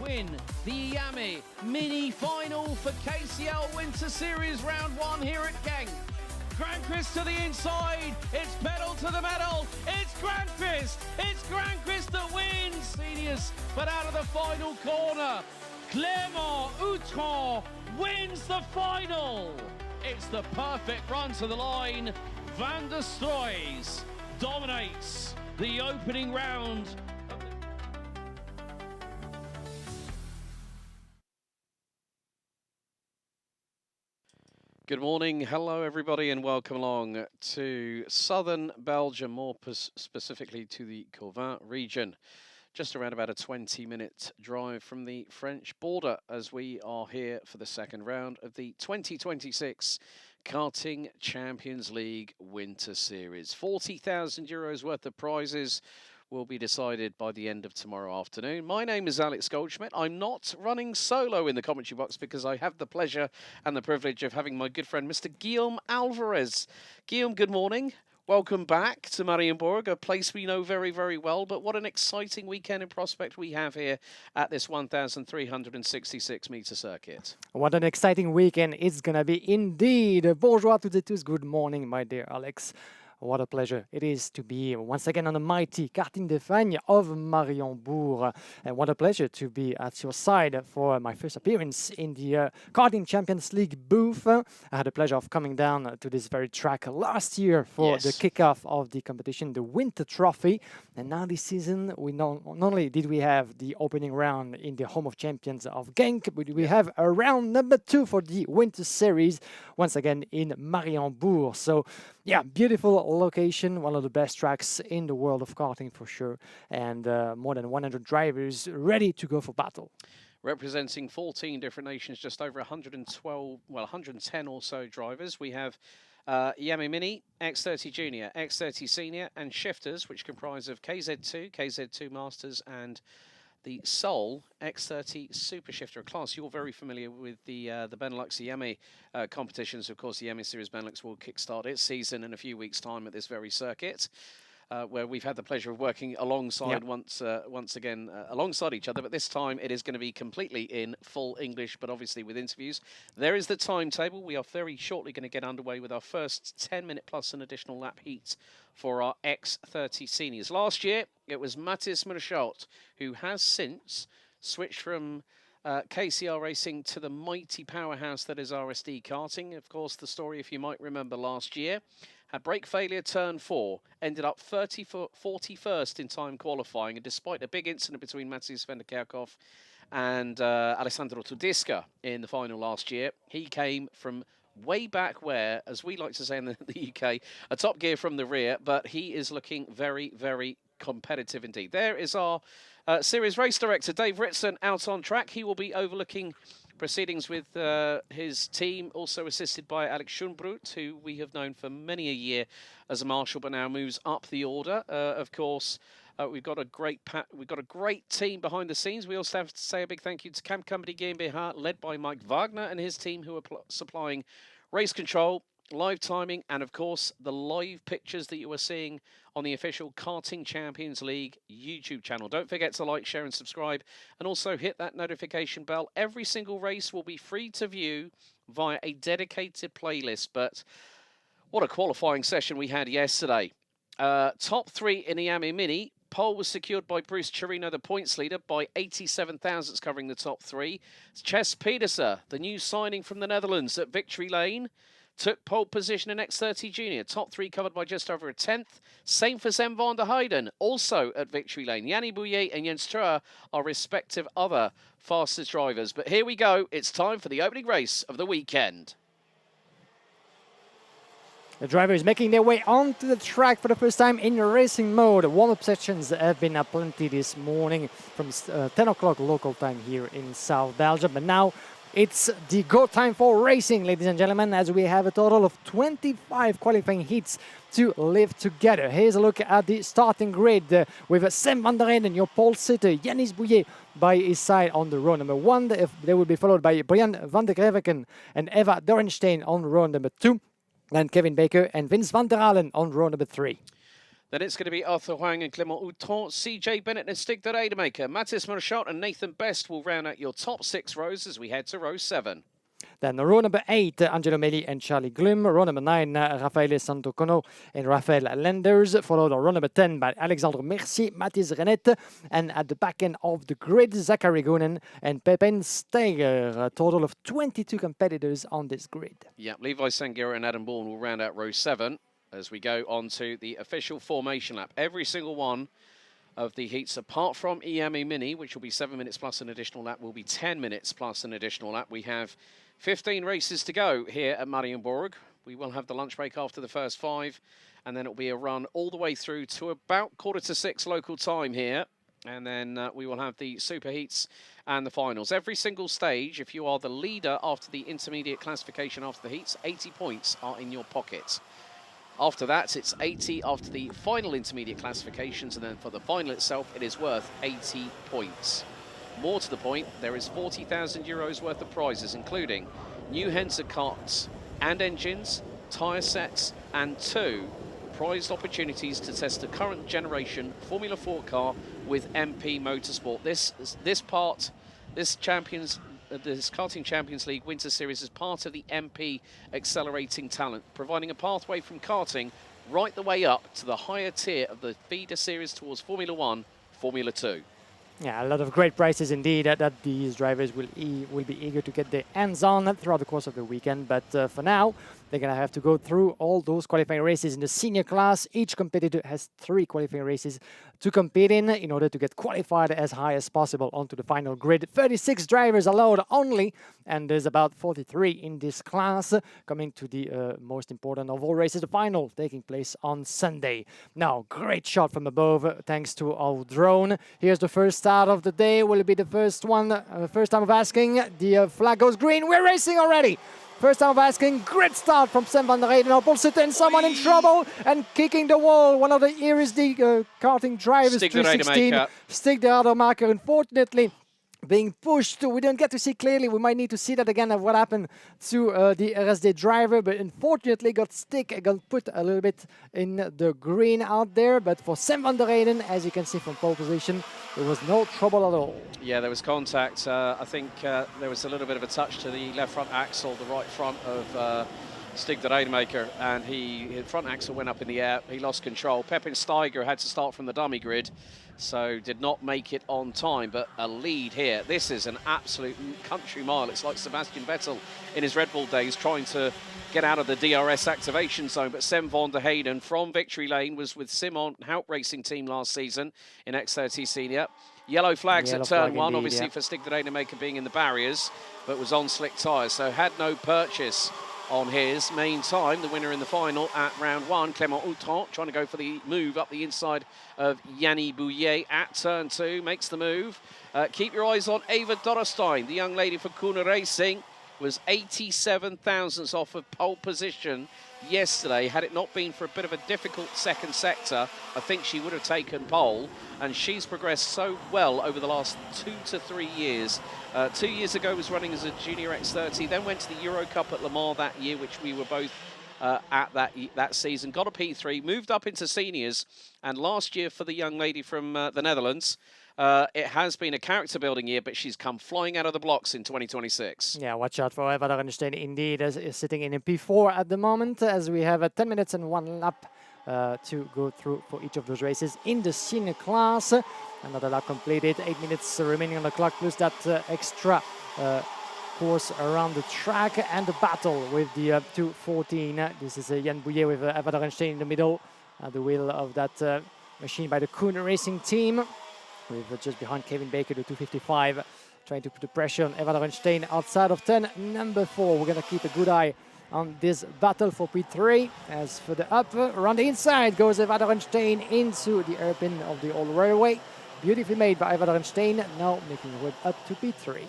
win the Iame mini final for KCL Winter Series round 1 here at Genk. Granqvist to the inside, it's pedal to the metal, it's Granqvist that wins seniors, but out of the final corner, Clément Outron wins the final. It's the perfect run to the line. Van der Stroys dominates the opening round. Good morning, hello everybody, and welcome along to southern Belgium, more specifically to the Corvin region. Just around about a 20-minute drive from the French border as we are here for the second round of the 2026 Karting Champions League Winter Series. €40,000 worth of prizes will be decided by the end of tomorrow afternoon. My name is Alex Goldschmidt. I'm not running solo in the commentary box because I have the pleasure and the privilege of having my good friend, Mr. Guillaume Alvarez. Guillaume, good morning. Welcome back to Mariembourg, a place we know very, very well. But what an exciting weekend in prospect we have here at this 1,366-metre circuit. What an exciting weekend it's going to be indeed. Bonjour à toutes et tous. Good morning, my dear Alex. What a pleasure it is to be once again on the mighty Karting de Fagnes of Mariembourg. And what a pleasure to be at your side for my first appearance in the Karting Champions League booth. I had the pleasure of coming down to this very track last year for the kickoff of the competition, the Winter Trophy. And now this season, we not only did we have the opening round in the Home of Champions of Genk, but we have a round number 2 for the Winter Series, once again in Mariembourg. So, yeah, beautiful location, one of the best tracks in the world of karting for sure, and more than 100 drivers ready to go for battle. Representing 14 different nations, just over 110 or so drivers. We have Iame Mini, X30 Junior, X30 Senior, and shifters, which comprise of KZ2, KZ2 Masters, and the Seoul X30 Super Shifter, a class you're very familiar with, the Benelux Iame competitions. Of course, the Iame Series Benelux will kickstart its season in a few weeks' time at this very circuit, where we've had the pleasure of working alongside once again alongside each other. But this time it is going to be completely in full English, but obviously with interviews. There is the timetable. We are very shortly going to get underway with our first 10-minute plus an additional lap heat for our X30 seniors. Last year, it was Mathis Murschalt, who has since switched from KCR Racing to the mighty powerhouse that is RSD Karting. Of course, the story, if you might remember last year, had brake failure turn 4, ended up 41st in time qualifying, and despite a big incident between Matis Venderkerkhoff and Alessandro Tudisca in the final last year, he came from way back where, as we like to say in the UK, a top gear from the rear, but he is looking very, very competitive indeed. There is our series race director, Dave Ritson, out on track. He will be overlooking proceedings with his team, also assisted by Alex Schunbrut, who we have known for many a year as a marshal, but now moves up the order. Of course, we've got a great team behind the scenes. We also have to say a big thank you to Camp Company GmbH, led by Mike Wagner and his team, who are supplying race control, live timing, and of course the live pictures that you are seeing on the official Karting Champions League YouTube channel. Don't forget to like, share and subscribe, and also hit that notification bell. Every single race will be free to view via a dedicated playlist. But what a qualifying session we had yesterday. Top 3 in the Iame Mini. Pole was secured by Bruce Chirino, the points leader, by 87 thousandths, covering the top 3. Ches Pedersen, the new signing from the Netherlands at Victory Lane, took pole position in X30 Junior. Top 3 covered by just over a 10th. Same for Sven van der Heijden, also at Victory Lane. Yanni Bouillet and Jens Treur are respective other fastest drivers. But here we go. It's time for the opening race of the weekend. The drivers making their way onto the track for the first time in racing mode. Warm-up sessions have been plenty this morning from 10 o'clock local time here in South Belgium. But now it's the go time for racing, ladies and gentlemen, as we have a total of 25 qualifying heats to live together. Here's a look at the starting grid with Sam van der Heijden, your pole sitter, Yannis Bouillet by his side on the row number 1. They will be followed by Brian van der Grevenken and Eva Dorenstein on row number 2. And Kevin Baker and Vince van der Halen on row number 3. Then it's going to be Arthur Huang and Clément Outron, CJ Bennett and Stig de Rademacher. Mathis Marchand and Nathan Best will round out your top 6 rows as we head to row 7. Then row number 8, Angelo Meli and Charlie Glum. Row number 9, Raffaele Santocono and Raphael Lenders. Followed on row number 10 by Alexandre Mercier, Mathis Renette. And at the back end of the grid, Zachary Goonen and Pepin Steiger. A total of 22 competitors on this grid. Yeah, Levi Sangira and Adam Bourne will round out row 7 as we go on to the official formation lap. Every single one of the heats, apart from Iame Mini, which will be 7 minutes plus an additional lap, will be 10 minutes plus an additional lap. We have 15 races to go here at Mariembourg. We will have the lunch break after the first 5, and then it'll be a run all the way through to about 5:45 local time here. And then we will have the super heats and the finals. Every single stage, if you are the leader after the intermediate classification after the heats, 80 points are in your pocket. After that, it's 80 after the final intermediate classifications, and then for the final itself, it is worth 80 points. More to the point, there is 40,000 euros worth of prizes, including new Henser carts and engines, tyre sets, and 2 prized opportunities to test a current generation Formula 4 car with MP Motorsport. This Karting Champions League Winter Series is part of the MP Accelerating Talent, providing a pathway from karting right the way up to the higher tier of the feeder series towards Formula 1, Formula 2. Yeah, a lot of great prizes indeed that these drivers will be eager to get their hands on throughout the course of the weekend. But for now, they're going to have to go through all those qualifying races in the senior class. Each competitor has 3 qualifying races to compete in order to get qualified as high as possible onto the final grid. 36 drivers allowed only, and there's about 43 in this class, coming to the most important of all races, the final, taking place on Sunday. Now, great shot from above, thanks to our drone. Here's the first start of the day, will be the first one, first time of asking. The flag goes green, we're racing already. First time of asking, great start from Sam van der Eyden. Opposite and someone in trouble and kicking the wall. One of the here is the karting drivers, Stig de 316. Stig de Rademacher, unfortunately, being pushed. We don't get to see clearly. We might need to see that again of what happened to the RSD driver, but unfortunately got put a little bit in the green out there. But for Sam van der Eyden, as you can see from pole position, there was no trouble at all. Yeah, there was contact. I think there was a little bit of a touch to the left front axle, the right front of Stig de Rademacher, and his front axle went up in the air. He lost control. Pepin Steiger had to start from the dummy grid, so did not make it on time, but a lead here. This is an absolute country mile. It's like Sebastian Vettel in his Red Bull days trying to get out of the DRS activation zone, but Sam van der Eyden from victory lane was with Simon Haupt Racing Team last season in X30 Senior. Yellow flags at turn 1, indeed, obviously, for Stig de Rademacher being in the barriers, but was on slick tyres, so had no purchase on his main time. The winner in the final at round 1, Clément Outron, trying to go for the move up the inside of Yanni Bouillet at turn 2, makes the move. Keep your eyes on Eva Dorrestein, the young lady for Kuhne Racing, was 87 thousandths off of pole position yesterday. Had it not been for a bit of a difficult second sector, I think she would have taken pole, and she's progressed so well over the last 2 to 3 years. 2 years ago was running as a junior X30, then went to the Euro Cup at Le Mans that year, which we were both at that season, got a P3, moved up into seniors, and last year for the young lady from the Netherlands, it has been a character-building year, but she's come flying out of the blocks in 2026. Yeah, watch out for Eva Dorrestein, indeed, as is sitting in a P4 at the moment, as we have 10 minutes and 1 lap to go through for each of those races in the senior class. Another lap completed, 8 minutes remaining on the clock, plus that extra course around the track, and the battle with the 214. This is Jan Bouillet with Eva Dorrestein in the middle, the wheel of that machine by the Kuhne Racing team, with just behind Kevin Baker, the 255, trying to put the pressure on Eva Dorrestein outside of turn number 4. We're going to keep a good eye on this battle for P3. As for the up, around the inside goes Eva Dorrestein into the hairpin of the old railway. Beautifully made by Eva Dorrestein, now making her way up to P3.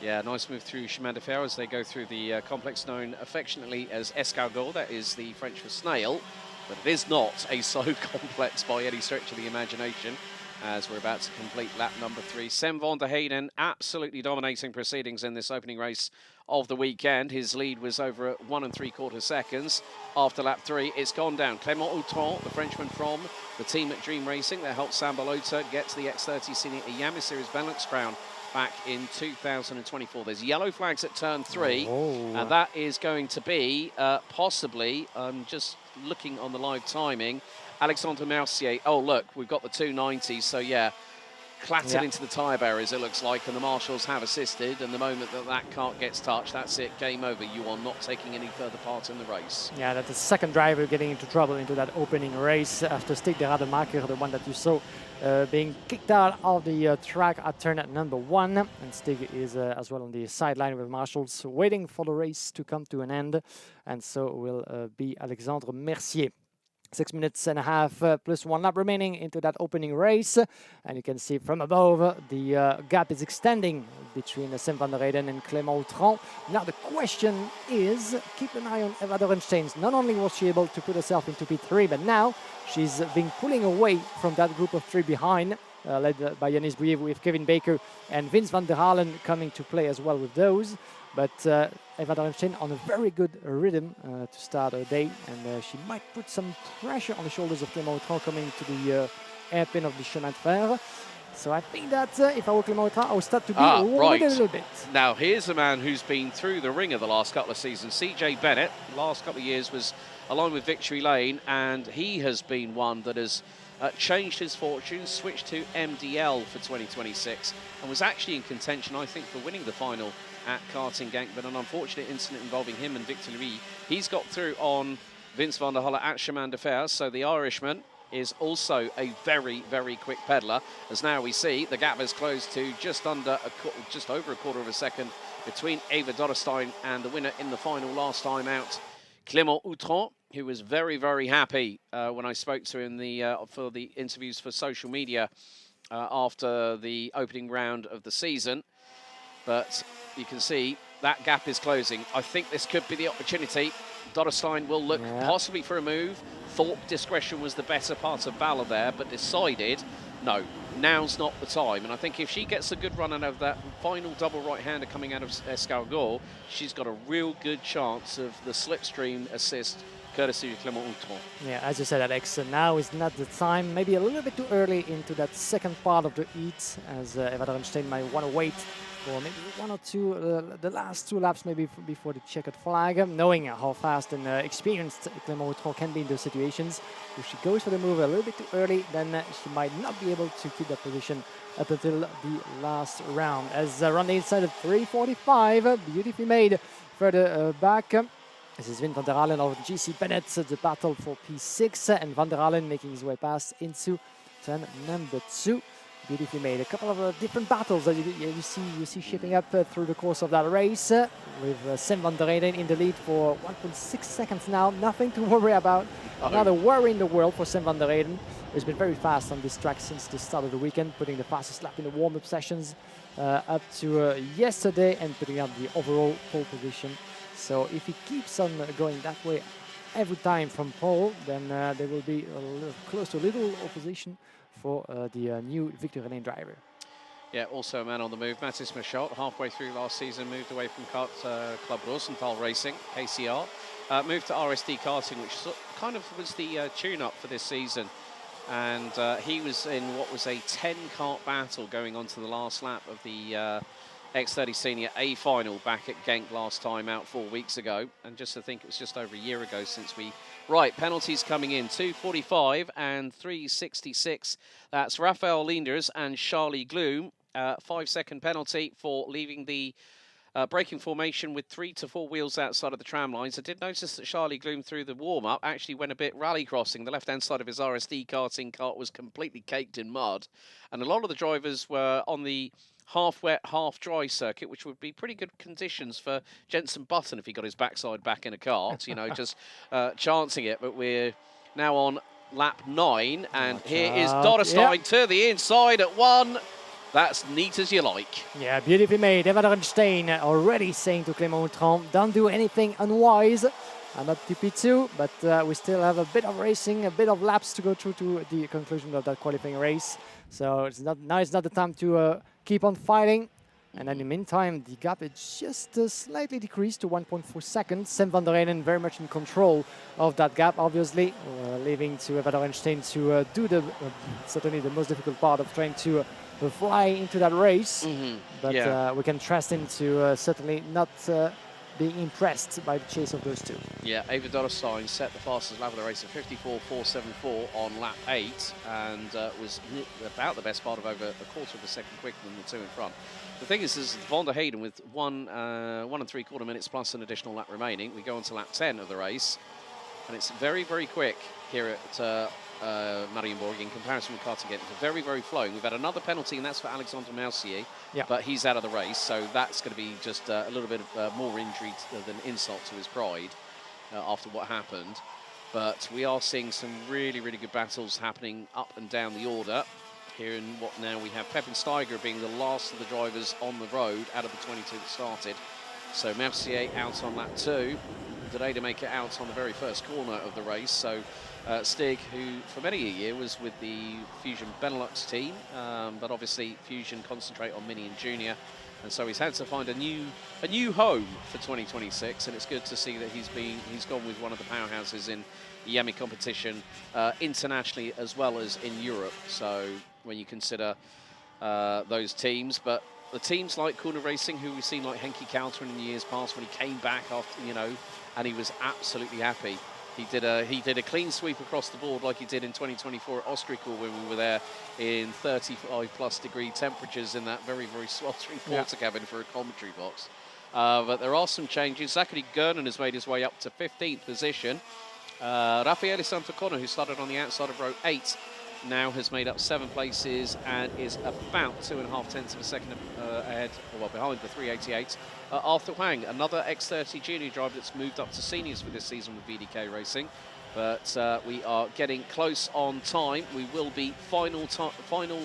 Yeah, nice move through Chemin de Fer as they go through the complex known affectionately as escargot. That is the French for snail, but it is not a so complex by any stretch of the imagination. as we're about to complete lap number 3. Sven van der Heyden absolutely dominating proceedings in this opening race of the weekend. His lead was over 1 3/4 seconds. After lap 3, it's gone down. Clément Autran, the Frenchman from the team at Dream Racing, that helped Sam Balota get to the X30 Senior Iame Series Benelux crown back in 2024. There's yellow flags at turn 3, and that is going to be possibly, just looking on the live timing, Alexandre Mercier. Oh, look, we've got the 290, so yeah, clattered into the tyre barriers, it looks like, and the marshals have assisted, and the moment that that cart gets touched, that's it, game over. You are not taking any further part in the race. Yeah, that's the second driver getting into trouble into that opening race after Stig de Rademacher, the one that you saw being kicked out of the track at turn at number 1. And Stig is as well on the sideline with marshals waiting for the race to come to an end. And so will be Alexandre Mercier. 6 minutes and a half plus 1 lap remaining into that opening race. And you can see from above the gap is extending between Sven van der Heyden and Clément Autran. Now the question is, keep an eye on Eva Dorenstein. Not only was she able to put herself into P3, but now she's been pulling away from that group of 3 behind, led by Yanis Bouillet with Kevin Baker and Vince van der Halen coming to play as well with those. But Eva Dorenstein on a very good rhythm to start her day, and she might put some pressure on the shoulders of Clément Autran coming to the hairpin of the chemin de fer. So I think that if I were Clément Autran, I would start to be worried a little bit. Now here's a man who's been through the ringer the last couple of seasons. CJ Bennett, last couple of years was aligned with Victory Lane, and he has been one that has changed his fortunes, switched to MDL for 2026, and was actually in contention, I think, for winning the final at Karting Genk, but an unfortunate incident involving him and Victor Louis. He's got through on Vince van der Halen at Chemin de Fer, so the Irishman is also a very, very quick peddler. As now we see, the gap has closed to just over a quarter of a second between Eva Dorenstein and the winner in the final last time out, Clément Autran, who was very, very happy when I spoke to him for the interviews for social media after the opening round of the season. But you can see that gap is closing. I think this could be the opportunity. Dorenstein will look possibly for a move. Thought discretion was the better part of valor there, but decided, no, now's not the time. And I think if she gets a good run out of that final double right-hander coming out of Escargot, she's got a real good chance of the slipstream assist courtesy of Clément Autran. Yeah, as you said, Alex, now is not the time. Maybe a little bit too early into that second part of the heat, as Eva Dorenstein might want to wait for maybe 1 or 2, the last 2 laps maybe before the checkered flag, knowing how fast and experienced Clément Autran can be in those situations. If she goes for the move a little bit too early, then she might not be able to keep that position up until the last round. As around the inside of 3:45, beautifully made further back. This is Vin van der Halen of GC Bennett, the battle for P6, and van der Halen making his way past into turn number 2. Beautifully made. A couple of different battles that you see shaping up through the course of that race, with Sven van der Heyden in the lead for 1.6 seconds now. Nothing to worry about. Not a worry in the world for Sven van der Heyden, who's been very fast on this track since the start of the weekend, putting the fastest lap in the warm-up sessions up to yesterday, and putting up the overall pole position. So if he keeps on going that way every time from pole, then there will be close to a little opposition for the new Victory Lane driver. Yeah, also a man on the move, Mathis Michaud, halfway through last season, moved away from Club Rosenthal Racing, KCR, moved to RSD Karting, which kind of was the tune-up for this season. And he was in what was a 10-kart battle going on to the last lap of the X30 Senior A final back at Genk last time out 4 weeks ago. And just to think, it was just over a year ago since we... Right, penalties coming in, 2:45 and 3:66. That's Raphael Leenders and Charlie Gloom. 5-second penalty for leaving the braking formation with 3 to 4 wheels outside of the tram lines. I did notice that Charlie Gloom, through the warm-up, actually went a bit rally crossing. The left-hand side of his RSD karting cart was completely caked in mud. And a lot of the drivers were on the half-wet, half-dry circuit, which would be pretty good conditions for Jenson Button if he got his backside back in a kart, you know, just chancing it. But we're now on lap 9, and here is Dorenstein to the inside at 1. That's neat as you like. Yeah, beautifully made. Eva Dorenstein already saying to Clément Autran, don't do anything unwise. I'm up to P2, but we still have a bit of racing, a bit of laps to go through to the conclusion of that qualifying race. So now it's not the time to keep on fighting. And in the meantime, the gap is just slightly decreased to 1.4 seconds. Sam van der Eyden very much in control of that gap, obviously, leaving to Van der Eyden to do the certainly the most difficult part of trying to fly into that race. But we can trust him to certainly not being impressed by the chase of those two. Yeah, Ava Dorstein set the fastest lap of the race at 54.474 on lap 8 and was about the best part of over a quarter of a second quicker than the two in front. The thing is Van der Eyden with 1 3/4 minutes plus an additional lap remaining. We go on to lap 10 of the race, and it's very, very quick here at Mariembourg in comparison with Karting. It's very, very flowing. We've had another penalty, and that's for Alexandre Mercier, but he's out of the race, so that's going to be just a little bit of more injury than insult to his pride after what happened. But we are seeing some really, really good battles happening up and down the order. Here in what now we have Pepin Steiger being the last of the drivers on the road out of the 22 that started. So Mercier out on lap 2. Today to make it out on the very first corner of the race. So Stig, who for many a year was with the Fusion Benelux team, but obviously Fusion concentrate on Mini and Junior, and so he's had to find a new home for 2026, and it's good to see that he's gone with one of the powerhouses in Iame competition internationally as well as in Europe. So when you consider those teams, but the teams like Corner Racing, who we've seen like Henki Coulter in the years past, when he came back after, you know, and he was absolutely happy. He did a clean sweep across the board like he did in 2024 at Austrical when we were there in 35+ degree temperatures in that very, very sweltering quarter cabin for a commentary box. But there are some changes. Zachary Gernon has made his way up to 15th position. Raffaele Santacona, who started on the outside of row 8, now has made up 7 places and is about 2.5 tenths of a second ahead, well, behind the 388. Arthur Huang, another X30 Junior driver that's moved up to seniors for this season with VDK Racing. But we are getting close on time. We will be final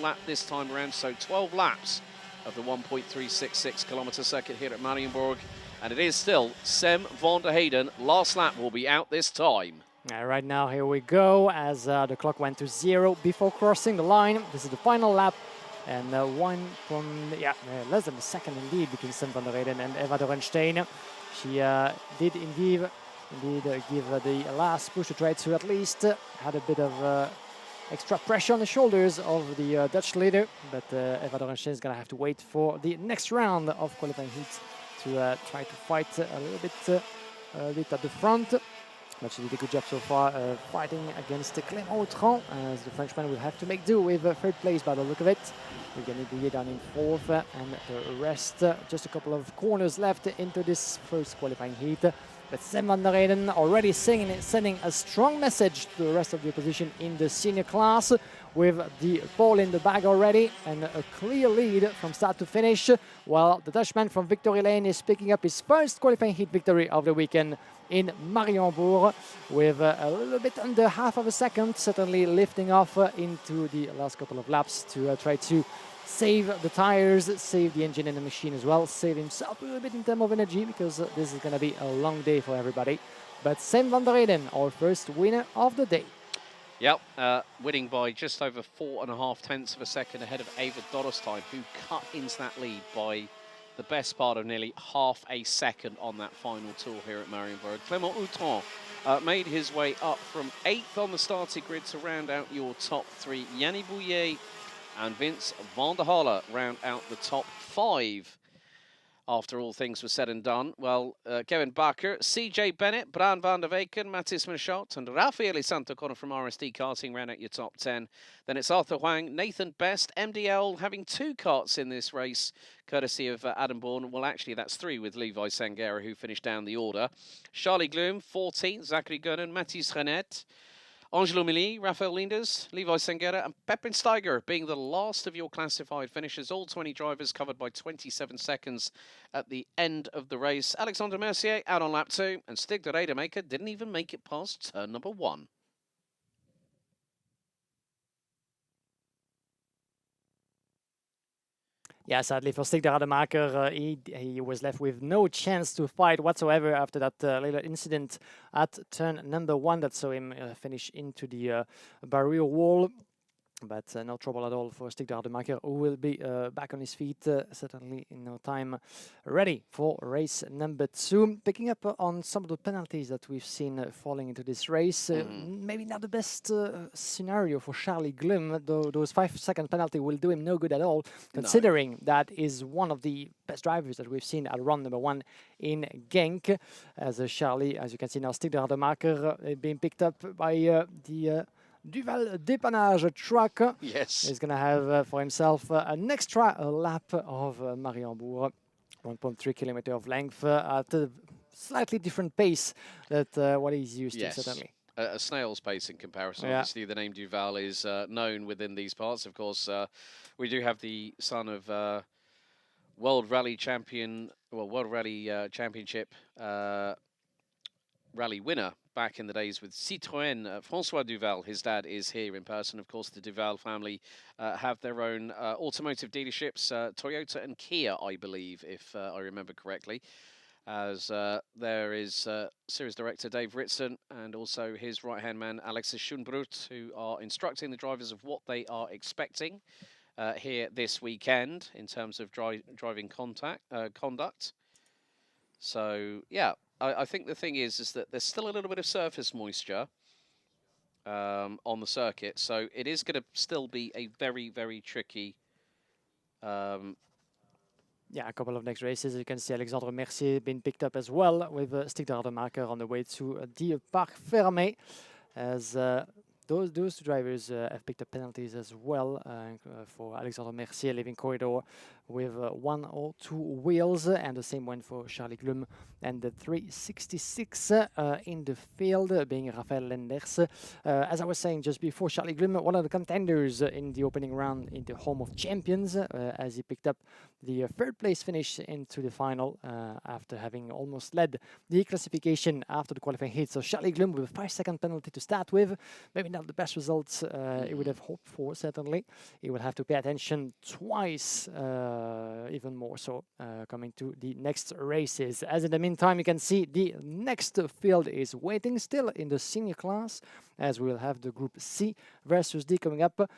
lap this time around, so 12 laps of the 1.366 kilometre circuit here at Mariembourg. And it is still Sam van der Eyden. Last lap will be out this time. Right now, here we go, as the clock went to 0 before crossing the line. This is the final lap, and less than a second indeed between Sam van der Eyden and Eva Dorenstein. She did indeed give the last push to try to at least had a bit of extra pressure on the shoulders of the Dutch leader, but Eva Dorenstein is going to have to wait for the next round of qualifying heat to try to fight a little bit at the front. But she did a good job so far fighting against Clément Autran, as the Frenchman will have to make do with third place by the look of it. Eugenie Bouillet down in 4th, and the rest just a couple of corners left into this first qualifying heat. But Sam van der Eyden already sending a strong message to the rest of the opposition in the senior class, with the pole in the bag already and a clear lead from start to finish, while the Dutchman from Victory Lane is picking up his first qualifying heat victory of the weekend in Mariembourg, with a little bit under half of a second, certainly lifting off into the last couple of laps to try to save the tires, save the engine and the machine as well, save himself a little bit in terms of energy, because this is going to be a long day for everybody. But Sam van der Eyden, our first winner of the day. Yep, winning by just over 4.5 tenths of a second ahead of Ava Dorstein, who cut into that lead by the best part of nearly half a second on that final tour here at Mariembourg. Clément Autran made his way up from 8th on the starting grid to round out your top 3. Eugenie Bouillet and Vince van der Halle round out the top 5. After all things were said and done, well, Kevin Bakker, CJ Bennett, Bran van der Weken, Mathis Michaud, and Raffaele Santacona from RSD Karting round out your top 10. Then it's Arthur Huang, Nathan Best, MDL having 2 karts in this race, courtesy of Adam Bourne. Well, actually, that's 3 with Levi Sangera, who finished down the order. Charlie Gloom, 14th, Zachary Gernon, Mathis Renet, Angelo Milly, Rafael Linders, Levi Sangera and Pepin Steiger being the last of your classified finishers. All 20 drivers covered by 27 seconds at the end of the race. Alexandre Mercier out on lap 2, and Stig de Rademaker didn't even make it past turn number 1. Yeah, sadly for Stig de Rademacher, he was left with no chance to fight whatsoever after that little incident at turn number 1 that saw him finish into the barrier wall. But no trouble at all for Stig de Rademacher, who will be back on his feet certainly in no time. Ready for race number 2. Picking up on some of the penalties that we've seen falling into this race. Maybe not the best scenario for Charlie Guillaume, though those 5-second penalty will do him no good at all, considering that is one of the best drivers that we've seen at run number 1 in Genk. As Charlie, as you can see now, Stig de Rademacher being picked up by the Duval Dépannage truck. Yes. He's going to have for himself an extra lap of Mariembourg. 1.3 kilometer of length at a slightly different pace than what he's used to, certainly. A snail's pace in comparison. Obviously, the name Duval is known within these parts. Of course, we do have the son of World Rally Champion, World Rally Championship rally winner back in the days with Citroën. François Duval, his dad, is here in person. Of course, the Duval family have their own automotive dealerships, Toyota and Kia, I believe, if I remember correctly. As there is series director Dave Ritson and also his right-hand man Alexis Schoenbrut, who are instructing the drivers of what they are expecting here this weekend in terms of driving conduct. So, yeah. I think the thing is that there's still a little bit of surface moisture on the circuit, so it is going to still be a very, very tricky. Yeah, a couple of next races. You can see Alexandre Mercier being picked up as well with Stig de Rademacher on the way to the Parc Fermé, as those two drivers have picked up penalties as well for Alexandre Mercier leaving corridor with 1 or 2 wheels, and the same one for Charlie Guillaume and the 366 in the field being Raphael Lenders. As I was saying just before, Charlie Guillaume, one of the contenders in the opening round in the Home of Champions, as he picked up the 3rd place finish into the final after having almost led the classification after the qualifying heat. So Charlie Guillaume with a 5-second penalty to start with, maybe not the best results he would have hoped for, certainly. He will have to pay attention twice, even more so, coming to the next races. As in the meantime, you can see the next field is waiting still in the senior class, as we will have the Group C versus D coming up,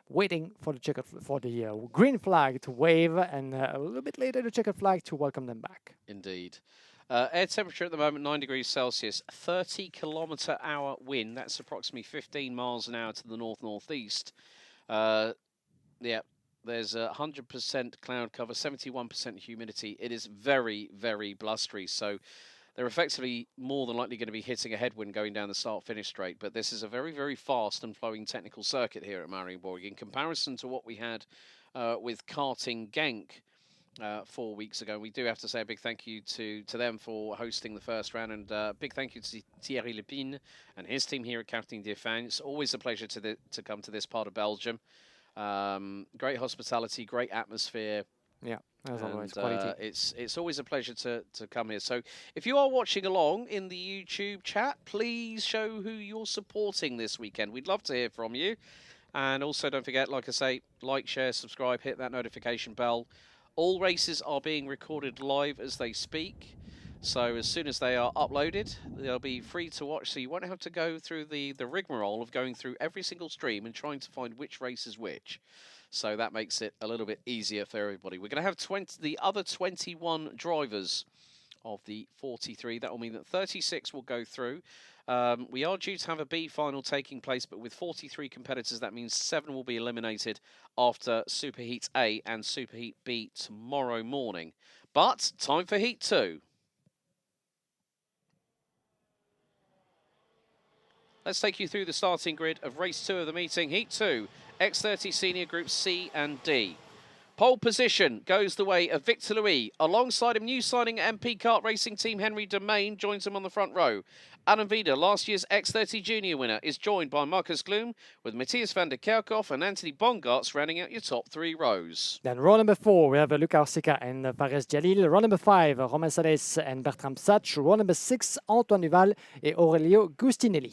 waiting for the green flag to wave, and a little bit later the checkered flag to welcome them back. Indeed. Air temperature at the moment, 9 degrees Celsius, 30-kilometre-hour wind. That's approximately 15 miles an hour to the north-northeast. Yeah, there's 100% cloud cover, 71% humidity. It is very, very blustery. So they're effectively more than likely going to be hitting a headwind going down the start-finish straight. But this is a very, very fast and flowing technical circuit here at Mariembourg. In comparison to what we had with Karting Genk 4 weeks ago. We do have to say a big thank you to them for hosting the first round, and big thank you to Thierry Lepine and his team here at Karting de France. It's always a pleasure to come to this part of Belgium. Great hospitality, great atmosphere. Yeah, as always, quality. It's always a pleasure to come here. So if you are watching along in the YouTube chat, please show who you're supporting this weekend. We'd love to hear from you. And also don't forget, like I say, like, share, subscribe, hit that notification bell. All races are being recorded live as they speak, so as soon as they are uploaded, they'll be free to watch, so you won't have to go through the rigmarole of going through every single stream and trying to find which race is which. So that makes it a little bit easier for everybody. We're going to have the other 21 drivers of the 43. That will mean that 36 will go through. We are due to have a B final taking place, but with 43 competitors, that means 7 will be eliminated after Superheat A and Superheat B tomorrow morning. But time for Heat 2. Let's take you through the starting grid of race 2 of the meeting. Heat 2, X30 Senior Group C and D. Pole position goes the way of Victor Louis. Alongside him, new signing MP Kart Racing Team Henry Domain joins him on the front row. Adam Vida, last year's X30 Junior winner, is joined by Marcus Gloom, with Matthias van der Kerkhoff and Anthony Bongartz rounding out your top 3 rows. Then row number 4, we have Luca Orsica and Fares Jalil. Row number 5, Romain Sales and Bertram Satch. Row number 6, Antoine Duval et Aurelio Gustinelli.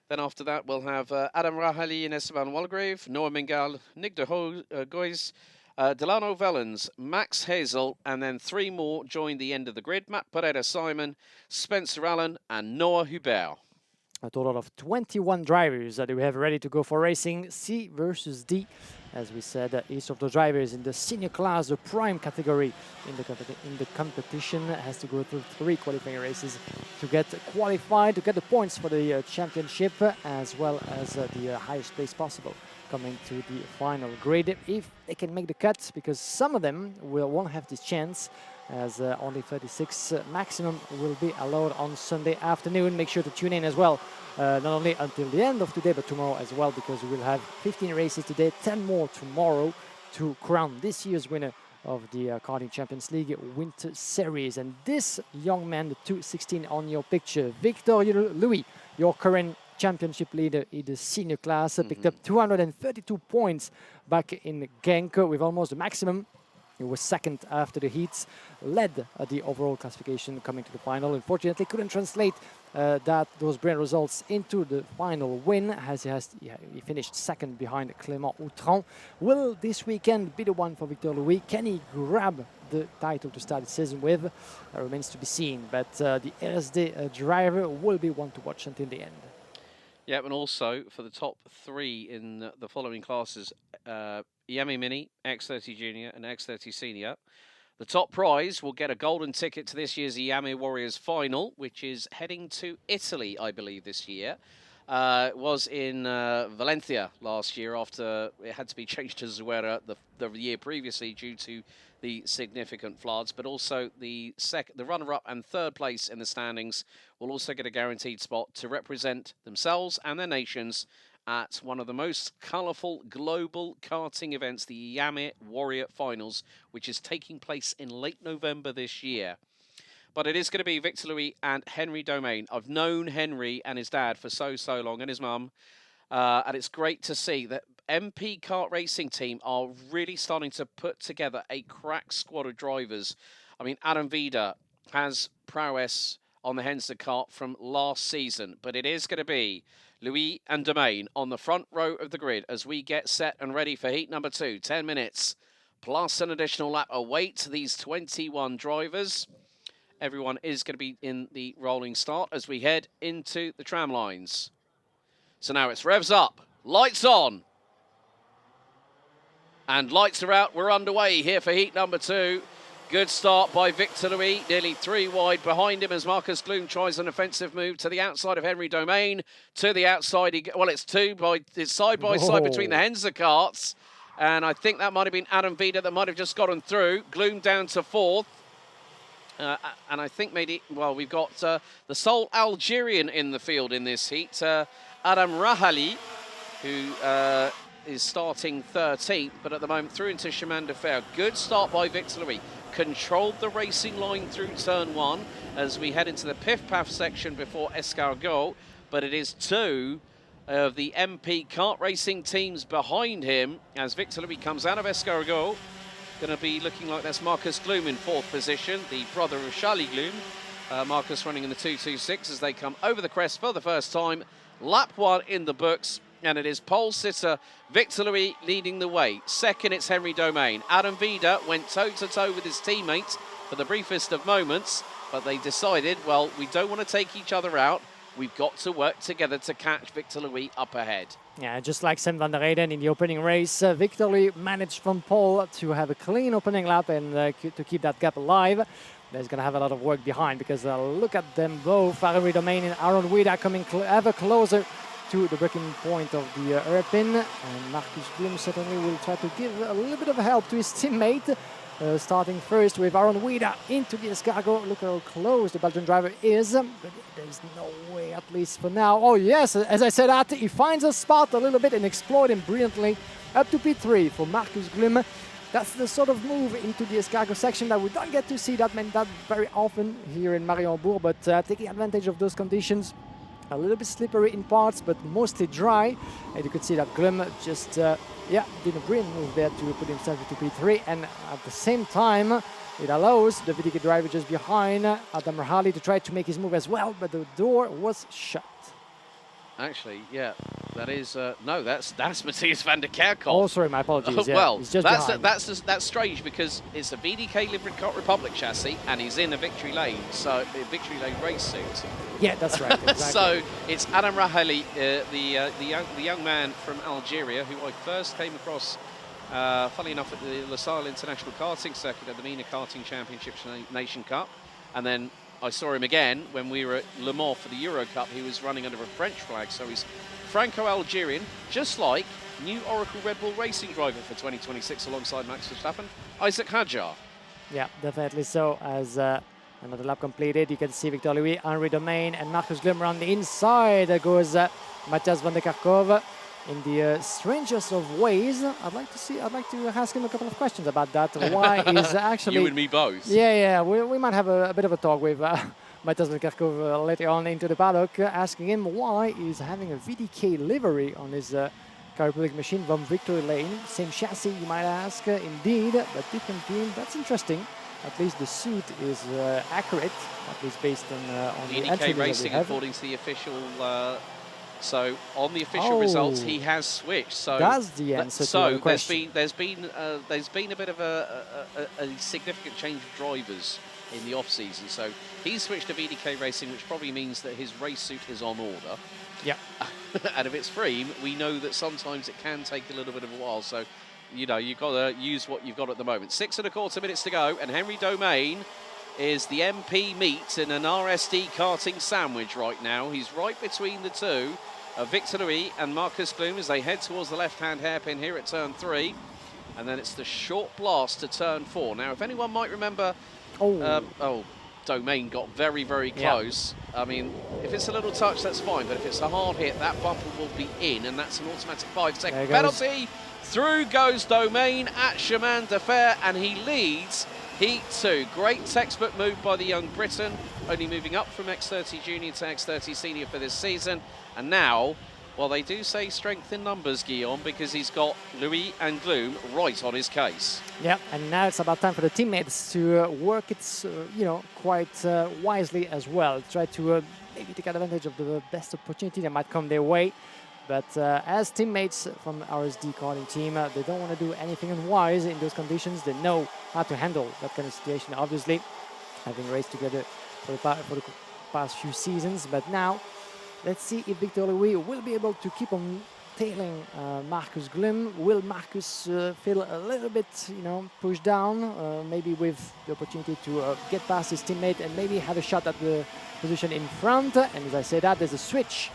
Then after that, we'll have Adam Rahali and Esteban Walgrave, Noah Mingal, Nick de Gois, Delano Vellens, Max Hazel, and then 3 more joined the end of the grid. Matt Pereira-Simon, Spencer Allen, and Noah Hubert. A total of 21 drivers that we have ready to go for racing C versus D. As we said, each of the drivers in the senior class, the prime category in the competition, has to go through 3 qualifying races to get qualified, to get the points for the championship, as well as the highest place possible coming to the final grid, if they can make the cut, because some of them won't have this chance, as only 36 maximum will be allowed on Sunday afternoon. Make sure to tune in as well, not only until the end of today, but tomorrow as well, because we will have 15 races today, 10 more tomorrow, to crown this year's winner of the Karting Champions League Winter Series. And this young man, the 216 on your picture, Victor Louis, your current championship leader in the senior class, picked up 232 points back in Genk with almost the maximum. He was second after the heats, led the overall classification coming to the final. Unfortunately, couldn't translate those brilliant results into the final win, as he finished second behind Clément Outran. Will this weekend be the one for Victor Louis? Can he grab the title to start the season with? Remains to be seen, but the RSD driver will be one to watch until the end. Yeah, and also for the top 3 in the following classes, Iame Mini, X30 Junior and X30 Senior. The top prize will get a golden ticket to this year's Iame Warriors final, which is heading to Italy, I believe, this year. It was in Valencia last year after it had to be changed to Zuera the year previously due to the significant floods, but also the runner-up and 3rd place in the standings will also get a guaranteed spot to represent themselves and their nations at one of the most colourful global karting events, the Iame Warrior Finals, which is taking place in late November this year. But it is going to be Victor Louis and Henry Domain. I've known Henry and his dad for so long, and his mum, and it's great to see that MP Kart Racing team are really starting to put together a crack squad of drivers. I mean, Adam Vida has prowess on the Henser kart from last season, but it is going to be Louis and Domain on the front row of the grid as we get set and ready for heat number 2. 10 minutes plus an additional lap await these 21 drivers. Everyone is going to be in the rolling start as we head into the tram lines. So now it's revs up, lights on. And lights are out, we're underway here for heat number 2. Good start by Victor Louis, nearly 3 wide behind him as Marcus Gloom tries an offensive move to the outside of Henry Domain. To the outside, it's side by side between the Henser karts. And I think that might have been Adam Vida that might have just gotten through. Gloom down to 4th. And I think maybe, well, we've got the sole Algerian in the field in this heat, Adam Rahali, who is starting 13th, but at the moment through into Chemin de Fer. Good start by Victor Louis. Controlled the racing line through turn 1 as we head into the Piff-Paff section before Escargot, but it is 2 of the MP Kart Racing teams behind him as Victor Louis comes out of Escargot. Going to be looking like that's Marcus Gloom in 4th position, the brother of Charlie Gloom. Marcus running in the 226 as they come over the crest for the first time. Lap 1 in the books. And it is pole sitter Victor Louis leading the way. Second, it's Henry Domain. Adam Vida went toe-to-toe with his teammates for the briefest of moments, but they decided, well, we don't want to take each other out. We've got to work together to catch Victor Louis up ahead. Yeah, just like Sam van der Eyden in the opening race, Victor Louis managed from pole to have a clean opening lap and to keep that gap alive. There's going to have a lot of work behind because look at them both. Henry Domain and Aaron Vida coming ever closer to the breaking point of the hairpin, and Marcus Gloom certainly will try to give a little bit of help to his teammate. Starting first with Aaron Vida into the escargot. Look how close the Belgian driver is, but there's no way, at least for now. Oh yes, as I said, he finds a spot a little bit and exploiting brilliantly up to P3 for Marcus Gloom. That's the sort of move into the escargot section that we don't get to see that very often here in Mariembourg, but taking advantage of those conditions. A little bit slippery in parts, but mostly dry. And you could see that Gloom just, did a brilliant move there to put himself into P3. And at the same time, it allows the VDK driver just behind Adam Rahali to try to make his move as well, but the door was shut. Actually, yeah, that is no, that's Matthias van der Kerkhoff. Oh, sorry, my apologies. Yeah, well, he's just that's strange because it's a VDK Livery Republic chassis and he's in a Victory Lane, so Victory Lane race suit. Yeah, that's right. Exactly. So it's Adam Rahali, the young man from Algeria who I first came across, funnily enough, at the Lusail International Karting Circuit at the MENA Karting Championships Nation Cup, and then I saw him again when we were at Le Mans for the Euro Cup. He was running under a French flag, so he's Franco-Algerian, just like new Oracle Red Bull Racing driver for 2026 alongside Max Verstappen, Isaac Hadjar. Yeah, definitely so. As another lap completed, you can see Victor Louis, Henri Domain, and Marcus Glum on the inside. There goes Matthias van der Kerkhoff in the strangest of ways. I'd like to ask him a couple of questions about that. Why is actually... You and me both. Yeah, we might have a bit of a talk with Matthias van der Kerkhoff later on into the paddock, asking him why he's having a VDK livery on his Car Republic machine from Victory Lane. Same chassis, you might ask, indeed, but different team. That's interesting. At least the suit is accurate, at least based on the entry VDK Racing, according to the official... So on the official results, he has switched. So that's the answer to the question. there's been a bit of a significant change of drivers in the off season. So he's switched to VDK Racing, which probably means that his race suit is on order. Yeah. And if it's free, we know that sometimes it can take a little bit of a while. So you've got to use what you've got at the moment. 6.25 minutes to go, and Henri Domain is the MP meat in an RSD karting sandwich right now. He's right between the two of Victor Louis and Marcus Glum as they head towards the left-hand hairpin here at turn 3. And then it's the short blast to turn 4. Now, if anyone might remember... Domain got very, very close. Yeah. I mean, if it's a little touch, that's fine. But if it's a hard hit, that bumper will be in. And that's an automatic 5-second penalty. Through goes Domain at Chemin de Fer. And he leads Heat 2. Great textbook move by the young Briton, only moving up from X30 Junior to X30 Senior for this season. And now, well, they do say strength in numbers, Guillaume, because he's got Louis and Glum right on his case. Yeah, and now it's about time for the teammates to work it, quite wisely as well. Try to maybe take advantage of the best opportunity that might come their way. But as teammates from RSD karting team, they don't want to do anything unwise in those conditions. They know how to handle that kind of situation, obviously, having raced together for the past few seasons. But now, let's see if Victor Louis will be able to keep on tailing Marcus Glum. Will Marcus feel a little bit, pushed down, maybe with the opportunity to get past his teammate and maybe have a shot at the position in front? And as I say that, there's a switch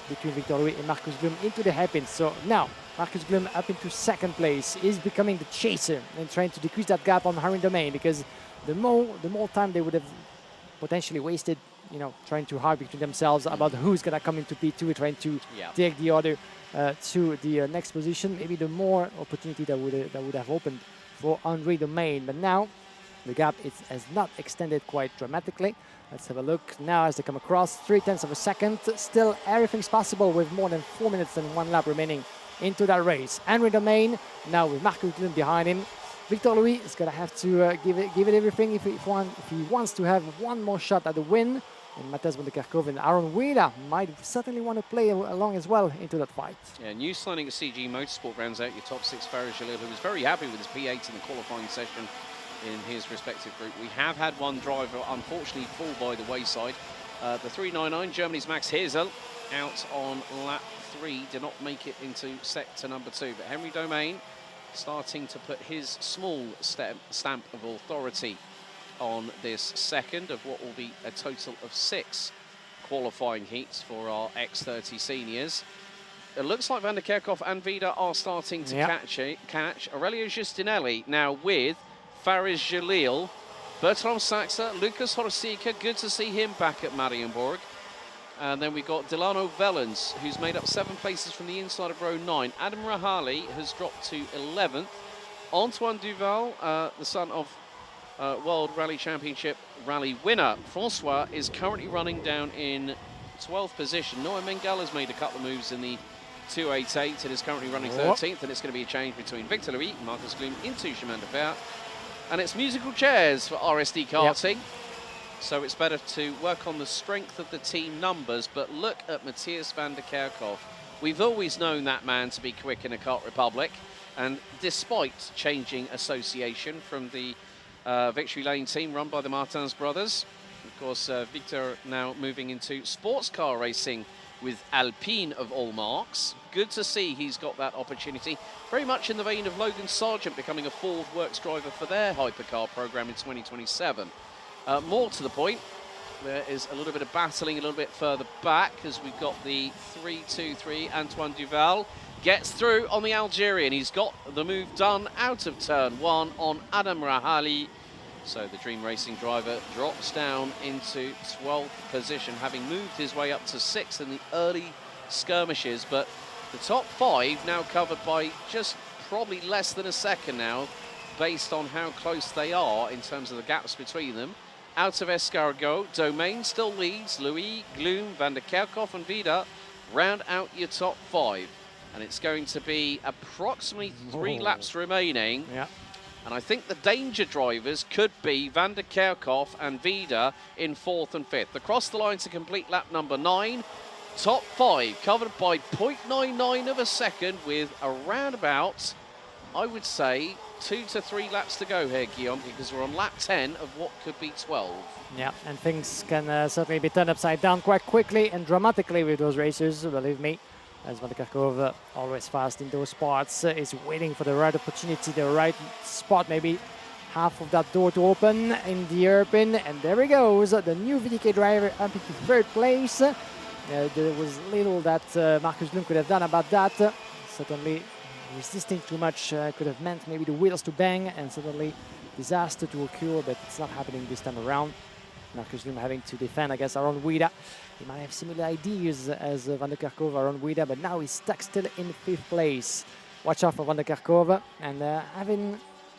between Victor Louis and Marcus Glum into the hairpin. So now Marcus Glum up into second place is becoming the chaser and trying to decrease that gap on Henri Domain, because the more time they would have potentially wasted, trying to argue between themselves about who's gonna come into P2, trying to take the other to the next position, maybe the more opportunity that would have opened for Henri Domain. But now the gap has not extended quite dramatically. Let's have a look now as they come across. 0.3 of a second. Still, everything's possible with more than 4 minutes and 1 lap remaining into that race. Henri Domain now with Marcus Glum behind him. Victor Louis is going to have to give it everything if he wants to have one more shot at the win. And Matthias van der Kerkhoff and Aaron Wheeler might certainly want to play along as well into that fight. Yeah, new signing at CG Motorsport rounds out your top 6. Faris Jalil, who was very happy with his P8 in the qualifying session in his respective group. We have had one driver unfortunately fall by the wayside. The 399, Germany's Max Hirzel, out on lap 3, did not make it into sector number 2. But Henri Domain starting to put his small stamp of authority on this second of what will be a total of 6 qualifying heats for our X30 seniors. It looks like Van der Kerkhoff and Vida are starting to catch. Aurelio Giustinelli now with Faris Jalil, Bertrand Saxa, Lucas Horsica, good to see him back at Mariembourg. And then we got Delano Vellens, who's made up 7 places from the inside of row 9. Adam Rahali has dropped to 11th. Antoine Duval, the son of World Rally Championship rally winner Francois, is currently running down in 12th position. Noah Mengel has made a couple of moves in the 288 and is currently running 13th. And it's going to be a change between Victor Louis and Marcus Glum into Chemin de Fer. And it's musical chairs for RSD karting. So it's better to work on the strength of the team numbers, but look at Matthias van der Kerkhoff. We've always known that man to be quick in a Kart Republic, and despite changing association from the Victory Lane team run by the Martins brothers, of course, Victor now moving into sports car racing with Alpine of all marks. Good to see he's got that opportunity. Very much in the vein of Logan Sargent becoming a Ford Works driver for their hypercar program in 2027. More to the point, there is a little bit of battling a little bit further back as we've got the 3-2-3. Antoine Duval gets through on the Algerian. He's got the move done out of turn 1 on Adam Rahali. So the Dream Racing driver drops down into 12th position, having moved his way up to 6th in the early skirmishes. But the top 5 now covered by just probably less than a second now, based on how close they are in terms of the gaps between them. Out of Escargot, Domain still leads. Louis, Guillaume, Van der Kerkhoff and Vida round out your top 5. And it's going to be approximately 3 laps remaining. Yeah. And I think the danger drivers could be Van der Kerkhoff and Vida in 4th and 5th. Across the line to complete lap number 9. Top 5 covered by 0.99 of a second with around about, I would say, 2 to 3 laps to go here, Guillaume, because we're on lap 10 of what could be 12. Yeah, and things can certainly be turned upside down quite quickly and dramatically with those racers, believe me. As Van der Kerkhoff, always fast in those parts, is waiting for the right opportunity, the right spot, maybe half of that door to open in the hairpin. And there he goes, the new VDK driver up into 3rd place. There was little that Marcus Lund could have done about that. Certainly resisting too much could have meant maybe the wheels to bang and suddenly disaster to occur, but it's not happening this time around. Marcus Lund having to defend, I guess, around Guida. He might have similar ideas as Van der Kerkhoff around Guida, but now he's stuck still in 5th place. Watch out for Van der Kerkhoff. And having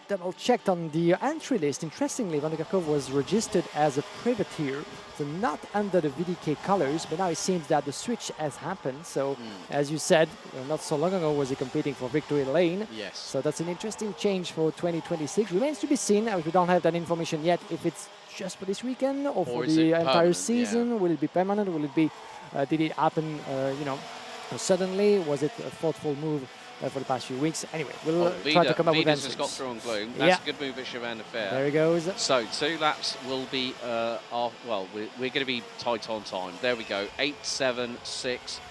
double-checked on the entry list, interestingly, Van der Kerkhoff was registered as a privateer, so not under the VDK colors, but now it seems that the switch has happened. So, as you said, not so long ago was he competing for Victory Lane. Yes. So that's an interesting change for 2026. Remains to be seen, as we don't have that information yet, if it's just for this weekend or for the entire season. Yeah. Will it be permanent? Will it be, did it happen, suddenly? Was it a thoughtful move for the past few weeks? Anyway, we'll try to come up with answers. Just got through on Gloom. That's a good move at Chevan de Fer. There he goes. So 2 laps will be, well, we're going to be tight on time. There we go, 8-7-6.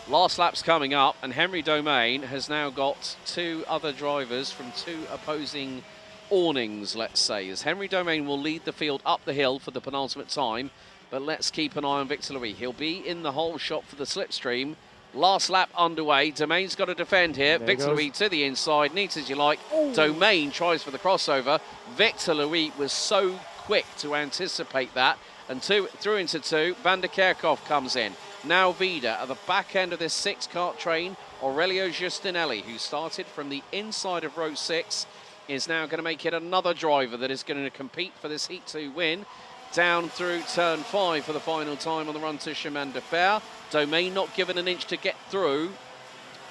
Last lap's coming up, and Henry Domain has now got 2 other drivers from 2 opposing awnings, let's say, as Henry Domain will lead the field up the hill for the penultimate time. But let's keep an eye on Victor Louis. He'll be in the whole shot for the slipstream. Last lap underway. Domain's got to defend here. Victor Louis to the inside, neat as you like. Domain tries for the crossover. Victor Louis was so quick to anticipate that. And through into 2. Van der Kerkhoff comes in. Now Vida at the back end of this 6-kart train. Aurelio Giustinelli, who started from the inside of row 6, is now going to make it another driver that is going to compete for this Heat 2 win. Down through turn 5 for the final time on the run to Chemin de Fer. Domain not given an inch to get through.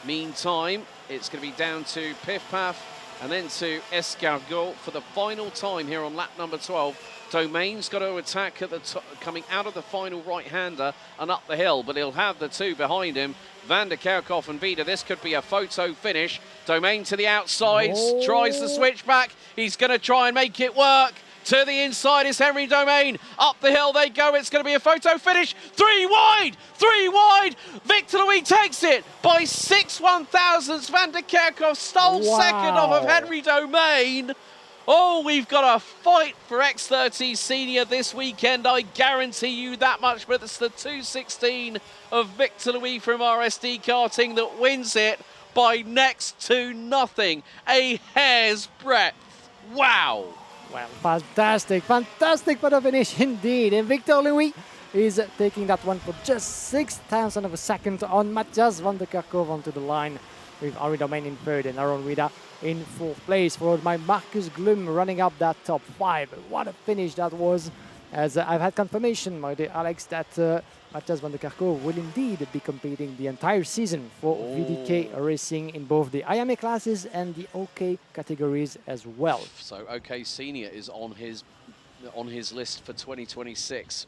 Meantime, it's going to be down to Piff Paff and then to Escargot for the final time here on lap number 12. Domain's got to attack at the coming out of the final right-hander and up the hill, but he'll have the 2 behind him. Van der Kerkhoff and Vida. This could be a photo finish. Domain to the outside, tries the switchback. He's going to try and make it work. To the inside is Henry Domain. Up the hill they go. It's going to be a photo finish. 3 wide! 3 wide! Victor Louis takes it by 6 1/1000ths. Van der Kerkhoff stole second off of Henry Domain. Oh, we've got a fight for X30 Senior this weekend, I guarantee you that much. But it's the 2:16 of Victor Louis from RSD Karting that wins it by next to nothing. A hair's breadth. Wow. Well, fantastic, fantastic for the finish indeed. And Victor Louis is taking that one for just 0.6 of a second on Matthias Van der Kerkhoff onto the line, with Henry Domain in 3rd and Aaron Vida in 4th place, followed by Marcus Glum running up that top 5. What a finish that was, as I've had confirmation, my dear Alex, that Matthias Van der Kerkhoff will indeed be competing the entire season for VDK Racing in both the Iame classes and the OK categories as well. So OK Senior is on his on his list for 2026.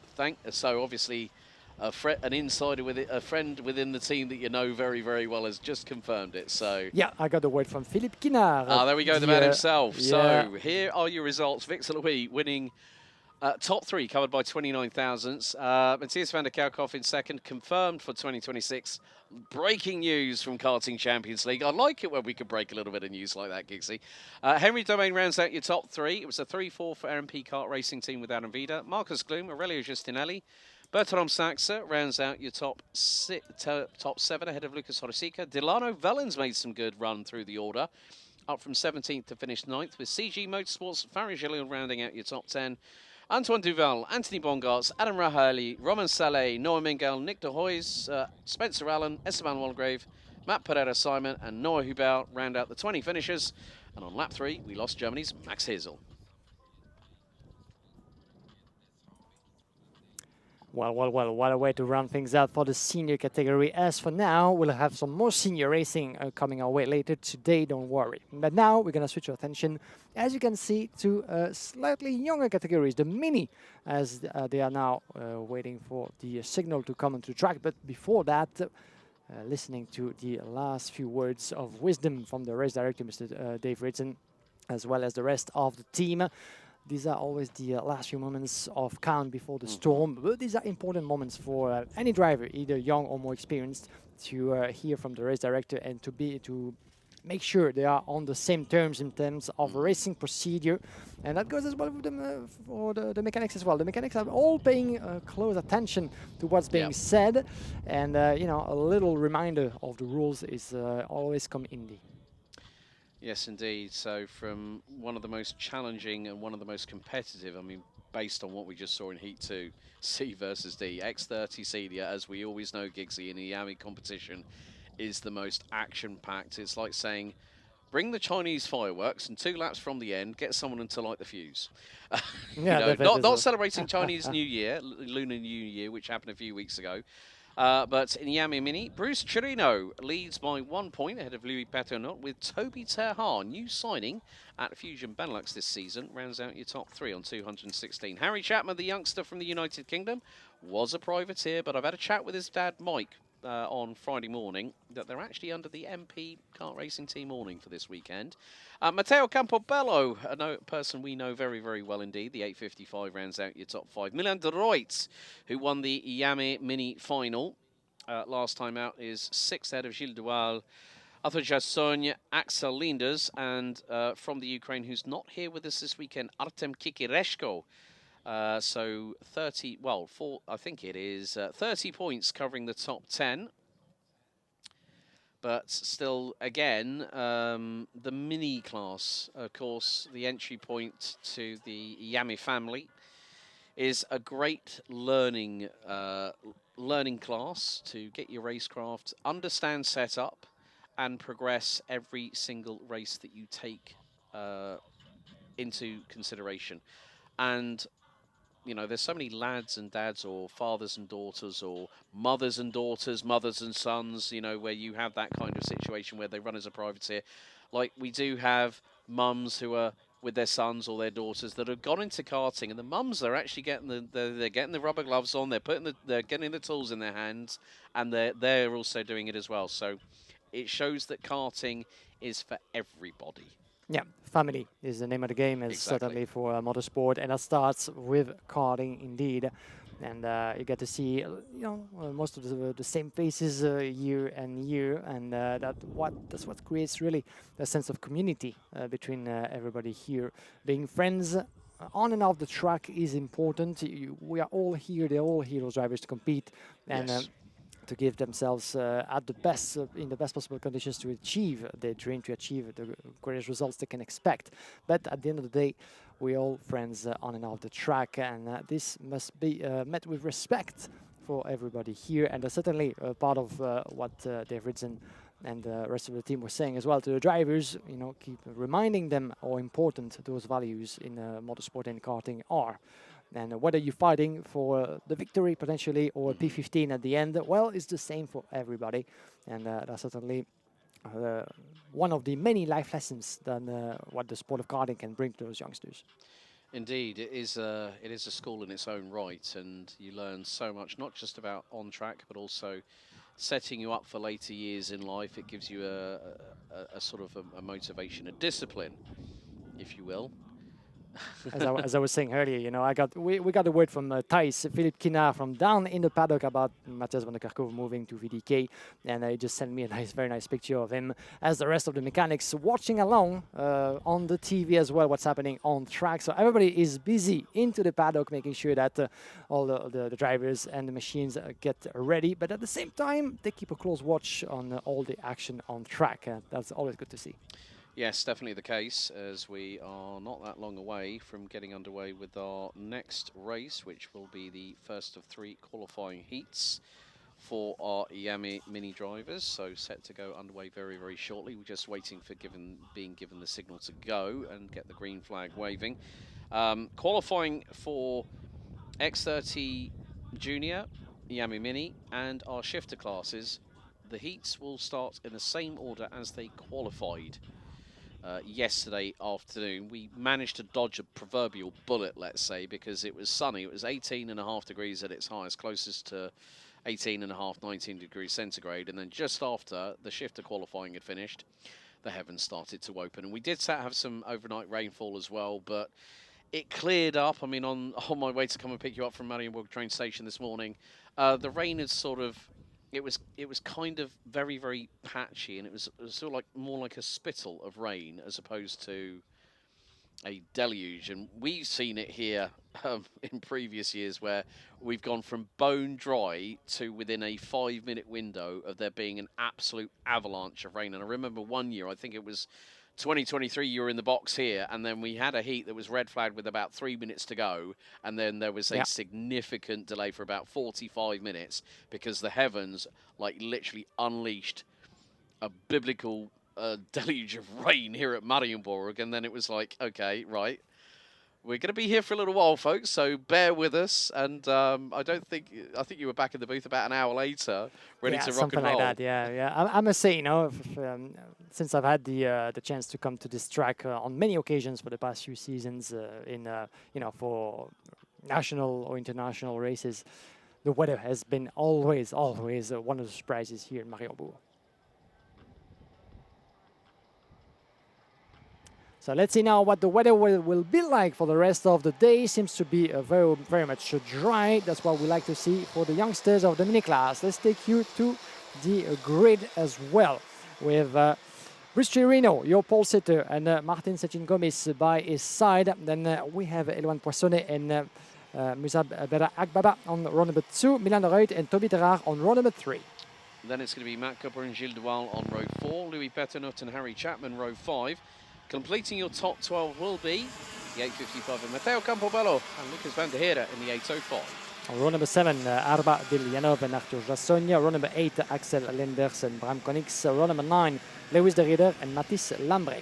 So obviously, an insider with it, a friend within the team that you know very, very well has just confirmed it. So yeah, I got the word from Philippe Quinard. there we go, the man himself. Yeah. So here are your results. Victor Louis winning top 3, covered by 29 thousandths. Matthias van der Kerkhoff in second, confirmed for 2026. Breaking news from Karting Champions League. I like it when we can break a little bit of news like that, Giggsy. Henry Domain rounds out your top 3. It was a 3-4 for RMP Kart Racing Team with Adam Vida. Marcus Gloom, Aurelio Justinelli. Bertrand Saxe rounds out your top 7 ahead of Lucas Horisica. Delano Vellens made some good run through the order, up from 17th to finish 9th, with CG Motorsports, Farid Jalil rounding out your top 10. Antoine Duval, Anthony Bongarts, Adam Rahali, Roman Saleh, Noah Mingel, Nick de Hoys, Spencer Allen, Esteban Walgrave, Matt Pereira Simon, and Noah Hubel round out the 20 finishers. And on lap 3, we lost Germany's Max Hirsel. Well, what a way to round things out for the senior category. As for now, we'll have some more senior racing coming our way later today, don't worry. But now we're going to switch our attention, as you can see, to slightly younger categories, the Mini, as they are now waiting for the signal to come onto track. But before that, listening to the last few words of wisdom from the race director, Mr. Dave Ritson, as well as the rest of the team. These are always the last few moments of calm before the storm. But these are important moments for any driver, either young or more experienced, to hear from the race director and to make sure they are on the same terms in terms of racing procedure. And that goes as well with them, for the mechanics as well. The mechanics are all paying close attention to what's being said. And, you know, a little reminder of the rules is always come Indy. Yes, indeed. So from one of the most challenging and one of the most competitive, I mean, based on what we just saw in Heat 2, C versus D, X30 Senior, as we always know, Giggsy, in the Iame competition, is the most action-packed. It's like saying, bring the Chinese fireworks and 2 laps from the end, get someone to light the fuse. Yeah, not celebrating Chinese New Year, Lunar New Year, which happened a few weeks ago. But in Iame Mini, Bruce Chirino leads by 1 point ahead of Louis Patonot, with Toby Terhar, new signing at Fusion Benelux this season, rounds out your top 3 on 216. Harry Chapman, the youngster from the United Kingdom, was a privateer, but I've had a chat with his dad, Mike, on Friday morning, that they're actually under the MP Kart Racing Team awning for this weekend. Matteo Campobello, a person we know very, very well indeed. The 855 rounds out your top 5. Milan de Reut, who won the Iame Mini final last time out, is 6th ahead of Gilles Duval, Arthur Jassogne, Axel Linders, and from the Ukraine, who's not here with us this weekend, Artem Kikireshko. So 30, well, I think it is 30 points covering the top 10. But still, again, the mini class, of course, the entry point to the Iame family, is a great learning class to get your racecraft, understand setup, and progress every single race that you take into consideration. And you know, there's so many lads and dads, or fathers and daughters, or mothers and daughters, mothers and sons, you know, where you have that kind of situation where they run as a privateer. Like, we do have mums who are with their sons or their daughters that have gone into karting, and the mums are actually getting they're getting the rubber gloves on, they're getting the tools in their hands, and they're also doing it as well. So it shows that karting is for everybody. Yeah, family is the name of the game, is certainly for motorsport, and that starts with karting indeed. And you get to see, you know, most of the same faces year and year, and that's what creates really a sense of community between everybody here. Being friends on and off the track is important. We are all here; they're all heroes drivers to compete, and to give themselves at the best, in the best possible conditions to achieve their dream, to achieve the greatest results they can expect. But at the end of the day, we're all friends on and off the track, and this must be met with respect for everybody here. And certainly part of what Dave Ritson and the rest of the team was saying as well to the drivers, you know, keep reminding them how important those values in motorsport and karting are. And whether you're fighting for the victory potentially or P15 at the end, well, it's the same for everybody. And that's certainly one of the many life lessons that what the sport of karting can bring to those youngsters. Indeed, it is a school in its own right, and you learn so much, not just about on track, but also setting you up for later years in life. It gives you a sort of a motivation, a discipline, if you will. As I was saying earlier, you know, we got a word from Thijs, Philippe Kinard from down in the paddock about Matthias van der Kerkhoven moving to VDK, and he just sent me a very nice picture of him as the rest of the mechanics watching along on the TV as well what's happening on track. So everybody is busy into the paddock making sure that all the drivers and the machines get ready, but at the same time they keep a close watch on all the action on track. That's always good to see. Yes, definitely the case, as we are not that long away from getting underway with our next race, which will be the first of 3 qualifying heats for our Iame mini drivers. So set to go underway very, very shortly. We're just waiting for being given the signal to go and get the green flag waving. Qualifying for X30 Junior, Iame Mini, and our shifter classes. The heats will start in the same order as they qualified yesterday afternoon. We managed to dodge a proverbial bullet, let's say, because it was sunny. It was 18.5 degrees at its highest, closest to 18.5, 19 degrees centigrade. And then just after the shifter qualifying had finished, the heavens started to open. And we did have some overnight rainfall as well, but it cleared up. I mean, on my way to come and pick you up from Mariembourg train station this morning, the rain had sort of, it was kind of very, very patchy, and it was sort of like more like a spittle of rain as opposed to a deluge. And we've seen it here in previous years where we've gone from bone dry to within a 5-minute window of there being an absolute avalanche of rain. And I remember one year, I think it was 2023, you were in the box here, and then we had a heat that was red flagged with about 3 minutes to go, and then there was a significant delay for about 45 minutes because the heavens, like, literally unleashed a biblical deluge of rain here at Mariembourg, and then it was like, okay, right, we're going to be here for a little while, folks, so bear with us. And I think you were back in the booth about an hour later, ready to rock and roll. Something like that, yeah. I must say, you know, since I've had the chance to come to this track on many occasions for the past few seasons, you know, for national or international races, the weather has been always one of the surprises here in Mariembourg. So let's see now what the weather will be like for the rest of the day. Seems to be very much dry. That's what we like to see for the youngsters of the mini class. Let's take you to the grid as well with Brice Chirino, your pole sitter, and Martin Sechin-Gomis by his side. Then we have Eloane Poissonnet and Musab Bera Agbaba on row number 2, Milan de Reut and Toby Terrard on row number 3. Then it's going to be Matt Cooper and Gilles Duval on row 4, Louis Pettenot and Harry Chapman row 5. Completing your top 12 will be the 8.55 of Matteo Campobello and Lucas van der Heerde in the 8.05. On row number 7, Arba Diljanov and Arthur Jassogne. Row number 8, Axel Lenders and Bram Konix. Row number 9, Lewis de Ridder and Mathis Lambrecht.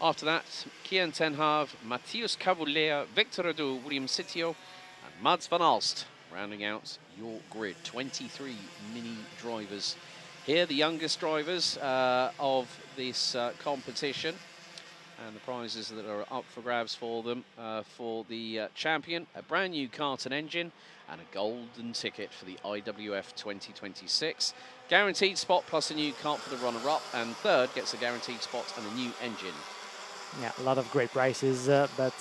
After that, Kian ten Hav, Matthias Cavulea, Victor Adu, William Sitio and Mads van Alst, rounding out your grid. 23 mini drivers here, the youngest drivers of this competition, and the prizes that are up for grabs for them for the champion, a brand new Karting engine and a golden ticket for the IWF 2026. Guaranteed spot plus a new kart for the runner-up, and third gets a guaranteed spot and a new engine. Yeah, a lot of great prizes, but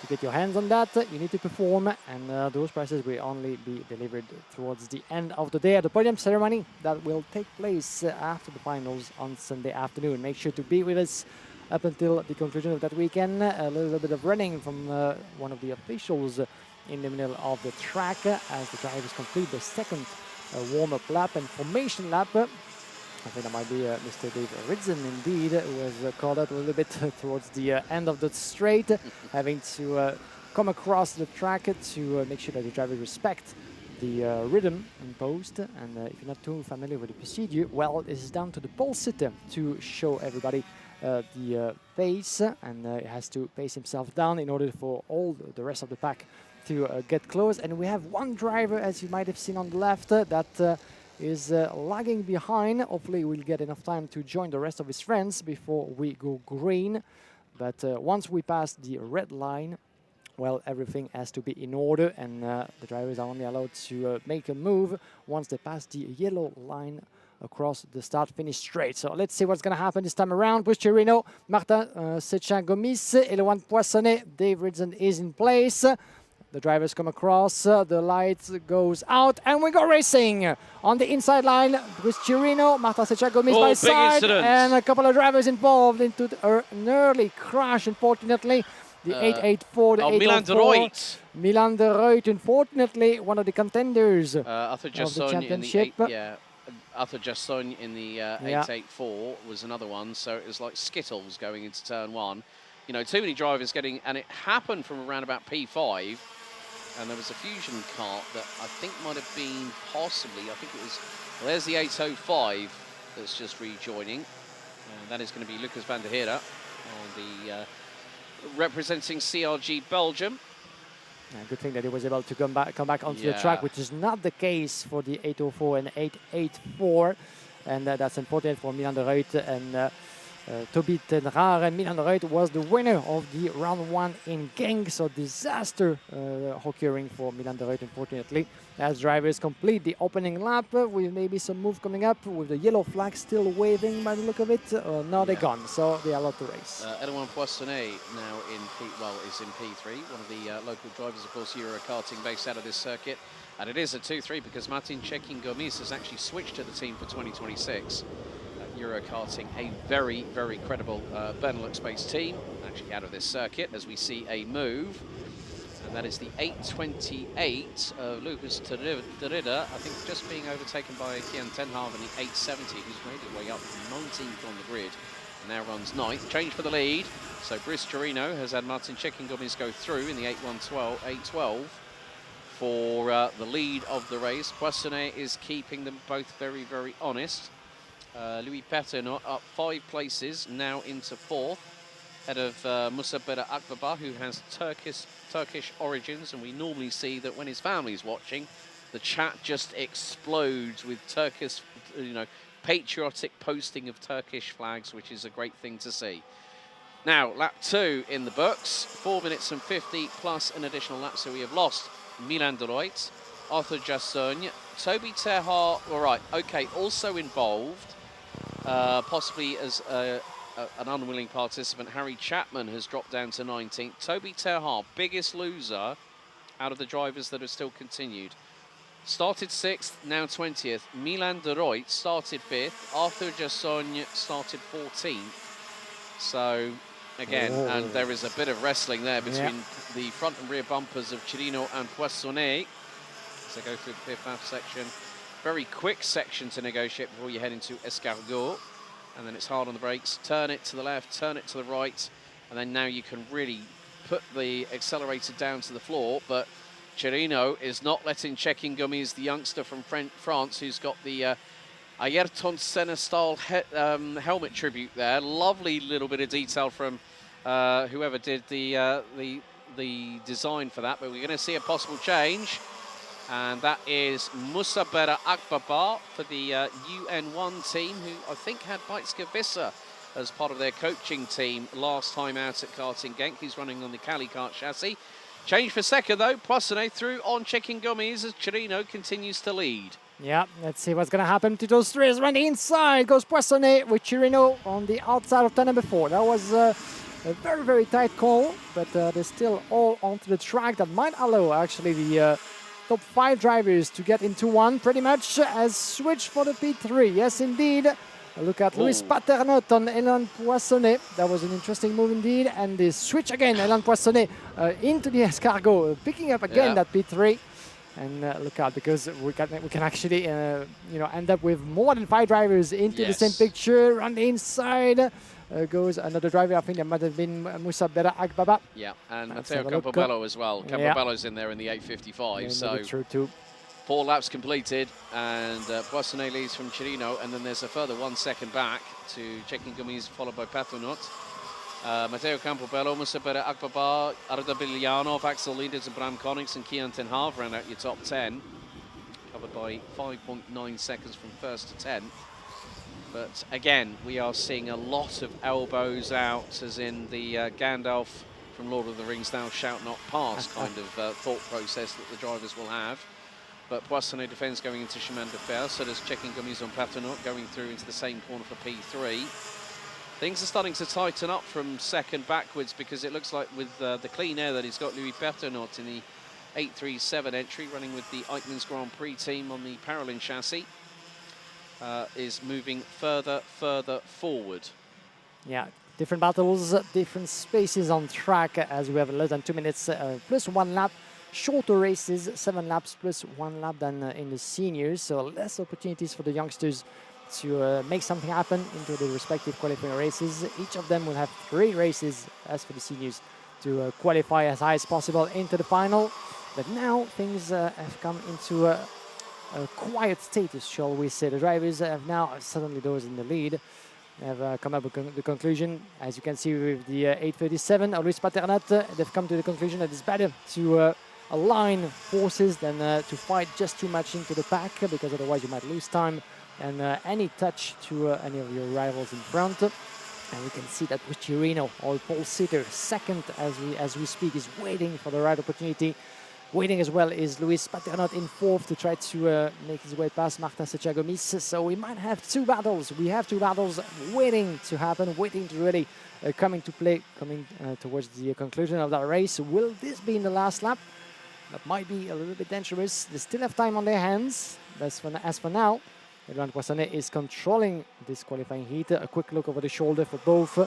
to get your hands on that, you need to perform, and those prizes will only be delivered towards the end of the day at the podium ceremony that will take place after the finals on Sunday afternoon. Make sure to be with us up until the conclusion of that weekend. A little bit of running from one of the officials in the middle of the track as the drivers complete the second warm-up lap and formation lap. I think that might be Mr. Dave Ridzen, indeed, who was called out a little bit towards the end of the straight, having to come across the track to make sure that the drivers respect the rhythm imposed. And if you're not too familiar with the procedure, well, this is down to the pole sitter to show everybody the pace, and it has to pace himself down in order for all the rest of the pack to get close. And we have one driver, as you might have seen on the left, that is lagging behind. Hopefully we'll get enough time to join the rest of his friends before we go green. But once we pass the red line, well, everything has to be in order, and the drivers are only allowed to make a move once they pass the yellow line across the start-finish straight. So let's see what's going to happen this time around. With Chirino, Martin Sechin-Gomis, Eloane Poissonnet, Dave Ridson is in place. The drivers come across, the light goes out, and we go racing on the inside line with Chirino, Martin Sechin-Gomis by side, incident. and a couple of drivers involved into an early crash, unfortunately. The 884, the 804. Milan de Ruyt. Milan de Ruyt, unfortunately, one of the contenders Arthur of the Jasson championship. Arthur Jasson in the 884 was another one, so it was like Skittles going into turn one. You know, too many drivers getting, and it happened from around about P5, and there was a Fusion kart that I think might have been possibly, I think it was, well, there's the 805 that's just rejoining, and that is going to be Lucas van der Heerde on the representing CRG Belgium. Good thing that he was able to come back onto the track, which is not the case for the 804 and 884, and that's important for Milan de Ruyt and Toby Tenrare. And Milan de Ruyt was the winner of the round 1 in Genk, so disaster occurring for Milan de Ruyt, unfortunately, as drivers complete the opening lap with maybe some move coming up with the yellow flag still waving by the look of it. Now they're gone, so they are allowed to race. Eloane Poissonnet now is in P3, one of the local drivers, of course, Euro Karting based out of this circuit. And it is a 2-3 because Martin Sechin-Gomis has actually switched to the team for 2026. Euro Karting, a very, very credible Benelux-based team, actually out of this circuit, as we see a move. And that is the 828 of Lucas de Ridder, I think just being overtaken by Kian Tenhaven in the 870, who's made his way up 19th on the grid, and now runs 9th. Change for the lead, so Brice Chirino has had Martin Sechin-Gomis go through in the 812 for the lead of the race. Poissonnet is keeping them both very, very honest. Louis Paternotte up 5 places, now into 4th, ahead of Moussa Beda Akbaba, who has Turkish origins, and we normally see that when his family's watching, the chat just explodes with Turkish, you know, patriotic posting of Turkish flags, which is a great thing to see. Now, lap 2 in the books, 4 minutes and 50 plus an additional lap, so we have lost Milan de Ruyt, Arthur Jasson, Toby Terhar, all right, okay, also involved, possibly as an unwilling participant. Harry Chapman has dropped down to 19th. Toby Terhar, biggest loser out of the drivers that have still continued. Started 6th, now 20th. Milan de Ruyt started 5th. Arthur Jasson started 14th. So, again, and there is a bit of wrestling there between the front and rear bumpers of Chirino and Poissonnet. As they go through the 5th lap section. Very quick section to negotiate before you head into Escargot. And then it's hard on the brakes. Turn it to the left, turn it to the right. And then now you can really put the accelerator down to the floor. But Chirino is not letting Sechin-Gomis, the youngster from France, who's got the Ayrton Senna style helmet tribute there. Lovely little bit of detail from whoever did the design for that. But we're going to see a possible change. And that is Moussa Beda Akbaba for the UN1 team, who I think had Beitske Visser as part of their coaching team last time out at Karting Genk. He's running on the Cali Kart chassis. Change for second, though. Poissonnet through on Sechin-Gomis as Chirino continues to lead. Yeah, let's see what's going to happen to those three. Around the inside goes Poissonnet with Chirino on the outside of turn number 4. That was a very, very tight call, but they're still all onto the track. That might allow, actually, the top 5 drivers to get into one, pretty much as switch for the P3. Yes, indeed. Look at Louis Paternotte on Eloane Poissonnet. That was an interesting move indeed. And the switch again, Eloane Poissonnet into the escargot, picking up again that P3. And look out, because we can actually end up with more than 5 drivers into the same picture. On the inside goes another driver. I think that might have been Moussa Beda Akbaba. Yeah, and Matteo Campobello as well. Campobello's in there in the 855. Yeah, so true too. 4 laps completed, and Poissonnet leads from Chirino, and then there's a further 1 second back to Sechin-Gomis, followed by Paternotte. Matteo Campobello, Moussa Beda Akbaba, Arda Biljanov, Axel Leaders, and Bram Konings and Kian Tenhav round out your top 10, covered by 5.9 seconds from 1st to 10th. But again, we are seeing a lot of elbows out, as in the Gandalf from Lord of the Rings, thou shalt not pass kind of thought process that the drivers will have. But Poissonnet defends going into chemin de fer, so does checking Gomis on Patenot, going through into the same corner for P3. Things are starting to tighten up from second backwards, because it looks like with the clean air that he's got, Louis Patenot in the 837 entry, running with the Eichmann's Grand Prix team on the Parolin chassis, is moving further forward. Yeah, different battles, different spaces on track, as we have less than 2 minutes plus 1 lap. Shorter races, 7 laps plus 1 lap than in the seniors, so less opportunities for the youngsters to make something happen into the respective qualifying races. Each of them will have 3 races, as for the seniors, to qualify as high as possible into the final. But now things have come into a quiet status, shall we say. The drivers have now, suddenly those in the lead, have come up with the conclusion, as you can see with the 837, Luis Paternat, they've come to the conclusion that it's better to align forces than to fight just too much into the pack, because otherwise you might lose time and any touch to any of your rivals in front. And we can see that Chirino, or pole sitter, second as we speak, is waiting for the right opportunity. Waiting as well is Luis Paternot in fourth to try to make his way past Martin Sechagomis. So we might have 2 battles. We have 2 battles waiting to happen, waiting to really come into play, coming towards the conclusion of that race. Will this be in the last lap? That might be a little bit dangerous. They still have time on their hands. As for now, Edouard Poissonnet is controlling this qualifying heat. A quick look over the shoulder for both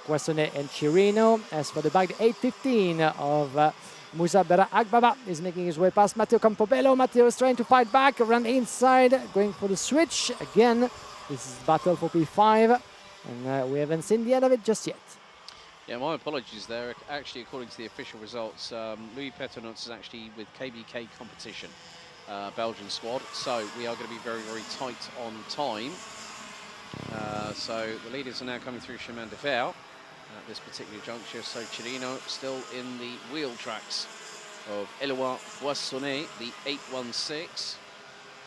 Poissonnet and Chirino. As for the back, the 815 of Moussa Bera Agbaba is making his way past Matteo Campobello. Matteo is trying to fight back, run inside, going for the switch. Again, this is battle for P5, and we haven't seen the end of it just yet. Yeah, my apologies there. Actually, according to the official results, Louis Paternot is actually with KBK Competition, Belgian squad. So we are going to be very tight on time. So the leaders are now coming through chemin de fer at this particular juncture. So Chirino still in the wheel tracks of Éloi Poissonnet, the 816.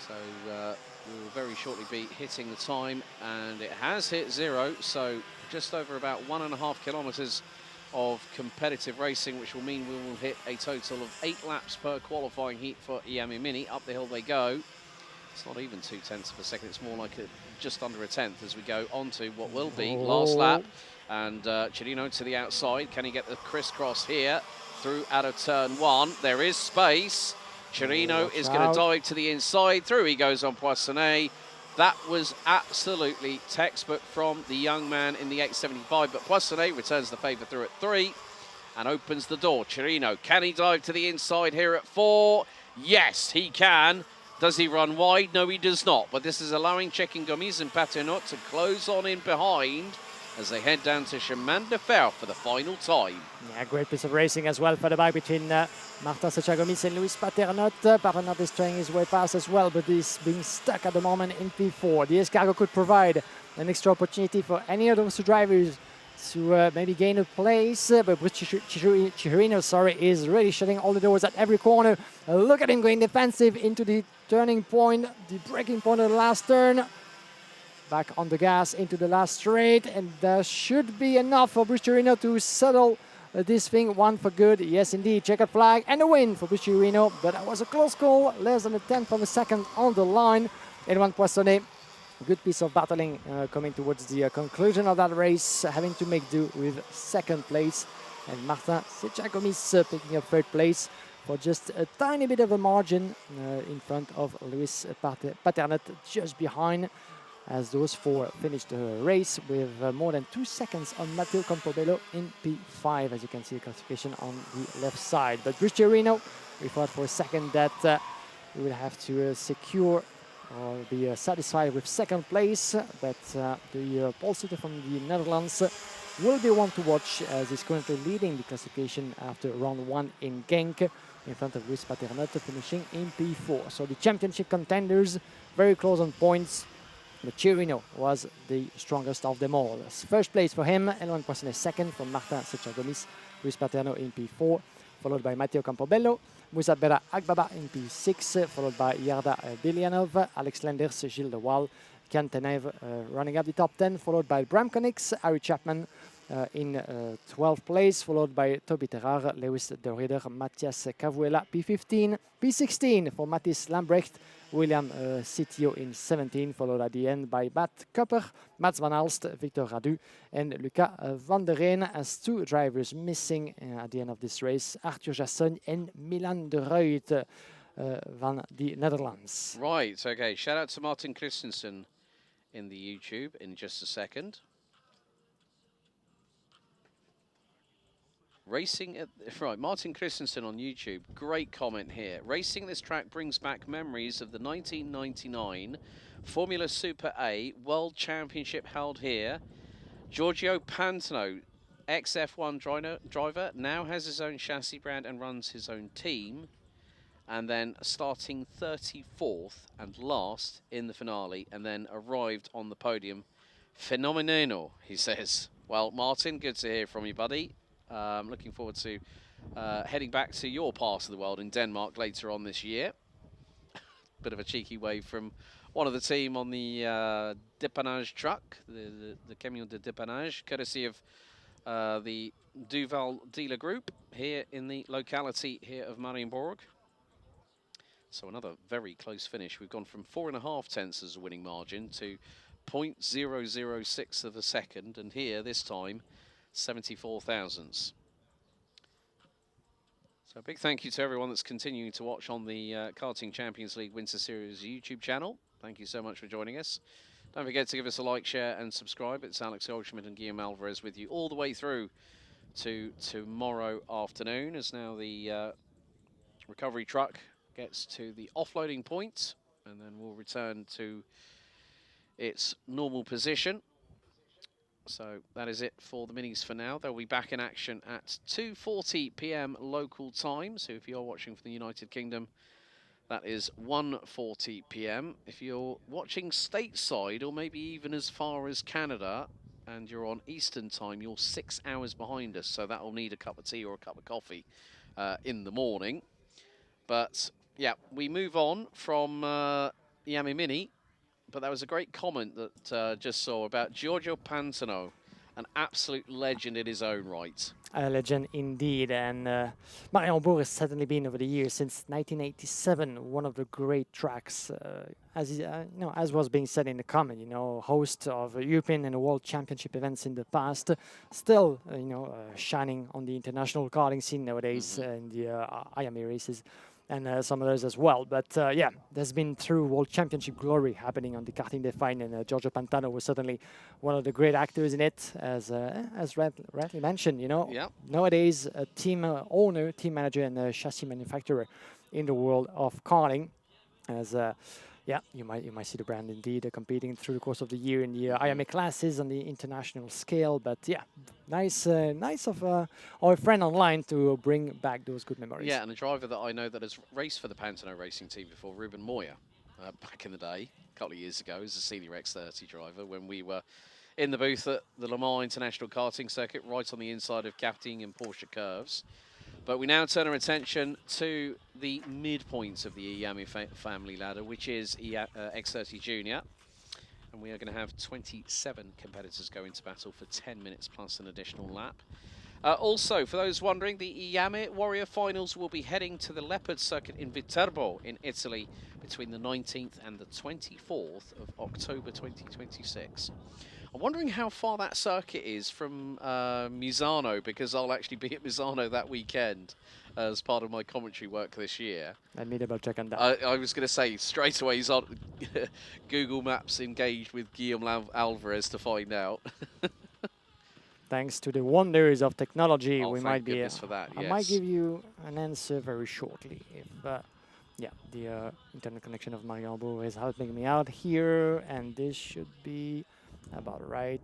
So we will very shortly be hitting the time, and it has hit 0. So just over about 1.5 kilometers of competitive racing, which will mean we will hit a total of 8 laps per qualifying heat for Iame Mini. Up the hill they go. It's not even 0.2 of a second. It's more like just under a tenth as we go on to what will be last lap. And Chirino to the outside. Can he get the crisscross here through out of turn 1? There is space. Chirino is going to dive to the inside. Through he goes on Poissonnet. That was absolutely textbook from the young man in the 875. But Poissonnet returns the favour through at 3 and opens the door. Chirino, can he dive to the inside here at 4? Yes, he can. Does he run wide? No, he does not. But this is allowing Checking Gomis and Paternot to close on in behind as they head down to chemin de fer for the final time. Yeah, great piece of racing as well for the back between Martin Sechagomis and Luis Paternot. Paternot is trying his way past as well, but he's being stuck at the moment in P4. The escargot could provide an extra opportunity for any of those 2 drivers to maybe gain a place, but Chirino, is really shutting all the doors at every corner. Look at him going defensive into the turning point, the braking point of the last turn. Back on the gas into the last straight, and there should be enough for Chirino to settle this thing one for good. Yes, indeed, checkered flag and a win for Chirino, but that was a close call, less than a tenth of a second on the line. Edouard Poissonnet, good piece of battling coming towards the conclusion of that race, having to make do with second place, and Martin Sechagomis picking up third place for just a tiny bit of a margin in front of Luis Paternot, just behind, as those 4 finished the race with more than 2 seconds on Matteo Campobello in P5, as you can see the classification on the left side. But Chirino, we thought for a second that we would have to secure or be satisfied with second place, but the pole sitter from the Netherlands will be one to watch, as he's currently leading the classification after round 1 in Genk, in front of Luis Paternot, finishing in P4. So the championship contenders very close on points, but Chirino was the strongest of them all. First place for him, Edouard Poissonnet second from Martin Sechagomis, Luis Paternot in P4, followed by Matteo Campobello, Moussa Bera Agbaba in P6, followed by Yarda Bilyanov, Alex Lenders, Gilles de Waal, Kian Tenev running up the top 10, followed by Bram Konix, Harry Chapman in 12th place, followed by Toby Terrar, Lewis De Ridder, Matthias Cavuela, P15, P16 for Mathis Lambrecht, William Sitio in 17, followed at the end by Matt Kupper, Mats van Alst, Victor Radu, and Luca van der Reen as 2 drivers missing at the end of this race, Arthur Jasson and Milan de Ruit van the Netherlands. Right, okay. Shout out to Martin Christensen in the YouTube in just a second. Racing at right, Martin Christensen on YouTube. Great comment here. Racing this track brings back memories of the 1999 Formula Super A World Championship held here. Giorgio Pantano, ex-F1 driver, now has his own chassis brand and runs his own team. And then starting 34th and last in the finale, and then arrived on the podium. Phenomenal, he says. Well, Martin, good to hear from you, buddy. Looking forward to heading back to your part of the world in Denmark later on this year. Bit of a cheeky wave from one of the team on the dépannage truck, the camion de dépannage, courtesy of the Duval dealer group here in the locality here of Mariembourg. So another very close finish. We've gone from 4.5 tenths as a winning margin to 0.006 of a second, and here this time 74 thousandths. So a big thank you to everyone that's continuing to watch on the Karting Champions League Winter Series YouTube channel. Thank you so much for joining us. Don't forget to give us a like, share and subscribe. It's Alex Goldschmidt and Guillaume Alvarez with you all the way through to tomorrow afternoon, as now the recovery truck gets to the offloading point, and then we'll return to its normal position. So that is it for the minis for now. They'll be back in action at 2:40 p.m. local time. So if you're watching from the United Kingdom, that is 1:40 p.m. If you're watching stateside, or maybe even as far as Canada, and you're on Eastern time, you're 6 hours behind us. So that'll need a cup of tea or a cup of coffee in the morning. But yeah, we move on from Iame Mini. But that was a great comment that just saw about Giorgio Pantano, an absolute legend in his own right. A legend indeed, and Mariembourg has certainly been over the years, since 1987, one of the great tracks, as you know, as was being said in the comment, you know, host of European and World Championship events in the past, still, you know, shining on the international karting scene nowadays in the Iame races. And some others as well. But yeah, there's been true World Championship glory happening on the Karting Define, and Giorgio Pantano was certainly one of the great actors in it, as rightly mentioned. You know, nowadays a team owner, team manager, and a chassis manufacturer in the world of karting, as yeah, you might see the brand indeed competing through the course of the year in the Iame classes on the international scale. But yeah, nice of our friend online to bring back those good memories. Yeah, and a driver that I know that has raced for the Pantano racing team before, Ruben Moya, back in the day, a couple of years ago, as a senior X30 driver when we were in the booth at the Le Mans International Karting Circuit, right on the inside of Karting and Porsche curves. But we now turn our attention to the midpoint of the Iame family ladder, which is X30 Junior. And we are going to have 27 competitors go into battle for 10 minutes plus an additional lap. Also, for those wondering, the Iame Warrior Finals will be heading to the Leopard Circuit in Viterbo in Italy between the 19th and the 24th of October 2026. I'm wondering how far that circuit is from Misano, because I'll actually be at Misano that weekend as part of my commentary work this year. Let me double check on that. I was going to say, straight away he's on Google Maps engaged with Guillaume Alvarez to find out. Thanks to the wonders of technology, we might be. For that, I might give you an answer very shortly. If yeah, the internet connection of Mariembourg is helping me out here, and this should be about right.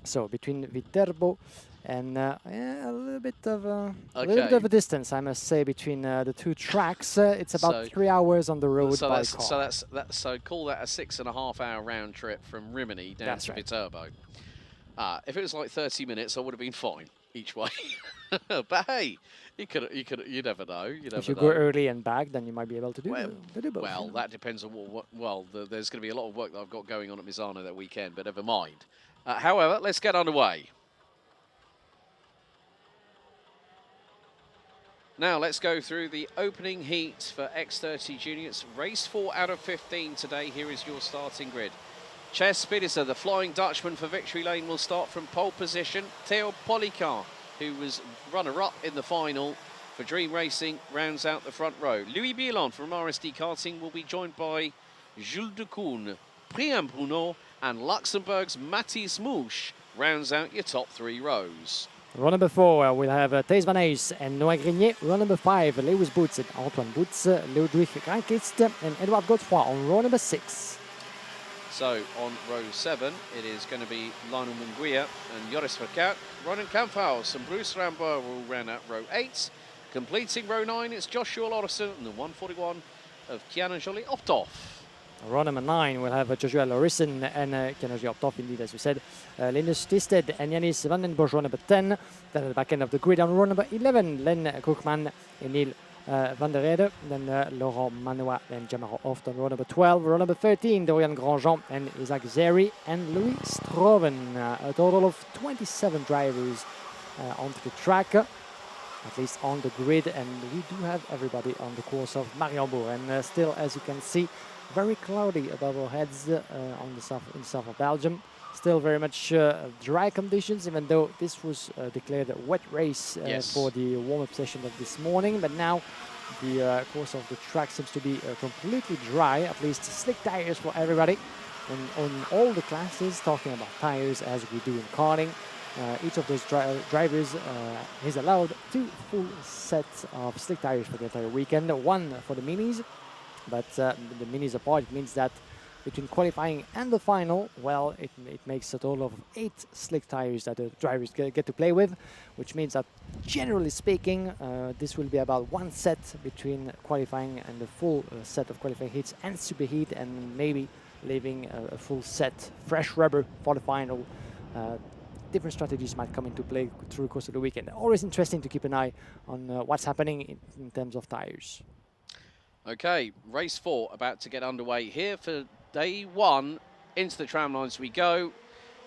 So between Viterbo and yeah, a little bit of a distance, I must say, between the two tracks. It's about 3 hours on the road by car. So call that a 6.5 hour round trip from Rimini down to Viterbo. If it was like 30 minutes, I would have been fine. each way. But hey, you never know. You never If you know. go early and back, then you might be able to do, both. Well, that depends on there's going to be a lot of work that I've got going on at Misano that weekend, but never mind. However, let's get underway. Now, let's go through the opening heat for X30 Junior. It's race 4 out of 15 today. Here is your starting grid. Ches Pedersen, the Flying Dutchman for Victory Lane, will start from pole position. Theo Poliquin, who was runner-up in the final for Dream Racing, rounds out the front row. Louis Bielon from RSD Karting will be joined by Jules Decoune, Priam Bruno, and Luxembourg's Mathis Mouche rounds out your top 3 rows. Row number 4, we'll have Thijs Van Heijs and Noah Grenier. Row number 5, Lewis Boots and Antoine Boots, Ludwig Grankist and Edouard Godefroy on row number 6. So on row 7, it is going to be Lionel Munguia and Joris Verkaert. Ronan Kamphaus and Bruce Rambert will round out row 8. Completing row 9, it's Joshua Lauritsen and the 141 of Kiana Jolie Optoff. Row number 9, we'll have Joshua Lauritsen and Kiana Jolie Optoff, indeed, as we said. Linus Tisted and Yanis Van den Bosch, row number 10. Then at the back end of the grid on row number 11, Len Kochman, Emil Van der Rede, then Laurent Manois and Jamaro Hoft on row number 12. Row number 13, Dorian Grandjean and Isaac Zeri and Louis Stroven. A total of 27 drivers onto the track, at least on the grid, and we do have everybody on the course of Mariembourg. And still, as you can see, very cloudy above our heads in the south of Belgium. Still very much dry conditions, even though this was declared a wet race for the warm-up session of this morning. But now the course of the track seems to be completely dry, at least slick tires for everybody. And on all the classes, talking about tires as we do in karting, each of those drivers is allowed 2 full sets of slick tires for the entire weekend, 1 for the minis. But the minis apart, it means that between qualifying and the final, well, it makes a total of 8 slick tires that the drivers get to play with, which means that, generally speaking, this will be about 1 set between qualifying and the full set of qualifying heats and superheat, and maybe leaving a full set fresh rubber for the final. Different strategies might come into play through the course of the weekend. Always interesting to keep an eye on what's happening in terms of tires. Okay, race 4 about to get underway here for day 1. Into the tram lines we go,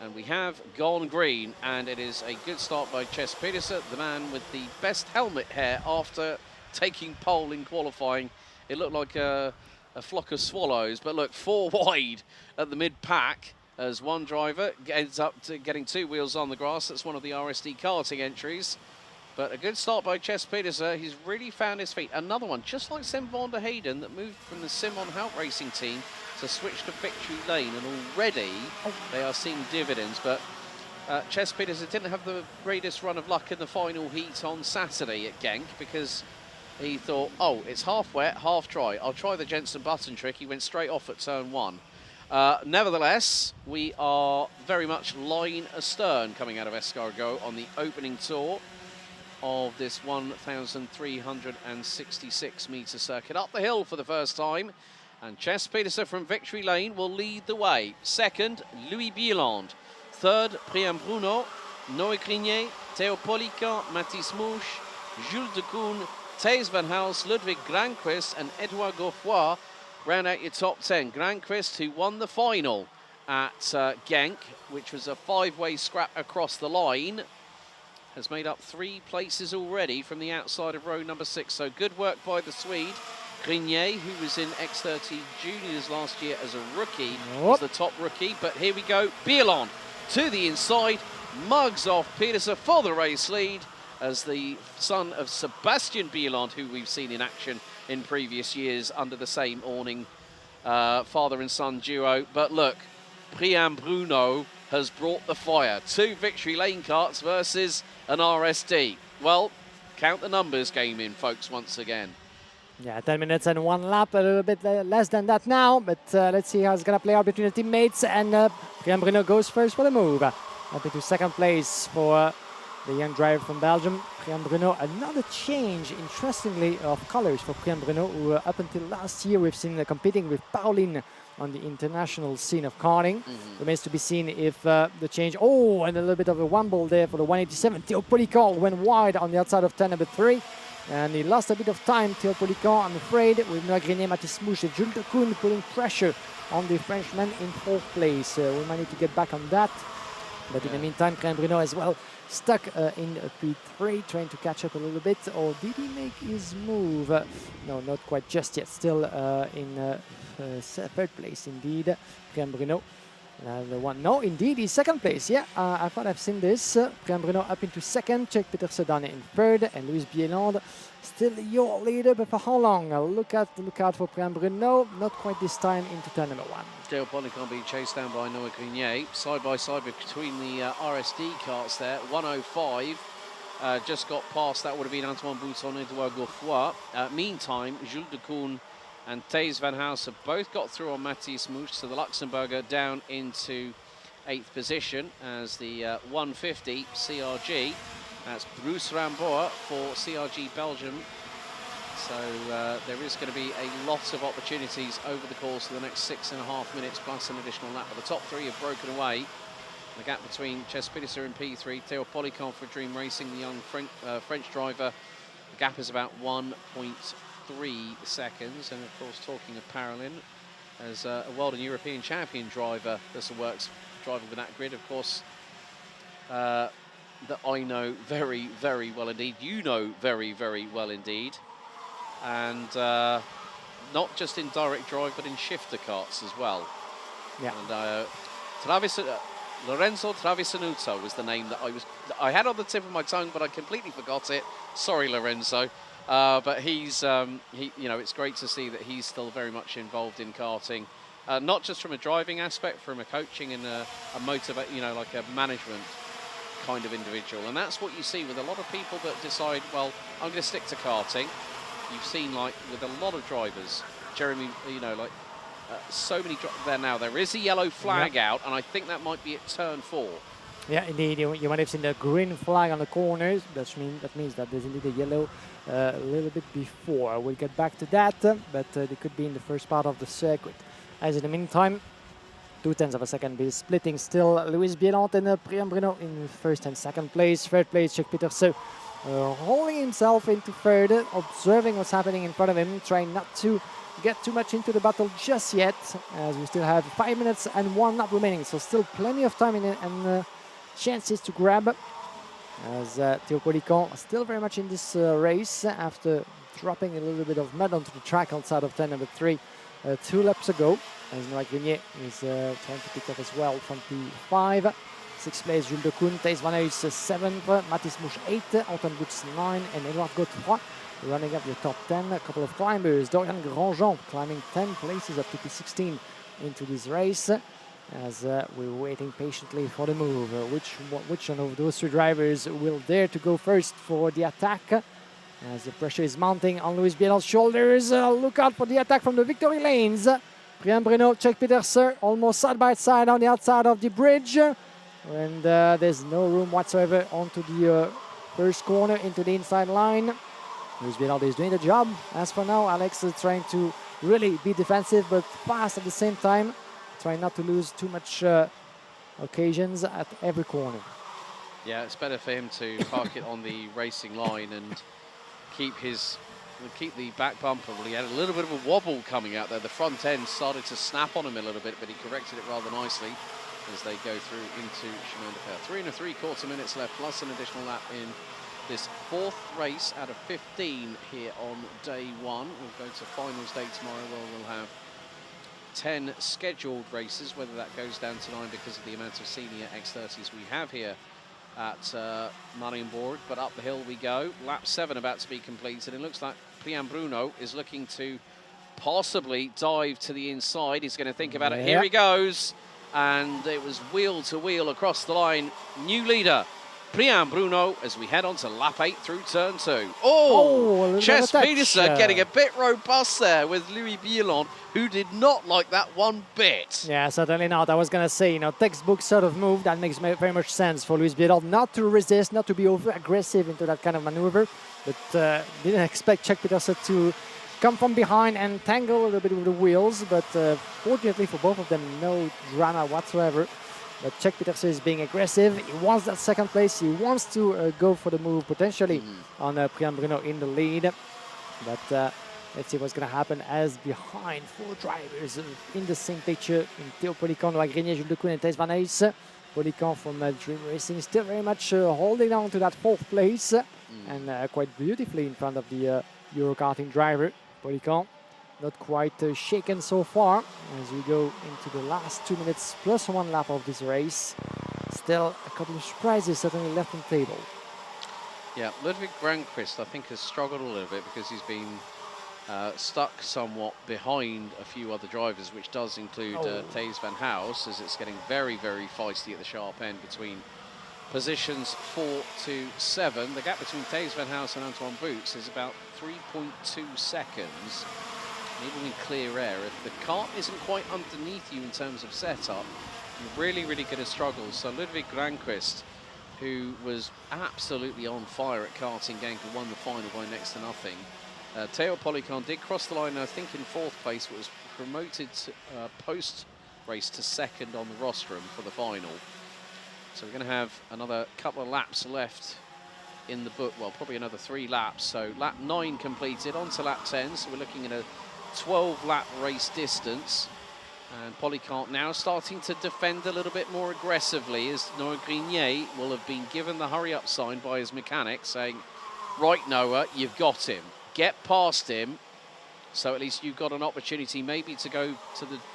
and we have gone green, and it is a good start by Ches Pedersen, the man with the best helmet hair after taking pole in qualifying. It looked like a flock of swallows, but look, 4 wide at the mid-pack as one driver ends up to getting 2 wheels on the grass. That's one of the RSD Karting entries. But a good start by Ches Pedersen. He's really found his feet. Another one, just like Sim van der Heyden, that moved from the Simon Hout Racing team to switch to Victory Lane. And already they are seeing dividends. But Ches Pedersen didn't have the greatest run of luck in the final heat on Saturday at Genk, because he thought, oh, it's half wet, half dry. I'll try the Jensen Button trick. He went straight off at turn 1. Nevertheless, we are very much line astern coming out of Escargot on the opening tour of this 1,366 metre circuit. Up the hill for the first time, and Ches Pedersen from Victory Lane will lead the way. Second, Louis Bielon. Third, Priam Bruno, Noé Grenier, Theo Poliquin, Mathis Mouche, Jules Decoune, Thijs Van Heijs, Ludwig Grankist and Edouard Godefroy round out your top 10. Grankist, who won the final at Genk, which was a 5-way scrap across the line, has made up 3 places already from the outside of row number 6. So good work by the Swede. Grenier, who was in X30 Juniors last year as a rookie, was the top rookie. But here we go. Bielon to the inside, mugs off Pedersen for the race lead, as the son of Sebastian Bielon, who we've seen in action in previous years under the same awning, father and son duo. But look, Priam Bruno has brought the fire. 2 Victory Lane karts versus an RSD. Well, count the numbers game in, folks, once again. Yeah, 10 minutes and 1 lap, a little bit less than that now, but let's see how it's going to play out between the teammates. And Priam Bruno goes first for the move. Up into second place for the young driver from Belgium. Priam Bruno, another change, interestingly, of colors for Priam Bruno, who up until last year we've seen competing with Pauline on the international scene of karting. Remains to be seen if the change... Oh, and a little bit of a wumble there for the 187. Théo Polican went wide on the outside of turn number 3. And he lost a bit of time, Théo Polican, I'm afraid, with Noah Grenier, Mathis Mouche, and Jules de Koon putting pressure on the Frenchman in 4th place. We might need to get back on that. But in the meantime, Priam Bruno as well stuck in P3, trying to catch up a little bit. Or did he make his move? No, not quite just yet. Still in 3rd place, indeed. Priam Bruno. The one, no, indeed, he's 2nd place. Yeah, I thought I've seen this. Priam Bruno up into 2nd, Czech Petersen down in 3rd, and Louis Bieland still your leader, but for how long? Look out for Priam Bruno, not quite this time into turn number 1. Théo Polican being chased down by Noah Grenier, side by side between the RSD carts there. 105 just got past, that would have been Antoine Bouton, Edouard Gouffoy. Meantime, Jules de Koon and Thijs van Housen both got through on Mathis Mouche, so the Luxembourger down into 8th position as the 150 CRG. That's Bruce Rambour for CRG Belgium. So there is going to be a lot of opportunities over the course of the next 6.5 minutes, plus an additional lap. But the top 3 have broken away. The gap between Ches Pieterse in P3, Théo Polican for Dream Racing, the young French driver. The gap is about 1.3 seconds. And of course, talking of Paralin, as a world and European champion driver, this works driving with that grid, of course, that I know very, very well indeed. You know very, very well indeed. And not just in direct drive, but in shifter carts as well. Yeah. And Lorenzo Travisanuto was the name that I had on the tip of my tongue, but I completely forgot it. Sorry, Lorenzo. But he's, you know, it's great to see that he's still very much involved in karting, not just from a driving aspect, from a coaching and a motivate, you know, like a management kind of individual. And that's what you see with a lot of people that decide, well, I'm going to stick to karting. You've seen, like, with a lot of drivers, Jeremy, you know, like, so many there now. There is a yellow flag out, and I think that might be at turn 4. Yeah, indeed. You might have seen the green flag on the corners. That means that there's indeed a yellow a little bit before. We'll get back to that, but they could be in the first part of the circuit. As in the meantime, 0.2 of a second be splitting still. Louis Bieland and Priam Bruno in 1st and 2nd place. 3rd place, Czech Peterse rolling himself into 3rd, observing what's happening in front of him, trying not to get too much into the battle just yet, as we still have 5 minutes and 1 lap remaining. So still plenty of time in it and chances to grab, as Théo Polican still very much in this race after dropping a little bit of mud onto the track outside of turn number 3 2 laps ago, as Noah Grenier is trying to pick up as well from P5. 6th place, Jules de Koon, Thijs van Housen 7th, Mathis Mouche 8th, Antoine Bouche 9th, and Edouard Godefroy running up the top 10. A couple of climbers, Dorian Grandjean climbing 10 places up to P16 into this race, as we're waiting patiently for the move. Which one of those 2 drivers will dare to go first for the attack, as the pressure is mounting on Louis Bieland's shoulders. Look out for the attack from the victory lanes. Priam Bruno, Czech Peterse almost side by side on the outside of the bridge, and there's no room whatsoever onto the first corner into the inside line. Louis Bieland is doing the job. As for now, Alex is trying to really be defensive but fast at the same time, trying not to lose too much occasions at every corner. Yeah, it's better for him to park it on the racing line and keep the back bumper. Well, he had a little bit of a wobble coming out there. The front end started to snap on him a little bit, but he corrected it rather nicely as they go through into Chemin de Fer. 3 3/4 minutes left, plus an additional lap in this 4th race out of 15 here on day 1. We'll go to finals day tomorrow, where we'll have 10 scheduled races, whether that goes down to 9 because of the amount of senior X30s we have here at Mariembourg. But up the hill we go. Lap 7 about to be completed. It looks like Priam Bruno is looking to possibly dive to the inside. He's going to think about it. Here he goes. And it was wheel to wheel across the line. New leader Mariembourg as we head on to lap 8 through turn 2. Oh, Chess Peterson getting a bit robust there with Louis Billon, who did not like that one bit. Yeah, certainly not. I was going to say, you know, textbook sort of move. That makes very much sense for Louis Billon not to resist, not to be over-aggressive into that kind of maneuver. But didn't expect Czech Peterson to come from behind and tangle a little bit with the wheels. But fortunately for both of them, no drama whatsoever. But Czech Peterson is being aggressive. He wants that second place. He wants to go for the move potentially on Mariembourg in the lead. But let's see what's going to happen as behind 4 drivers in the same picture in Théo Polican, Noah Grenier, Jules Decoune and Thijs Van Heijs. Polican from Dream Racing still very much holding on to that 4th place and quite beautifully in front of the Euro karting driver. Polican not quite shaken so far as we go into the last 2 minutes plus 1 lap of this race. Still a couple of surprises certainly left on the table. Yeah, Ludwig Granqvist I think has struggled a little bit because he's been stuck somewhat behind a few other drivers, which does include Thijs Van Heijs, as it's getting very, very feisty at the sharp end between positions 4 to 7. The gap between Thijs Van Heijs and Antoine Boots is about 3.2 seconds. Even in clear air, if the kart isn't quite underneath you in terms of setup, you're really, really going to struggle. So Ludwig Granqvist, who was absolutely on fire at karting Genk and won the final by next to nothing. Théo Polican did cross the line, I think, in 4th place, but was promoted post-race to 2nd on the rostrum for the final. So we're going to have another couple of laps left in the book. Well, probably another 3 laps. So lap 9 completed, on to lap 10. So we're looking at a 12-lap race distance. And Polican now starting to defend a little bit more aggressively, as Noah Grenier will have been given the hurry-up sign by his mechanic, saying, right, Noah, you've got him. Get past him, so at least you've got an opportunity maybe to go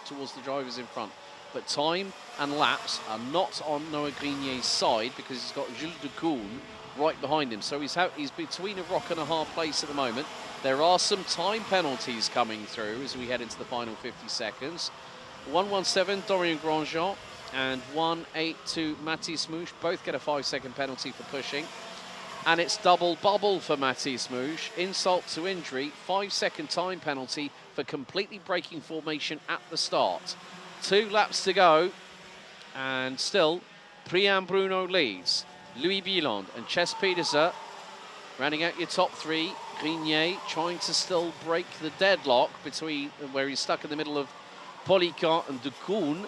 towards the drivers in front. But time and laps are not on Noah Grenier's side because he's got Jules Decoune right behind him. So he's between a rock and a hard place at the moment. There are some time penalties coming through as we head into the final 50 seconds. 117 Dorian Grandjean and 182 Mathis Mouche both get a 5-second penalty for pushing. And it's double bubble for Mathis Mouche. Insult to injury, 5-second time penalty for completely breaking formation at the start. 2 laps to go, and still Mariembourg leads. Louis Billon and Chess Peterson rounding out your top 3. Grenier trying to still break the deadlock between where he's stuck in the middle of Polican and Decoune.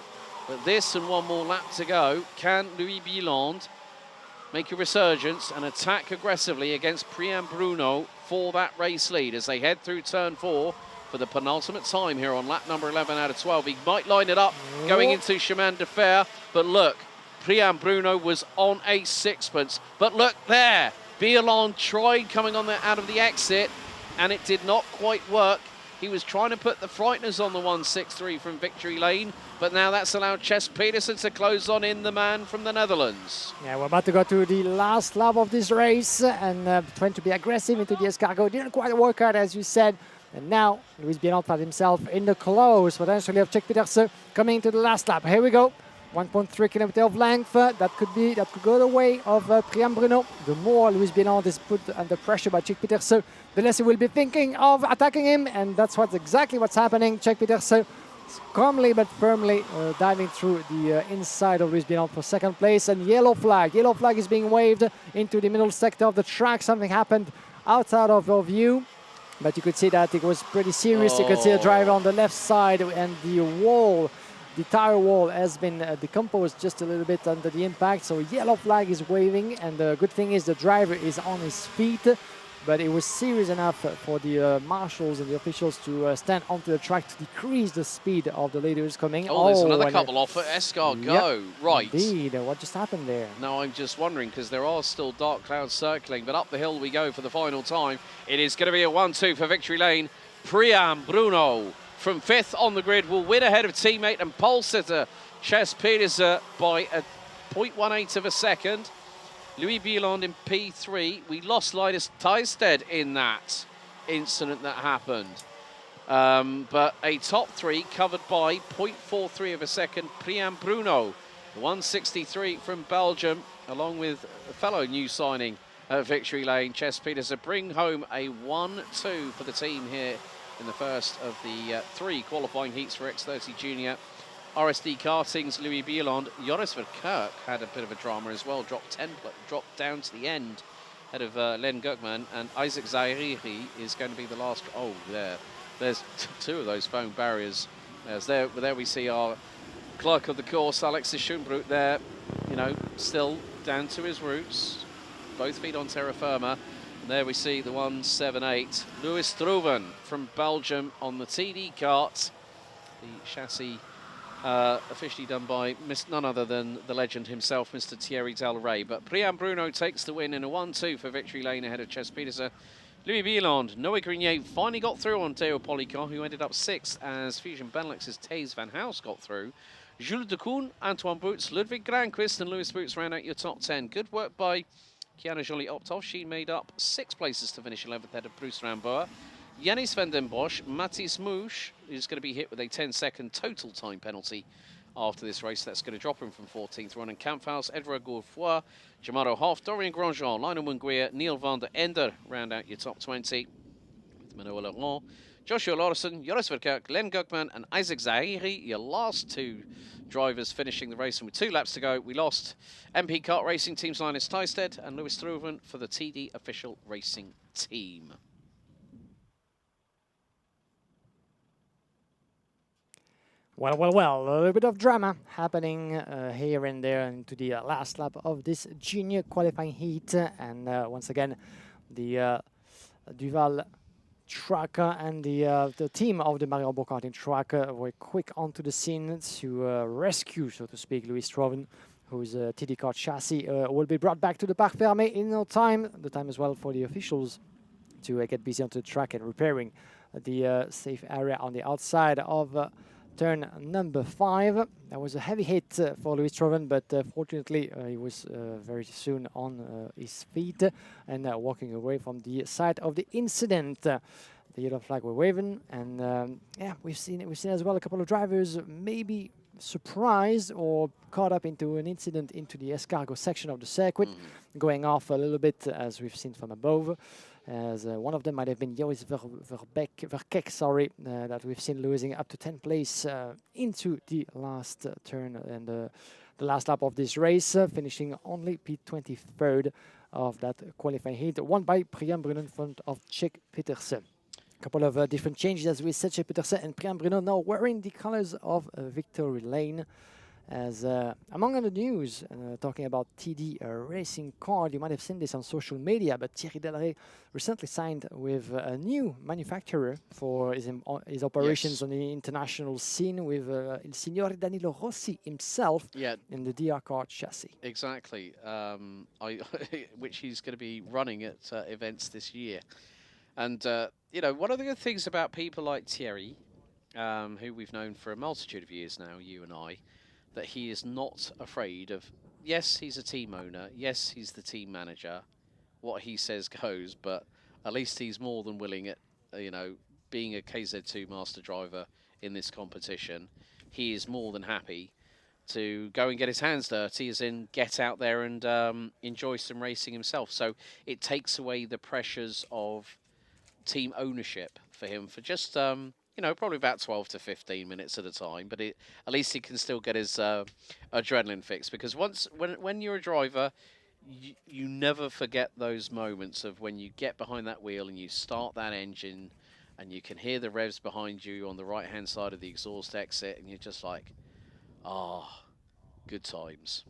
But this and 1 more lap to go. Can Louis Billon make a resurgence and attack aggressively against Mariembourg for that race lead as they head through turn 4 for the penultimate time here on lap number 11 out of 12. He might line it up going into Chemin de Fer, but look, Mariembourg was on a sixpence. But look there, Billon tried coming on out of the exit and it did not quite work. He was trying to put the frighteners on the 163 from victory lane, but now that's allowed Chess Peterson to close on in, the man from the Netherlands. Yeah, we're about to go to the last lap of this race and trying to be aggressive into the escargot. Didn't quite work out, as you said. And now Louis Billon found himself in the close, potentially of Czech Peterson coming to the last lap. Here we go. 1.3 kilometer of length. That could go the way of Mariembourg. The more Louis Billon is put under pressure by Czech Peterson, the less he will be thinking of attacking him, and that's exactly what's happening. Czech Peterson calmly but firmly diving through the inside of Louis Billon for 2nd place, and yellow flag. Yellow flag is being waved into the middle sector of the track. Something happened outside of your view, but you could see that it was pretty serious. You could see the driver on the left side, and the tire wall has been decomposed just a little bit under the impact. So yellow flag is waving, and the good thing is the driver is on his feet. But it was serious enough for the marshals and the officials to stand onto the track to decrease the speed of the leaders coming. Oh, there's another couple off at Escargot. Yep, right. Indeed. What just happened there? Now I'm just wondering, because there are still dark clouds circling, but up the hill we go for the final time. It is going to be a 1-2 for victory lane. Mariembourg from 5th on the grid will win ahead of teammate and pole sitter Chess Peterson by a 0.18 of a second. Louis Billon in P3. We lost Linus Tysted in that incident that happened. But a top 3 covered by 0.43 of a second. Mariembourg The 163 from Belgium, along with a fellow new signing at Victory Lane, Chess Petersen, bring home a 1-2 for the team here in the first of the 3 qualifying heats for X30 Junior. RSD Karting's Louis Bieland. Joris Verkerk had a bit of a drama as well, dropped down to the end ahead of Len Gugman, and Isaac Zairiri is going to be the last. Oh, there's 2 of those foam barriers. There we see our clerk of the course, Alexis Schoenbrut, there, you know, still down to his roots, both feet on terra firma. And there we see the 178, Louis Struven from Belgium on the TD kart. The chassis officially done by none other than the legend himself, Mr. Thierry Del Rey. But Priam Bruno takes the win in a 1-2 for Victory Lane ahead of Chess Petersen. Louis Bieland, Noé Grenier finally got through on Theo Policon, who ended up 6th as Fusion Benelux's Thijs van House got through. Jules de Koen, Antoine Boots, Ludwig Granquist and Louis Boots round out your top 10. Good work by Kiana Jolie-Optov. She made up 6 places to finish 11th ahead of Bruce Ramboer. Yannis van den Bosch, Mathis Mouche is going to be hit with a 10-second total time penalty after this race. That's going to drop him from 14th. Ronan Kamphaus, Edouard Gourfoy, Jamaro Hoff, Dorian Grandjean, Lionel Munguia, Neil van der Ender round out your top 20. With Manuel Laurent, Joshua Lawson, Joris Verkerk, Len Gugman and Isaac Zairi, your last 2 drivers finishing the race. And with 2 laps to go, we lost MP Kart Racing Team's Linus Tysted and Louis Struven for the TD Official Racing Team. Well, a little bit of drama happening here and there into the last lap of this junior qualifying heat. And once again, the Duval truck and the team of the Mariembourg karting truck were quick onto the scene to rescue, so to speak, Louis Struven, whose TD kart chassis will be brought back to the Parc Fermé in no time. The time as well for the officials to get busy onto the track and repairing the safe area on the outside of turn number 5. That was a heavy hit for Louis Struven, but fortunately he was very soon on his feet and walking away from the site of the incident. The yellow flag were waving, and yeah, we've seen as well a couple of drivers maybe surprised or caught up into an incident into the escargot section of the circuit, going off a little bit as we've seen from above. As one of them might have been Joris Verkerk, sorry, that we've seen losing up to 10th place into the last turn and the last lap of this race, finishing only P23rd of that qualifying heat, won by Priam Bruno in front of Chess Petersen. A couple of different changes, as we said. Chess Petersen and Priam Bruno now wearing the colors of Victory Lane. As among other news, talking about TD racing car, you might have seen this on social media, but Thierry Del Rey recently signed with a new manufacturer for his operations on the international scene with Il Signore Danilo Rossi himself in the DR kart chassis. Exactly, which he's going to be running at events this year. And, you know, one of the good things about people like Thierry, who we've known for a multitude of years now, you and I, that he is not afraid of, yes, he's a team owner, yes, he's the team manager, what he says goes, but at least he's more than willing at, you know, being a KZ2 master driver in this competition, he is more than happy to go and get his hands dirty, as in get out there and enjoy some racing himself. So it takes away the pressures of team ownership for him for just, you know, probably about 12 to 15 minutes at a time, but at least he can still get his adrenaline fix, because when you're a driver, you never forget those moments of when you get behind that wheel and you start that engine and you can hear the revs behind you on the right-hand side of the exhaust exit, and you're just like, good times.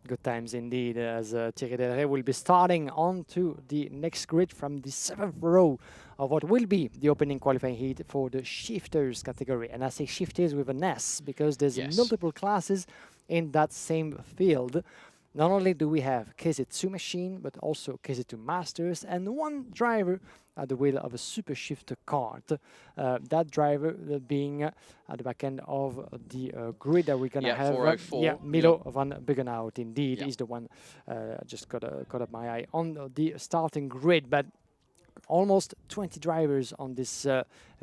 Good times indeed, as Thierry Del Rey will be starting onto the next grid from the 7th row of what will be the opening qualifying heat for the shifters category. And I say shifters with an S because there's multiple classes in that same field. Not only do we have KZ2 machine, but also KZ2 Masters and one driver at the wheel of a super shifter kart. That driver being at the back end of the grid that we're going to have. 404. Milo van Buggenhout, indeed. He's the one just caught up my eye on the starting grid. But almost 20 drivers on this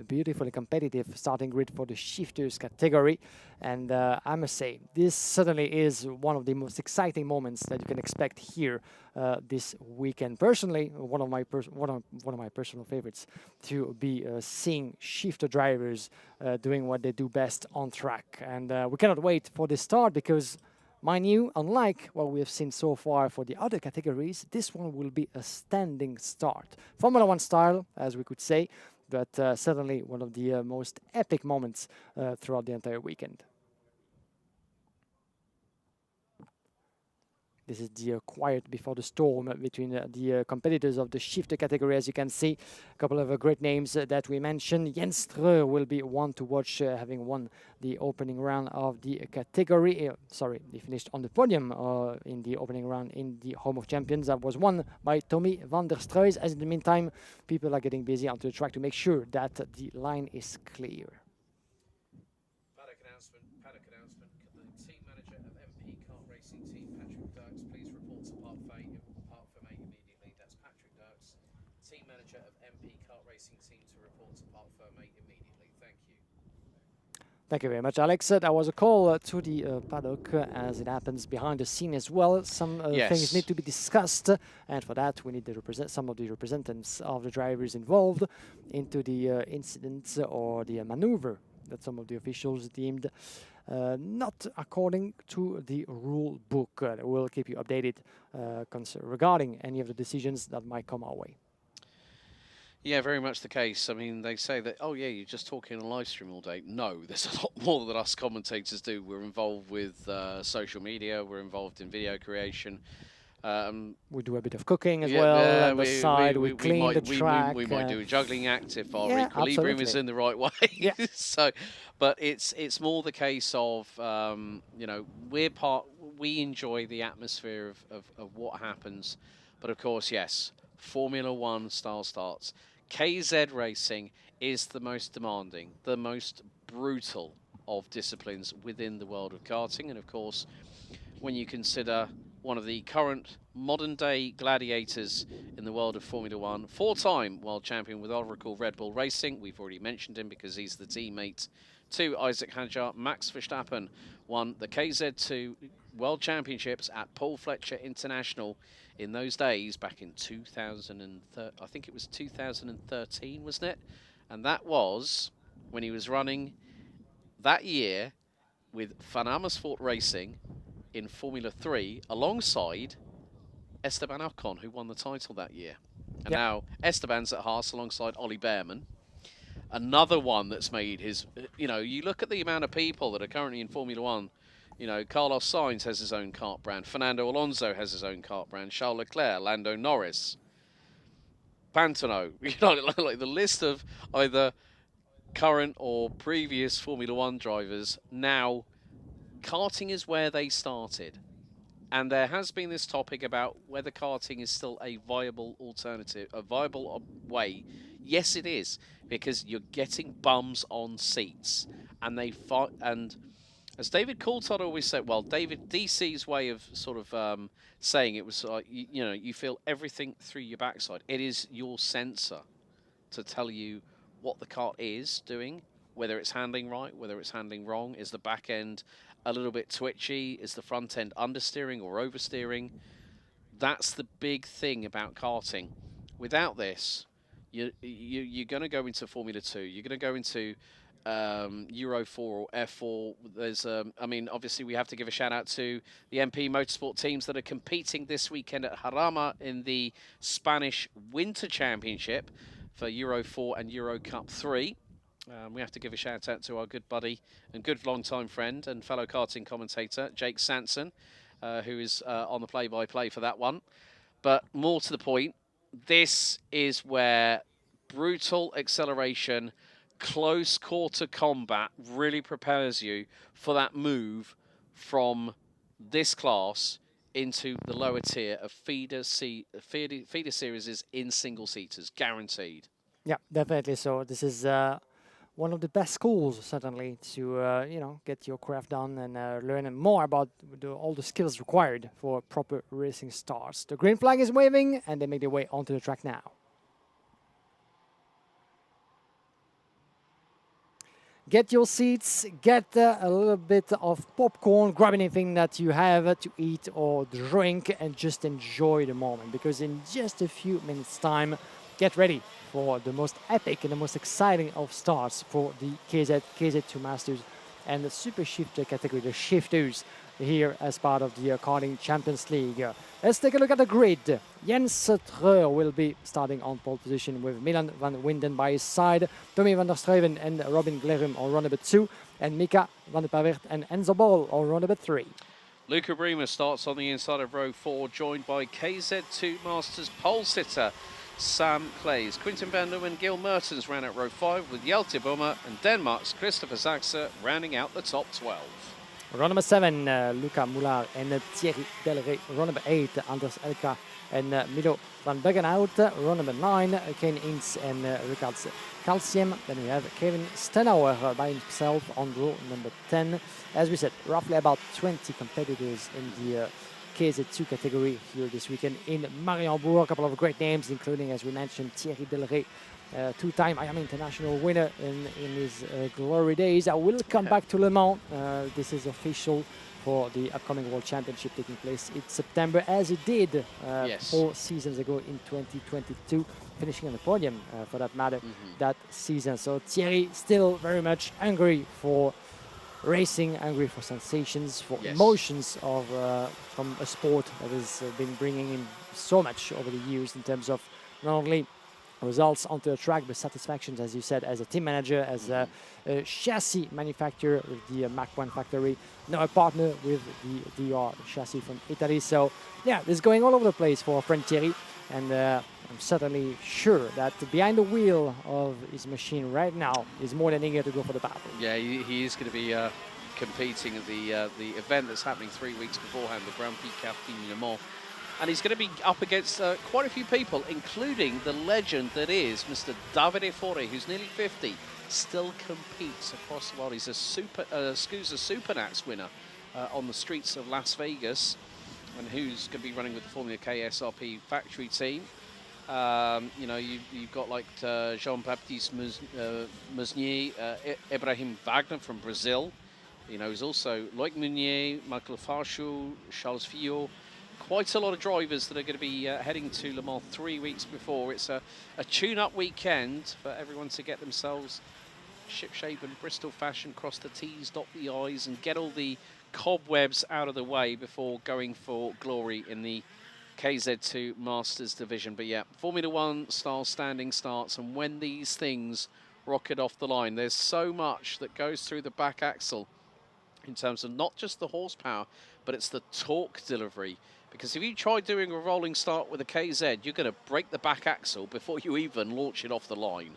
beautifully competitive starting grid for the shifters category. And I must say, this certainly is one of the most exciting moments that you can expect here this weekend. Personally, one of my personal favorites to be seeing shifter drivers doing what they do best on track. And we cannot wait for the start because, mind you, unlike what we have seen so far for the other categories, this one will be a standing start. Formula One style, as we could say, but certainly one of the most epic moments throughout the entire weekend. This is the quiet before the storm between the competitors of the shifter category. As you can see, a couple of great names that we mentioned. Jens Strö will be one to watch, having won the opening round of the category. Sorry, he finished on the podium in the opening round in the Home of Champions. That was won by Tommy van der Struijs. As in the meantime, people are getting busy onto the track to make sure that the line is clear. Paddock announcement. The team manager of MP Kart Racing Team, Patrick Dirks, please report to Park Fermé immediately. That's Patrick Dirks, team manager of MP Kart Racing Team, to report to Park Fermé immediately. Thank you. Thank you very much, Alex. That was a call to the paddock, as it happens behind the scene as well. Some things need to be discussed, and for that we need to some of the representatives of the drivers involved into the incidents or the maneuver that some of the officials deemed not according to the rule book. We'll keep you updated regarding any of the decisions that might come our way. Yeah, very much the case. I mean, they say that, oh yeah, you're just talking on live stream all day. No, there's a lot more that us commentators do. We're involved with social media. We're involved in video creation. We do a bit of cooking as well. On the side, we clean the track. We might do a juggling act if our equilibrium absolutely. is in the right way. Yeah. So, but it's more the case of you know, we enjoy the atmosphere of what happens, but of course, yes, Formula One style starts. KZ racing is the most demanding, the most brutal of disciplines within the world of karting, and of course, when you consider one of the current modern-day gladiators in the world of Formula One, four-time world champion with Oracle Red Bull Racing. We've already mentioned him because he's the teammate to Isaac Hadjar. Max Verstappen won the KZ2 World Championships at Paul Fletcher International in those days back in 2013. I think it was 2013, wasn't it? And that was when he was running that year with Van Amersfoort Racing in Formula 3 alongside Esteban Ocon, who won the title that year. And now Esteban's at Haas alongside Ollie Behrman. Another one that's made his, you know, you look at the amount of people that are currently in Formula 1. You know, Carlos Sainz has his own kart brand. Fernando Alonso has his own kart brand. Charles Leclerc, Lando Norris, Pantano. You know, like the list of either current or previous Formula 1 drivers. Now, karting is where they started. And there has been this topic about whether karting is still a viable alternative, a viable way. Yes, it is, because you're getting bums on seats. And they fight, and as David Coulthard always said, well, David DC's way of sort of saying it was like, you know, you feel everything through your backside. It is your sensor to tell you what the kart is doing, whether it's handling right, whether it's handling wrong. Is the back end a little bit twitchy? Is the front end understeering or oversteering? That's the big thing about karting. Without this, you're going to go into Formula 2. You're going to go into Euro 4 or F4. There's, I mean, obviously we have to give a shout out to the MP Motorsport teams that are competing this weekend at Jarama in the Spanish Winter Championship for Euro 4 and Euro Cup 3. We have to give a shout out to our good buddy and good long-time friend and fellow karting commentator, Jake Sanson, who is on the play-by-play for that one. But more to the point, this is where brutal acceleration, close quarter combat really prepares you for that move from this class into the lower tier of feeder series in single-seaters, guaranteed. Yeah, definitely. So this is one of the best schools, certainly, to you know, get your craft done and learn more about all the skills required for proper racing starts. The green flag is waving, and they make their way onto the track now. get your seats, get a little bit of popcorn, grab anything that you have to eat or drink, and just enjoy the moment. Because in just a few minutes' time, get ready for the most epic and the most exciting of starts for the KZ2 Masters and the Super Shifter category, the Shifters, here as part of the Karting Champions League. Let's take a look at the grid. Jens Treur will be starting on pole position with Milan van Winden by his side, Tommy van der Struiven and Robin Glerum on row number 2, and Mika van der Pavert and Enzo Bol on row number 3. Luca Bremer starts on the inside of row 4, joined by KZ2 Masters pole sitter Sam Clays. Quinten van Leeuwen and Gil Mertens ran at row 5 with Hjelte Bommer and Denmark's Christopher Zaxer rounding out the top 12. Row number 7, Luca Moulard and Thierry Delray. Row number 8, Anders Elka and Milo van Bergenhout. Row number 9, Kane Ince and Ricard Calcium. Then we have Kevin Stenauer by himself on row number 10. As we said, roughly about 20 competitors in the KZ2 category here this weekend in Mariembourg. A couple of great names, including, as we mentioned, Thierry Delray, two-time Iame International winner in his glory days. I will come back to Le Mans. This is official for the upcoming World Championship taking place in September, as it did 4 seasons ago in 2022, finishing on the podium for that matter that season. So Thierry still very much hungry for racing, hungry for sensations, for emotions of from a sport that has been bringing in so much over the years in terms of not only results onto the track, but satisfactions, as you said, as a team manager, as a chassis manufacturer with the Mach 1 factory, now a partner with the DR chassis from Italy. So yeah, this is going all over the place for our friend Thierry, and I'm certainly sure that behind the wheel of his machine right now is more than eager to go for the battle. Yeah, he is going to be competing at the event that's happening 3 weeks beforehand, the Grand Prix Karting Le Mans. And he's going to be up against quite a few people, including the legend that is Mr. Davide Fore, who's nearly 50, still competes across the world. He's a SCUSA Supernats winner on the streets of Las Vegas, and who's going to be running with the Formula K SRP factory team. You know, you've got like Jean-Baptiste Musnier, Ibrahim Wagner from Brazil. You know, he's also Loic Meunier, Michael Farshul, Charles Fillot. Quite a lot of drivers that are going to be heading to Le Mans 3 weeks before. It's a tune-up weekend for everyone to get themselves ship-shape and Bristol fashion, cross the T's, dot the I's, and get all the cobwebs out of the way before going for glory in the KZ2 Masters division. But yeah, Formula 1 style standing starts, and when these things rocket off the line, there's so much that goes through the back axle in terms of not just the horsepower, but it's the torque delivery. Because if you try doing a rolling start with a KZ, you're going to break the back axle before you even launch it off the line.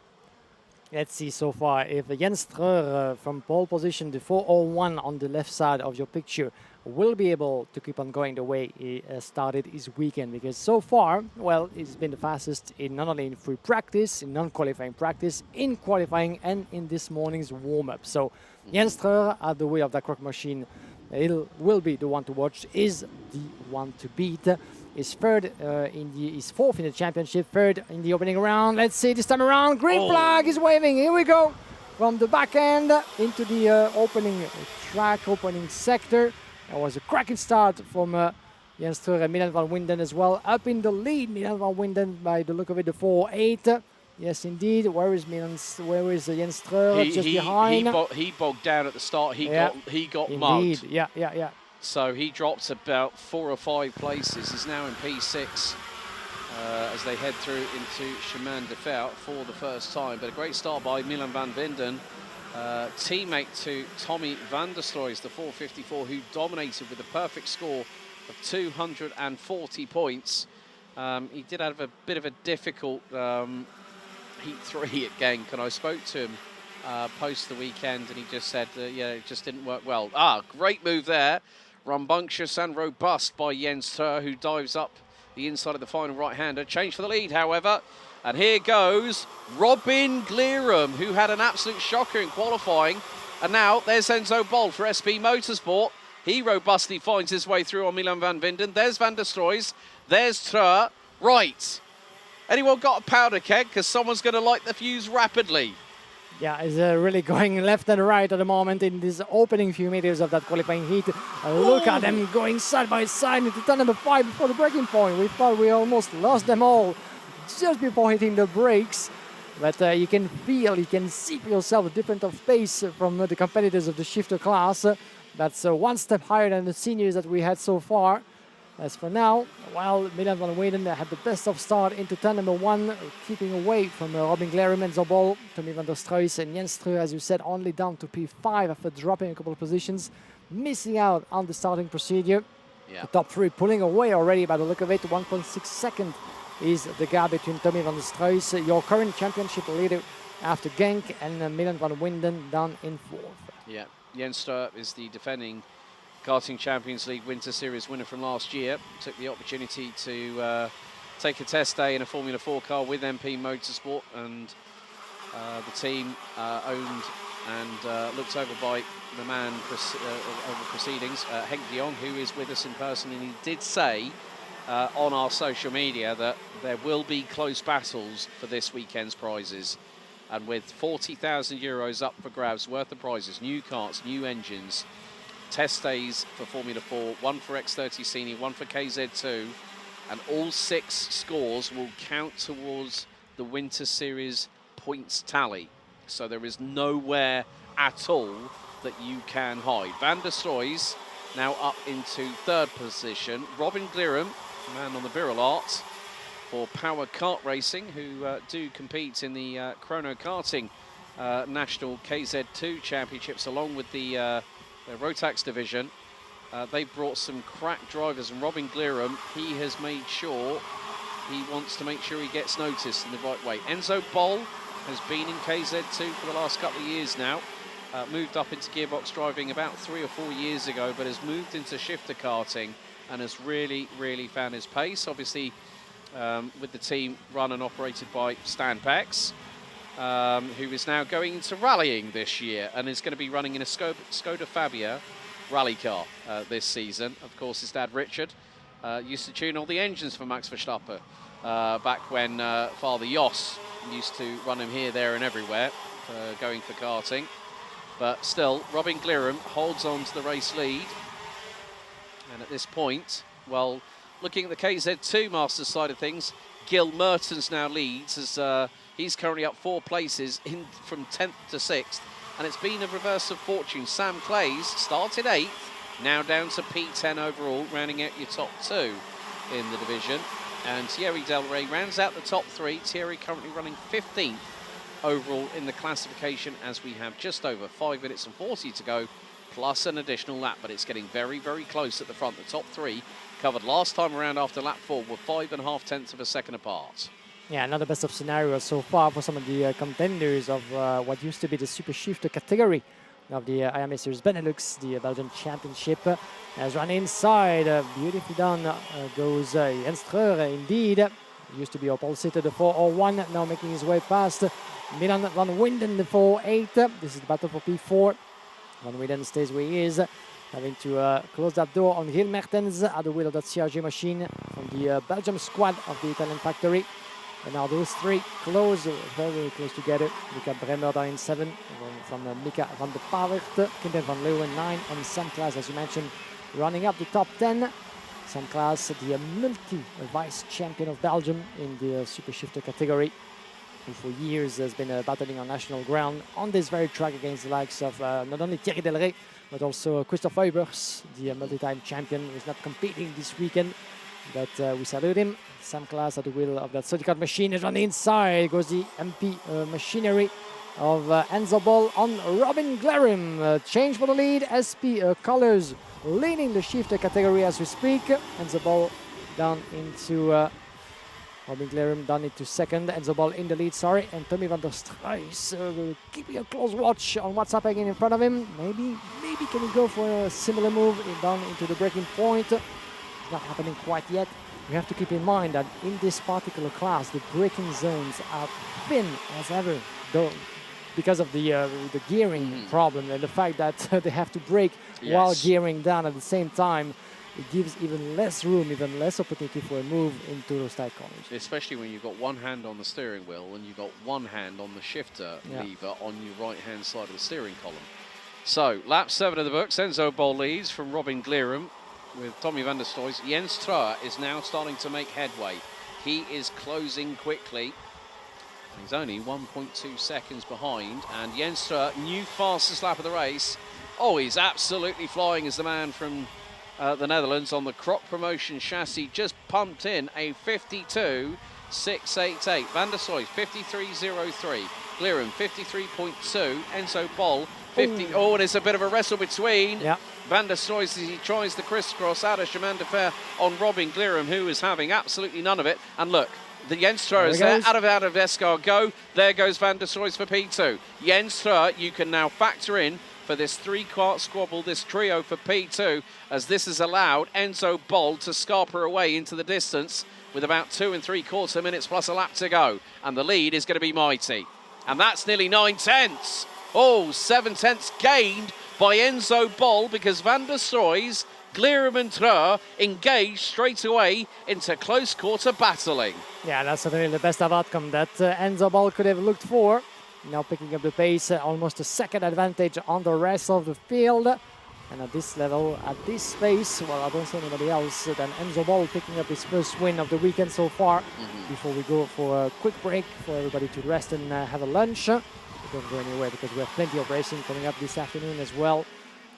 Let's see so far if Jens Treur from pole position, the 401 on the left side of your picture, will be able to keep on going the way he started his weekend. Because so far, well, he's been the fastest in not only in free practice, in non-qualifying practice, in qualifying, and in this morning's warm-up. So Jens Treur at the wheel of that croc machine, will be the one to watch, is the one to beat. Is third is fourth in the championship, third in the opening round. Let's see this time around. Green flag is waving. Here we go. From the back end into the opening track, opening sector. That was a cracking start from Jens Treur and Milan van Winden as well. Up in the lead, Milan van Winden by the look of it, the 4.8. Yes, indeed. Where is Jens Treur? Just behind. He bogged down at the start. He got mugged. Yeah. So he dropped about 4 or 5 places. He's now in P6 as they head through into Chemin de Fer for the first time. But a great start by Milan van Winden, teammate to Tommy van der Struijs, the 454, who dominated with a perfect score of 240 points. He did have a bit of a difficult Heat 3 at Genk, and I spoke to him post the weekend, and he just said, yeah, it just didn't work well. Great move there. Rambunctious and robust by Jens Treur, who dives up the inside of the final right-hander. Change for the lead, however. And here goes Robin Glerum, who had an absolute shocker in qualifying. And now there's Enzo Bol for SP Motorsport. He robustly finds his way through on Milan van Winden. There's Van der Struijs. There's Treur. Right. Anyone got a powder keg? Because someone's going to light the fuse rapidly. Yeah, is really going left and right at the moment in this opening few meters of that qualifying heat. Look at them going side by side into turn number 5 before the braking point. We thought we almost lost them all just before hitting the brakes. But you can feel, you can see for yourself a difference of pace from the competitors of the shifter class. That's one step higher than the seniors that we had so far. As for now, while Milan van Weyden had the best of start into turn number 1, keeping away from Robin Glerum and Zobol, Tommy van der Struijs and Jens Streu, as you said, only down to P5 after dropping a couple of positions, missing out on the starting procedure. Yeah. The top 3 pulling away already by the look of it. 1.6 seconds is the gap between Tommy van der Struijs, your current championship leader after Genk, and Milan van Weyden down in 4th. Yeah, Jens Streu is the defending Karting Champions League Winter Series winner from last year. Took the opportunity to take a test day in a Formula 4 car with MP Motorsport, and the team owned and looked over by the man over proceedings, Henk de Jong, who is with us in person, and he did say on our social media that there will be close battles for this weekend's prizes. And with 40,000 euros up for grabs worth of prizes, new karts, new engines, test days for Formula 4, one for X30 Senior, one for KZ2, and all 6 scores will count towards the Winter Series points tally. So there is nowhere at all that you can hide. Van der Struijs now up into 3rd position. Robin Glerum, man on the Viral Art, for Power Kart Racing, who do compete in the Chrono Karting National KZ2 Championships, along with the Rotax division. They've brought some crack drivers, and Robin Glerum, he has made sure, he wants to make sure he gets noticed in the right way. Enzo Boll has been in KZ2 for the last couple of years now. Moved up into gearbox driving about 3 or 4 years ago, but has moved into shifter karting and has really, really found his pace. Obviously, with the team run and operated by Stan Pex, who is now going into rallying this year and is going to be running in a Skoda Fabia rally car this season. Of course, his dad Richard used to tune all the engines for Max Verstappen back when Father Jos used to run him here, there and everywhere, going for karting. But still, Robin Glerum holds on to the race lead. And at this point, well, looking at the KZ2 Masters side of things, Gil Mertens now leads as he's currently up 4 places from 10th to 6th. And it's been a reverse of fortune. Sam Clays started 8th, now down to P10 overall, rounding out your top 2 in the division. And Thierry Del Rey rounds out the top 3. Thierry currently running 15th overall in the classification, as we have just over 5 minutes and 40 to go, plus an additional lap. But it's getting very, very close at the front. The top 3 covered last time around after lap 4 were 5.5 tenths of a second apart. Yeah, another best of scenario so far for some of the contenders of what used to be the super shifter category of the Iame Series Benelux, the Belgian Championship. As run inside, beautifully done goes Jens Streu, indeed. Used to be a pole sitter, the 401, now making his way past Milan van Weyden, the 408. This is the battle for P4. Van Weyden stays where he is, having to close that door on Gil Mertens at the wheel of that CRG machine from the Belgium squad of the Italian factory. And now those 3 close, very, very close together. Mika Bremer down in 7, from Mika van der Pavert, Quinten van Leeuwen 9, and Sam Claes, as you mentioned, running up the top 10. Sam Claes, the multi-vice champion of Belgium in the super shifter category, who for years has been battling on national ground on this very track against the likes of not only Thierry Del Rey, but also Christophe Eubers, the multi-time champion, who is not competing this weekend. But we salute him. Sam Claes at the wheel of that Sodicat machine is on the inside. Goes the MP machinery of Enzo Boll on Robin Glerum. Change for the lead. SP colors leading the shifter category as we speak. Enzo Boll down into Robin Glerum down into 2nd. Enzo Boll in the lead, sorry. And Tommy van der Struijs keeping a close watch on what's happening in front of him. Maybe can he go for a similar move down into the braking point? Not happening quite yet. We have to keep in mind that in this particular class, the braking zones are thin as ever, though, because of the gearing problem and the fact that they have to brake while gearing down at the same time. it gives even less room, even less opportunity for a move into those tight corners. Especially when you've got one hand on the steering wheel and you've got one hand on the shifter lever on your right-hand side of the steering column. So, lap 7 of the books, Enzo Bol leads from Robin Glerum with Tommy van der Stoys. Jens Truer is now starting to make headway. He is closing quickly. He's only 1.2 seconds behind, and Jens Truer, new fastest lap of the race. Oh, he's absolutely flying as the man from the Netherlands on the Croc Promotion chassis, just pumped in a 52.688. Van der Stoys 53.03. Glerum 53.2. Enzo Bol 50. Ooh. Oh, and it's a bit of a wrestle between Van der Stoys as he tries the crisscross out of Chemin de Fer on Robin Glerum, who is having absolutely none of it. And look, the Jens Truer is there, out of escargot. There goes Van der Stoys for P2. Jens Truer, you can now factor in for this three-quart squabble, this trio for P2, as this has allowed Enzo Bol to scarper away into the distance with about 2 3/4 minutes plus a lap to go. And the lead is going to be mighty. And that's nearly 9 tenths. Oh, 7 tenths gained by Enzo Bol because Van der Stoys, Glerum and Truer engaged straight away into close quarter battling. Yeah, that's certainly the best of outcome that Enzo Bol could have looked for. Now picking up the pace, almost a second advantage on the rest of the field. And at this level, at this pace, well, I don't see anybody else than Enzo Bol picking up his first win of the weekend so far. Before we go for a quick break for everybody to rest and have a lunch. Don't go anywhere because we have plenty of racing coming up this afternoon as well,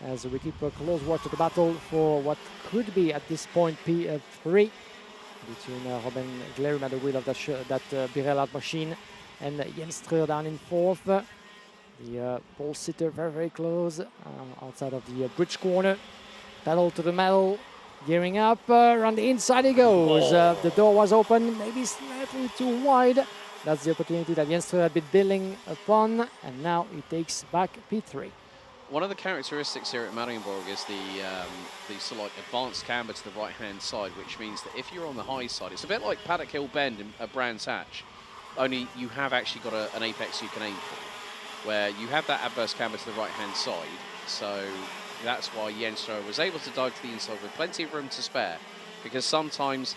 as we keep a close watch of the battle for what could be at this point P3 between Robin Glerum at the wheel of that Birel machine and Jens Truer down in fourth. The pole sitter very close outside of the bridge corner. Pedal to the metal, gearing up, around the inside he goes. The door was open, maybe slightly too wide. That's the opportunity that Jens Truer had been building upon, and now he takes back P3. One of the characteristics here at Mariembourg is the sort of like advanced camber to the right-hand side, which means that if you're on the high side, it's a bit like Paddock Hill Bend at Brands Hatch, only you have actually got an apex you can aim for, where you have that adverse camber to the right-hand side. So that's why Jens Truer was able to dive to the inside with plenty of room to spare, because sometimes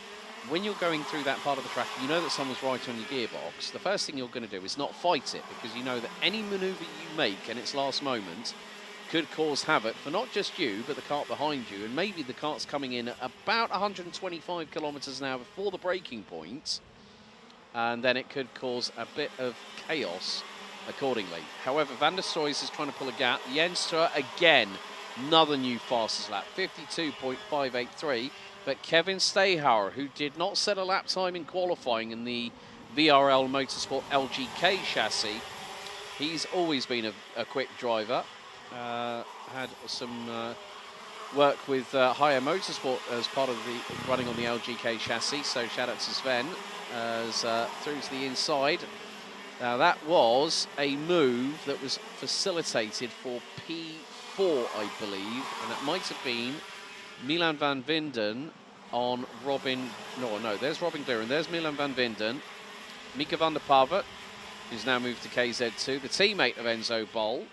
when you're going through that part of the track, you know that someone's right on your gearbox. The first thing you're going to do is not fight it, because you know that any manoeuvre you make in its last moment could cause havoc for not just you, but the cart behind you. And maybe the cart's coming in at about 125 kilometers an hour before the braking point, and then it could cause a bit of chaos accordingly. However, Van der Stoys is trying to pull a gap. Jens Truer, again, another new fastest lap, 52.583. But Kevin Stahauer, who did not set a lap time in qualifying in the VRL Motorsport LGK chassis, he's always been a quick driver. Had some work with Higher Motorsport as part of the running on the LGK chassis, so shout out to Sven as through to the inside. Now that was a move that was facilitated for P4, I believe, and that might have been Milan van Vinden on Robin. No, there's Robin Glerum, there's Milan van Vinden. Mika van der Pavet, who's now moved to KZ2, the teammate of Enzo Bol,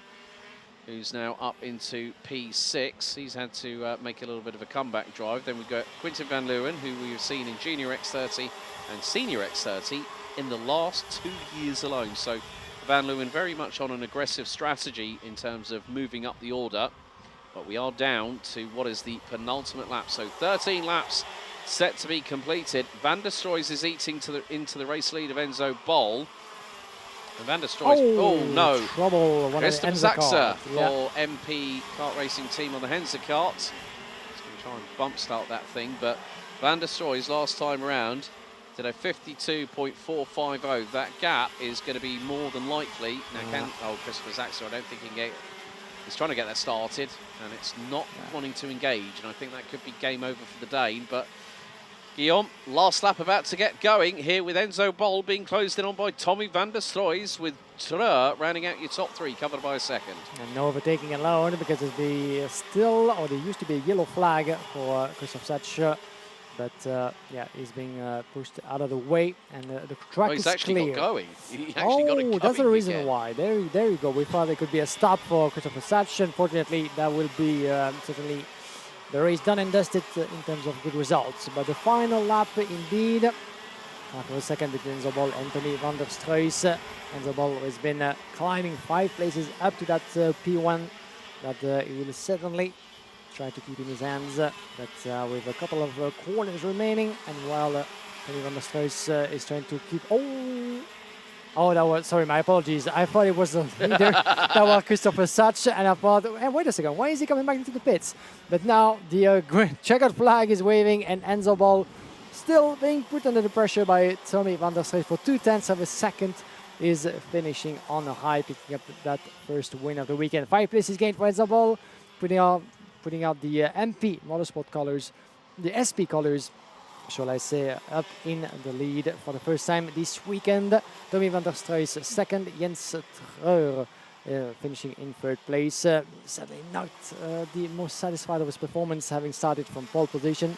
who's now up into P6. He's had to make a little bit of a comeback drive. Then we've got Quinten van Leeuwen, who we have seen in Junior X30 and Senior X30 in the last 2 years alone. So Van Leeuwen very much on an aggressive strategy in terms of moving up the order. But we are down to what is the penultimate lap. So 13 laps set to be completed. Van der Stoys is eating into the race lead of Enzo Bol. And Van der Stoys, oh no, trouble. Christopher Zaxa for MP kart racing team on the Henze kart. He's going to try and bump start that thing, but Van der Stoys last time around did a 52.450. That gap is going to be more than likely. Now, Christopher Zaxa, I don't think he can get. He's trying to get that started, and it's not wanting to engage, and I think that could be game over for the day. But Guillaume, last lap about to get going here with Enzo Bol being closed in on by Tommy van der Stoys, with Truer rounding out your top three, covered by a second. And no overtaking allowed because there used to be a yellow flag for Christoph Zatsch. But yeah, he's being pushed out of the way, and the track is actually clear. Got going. He actually got it going. That's the reason why. There you go. We thought there could be a stop for Christopher Zatsch. Unfortunately, that will be certainly the race done and dusted in terms of good results. But the final lap, indeed, after a second between Enzo Bol and Tommy van der Struijs. Enzo Bol has been climbing 5 places up to that P1 that he will certainly try to keep in his hands. But with a couple of corners remaining, and while Tommy van der Struijs is trying to keep... Oh, that was, sorry, my apologies. I thought it was the leader. That was Christopher Such, and I thought, hey, wait a second, why is he coming back into the pits? But now the checkered flag is waving, and Enzo Bol still being put under the pressure by Tommy van der Struijs for 0.2 of a second, is finishing on a high, picking up that first win of the weekend. 5 places gained for Enzo Bol, putting out the MP Motorsport colors, the SP colors, shall I say, up in the lead for the first time this weekend. Tommy van der Struijs second, Jens Treur finishing in 3rd place. Sadly not the most satisfied of his performance, having started from pole position,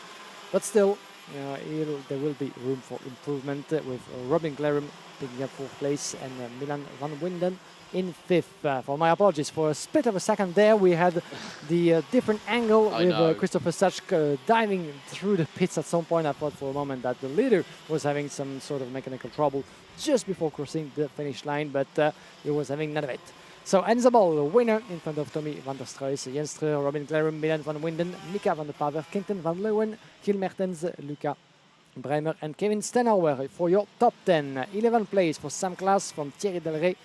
but still there will be room for improvement with Robin Glerum picking up 4th place and Milan van Winden in 5th. For my apologies, for a split of a second there, we had the different angle with Christopher Such diving through the pits at some point. I thought for a moment that the leader was having some sort of mechanical trouble just before crossing the finish line, but he was having none of it. So Enzo Bol, the winner in front of Tommy van der Struijs, Jens Treur, Robin Glerum, Milan van Winden, Mika van der Paver, Quinten van Leeuwen, Gil Mertens, Luca Bremer and Kevin Stenauer for your top 10. 11th place for Sam Klaas from Thierry Delray,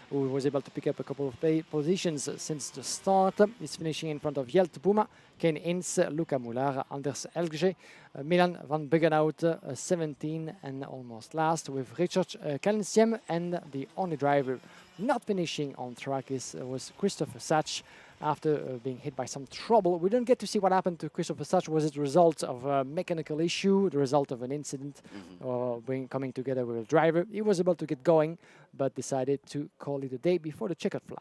who was able to pick up a couple of positions since the start. He's finishing in front of Jelte Puma, Ken Ince, Luca Muller, Anders Elgje, Milan van Buggenhout, 17 and almost last, with Richard Calensiem, and the only driver not finishing on track was Christopher Such, after being hit by some trouble. We didn't get to see what happened to Christopher Such. Was it the result of a mechanical issue, the result of an incident, or coming together with a driver? He was able to get going, but decided to call it a day before the checkered flag.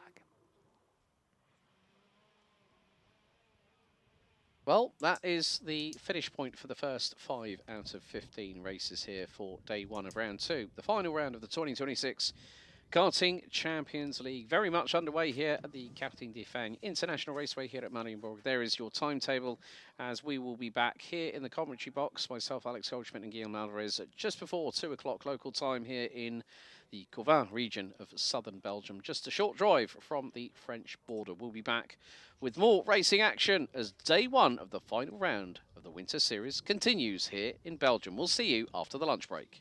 Well, that is the finish point for the first 5 out of 15 races here for day 1 of round 2. The final round of the 2026 Karting Champions League, very much underway here at the Karting de Fagnes International Raceway here at Mariembourg. There is your timetable, as we will be back here in the commentary box, myself, Alex Goldschmidt and Guillaume Alvarez, just before 2 o'clock local time here in the Courvin region of southern Belgium, just a short drive from the French border. We'll be back with more racing action as day 1 of the final round of the Winter Series continues here in Belgium. We'll see you after the lunch break.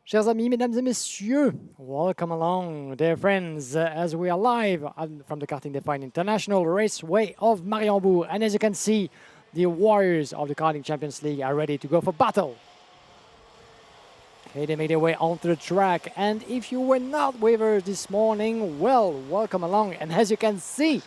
Chers amis, mesdames et messieurs, welcome along, dear friends, as we are live from the Karting Defined International Raceway of Mariembourg. And as you can see, the warriors of the Karting Champions League are ready to go for battle. Okay, they made their way onto the track, and if you were not with us this morning, well, welcome along. And as you can see,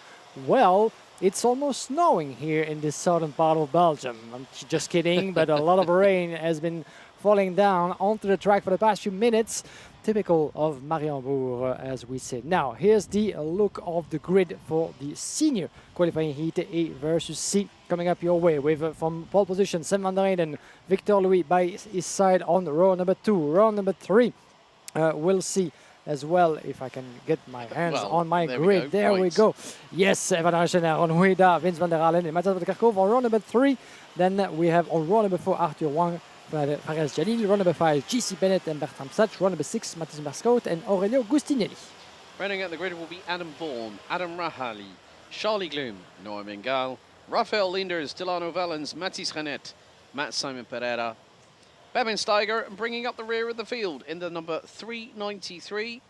well, it's almost snowing here in the southern part of Belgium. I'm just kidding, but a lot of rain has been falling down onto the track for the past few minutes, typical of Mariembourg, as we said. Now, here's the look of the grid for the senior qualifying heat A versus C coming up your way with from pole position Sam van der Eyden, Victor Louis by his side on row number 2. Row number 3, we'll see as well if I can get my hands on my grid. There we go. Yes, Evan Arsener, on Huida, Vince van der Allen, and Matthias van der Kerkhoff on row number 3. Then we have on row number 4 Arthur Wang, Fares Jalil, row number 5 GC Bennett and Bertram Satch, row number 6 Mathis Berscout and Aurelio Gustinelli. Running at the grid will be Adam Vaughan, Adam Rahali, Charlie Gloom, Noah Mingal, Rafael Linders, Delano Valens, Mathis Renet, Matt Simon Pereira, Bevin Steiger, and bringing up the rear of the field in the number 393,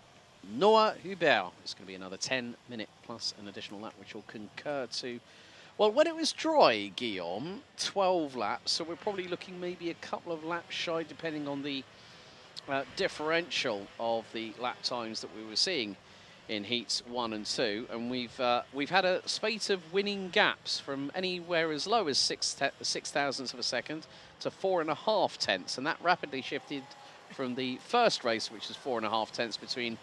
Noah Hubert. It's going to be another 10-minute plus an additional lap, which will concur to, well, when it was dry, Guillaume, 12 laps, so we're probably looking maybe a couple of laps shy, depending on the differential of the lap times that we were seeing in heats 1 and 2, and we've had a spate of winning gaps from anywhere as low as 6 thousandths of a second to 4.5 tenths, and that rapidly shifted from the first race, which was 4.5 tenths between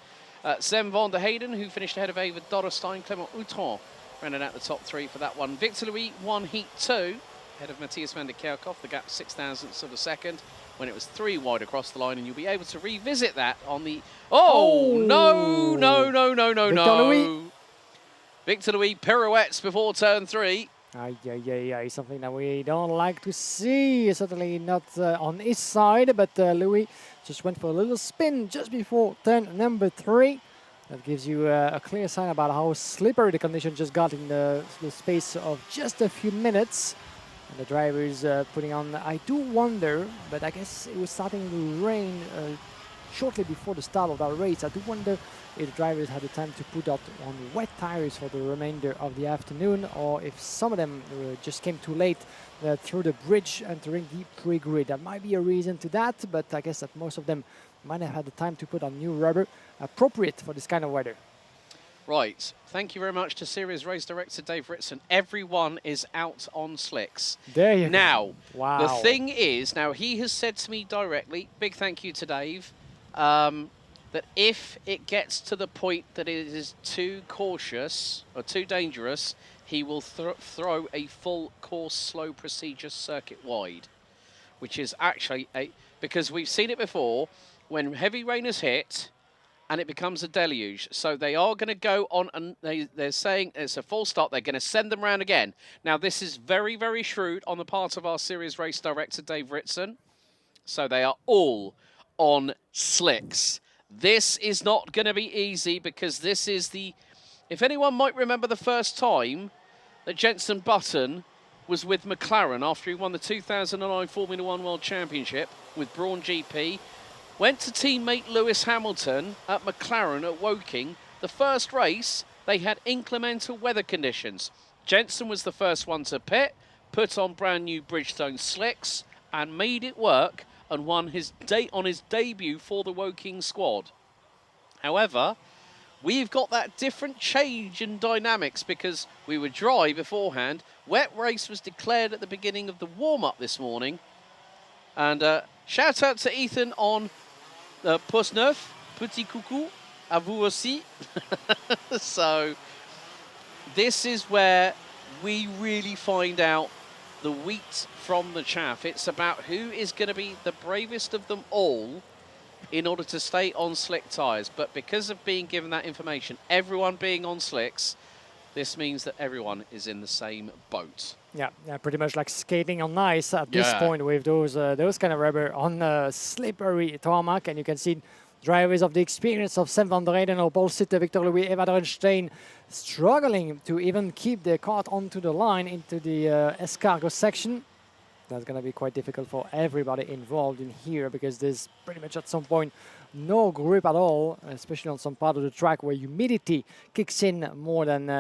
Sam van der Eyden, who finished ahead of Ava Dodderstein, Clement Outron running out the top 3 for that one. Victor Louis won heat 2 ahead of Matthias van der Kerkhoff, the gap 6 thousandths of a second, when it was 3 wide across the line, and you'll be able to revisit that on the... Oh, no. Victor Louis. Victor Louis pirouettes before turn 3. Something that we don't like to see, certainly not on his side, but Louis just went for a little spin just before turn number 3. That gives you a clear sign about how slippery the condition just got in the space of just a few minutes. And the drivers putting on, I do wonder, but I guess it was starting to rain shortly before the start of that race. I do wonder if the drivers had the time to put out on wet tires for the remainder of the afternoon, or if some of them just came too late through the bridge entering the pre-grid. That might be a reason to that, but I guess that most of them might have had the time to put on new rubber appropriate for this kind of weather. Right, thank you very much to Series Race Director Dave Ritson. Everyone is out on slicks. There you go. Now, wow. The thing is, now he has said to me directly, big thank you to Dave, that if it gets to the point that it is too cautious or too dangerous, he will throw a full course slow procedure circuit wide, which is actually because we've seen it before when heavy rain has hit and it becomes a deluge. So they are going to go on, and they're saying it's a full stop. They're going to send them round again. Now, this is very, very shrewd on the part of our series race director, Dave Ritson. So they are all on slicks. This is not going to be easy, because this is the... If anyone might remember the first time that Jenson Button was with McLaren after he won the 2009 Formula 1 World Championship with Braun GP, went to teammate Lewis Hamilton at McLaren at Woking. The first race, they had inclement weather conditions. Jenson was the first one to pit, put on brand new Bridgestone slicks, and made it work, and won his on his debut for the Woking squad. However, we've got that different change in dynamics, because we were dry beforehand. Wet race was declared at the beginning of the warm-up this morning. And shout out to Ethan on Pouce Neuf, petit coucou, à vous aussi. So this is where we really find out the wheat from the chaff. It's about who is going to be the bravest of them all in order to stay on slick tyres. But because of being given that information, everyone being on slicks, this means that everyone is in the same boat. Yeah, pretty much like skating on ice at this point with those kind of rubber on slippery tarmac. And you can see drivers of the experience of Sam van der Eyden or Paul Sitte, Victor Louis, Eva Dodderstein struggling to even keep their cart onto the line into the escargot section. That's going to be quite difficult for everybody involved in here because there's pretty much at some point no grip at all, especially on some part of the track where humidity kicks in more than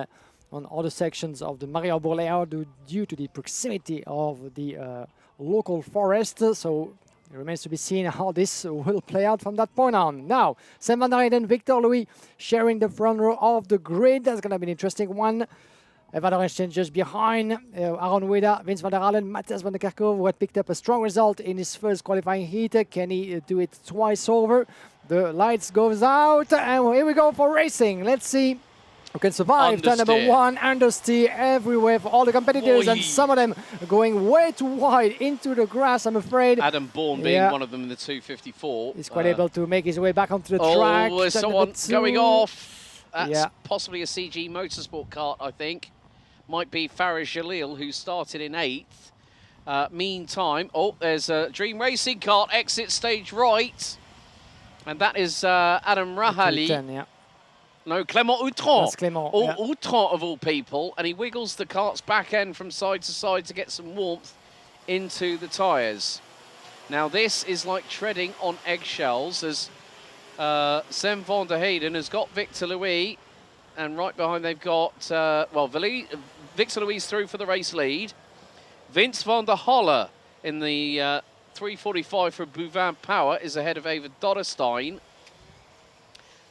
on other sections of the Mariembourg layout due to the proximity of the local forest. So it remains to be seen how this will play out from that point on. Now, Sam van der Eyden and Victor Louis sharing the front row of the grid. That's going to be an interesting one. Van der Eyden just behind Aaron Weda, Vince van der Allen, Matthias van der Kerkhoff, who had picked up a strong result in his first qualifying heat. Can he do it twice over? The lights goes out, and here we go for racing. Let's see who can survive. Turn number one, understeer everywhere for all the competitors, and some of them going way too wide into the grass, I'm afraid. Adam Bourne being one of them in the 254. He's quite able to make his way back onto the track. Oh, there's someone going off. That's possibly a CG Motorsport kart, I think. Might be Faraz Jalil, who started in 8th. Meantime, there's a Dream Racing kart, exit stage right. And that is Adam Rahali. No, Clément Outron. That's Clément, Outron of all people. And he wiggles the kart's back end from side to side to get some warmth into the tyres. Now, this is like treading on eggshells as Sam van der Eyden has got Victor Louis. And right behind they've got, Victor Louis through for the race lead. Vince van der Holle in the 345 for Bouvin Power is ahead of Eva Dodderstein.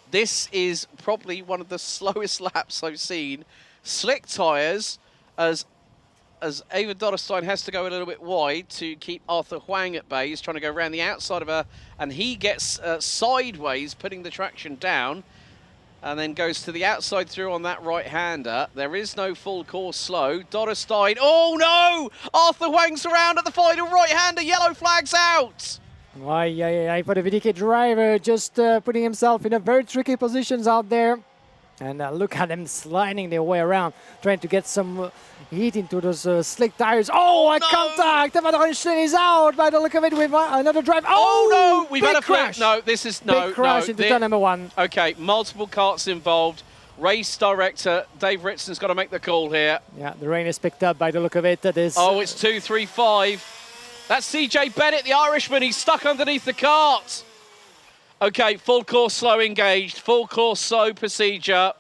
This is probably one of the slowest laps I've seen. Slick tyres as Eva Dodderstein has to go a little bit wide to keep Arthur Huang at bay. He's trying to go around the outside of her, and he gets sideways, putting the traction down. And then goes to the outside through on that right-hander. There is no full course slow. Dodderstein, oh no! Arthur Huang's around at the final right-hander. Yellow flag's out. For the VDK driver, just putting himself in a very tricky positions out there. And look at them sliding their way around, trying to get some heat into those slick tires. Oh, a contact! Van der Eyden is out by the look of it with another drive. Oh no! We've had a crash. No, this is big crash into turn number one. Okay, multiple karts involved. Race director Dave Ritson's got to make the call here. Yeah, the rain is picked up by the look of it. That is. Oh, it's 2-3-5. That's CJ Bennett, the Irishman. He's stuck underneath the cart. Okay, full course slow engaged. Full course slow procedure.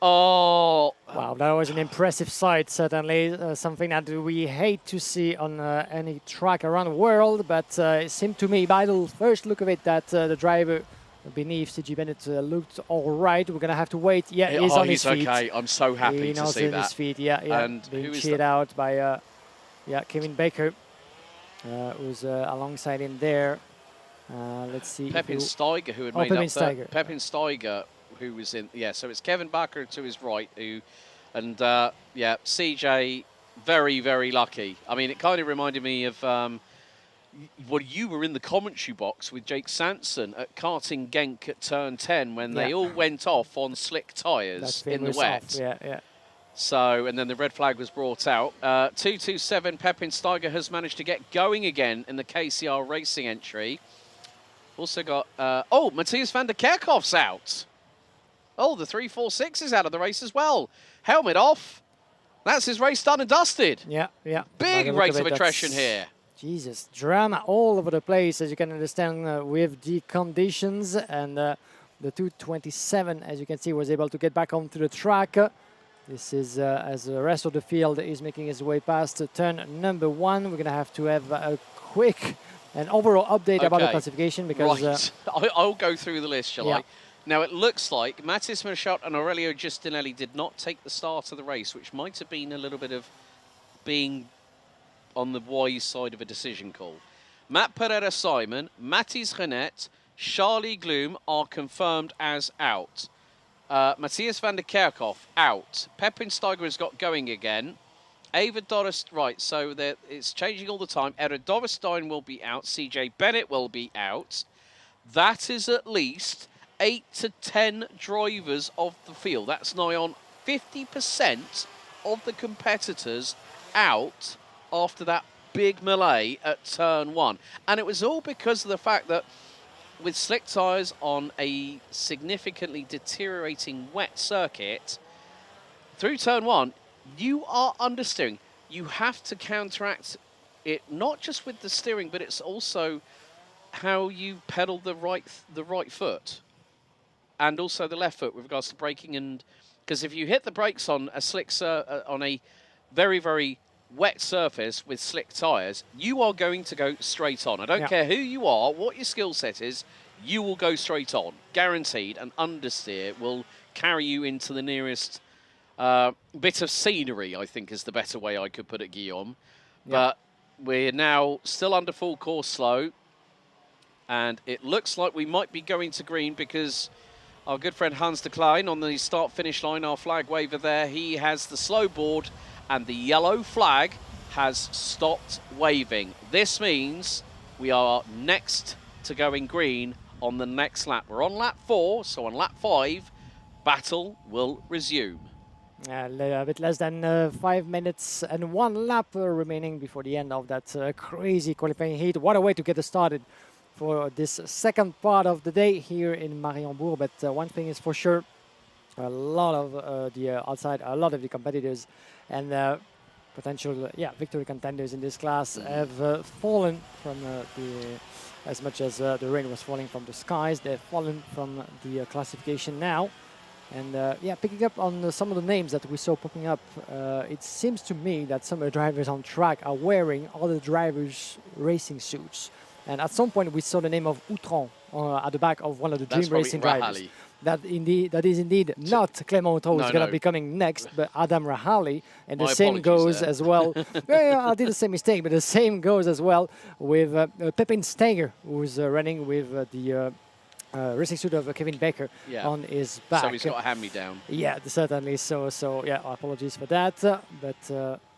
Oh. Wow, that was an impressive sight, certainly. Something that we hate to see on any track around the world. But it seemed to me, by the first look of it, that the driver beneath CG Bennett looked all right. We're going to have to wait. Yeah, he's on his feet. He's okay. I'm so happy to see that. On his feet, yeah. And being cheered out by Kevin Baker, who's alongside him there. Let's see. Pepin Steiger, who had made up third. Pepin Steiger, who was in, so it's Kevin Baker to his right, CJ, very, very lucky. I mean, it kind of reminded me of, you were in the commentary box with Jake Sanson at Karting Genk at turn 10 when they all went off on slick tyres in the wet. So, and then the red flag was brought out. 227, Pepin Steiger has managed to get going again in the KCR Racing entry. Also got, Matthias van der Kerkhoff's out. Oh, the 346 is out of the race as well. Helmet off. That's his race done and dusted. Yeah. Big rate of attrition here. Jesus, drama all over the place, as you can understand, with the conditions. And the 227, as you can see, was able to get back onto the track. This is as the rest of the field is making its way past turn number one. We're going to have to have a quick and overall update about the classification because... I'll go through the list, shall I? Now, it looks like Matis Merchant and Aurelio Giustinelli did not take the start of the race, which might have been a little bit of being on the wise side of a decision call. Matt Pereira-Simon, Mathis Renette, Charlie Gloom are confirmed as out. Matthias van der Kerkhoff out. Pepin Steiger has got going again. Ava Dorrestein, right, so it's changing all the time. Eva Dorrestein will be out. CJ Bennett will be out. That is at least 8 to 10 drivers of the field. That's nigh on 50% of the competitors out after that big melee at turn one. And it was all because of the fact that with slick tyres on a significantly deteriorating wet circuit, through turn one, you are understeering. you have to counteract it not just with the steering, but it's also how you pedal the right foot and also the left foot with regards to braking. And because if you hit the brakes on a on a very wet surface with slick tyres, you are going to go straight on. I don't care who you are, what your skill set is, you will go straight on, guaranteed. And understeer will carry you into the nearest bit of scenery, I think is the better way I could put it, Guillaume. But we're now still under full course slow, and it looks like we might be going to green because our good friend Hans de Klein on the start-finish line, our flag waver there, he has the slow board and the yellow flag has stopped waving. This means we are next to going green on the next lap. We're on lap 4, so on lap 5, battle will resume. A bit less than 5 minutes and 1 lap remaining before the end of that crazy qualifying heat. What a way to get us started for this second part of the day here in Mariembourg. But one thing is for sure, a lot of a lot of the competitors and potential victory contenders in this class have fallen from as much as the rain was falling from the skies. They've fallen from the classification now. And picking up on some of the names that we saw popping up, it seems to me that some of the drivers on track are wearing other drivers' racing suits. And at some point we saw the name of Outron at the back of one of the Dream Racing drivers. That is indeed not Clément Outron who's going to be coming next, but Adam Rahali. And the same goes as well. I did the same mistake, but the same goes as well with Pepin Steger, who's running with the racing suit of Kevin Becker on his back. So he's got a hand-me-down. Yeah, certainly. So apologies for that. But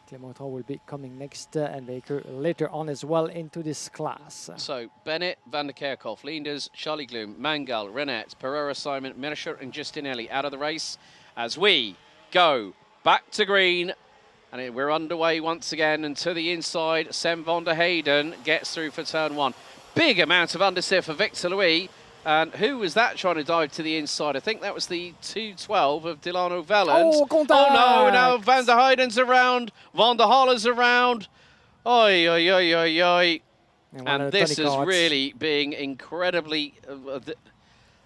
Clément Outron will be coming next and Baker later on as well into this class. So Bennett, Van der Kerkhoff, Leenders, Charlie Gloom, Mangal, Renette, Pereira, Simon, Merscher and Justinelli out of the race as we go back to green. And we're underway once again, and to the inside, Sam van der Heyden gets through for turn 1. Big amount of understeer for Victor Louis. And who was that trying to dive to the inside? I think that was the 212 of Delano Velland. Oh no, now Van der Heyden's around, Van der Halle's around. Oi, oi, oi, oi, oi. And this is really being incredibly,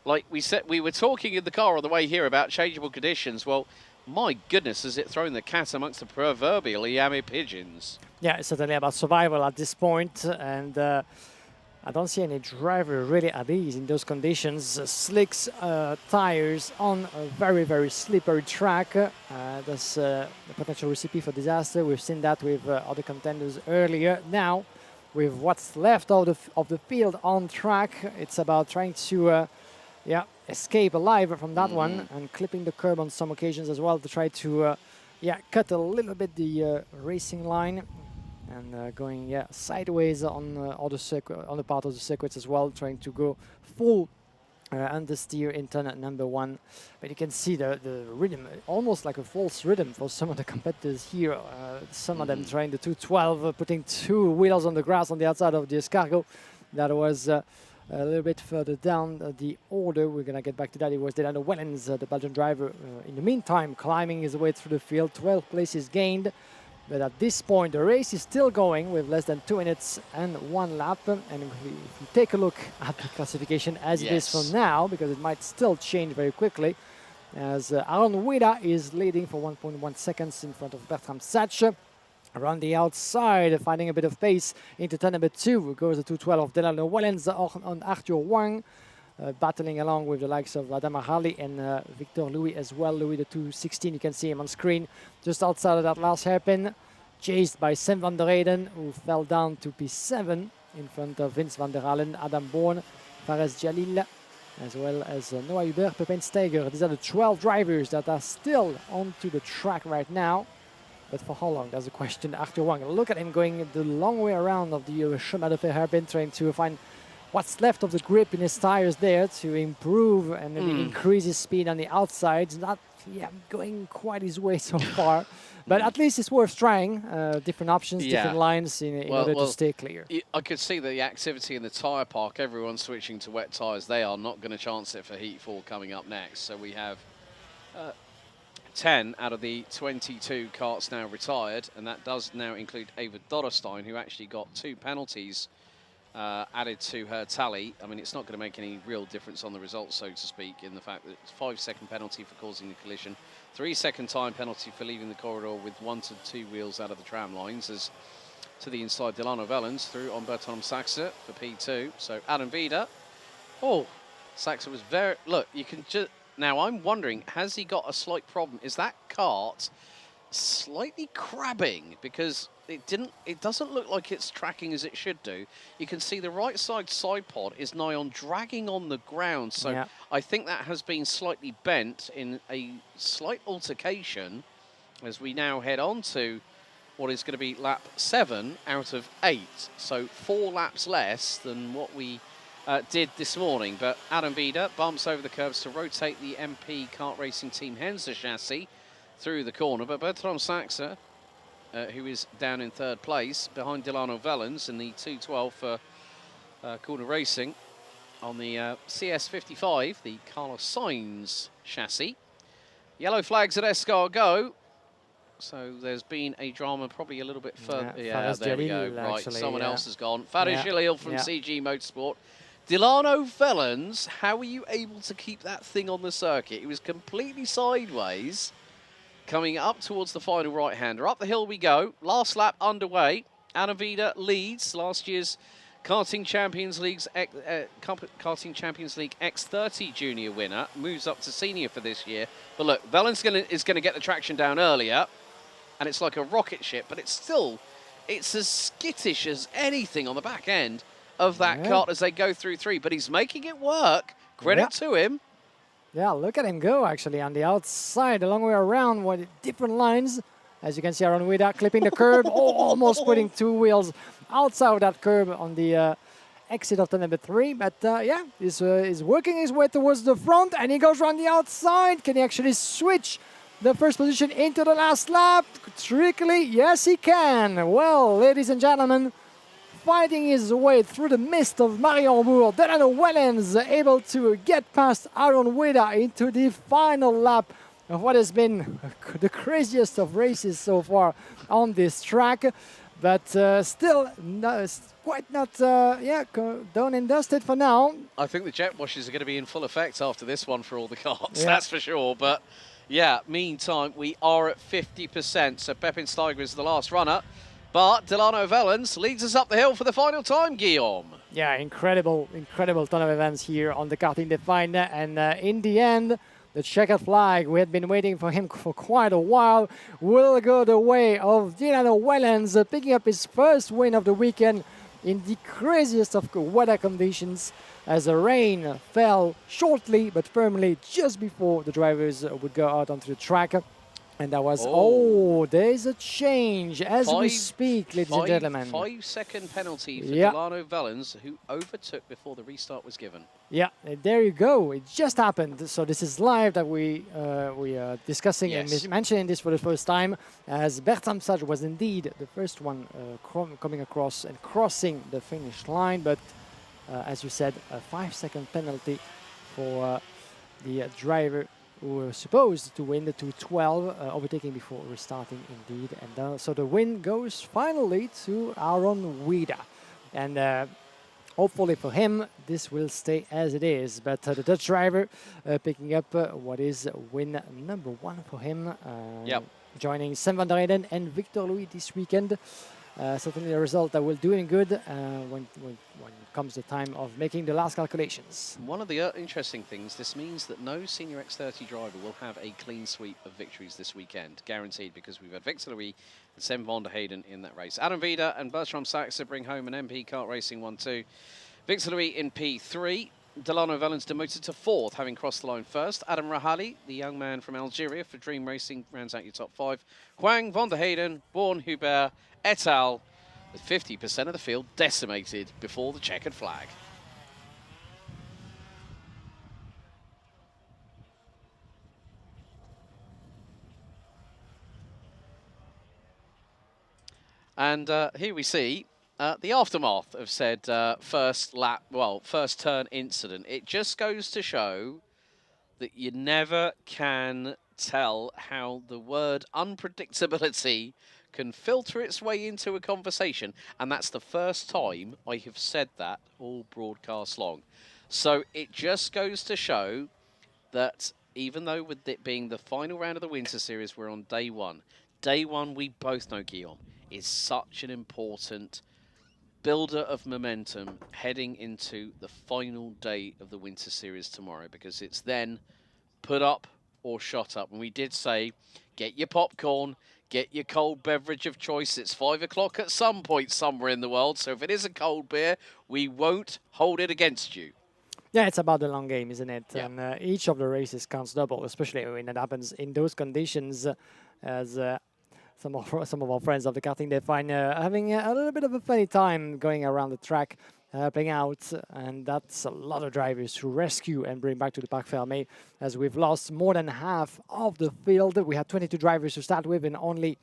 like we said, we were talking in the car on the way here about changeable conditions. Well, my goodness, has it thrown the cat amongst the proverbial Iame pigeons? Yeah, it's certainly about survival at this point, and I don't see any driver really at ease in those conditions. Slicks tires on a very slippery track. That's a potential recipe for disaster. We've seen that with other contenders earlier. Now, with what's left of the field on track, it's about trying to escape alive from that one and clipping the curb on some occasions as well to try to cut a little bit the racing line. And going sideways on the part of the circuits as well, trying to go full understeer in turn number 1. But you can see the rhythm, almost like a false rhythm for some of the competitors here. Some of them trying the 212, putting 2 wheels on the grass on the outside of the escargot. That was a little bit further down the order. We're going to get back to that. It was Delano Wellens, the Belgian driver, in the meantime, climbing his way through the field. 12 places gained. But at this point, the race is still going with less than 2 minutes and 1 lap. And if you take a look at the classification as it is for now, because it might still change very quickly, as Aaron Wida is leading for 1.1 seconds in front of Bertram Satch. Around the outside, finding a bit of pace into turn number 2, goes the 212 of Delano Wellens on Arthur Wang. Battling along with the likes of Adam Rahali and Victor Louis as well. Louis the 216, you can see him on screen just outside of that last hairpin, chased by Sam van der Heyden, who fell down to P7 in front of Vince van der Halen, Adam Bourne, Fares Jalil, as well as Noah Hubert, Pepin Steger. These are the 12 drivers that are still onto the track right now. But for how long? That's the question. Arthur Wang, look at him going the long way around of the Chemin de Fer hairpin, trying to find what's left of the grip in his tires there to improve and maybe increase his speed on the outside. Not going quite his way so far, but at least it's worth trying. Different options, different lines in order to stay clear. I could see the activity in the tyre park, everyone's switching to wet tyres. They are not going to chance it for Heat 4 coming up next. So we have 10 out of the 22 karts now retired, and that does now include Ava Dorrestein, who actually got 2 penalties added to her tally. I mean, it's not going to make any real difference on the results, so to speak, in the fact that it's 5-second penalty for causing the collision, 3-second time penalty for leaving the corridor with 1 to 2 wheels out of the tram lines, as to the inside Delano Vellens through on Bertrand Saxe for P2. So Adam Vida. Oh, Saxe was very... Look, you can just... Now, I'm wondering, has he got a slight problem? Is that kart slightly crabbing? Because it doesn't look like it's tracking as it should do. You can see the right side pod is nigh on dragging on the ground. So yeah. I think that has been slightly bent in a slight altercation as we now head on to what is going to be lap 7 out of 8. So 4 laps less than what we did this morning. But Adam Vida bumps over the curves to rotate the MP Kart Racing Team Henser chassis through the corner. But Bertrand Saxe, who is down in 3rd place, behind Delano Vellens in the 212 for Corner Racing on the CS55, the Carlos Sainz chassis. Yellow flags at Escargot. So there's been a drama probably a little bit further. Yeah, there we go. Right, someone else has gone. Farid Jalil from CG Motorsport. Delano Vellens, how were you able to keep that thing on the circuit? It was completely sideways, coming up towards the final right-hander. Up the hill we go. Last lap underway. Adam Vida leads last year's Karting Champions League X30 Junior winner. Moves up to senior for this year. But look, Vellens is going to get the traction down earlier. And it's like a rocket ship, but it's as skittish as anything on the back end of that kart as they go through 3. But he's making it work. Credit to him. Yeah, look at him go, actually, on the outside, a long way around, with different lines. As you can see, Aaron Wida clipping the curb, almost putting 2 wheels outside of that curb on the exit of the number 3. But yeah, he's working his way towards the front, and he goes around the outside. Can he actually switch the first position into the last lap? Trickily, yes, he can. Well, ladies and gentlemen, fighting his way through the mist of Mariembourg, Delano Vellens able to get past Aaron Wida into the final lap of what has been the craziest of races so far on this track. But still, quite not done and dusted for now. I think the jet washes are going to be in full effect after this one for all the karts, that's for sure. But yeah, meantime, we are at 50%. So Pepin Steiger is the last runner. But Delano Vellens leads us up the hill for the final time, Guillaume. Yeah, incredible ton of events here on the Karting Define. And in the end, the checkered flag, we had been waiting for him for quite a while, will go the way of Delano Vellens, picking up his first win of the weekend in the craziest of weather conditions, as the rain fell shortly but firmly just before the drivers would go out onto the track. And that was, there's a change as we speak, ladies and gentlemen. 5-second penalty for Delano Vellens, who overtook before the restart was given. Yeah, there you go. It just happened. So this is live that we are discussing and mentioning this for the first time, as Bertram Sage was indeed the first one coming across and crossing the finish line. But as you said, a 5-second penalty for the driver who were supposed to win the 212, overtaking before restarting indeed. And so the win goes finally to Aaron Wida. And hopefully for him, this will stay as it is. But the Dutch driver picking up what is win number 1 for him. Joining Sam van der Eyden and Victor Louis this weekend. Certainly a result that will do him good when comes the time of making the last calculations. One of the interesting things, this means that no senior X30 driver will have a clean sweep of victories this weekend, guaranteed, because we've had Victor Louis and Sam van der Eyden in that race. Adam Vida and Bertrand Saxe bring home an MP Kart Racing 1-2. Victor Louis in P3. Delano Vellens demoted to 4th, having crossed the line first. Adam Rahali, the young man from Algeria for Dream Racing, rounds out your top 5. Huang van der Eyden, Born Hubert, et al., with 50% of the field decimated before the checkered flag. And here we see the aftermath of said first turn incident. It just goes to show that you never can tell how the word unpredictability can filter its way into a conversation. And that's the first time I have said that all broadcast long. So it just goes to show that even though with it being the final round of the Winter Series, we're on day one. Day one, we both know, Guillaume, is such an important builder of momentum heading into the final day of the Winter Series tomorrow, because it's then put up or shut up. And we did say, get your popcorn, get your cold beverage of choice. It's 5 o'clock at some point somewhere in the world, so if it is a cold beer, we won't hold it against you. Yeah, it's about the long game, isn't it? Yeah. And each of the races counts double, especially when it happens in those conditions, as some of our friends of the karting, they find having a little bit of a funny time going around the track, helping out, and that's a lot of drivers to rescue and bring back to the Parc Fermé, as we've lost more than half of the field. We had 22 drivers to start with, and only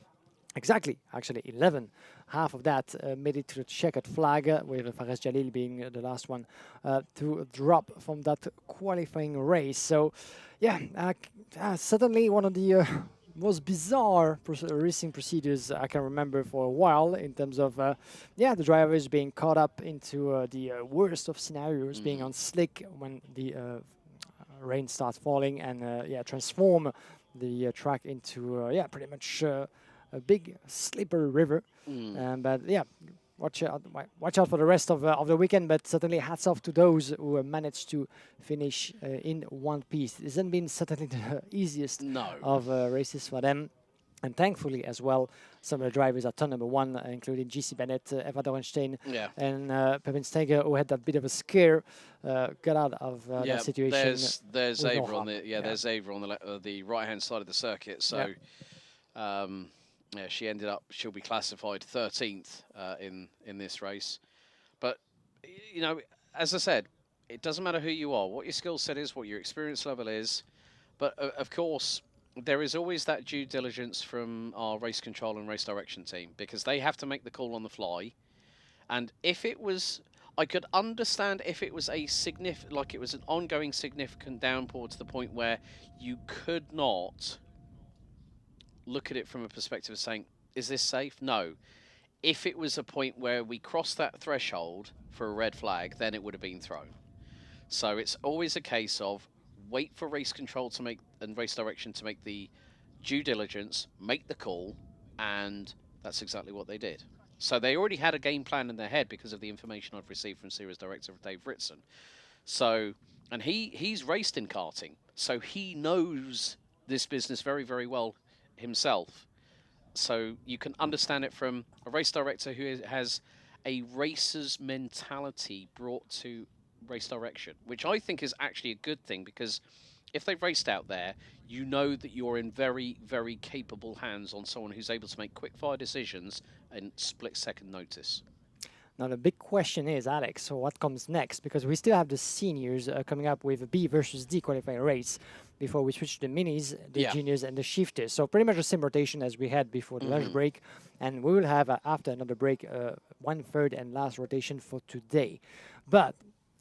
exactly, actually 11. Half of that made it to the checkered flag, with Fares Jalil being the last one to drop from that qualifying race. So, yeah, certainly one of the most bizarre racing procedures I can remember for a while, in terms of, the drivers being caught up into the worst of scenarios, being on slick when the rain starts falling, and transform the track into, pretty much a big slippery river. But yeah, watch out for the rest of the weekend. But certainly hats off to those who managed to finish in one piece. It hasn't been certainly the easiest of races for them. And thankfully as well, some of the drivers at turn number one, including GC Bennett, Eva Dorenstein, and Pepin Steger, who had that bit of a scare, got out of that situation. There's Ava on the there's Ava on the right hand side of the circuit. So. She'll be classified 13th in this race. But, you know, as I said, it doesn't matter who you are, what your skill set is, what your experience level is. But, of course, there is always that due diligence from our race control and race direction team, because they have to make the call on the fly. And if it was, I could understand if it was a like it was an ongoing significant downpour to the point where you could not look at it from a perspective of saying, is this safe? No. If it was a point where we crossed that threshold for a red flag, then it would have been thrown. So it's always a case of wait for race control to make, and race direction to make the due diligence, make the call, and that's exactly what they did. So they already had a game plan in their head because of the information I've received from Series Director Dave Ritson. So, and he's raced in karting, so he knows this business very, very well himself. So you can understand it from a race director who has a racer's mentality brought to race direction, which I think is actually a good thing, because if they've raced out there, you know that you're in very, very capable hands on someone who's able to make quick-fire decisions and split-second notice. Now the big question is, Alex, so what comes next? Because we still have the seniors coming up with a B versus D qualifying race before we switch to the minis, the juniors, and the shifters. So pretty much the same rotation as we had before the lunch break. And we will have, after another break, 1/3 and last rotation for today. But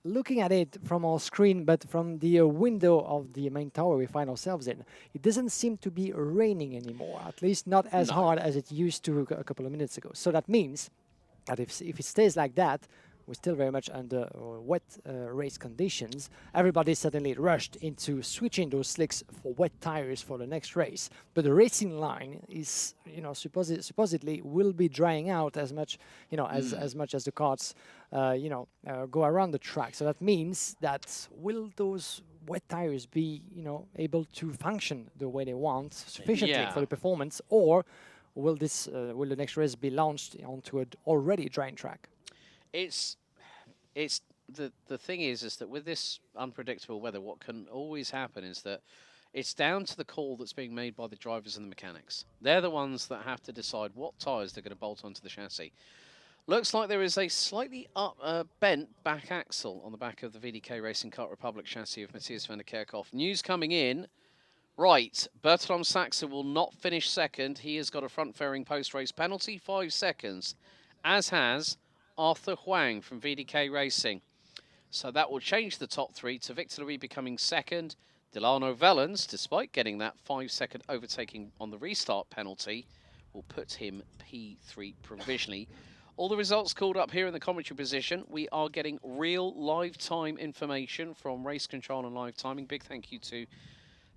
looking at it from our screen, but from the window of the main tower we find ourselves in, it doesn't seem to be raining anymore, at least not as hard as it used to a couple of minutes ago. So that means that if it stays like that, we're still very much under wet race conditions. Everybody suddenly rushed into switching those slicks for wet tires for the next race. But the racing line is, supposedly will be drying out as much, as much as the carts, go around the track. So that means that will those wet tires be, able to function the way they want sufficiently for the performance, or will the next race be launched onto an already drying track? It's the thing is that with this unpredictable weather, what can always happen is that it's down to the call that's being made by the drivers and the mechanics. They're the ones that have to decide what tyres they're going to bolt onto the chassis. Looks like there is a slightly bent back axle on the back of the VDK Racing Kart Republic chassis of Matthias van der Kerkhoff. News coming in. Right, Bertram Saxe will not finish second. He has got a front-fairing post-race penalty, 5 seconds, as has Arthur Huang from VDK Racing. So that will change the top three to Victor Louis becoming second, Delano Vellens, despite getting that 5-second overtaking on the restart penalty, will put him P3 provisionally. All the results called up here in the commentary position. We are getting real live time information from Race Control and Live Timing. Big thank you to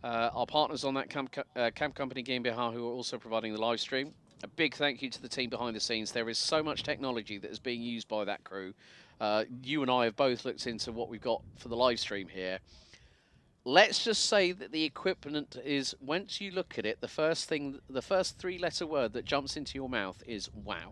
our partners on that camp company, GmbH, who are also providing the live stream. A big thank you to the team behind the scenes. There is so much technology that is being used by that crew. You and I have both looked into what we've got for the live stream here. Let's just say that the equipment is, once you look at it, the first 3-letter word that jumps into your mouth is wow.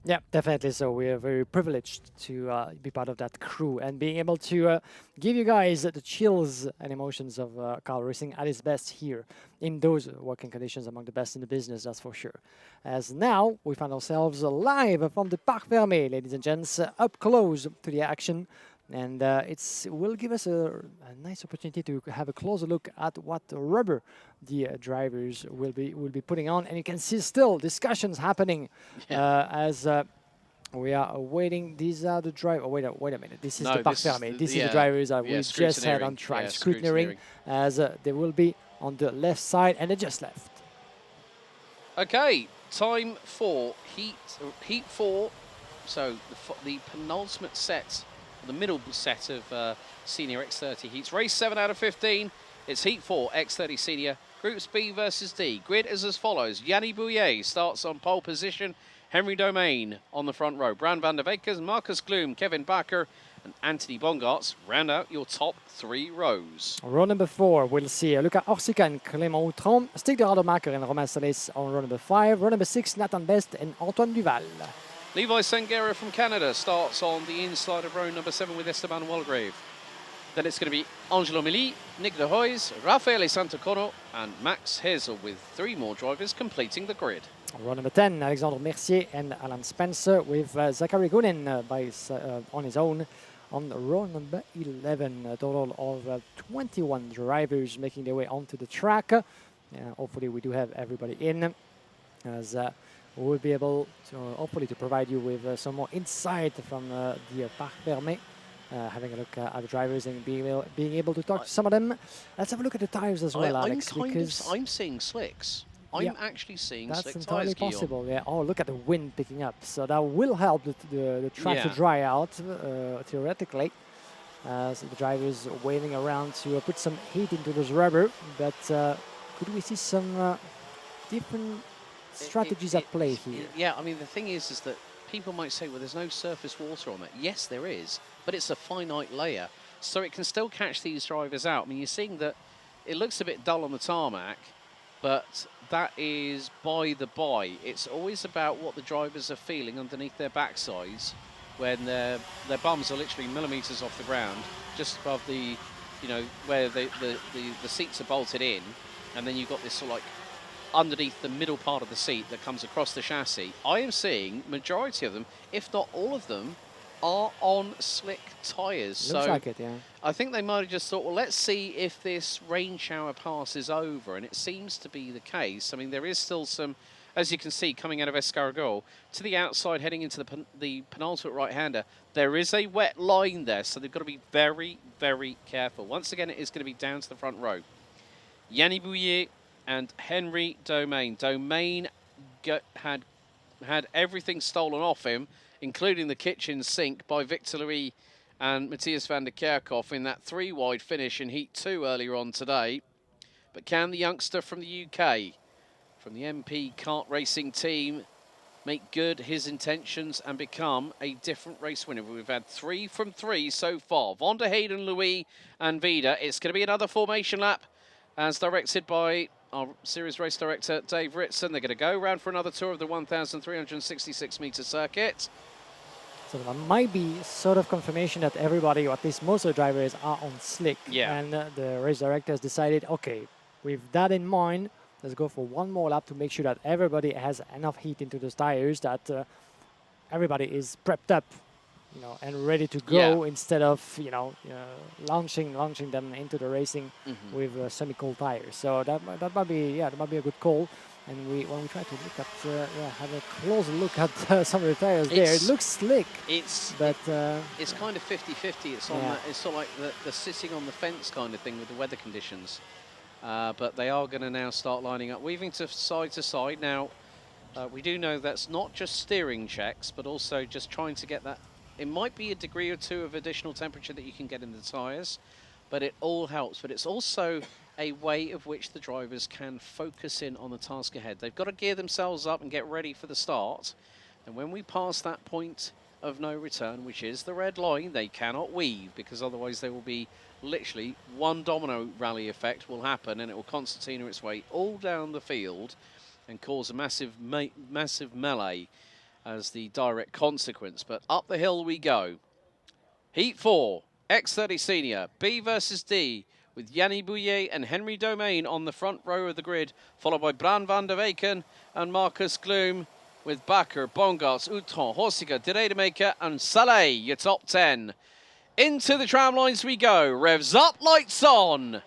Yeah, definitely. So we are very privileged to be part of that crew and being able to give you guys the chills and emotions of car racing at its best here in those working conditions, among the best in the business, that's for sure. As now we find ourselves live from the Parc Fermé, ladies and gents, up close to the action. And it will give us a nice opportunity to have a closer look at what rubber the drivers will be putting on. And you can see still discussions happening as we are waiting. These are the drivers. Oh, wait a minute. This is the Parc Fermé. This is the drivers that we just had on track. Scrutineering as they will be on the left side, and they just left. Okay, time for Heat 4. So the penultimate set, the middle set of Senior X30 Heats. Race 7 out of 15. It's Heat 4, X30 Senior. Groups B versus D. Grid is as follows. Yanni Bouillet starts on pole position. Henry Domain on the front row. Bran van der Vekers, Marcus Gloom, Kevin Bakker, and Anthony Bongarts round out your top 3 rows. Row number 4, we'll see Luca Orsica and Clément Outram. Stig de Rademacher and Romain Salis on row number 5. Row number 6, Nathan Best and Antoine Duval. Levi Sangera from Canada starts on the inside of row number 7 with Esteban Walgrave. Then it's going to be Angelo Mili, Nick de Hoys, Raffaele Santacono, and Max Hazel, with 3 more drivers completing the grid. Row number 10, Alexandre Mercier and Alan Spencer, with Zachary Gunin on his own on row number 11. A total of 21 drivers making their way onto the track. Hopefully we do have everybody in, as we will be able to hopefully to provide you with some more insight from the Parc Fermé. Having a look at the drivers and being able to talk to some of them. Let's have a look at the tires as well, Alex. I'm seeing slicks. I'm actually seeing slick tires. That's entirely possible. Yeah. Oh, look at the wind picking up. So that will help the track to dry out theoretically. So the drivers waving around to put some heat into those rubber. But could we see some different strategies at play here? Yeah. I mean, the thing is that people might say, well, there's no surface water on it. Yes, there is, but it's a finite layer, so it can still catch these drivers out. I mean, you're seeing that it looks a bit dull on the tarmac, but that is by the by. It's always about what the drivers are feeling underneath their backsides when their bums are literally millimeters off the ground, just above the, where the seats are bolted in, and then you've got this sort of like underneath the middle part of the seat that comes across the chassis. I am seeing majority of them, if not all of them, are on slick tyres. Looks like it, yeah. I think they might have just thought, well, let's see if this rain shower passes over, and it seems to be the case. I mean, there is still some, as you can see, coming out of Escargot to the outside, heading into the penultimate right-hander. There is a wet line there, so they've got to be very, very careful. Once again, it is going to be down to the front row. Yanni Bouillet and Henry Domain. Domain had everything stolen off him, including the kitchen sink, by Victor Louis and Matthias van der Kerkhoff in that 3-wide finish in Heat 2 earlier on today. But can the youngster from the UK, from the MP kart racing team, make good his intentions and become a different race winner? We've had 3 from 3 so far. Van der Heyden, Louis and Vida. It's going to be another formation lap, as directed by our series race director, Dave Ritson. They're going to go around for another tour of the 1,366-metre circuit. So there might be sort of confirmation that everybody, or at least most of the drivers, are on slick. Yeah. And the race director has decided, okay, with that in mind, let's go for one more lap to make sure that everybody has enough heat into those tires, that everybody is prepped up, and ready to go, instead of launching them into the racing with semi-cold tires. So that might be a good call. And when we try to look at, have a close look at some of the tires there, it looks slick. It's kind of 50-50. It's on it's sort of like the sitting on the fence kind of thing with the weather conditions. But they are going to now start lining up, weaving to side. Now, we do know that's not just steering checks, but also just trying to get that. It might be a degree or two of additional temperature that you can get in the tyres, but it all helps. But it's also a way of which the drivers can focus in on the task ahead. They've got to gear themselves up and get ready for the start. And when we pass that point of no return, which is the red line, they cannot weave, because otherwise there will be literally one domino rally effect will happen, and it will concertina its way all down the field and cause a massive melee as the direct consequence. But up the hill we go. Heat 4, X30 Senior, B versus D, with Yanni Bouillet and Henry Domain on the front row of the grid, followed by Bran van der Weyken and Marcus Gloom, with Bakker, Bongarts, Outron, Horsiger, De Rademaker and Saleh, your top 10. Into the tram lines we go. Revs up, lights on.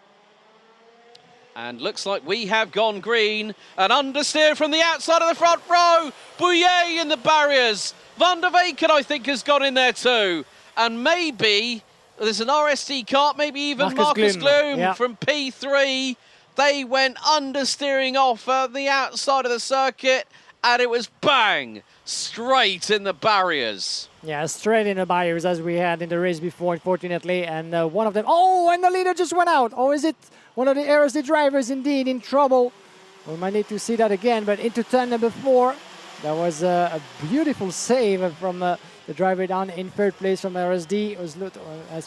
And looks like we have gone green. An understeer from the outside of the front row. Bouillet in the barriers. Van der Weyken, I think, has gone in there too. And maybe there's an RSD kart, maybe even Marcus Gloom from P3. They went understeering off the outside of the circuit, and it was bang, straight in the barriers. Yeah, straight in the barriers as we had in the race before, unfortunately. And one of them, oh, and the leader just went out. Or is it one of the RSD drivers indeed in trouble? We might need to see that again, but into turn number 4, that was a beautiful save from the driver down in 3rd place from RSD. It was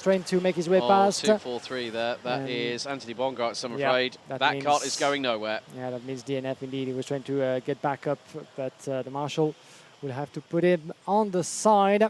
trying to make his way past. 2-4-3 there. That is Anthony Bongarts, I'm afraid. That kart is going nowhere. Yeah, that means DNF indeed. He was trying to get back up, but the marshal will have to put him on the side.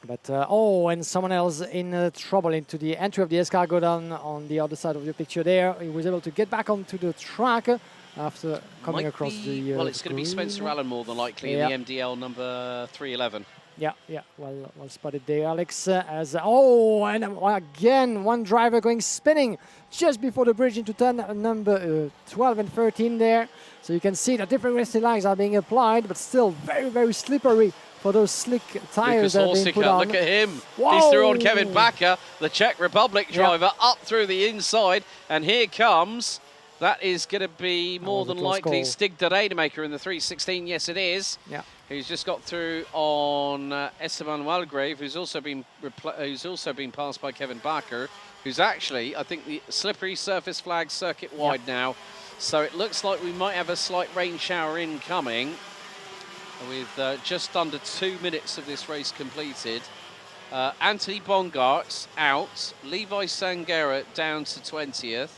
But, oh, and someone else in trouble into the entry of the escargot down on the other side of the picture there. He was able to get back onto the track after coming across the well, it's going to be Spencer Allen more than likely in the MDL number 311. Yeah, well spotted there, Alex. And again, one driver going spinning just before the bridge into turn number 12 and 13 there. So you can see that different racing lines are being applied, but still very, very slippery for those slick tires that are being put on. Look at him. Whoa. He's through on Kevin Bakker, the Czech Republic driver, up through the inside. And here comes, that is going to be more than likely Stig de Rademaker in the 316. Yes, it is. Yeah. Who's just got through on Esteban Walgrave, who's also been passed by Kevin Bakker, who's actually, I think, the slippery surface flag circuit wide now. So it looks like we might have a slight rain shower incoming with just under 2 minutes of this race completed. Anthony Bongarts out, Levi Sangera down to 20th.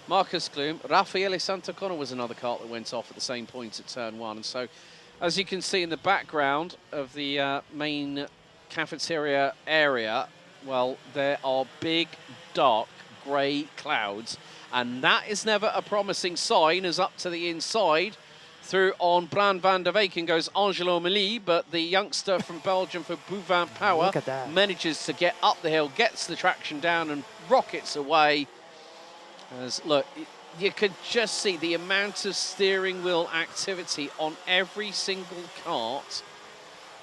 Marcus Gloom, Raffaele Santacona was another kart that went off at the same point at turn 1. And so, as you can see in the background of the main cafeteria area, well, there are big, dark, grey clouds. And that is never a promising sign, as up to the inside, through on Bran van der Weyken goes Angelo Meli, but the youngster from Belgium for Bouvin Power manages to get up the hill, gets the traction down and rockets away. As, look, you could just see the amount of steering wheel activity on every single kart.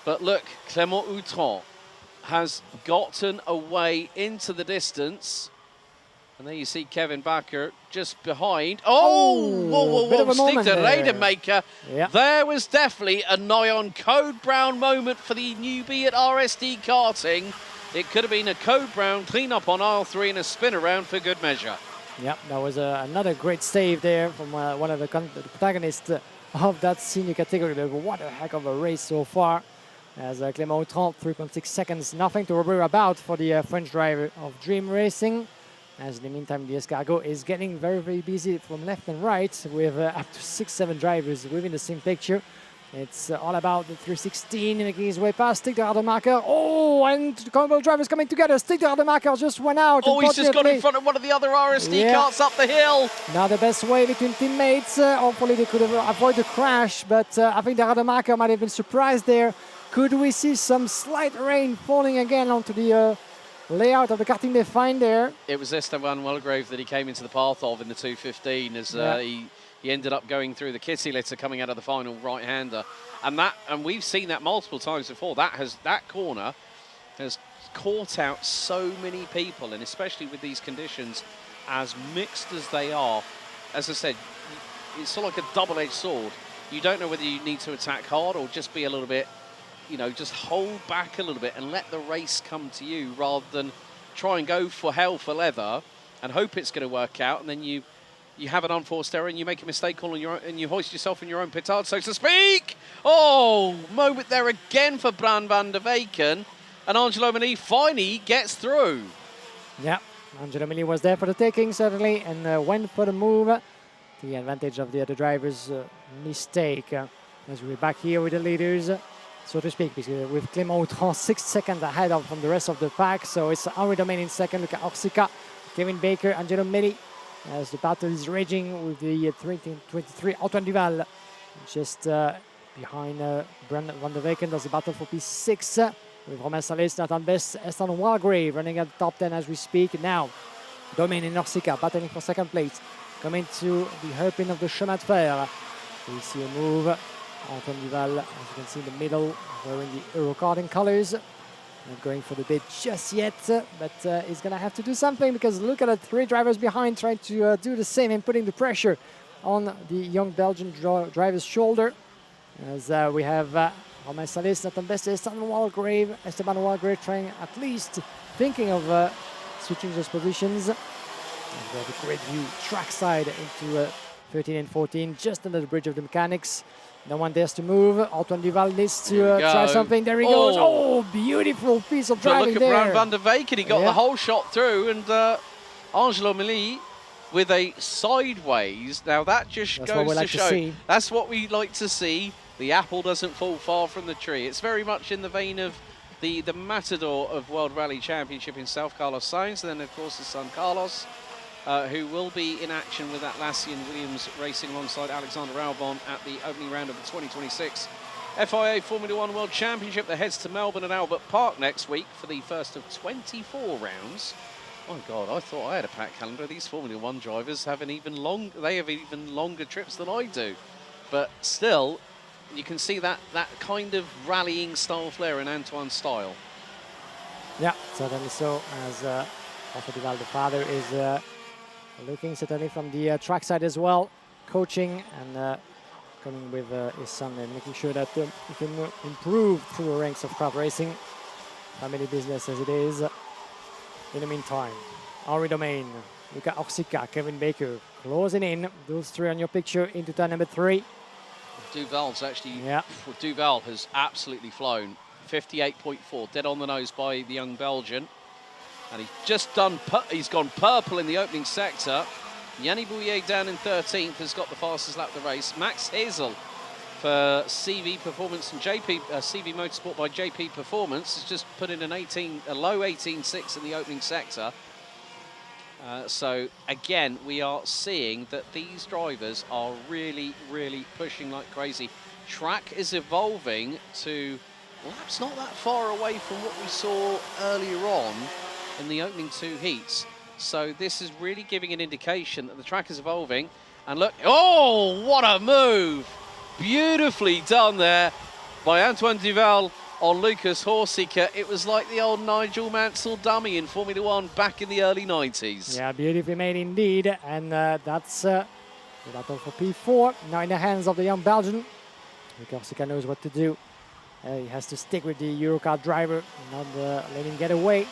But look, Clément Outron has gotten away into the distance. And there you see Kevin Bakker just behind. Whoa, Stig de Rademaker. There was definitely a nigh on Code Brown moment for the newbie at RSD Karting. It could have been a Code Brown clean-up on aisle 3 and a spin around for good measure. Yeah, that was another great save there from one of the protagonists of that senior category. But what a heck of a race so far. As Clément Outron, 3.6 seconds, nothing to worry about for the French driver of Dream Racing. As in the meantime, the escargot is getting very, very busy from left and right with up to 6-7 drivers within the same picture. It's all about the 316 making his way past Stig de Rademaker. Oh, and the combo drivers coming together. Stig de Rademaker just went out. Oh, he's just got in front of one of the other RSD karts up the hill. Now the best way between teammates. Hopefully they could avoid the crash, but I think de Rademaker might have been surprised there. Could we see some slight rain falling again onto the layout of the karting they find there? It was Esteban Walgrave that he came into the path of in the 215 as he ended up going through the kitty litter coming out of the final right-hander. And we've seen that multiple times before. That corner has caught out so many people, and especially with these conditions, as mixed as they are, as I said, it's sort of like a double-edged sword. You don't know whether you need to attack hard or just be a little bit, you know, just hold back a little bit and let the race come to you rather than try and go for hell for leather and hope it's going to work out, and then you have an unforced error and you make a mistake on your own, and you hoist yourself in your own petard, so to speak. Oh, moment there again for Bran van der Weyken, and Angelo Mini finally gets through. Yeah, Angelo Mini was there for the taking, certainly, and went for the move. The advantage of the other driver's mistake. As we're back here with the leaders, so to speak, because with Clément Autran 6 seconds ahead from the rest of the pack. So it's Henri Domain in second, Luca Orsica, Kevin Baker, Angelo Mini, as the battle is raging with the 23 Antoine Duval just behind Bran van der Weyken. Does the battle for P6 with Romain Salis, Nathan Best, Eston Walgrave running at the top 10 as we speak. Now Domain and Orsica battling for second place, coming to the hairpin of the chemin de fer. We see a move. Antoine Duval, as you can see in the middle, wearing the Euro Karting colors. Not going for the bid just yet, but he's going to have to do something, because look at the 3 drivers behind trying to do the same and putting the pressure on the young Belgian driver's shoulder. As we have Romain Salis, Nathan Best, Esteban Walgrave trying, at least thinking of switching those positions. And we have a great view trackside into 13 and 14, just under the bridge of the mechanics. No one dares to move. Antoine Duval needs to try something. There he goes. Oh, beautiful piece of driving there. Look at Bran van der Weyken. He got the whole shot through, and Angelo Mini with a sideways. Now that just goes to show. That's what we like to see. The apple doesn't fall far from the tree. It's very much in the vein of the matador of World Rally Championship himself, Carlos Sainz, and then of course his son Carlos, who will be in action with Atlassian Williams racing alongside Alexander Albon at the opening round of the 2026 FIA Formula One World Championship that heads to Melbourne and Albert Park next week for the first of 24 rounds. Oh God, I thought I had a packed calendar. These Formula One drivers have even longer trips than I do. But still, you can see that kind of rallying style flair in Antoine's style. Yeah, certainly so, as Antoine Duval, the father, is looking certainly from the trackside as well, coaching and coming with his son and making sure that he can improve through the ranks of crowd racing. Family business as it is. In the meantime, Henri Domain, Luca Orsica, Kevin Baker closing in. Those 3 on your picture into turn number 3. Duval's actually, Duval has absolutely flown. 58.4, dead on the nose by the young Belgian. And he's gone purple in the opening sector. Yanni Bouillet down in 13th has got the fastest lap of the race. Max Hazel for CV Performance and CV Motorsport by JP Performance has just put in a low 18.6 in the opening sector. So again, we are seeing that these drivers are really, really pushing like crazy. Track is evolving to laps not that far away from what we saw earlier on in the opening 2 heats. So this is really giving an indication that the track is evolving. And look, oh, what a move! Beautifully done there by Antoine Duval on Lucas Orsica. It was like the old Nigel Mansell dummy in Formula One back in the early 90s. Yeah, beautifully made indeed. And that's the battle for P4. Now in the hands of the young Belgian. Lucas Orsica knows what to do. He has to stick with the Eurocar driver, not let him get away.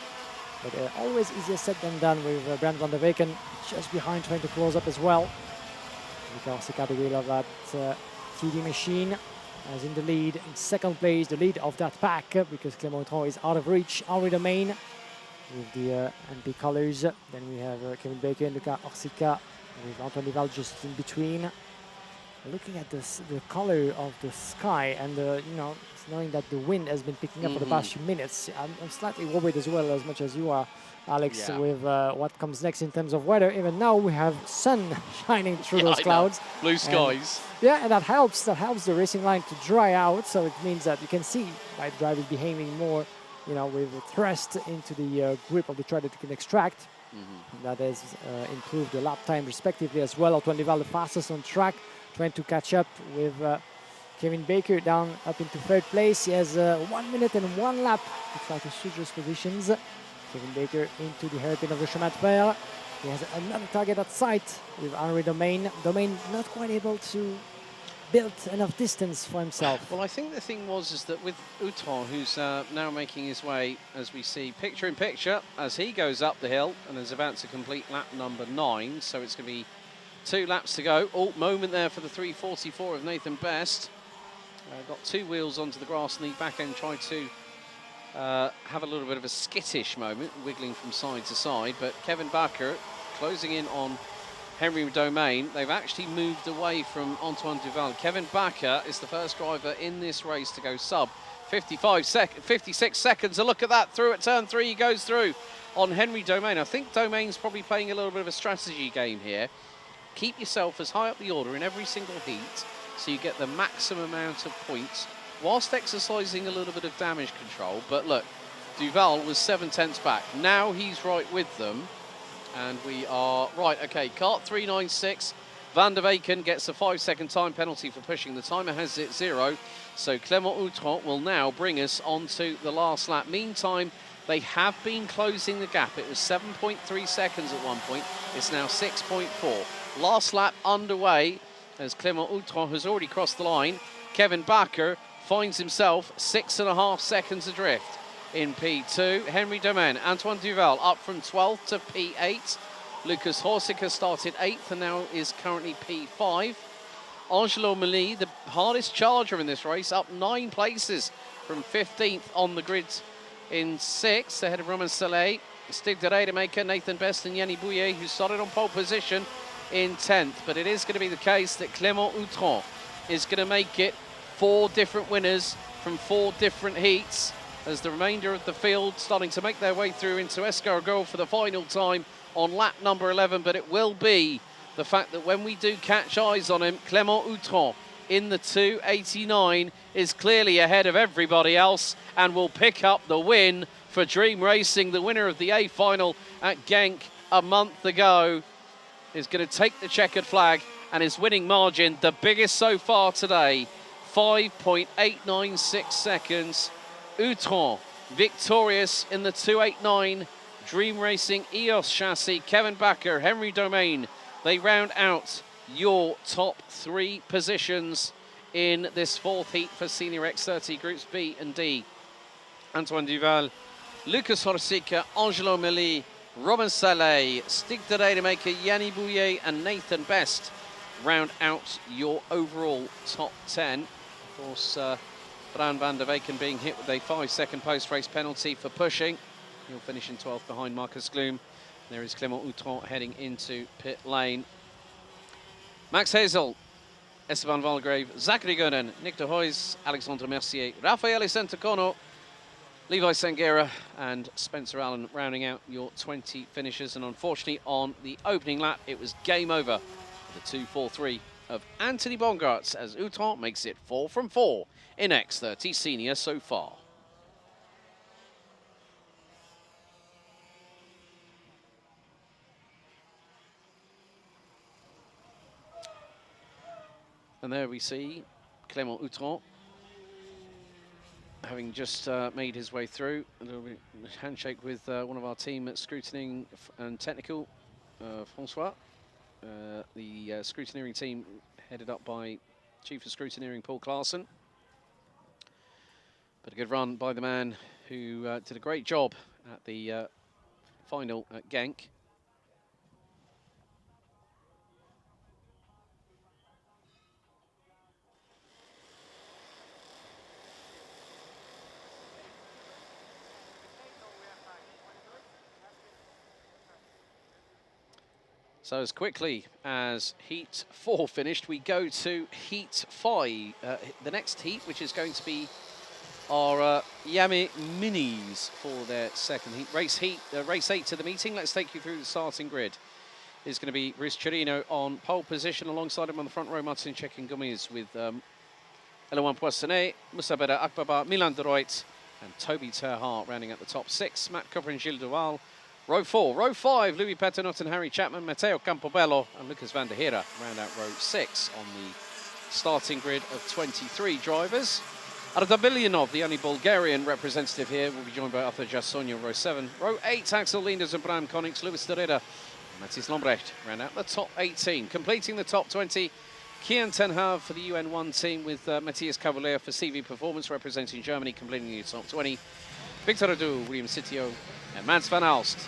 But always easier said than done with Bran van der Weyken just behind, trying to close up as well. Lucas Orsica, the wheel of that TD machine, as in the lead. In second place, the lead of that pack, because Clément Autran is out of reach. Henri Domain with the MP colors. Then we have Kevin Baker and Lucas Orsica with Antoine Duval just in between. Looking at the color of the sky and knowing that the wind has been picking up for the past few minutes, I'm slightly worried as well, as much as you are, Alex, with what comes next in terms of weather. Even now we have sun shining through those clouds. Blue skies. And that helps the racing line to dry out, so it means that you can see why the driver is behaving more, with thrust into the grip of the track that you can extract. That has improved the lap time respectively as well. Antoine Duval the fastest on track, trying to catch up with Kevin Baker down up into third place. He has 1 minute and 1 lap to try to switch those positions. Kevin Baker into the hairpin of the chemin de fer. He has another target at sight with Henri Domain. Domain not quite able to build enough distance for himself. Well, I think the thing is that with Outron, who's now making his way, as we see, picture in picture, as he goes up the hill and is about to complete lap number 9. So it's going to be 2 laps to go. Oh, moment there for the 3:44 of Nathan Best. Got 2 wheels onto the grass in the back end, tried to have a little bit of a skittish moment, wiggling from side to side. But Kevin Baker closing in on Henri Domain. They've actually moved away from Antoine Duval. Kevin Baker is the first driver in this race to go sub 56 seconds. A look at that, through at turn 3, he goes through on Henri Domain. I think Domain's probably playing a little bit of a strategy game here. Keep yourself as high up the order in every single heat so you get the maximum amount of points whilst exercising a little bit of damage control. But look, Duval was 7 tenths back. Now he's right with them. And we are, right, okay, kart 396. Van der Weyken gets a 5-second time penalty for pushing. The timer has it 0. So Clément Outron will now bring us onto the last lap. Meantime, they have been closing the gap. It was 7.3 seconds at one point. It's now 6.4. Last lap underway as Clément Outron has already crossed the line. Kevin Baker finds himself 6.5 seconds adrift. In P2, Henri Domain, Antoine Duval up from 12th to P8. Lucas Horsica started 8th and now is currently P5. Angelo Meli, the hardest charger in this race, up 9 places from 15th on the grid in 6th, ahead of Romain Saleh. Stig de Rademaker, Nathan Best and Yanni Bouillet, who started on pole position in 10th. But it is going to be the case that Clément Outron is going to make it 4 different winners from 4 different heats, as the remainder of the field starting to make their way through into Escargot for the final time on lap number 11. But it will be the fact that when we do catch eyes on him, Clément Outron in the 2:89 is clearly ahead of everybody else and will pick up the win for Dream Racing. The winner of the A final at Genk a month ago is going to take the checkered flag, and his winning margin, the biggest so far today, 5.896 seconds. Outron victorious in the 289 Dream Racing EOS chassis. Kevin Baker, Henri Domain, they round out your top 3 positions in this 4th heat for Senior X30 Groups B and D. Antoine Duval, Lucas Horsica, Angelo Meli, Romain Saleh, Stig de Rademaker, Yanni Bouillet and Nathan Best round out your overall top 10. Of course, Bran van der Weyken being hit with a 5-second post-race penalty for pushing. He'll finish in 12th behind Marcus Gloom. There is Clément Outron heading into pit lane. Max Hazel, Esteban Valgrave, Zachary Gunnen, Nick de Hoys, Alexandre Mercier, Raffaele Santacono, Levi Sanguera and Spencer Allen rounding out your 20 finishers. And unfortunately on the opening lap, it was game over for the 2:43 of Anthony Bongartz as Outron makes it 4 from 4 in X30 Senior so far. And there we see Clément Outron having just made his way through. A little bit handshake with one of our team at Scrutineering and Technical, Francois. The scrutineering team headed up by Chief of Scrutineering Paul Clarkson. But a good run by the man who did a great job at the final at Genk. So as quickly as Heat 4 finished, we go to Heat 5. The next heat, which is going to be our Iame Minis for their second heat. Race 8 to the meeting. Let's take you through the starting grid. Is going to be Ruiz Chirino on pole position. Alongside him on the front row, Martin Chekin Gomez with Eloan Poissonnet, Moussa Akbaba, Milan de Ruyt, and Toby Terhart rounding out the top 6. Matt Cooper and Gilles Duval Row 4, row 5, Louis Paternotte and Harry Chapman, Matteo Campobello and Lucas van der Heere round out row 6 on the starting grid of 23 drivers. Arda Bilyanov, the only Bulgarian representative here, will be joined by Arthur Jassogne on row 7. Row 8, Axel Linders and Bram Konings, Louis de Ridder and Matthias Lambrecht round out the top 18. Completing the top 20, Kian ten Hove for the UN1 team with Matthias Cavalier for CV Performance representing Germany, completing the top 20. Victor Adu, William Sitio and Mads van Alst.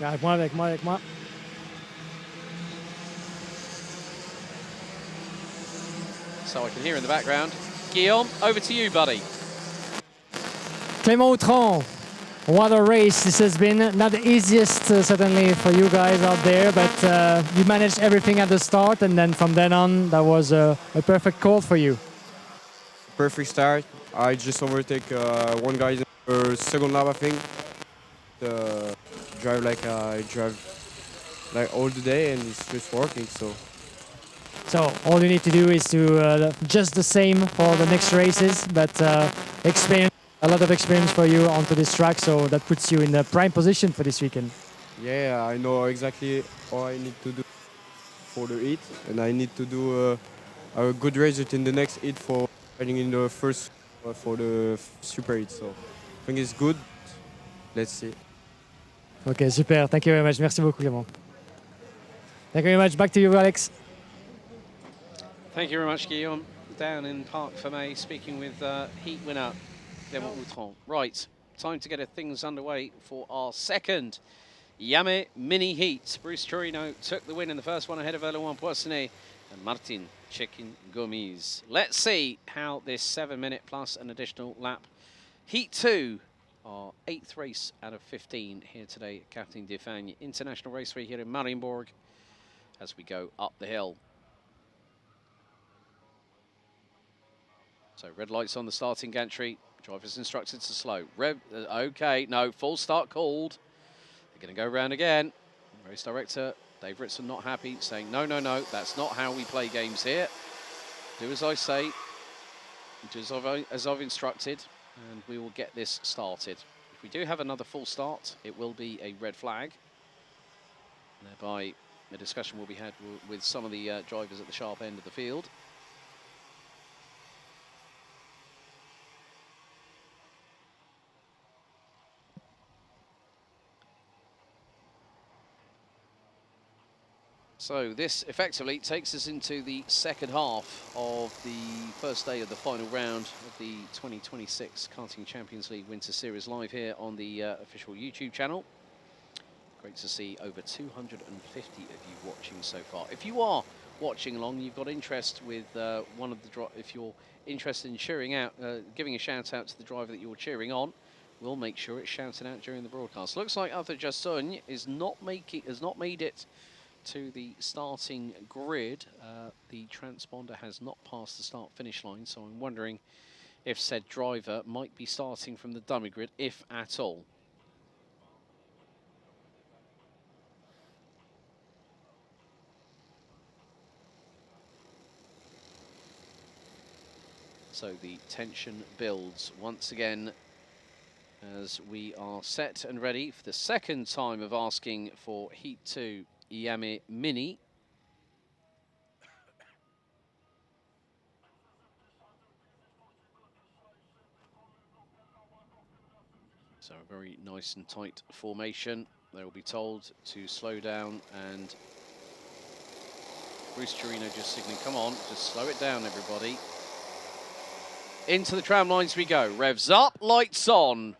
Ja, avec moi, avec moi, avec moi. So I can hear in the background. Guillaume, over to you, buddy. Clément Outron, what a race this has been. Not the easiest, certainly, for you guys out there, but you managed everything at the start, and then from then on, that was a perfect call for you. Perfect start. I just overtake one guy in the second lap, I think. Drive like I drive like all the day, and it's just working. So all you need to do is to just the same for the next races, but experience, a lot of experience for you onto this track, so that puts you in the prime position for this weekend. Yeah, I know exactly what I need to do for the heat, and I need to do a good result in the next heat for riding in the first for the super heat. So I think it's good. Let's see. Okay, super. Thank you very much. Merci beaucoup, Clément. Thank you very much. Back to you, Alex. Thank you very much, Guillaume. Down in Parc Fermé, speaking with heat winner Clément Outron. Right, time to get things underway for our second Iame mini heat. Bruce Torino took the win in the first one ahead of Erloin Poissonnet and Martin Chekin Gomis. Let's see how this 7-minute plus an additional lap. Heat 2, our 8th race out of 15 here today at Karting de Fagnes International Raceway here in Mariembourg as we go up the hill. So red lights on the starting gantry. Drivers instructed to slow. Okay, no, full start called. They're going to go round again. Race director Dave Ritson not happy, saying no, no, no, that's not how we play games here. Do as I say, do as I've instructed, and we will get this started. If we do have another full start, it will be a red flag. And thereby, a discussion will be had with some of the drivers at the sharp end of the field. So this effectively takes us into the second half of the first day of the final round of the 2026 Karting Champions League Winter Series live here on the official YouTube channel. Great to see over 250 of you watching so far. If you are watching along, you've got interest with one of the if you're interested in cheering out, giving a shout out to the driver that you're cheering on, we'll make sure it's shouted out during the broadcast. Looks like Arthur Jassogne has not made it to the starting grid. The transponder has not passed the start-finish line, so I'm wondering if said driver might be starting from the dummy grid, if at all. So the tension builds once again as we are set and ready for the second time of asking for Heat 2 Iame Mini. So a very nice and tight formation. They will be told to slow down, and Bruce Torino just signaling, come on, just slow it down, everybody. Into the tram lines we go. Revs up, lights on.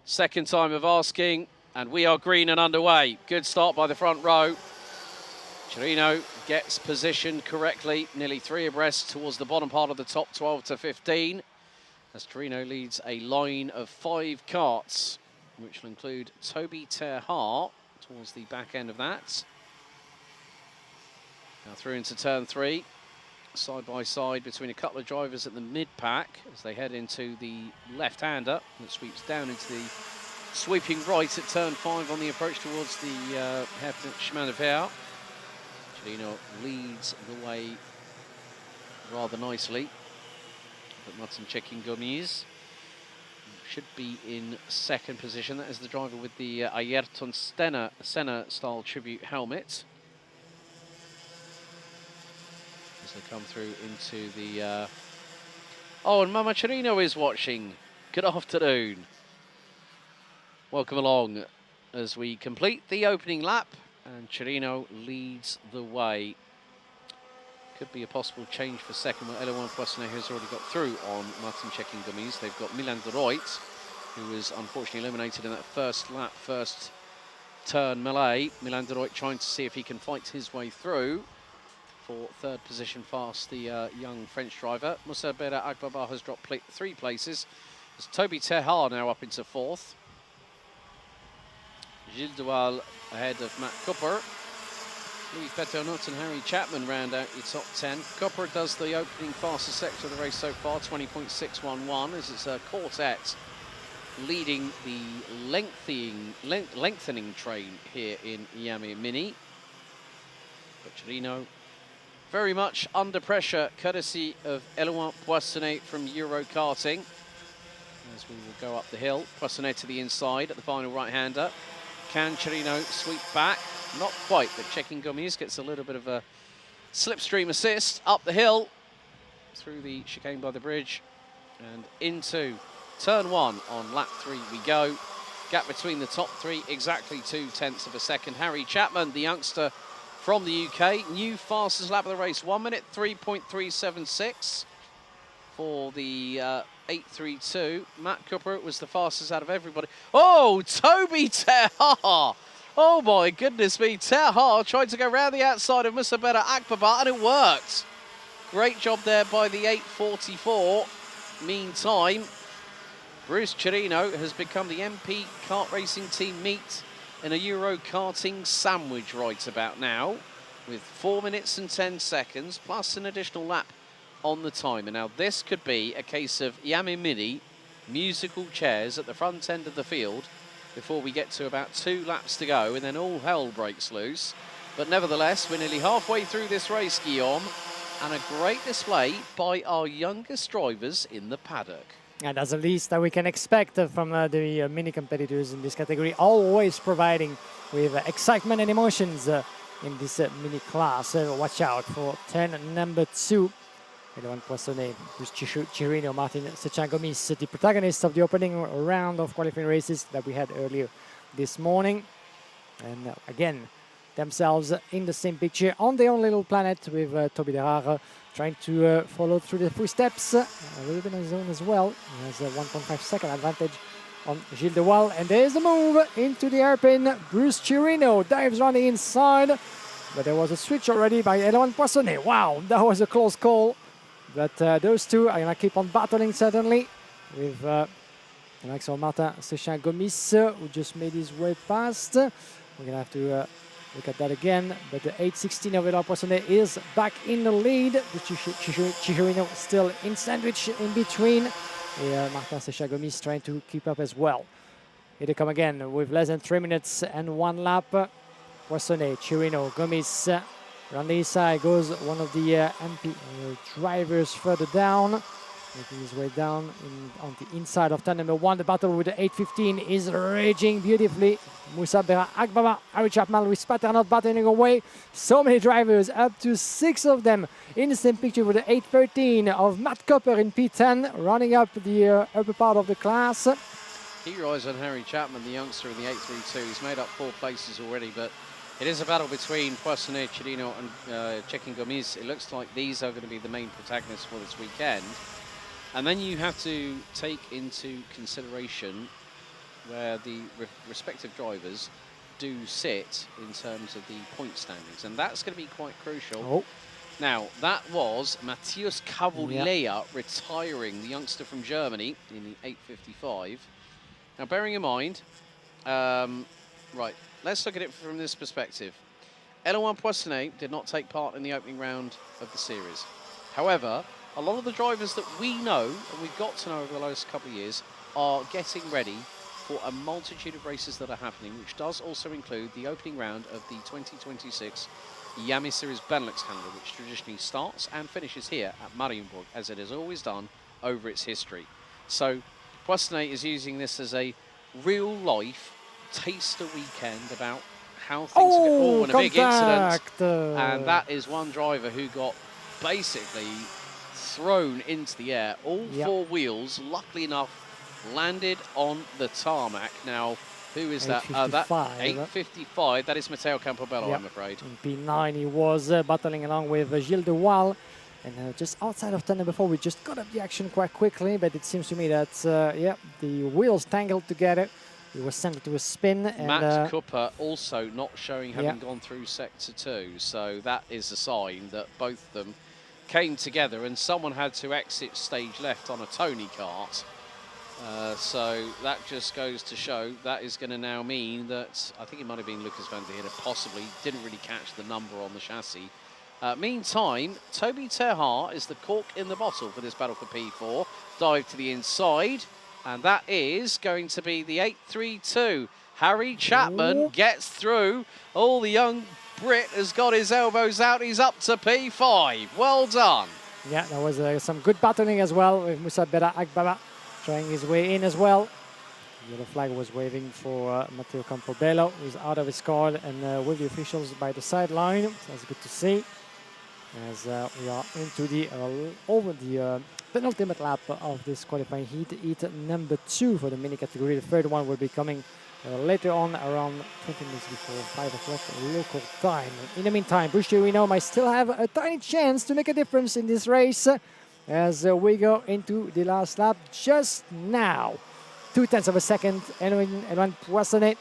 Second time of asking, and we are green and underway. Good start by the front row. Torino gets positioned correctly, nearly 3 abreast towards the bottom part of the top 12 to 15. As Torino leads a line of 5 karts, which will include Toby Terhart towards the back end of that. Now through into turn 3, side by side between a couple of drivers at the mid-pack as they head into the left-hander that sweeps down into the sweeping right at turn 5 on the approach towards the Chemin de Fer. Torino leads the way rather nicely, but Martin Chekin Gomis should be in second position. That is the driver with the Ayrton Senna style tribute helmet. As they come through into the... Oh, and Mama Chirino is watching. Good afternoon. Welcome along as we complete the opening lap, and Chirino leads the way. Could be a possible change for second, where Eloan Poissonnet has already got through on Martin checking gummies. They've got Milan de Ruyt, who was unfortunately eliminated in that first lap, first turn melee. Milan de Ruyt trying to see if he can fight his way through for third position fast, the young French driver. Moussa Bera Agbaba has dropped 3 places. There's Toby Terhar now up into fourth. Gilles Duval ahead of Matt Cooper. Louis Peternot and Harry Chapman round out your top 10. Cooper does the opening fastest sector of the race so far, 20.611, as it's a quartet leading the lengthening train here in Iame Mini. But Chirino very much under pressure, courtesy of Eloan Poissonnet from Euro Karting. As we will go up the hill, Poissonnet to the inside at the final right-hander. Can Chirino sweep back? Not quite, but checking gummies gets a little bit of a slipstream assist up the hill, through the chicane by the bridge, and into turn 1 on lap 3 we go. Gap between the top 3, exactly 0.2 of a second. Harry Chapman, the youngster from the UK, new fastest lap of the race, 1 minute 3.376 for the 832. Matt Cooper was the fastest out of everybody. Oh, Toby Terhar! Oh my goodness me, Terhar tried to go round the outside of Musabeta Akbaba and it worked. Great job there by the 844. Meantime, Bruce Chirino has become the MP kart racing team meet in a Euro karting sandwich right about now, with 4 minutes and 10 seconds plus an additional lap on the timer. Now this could be a case of Iame Mini musical chairs at the front end of the field before we get to about 2 laps to go, and then all hell breaks loose. But nevertheless, we're nearly halfway through this race, Guillaume, and a great display by our youngest drivers in the paddock. And that's the least that we can expect from the mini competitors in this category, always providing with excitement and emotions in this mini class. Watch out for turn number 2. Eloan Poissonnet, Bruce Chirino, Martin Sechan-Gomis, the protagonists of the opening round of qualifying races that we had earlier this morning. And again, themselves in the same picture on their own little planet, with Toby Terhar trying to follow through the footsteps, a little bit on his own as well. He has a 1.5 second advantage on Gilles Dewal. And there's the move into the hairpin. Bruce Chirino dives on the inside, but there was a switch already by Eloan Poissonnet. Wow, that was a close call. But those two are going to keep on battling, certainly, with the likes of Martin Sechan-Gomis, who just made his way past. We're going to have to look at that again. But the 8.16 of Eloan Poissonnet is back in the lead. Chirino still in sandwich in between. Martin Sechan-Gomis trying to keep up as well. Here they come again with less than 3 minutes and 1 lap. Poissonnet, Chirino, Gomis. On the side goes one of the MP drivers further down, making his way down on the inside of turn number 1. The battle with the 8.15 is raging beautifully. Moussa Bera Agbaba, Harry Chapman, Luis Paternot battling away. So many drivers, up to 6 of them in the same picture, with the 8.13 of Matt Cooper in P10, running up the upper part of the class. He rides on Harry Chapman, the youngster in the 832. He's made up 4 places already, but it is a battle between Poissonnet, Chirino and Checking Gomis. It looks like these are going to be the main protagonists for this weekend. And then you have to take into consideration where the respective drivers do sit in terms of the point standings. And that's going to be quite crucial. Oh. Now, that was Matthias Cavulea retiring, the youngster from Germany, in the 8.55. Now, bearing in mind, right, let's look at it from this perspective. Eloan Poissonnet did not take part in the opening round of the series. However, a lot of the drivers that we know, and we've got to know over the last couple of years, are getting ready for a multitude of races that are happening, which does also include the opening round of the 2026 Iame Series Benelux calendar, which traditionally starts and finishes here at Mariembourg, as it has always done over its history. So Poissonnet is using this as a real-life taster weekend about how things and a big incident. And that is one driver who got basically thrown into the air. All four wheels, luckily enough, landed on the tarmac. Now, who is that? That 855. That is Matteo Campobello, I'm afraid. In P9, he was battling along with Gilles de Waal. And just outside of turn number 4, we just got up the action quite quickly. But it seems to me that, the wheels tangled together. He was sent to a spin. And, Matt Cooper also not showing having gone through sector 2. So that is a sign that both of them came together and someone had to exit stage left on a Tony kart. So that just goes to show that is going to now mean that I think it might have been Lucas van der Heide, possibly didn't really catch the number on the chassis. Meantime, Toby Terhaar is the cork in the bottle for this battle for P4. Dive to the inside, and that is going to be the 832. Harry Chapman gets through. Oh, the young Brit has got his elbows out. He's up to P5. Well done. Yeah, there was some good battling as well with Moussa Bera Agbaba trying his way in as well. The yellow flag was waving for Matteo Campobello, who's out of his car and with the officials by the sideline. So that's good to see. As we are into the over the penultimate lap of this qualifying heat number 2 for the mini category. The third one will be coming later on, around 20 minutes before 5 o'clock local time. In the meantime, Bruce Chirino might still have a tiny chance to make a difference in this race as we go into the last lap just now. 0.2 of a second, Edwin Poissonnet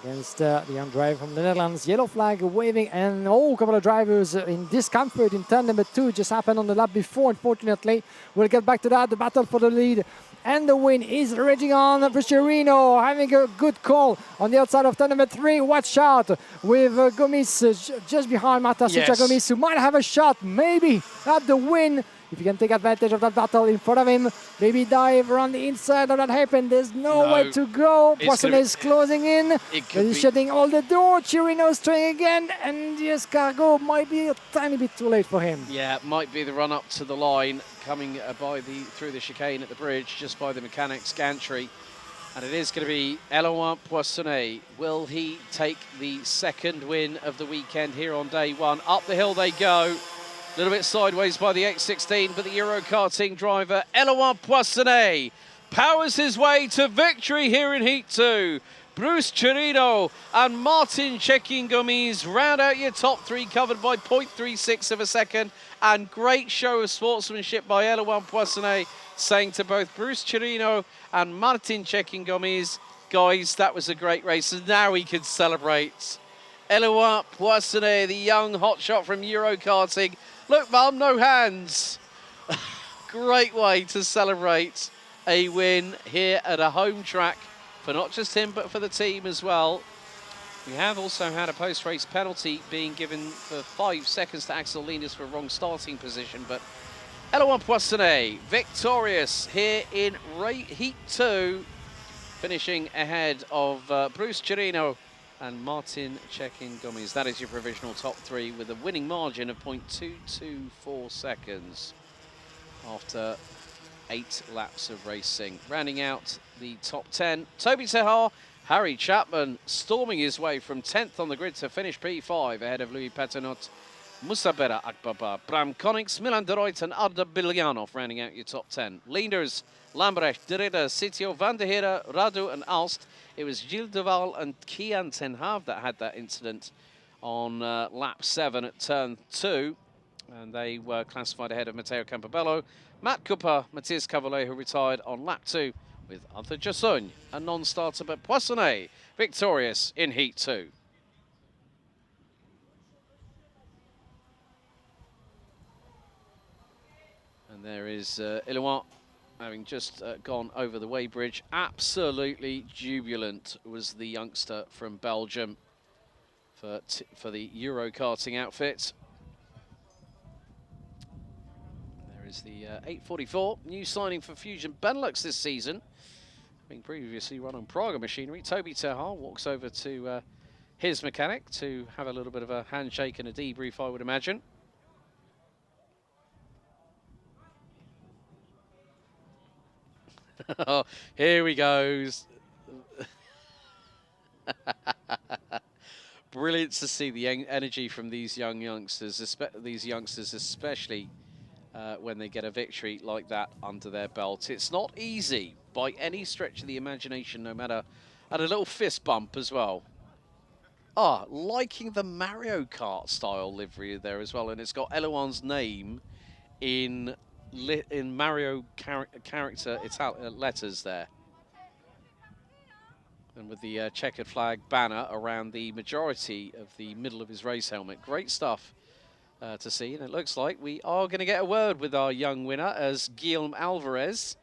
against the young driver from the Netherlands. Yellow flag waving, and a couple of drivers in discomfort in turn number 2. Just happened on the lap before, unfortunately. We'll get back to that. The battle for the lead and the win is raging on. Bresciarino having a good call on the outside of turn number 3. Watch out with Gomis just behind Matasucha Gomis, who might have a shot maybe at the win. If you can take advantage of that battle in front of him, maybe dive around the inside of that hairpin. There's nowhere to go. Poissonnet is closing in. He's shutting all the door. Chirino's trying again, and the escargot might be a tiny bit too late for him. Yeah, it might be the run up to the line coming through the chicane at the bridge, just by the mechanics gantry. And it is going to be Eloin Poissonnet. Will he take the second win of the weekend here on day 1? Up the hill they go. A little bit sideways by the X16, but the Euro karting driver, Eloin Poissonnet, powers his way to victory here in Heat 2. Bruce Chirino and Martin Cecchin-Gomis round out your top 3, covered by 0.36 of a second. And great show of sportsmanship by Eloin Poissonnet, saying to both Bruce Chirino and Martin Cecchin-Gomis, guys, that was a great race, and now we can celebrate. Eloin Poissonnet, the young hotshot from Euro karting. Look, Mum, no hands. Great way to celebrate a win here at a home track for not just him, but for the team as well. We have also had a post-race penalty being given for 5 seconds to Axel Linus for a wrong starting position, but Eloin Poissonnet victorious here in Heat 2, finishing ahead of Bruce Chirino and Martin Cecchin-Gomis. That is your provisional top 3 with a winning margin of 0.224 seconds after 8 laps of racing. Rounding out the top 10, Toby Terhaar, Harry Chapman storming his way from 10th on the grid to finish P5 ahead of Louis Patenot, Moussa Bera Agbaba, Bram Konings, Milan de Ruyt and Arda Biljanov rounding out your top 10. Leaders, Lambrecht, De Ridder, Sitio, Van der Heide, Radu and Alst. It was Gilles de Waal and Kian ten Hav that had that incident on lap 7 at turn 2. And they were classified ahead of Matteo Campobello, Matt Cooper, Matthias Cavalier, who retired on lap 2 with Arthur Jassogne, a non-starter, but Poissonnet victorious in Heat 2. And there is Eloin, having just gone over the weighbridge. Absolutely jubilant was the youngster from Belgium for the Euro karting outfit. There is the 844, new signing for Fusion Benelux this season, having previously run on Praga machinery. Toby Terhaar walks over to his mechanic to have a little bit of a handshake and a debrief, I would imagine. Oh, here he goes. Brilliant to see the energy from these youngsters, especially when they get a victory like that under their belt. It's not easy by any stretch of the imagination, no matter, and a little fist bump as well. Ah, liking the Mario Kart style livery there as well, and it's got Elouan's name in Mario character letters there. And with the checkered flag banner around the majority of the middle of his race helmet. Great stuff to see. And it looks like we are going to get a word with our young winner as Guillaume Alvarez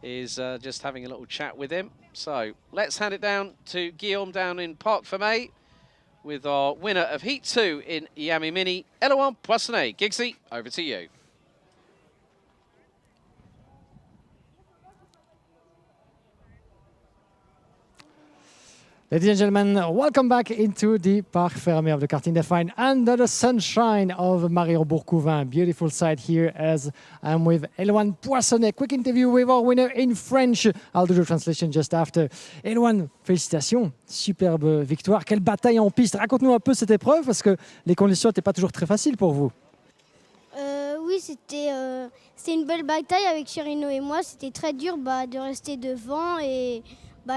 is just having a little chat with him. So let's hand it down to Guillaume down in Parc Fermé with our winner of Heat 2 in Iame Mini, Elouan Poissonnet. Giggsy, over to you. Ladies and gentlemen, welcome back into the Parc Fermé of the Karting Define under the sunshine of Mariembourg. Beautiful sight here as I'm with Elouan Poissonnet. Quick interview with our winner in French. I'll do the translation just after. Elouan, félicitations. Superbe victoire. Quelle bataille en piste. Raconte-nous un peu cette épreuve parce que les conditions n'étaient pas toujours très faciles pour vous. Oui, c'était une belle bataille avec Chirino et moi. C'était très dur de rester devant et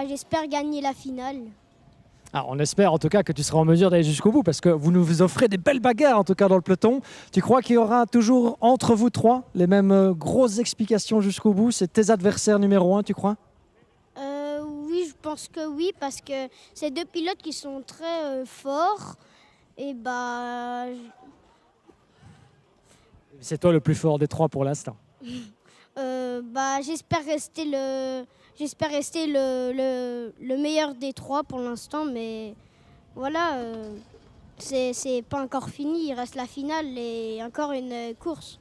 j'espère gagner la finale. Alors, on espère en tout cas que tu seras en mesure d'aller jusqu'au bout parce que vous nous offrez des belles bagarres en tout cas dans le peloton. Tu crois qu'il y aura toujours entre vous trois les mêmes grosses explications jusqu'au bout? C'est tes adversaires numéro 1, tu crois? Oui, je pense que oui parce que c'est deux pilotes qui sont très forts et c'est toi le plus fort des trois pour l'instant. J'espère rester le meilleur des trois pour l'instant, mais voilà, c'est pas encore fini, il reste la finale et encore une course.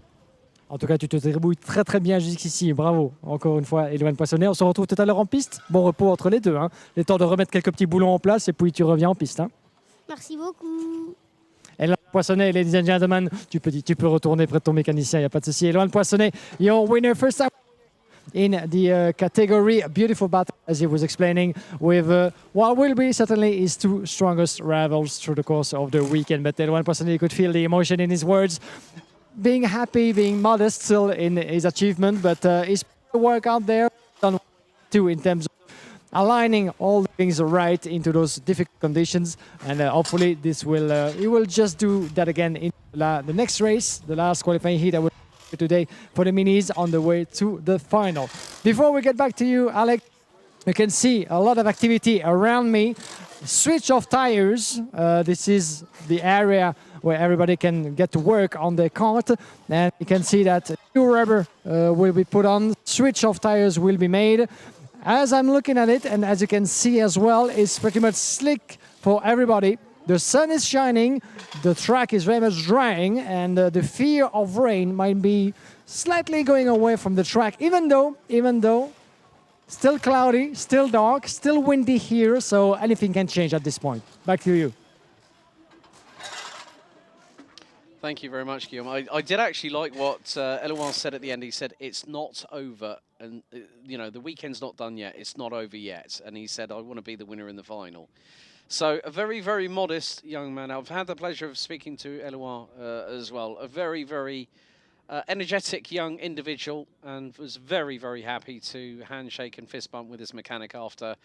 En tout cas, tu te débrouilles très très bien jusqu'ici, bravo. Encore une fois, Elouan Poissonnet, on se retrouve tout à l'heure en piste. Bon repos entre les deux, hein. Les temps de remettre quelques petits boulons en place et puis tu reviens en piste. Hein. Merci beaucoup. Elouan Poissonnet, ladies and gentlemen, tu peux retourner près de ton mécanicien, il n'y a pas de souci. Elouan Poissonnet, your winner first time in the category. A beautiful battle, as he was explaining, with what will be certainly his two strongest rivals through the course of the weekend. But Elouan Poissonnet, you could feel the emotion in his words. Being happy, being modest still in his achievement, but he's put the work out there done too in terms of aligning all the things right into those difficult conditions, and hopefully this will he will just do that again in the next race, the last qualifying heat. I will today for the minis on the way to the final. Before we get back to you, Alex, you can see a lot of activity around me. Switch of tires. This is the area where everybody can get to work on their kart, and you can see that new rubber will be put on. Switch of tires will be made. As I'm looking at it, and as you can see as well, it's pretty much slick for everybody. The sun is shining, the track is very much drying, and the fear of rain might be slightly going away from the track, even though still cloudy, still dark, still windy here, so anything can change at this point. Back to you. Thank you very much, Guillaume. I did actually like what Elouan said at the end. He said, it's not over. And, you know, the weekend's not done yet. It's not over yet. And he said, I want to be the winner in the final. So a very, very modest young man. I've had the pleasure of speaking to Elouan as well. A very, very energetic young individual, and was very, very happy to handshake and fist bump with his mechanic after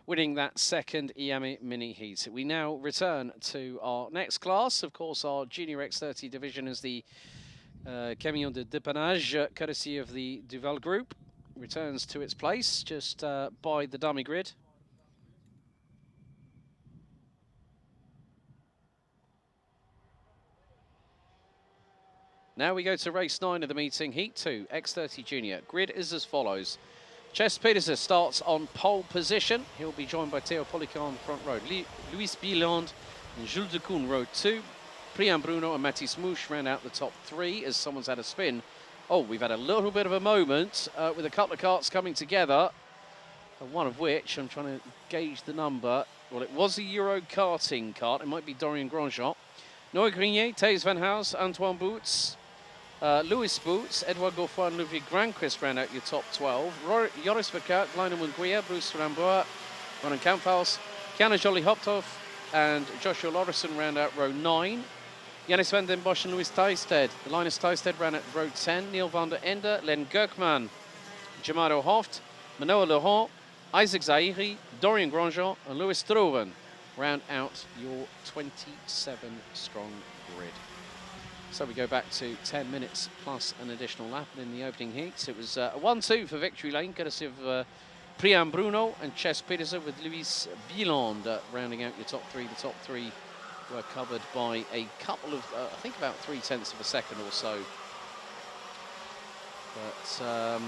winning that second Iame Mini Heat. We now return to our next class. Of course, our Junior X30 division is the Camion de Dépannage, courtesy of the Duval Group. Returns to its place just by the dummy grid. Now we go to race 9 of the meeting, Heat 2, X30 Junior. Grid is as follows. Chess Petersen starts on pole position. He'll be joined by Theo Polican front row. Luis Bieland and Jules de Koon row 2. Priam Bruno and Mathis Mouche round out the top 3 as someone's had a spin. Oh, we've had a little bit of a moment with a couple of karts coming together. One of which, I'm trying to gauge the number. Well, it was a Euro karting kart. It might be Dorian Grandjean. Noah Grenier, Thijs Van Haus, Antoine Boots. Louis Boots, Edouard Gauffoy and Ludwig Granquist round out your top 12. Joris Verkaert, Gleiner Munguia, Bruce Ramboa, Ronan Kamphaus, Kiana Jolie-Hoptoff and Joshua Lauritsen round out row 9. Jannis van den Bosch and Louis Thijsted. Linus Thijsted ran at row 10. Neil van der Ende, Len Gurkman, Jamaro Hoft, Manoa Laurent, Isaac Zairi, Dorian Grandjean and Louis Stroven round out your 27-strong grid. So we go back to 10 minutes plus an additional lap. And in the opening heats, it was a 1-2 for victory lane, courtesy of Priam Bruno and Ches Petersen, with Luis Bieland rounding out your top 3. The top 3 were covered by a couple of, I think about 0.3 of a second or so. But,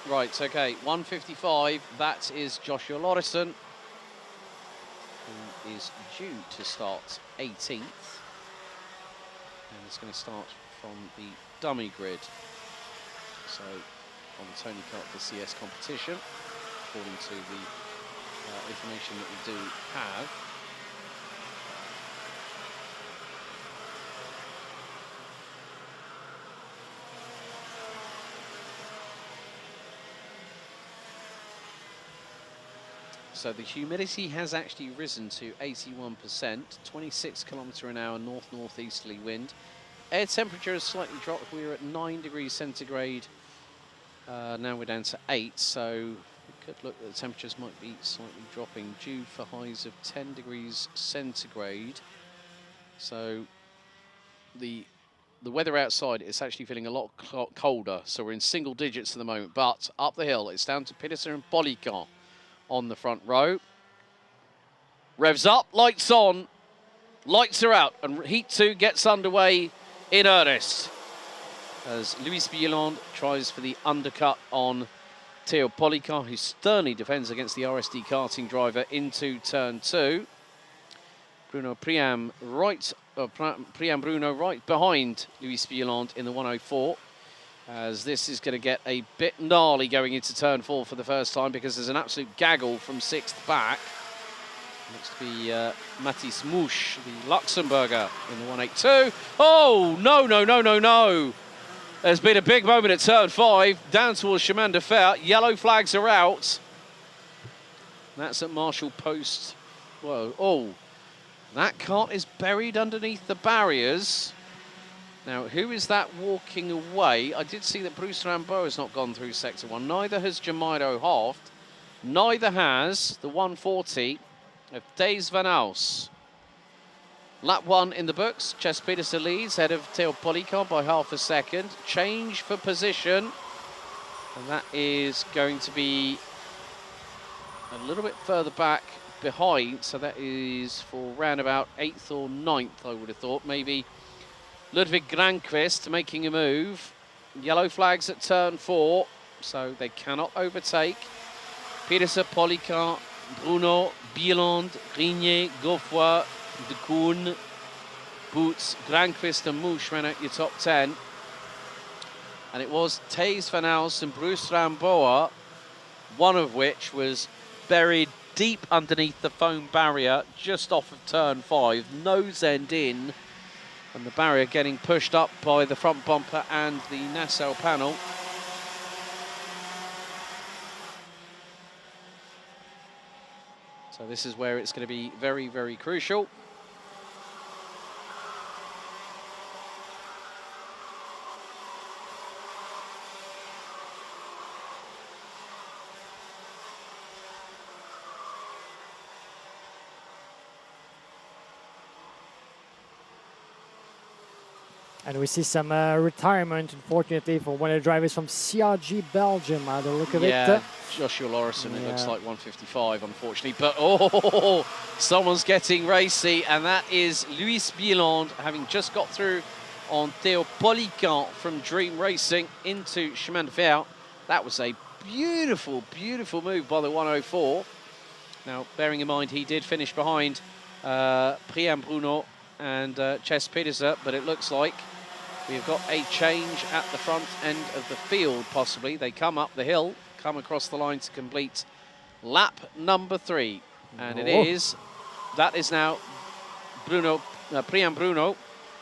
right, okay, 1:55, that is Joshua Lauritsen, who is due to start 18th. And it's going to start from the dummy grid. So, on the Tony Kart for CS competition, according to the information that we do have. So the humidity has actually risen to 81%, 26 km/h north-northeasterly wind. Air temperature has slightly dropped. We're at 9 degrees centigrade. Now we're down to 8, so it could look that the temperatures might be slightly dropping, due for highs of 10 degrees centigrade. So the weather outside is actually feeling a lot colder, so we're in single digits at the moment. But up the hill, it's down to Petersen and Polican on the front row. Revs up, lights on, lights are out, and Heat 2 gets underway in earnest as Luis Bieland tries for the undercut on Theo Polican, who sternly defends against the RSD karting driver into turn 2. Bruno Priam Bruno right behind Luis Bieland in the 104. As this is going to get a bit gnarly going into turn 4 for the first time, because there's an absolute gaggle from 6th back. Looks to be Mathis Mouche, the Luxembourger, in the 182. Oh, no. There's been a big moment at turn 5, down towards Chemin de Fer. Yellow flags are out. That's at Marshall Post. Whoa, oh, that cart is buried underneath the barriers. Now, who is that walking away? I did see that Bruce Ramboa has not gone through Sector 1. Neither has Jamido Hoft. Neither has the 140 of Days Van Aus. Lap 1 in the books. Ches Petersen leads, ahead of Theo Polican by half a second. Change for position. And that is going to be a little bit further back behind. So that is for round about 8th or 9th, I would have thought. Maybe Ludwig Granquist making a move. Yellow flags at turn 4, so they cannot overtake. Petersen, Polican, Bruno, Bieland, Grignier, Gauffoy, De Koon, Boots, Granquist and Mouche ran out your top 10. And it was Thijs Van Aus and Bruce Ramboa, one of which was buried deep underneath the foam barrier just off of turn 5, nose end in. And the barrier getting pushed up by the front bumper and the nacelle panel. So this is where it's going to be very, very crucial. And we see some retirement, unfortunately, for one of the drivers from CRG Belgium, by the look of it. Joshua Lauritsen, it looks like 155, unfortunately. But, oh, someone's getting racy, and that is Luis Bieland, having just got through on Theo Polican from Dream Racing into Chemin de Fer. That was a beautiful, beautiful move by the 104. Now, bearing in mind, he did finish behind Priam Bruno and Ches Petersen, but it looks like we've got a change at the front end of the field, possibly. They come up the hill, come across the line to complete lap number 3. And that is now Priam Bruno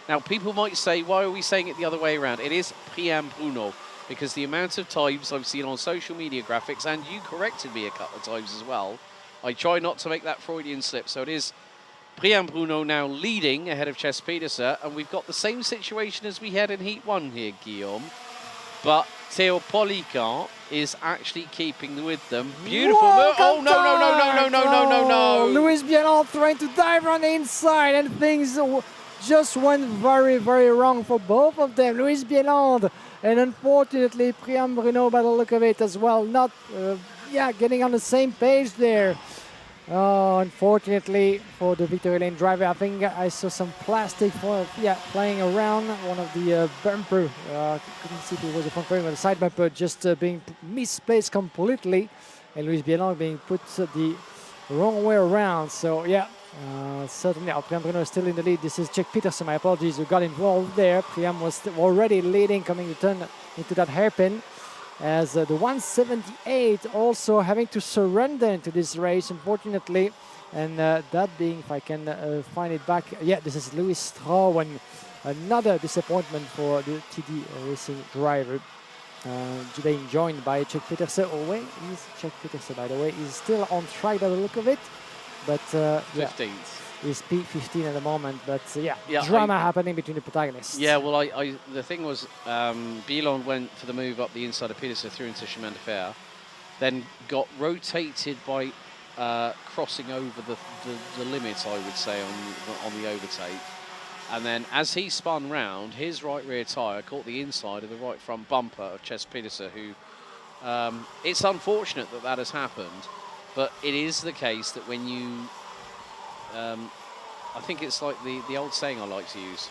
Now, people might say, why are we saying it the other way around? It is Priam Bruno, because the amount of times I've seen on social media graphics, and you corrected me a couple of times as well, I try not to make that Freudian slip. So it is Priam Bruno now leading ahead of Ches Pedersen, and we've got the same situation as we had in Heat 1 here, Guillaume. But Theo Polican is actually keeping with them. Beautiful move. Oh, no. Louis Bielon trying to dive on the inside, and things just went very, very wrong for both of them. Louis Bielon, and unfortunately, Priam Bruno, by the look of it as well, not getting on the same page there. Unfortunately for the victory lane driver, I think I saw some plastic flying around one of the bumper. Couldn't see if it was a front bumper or the side bumper, just being misplaced completely, and Louis Bielon being put the wrong way around. So certainly Priam Bruno is still in the lead. This is Ches Pedersen, my apologies, who got involved there. Priam was already leading, coming to turn into that hairpin, as the 178 also having to surrender into this race, unfortunately. And that being, if I can find it back, this is Louis Strawen. Another disappointment for the TD racing driver. Being joined by Ches Pedersen. Where is Ches Pedersen, by the way? He's still on track by the look of it. But 15th. He's P15 at the moment, but drama happening between the protagonists. Yeah, well, the thing was, Bielon went for the move up the inside of Pedersen through into Chemin de Fer, then got rotated by crossing over the limit, I would say, on the overtake. And then as he spun round, his right rear tyre caught the inside of the right front bumper of Ches Pedersen, who, it's unfortunate that that has happened, but it is the case that when you... I think it's like the old saying I like to use,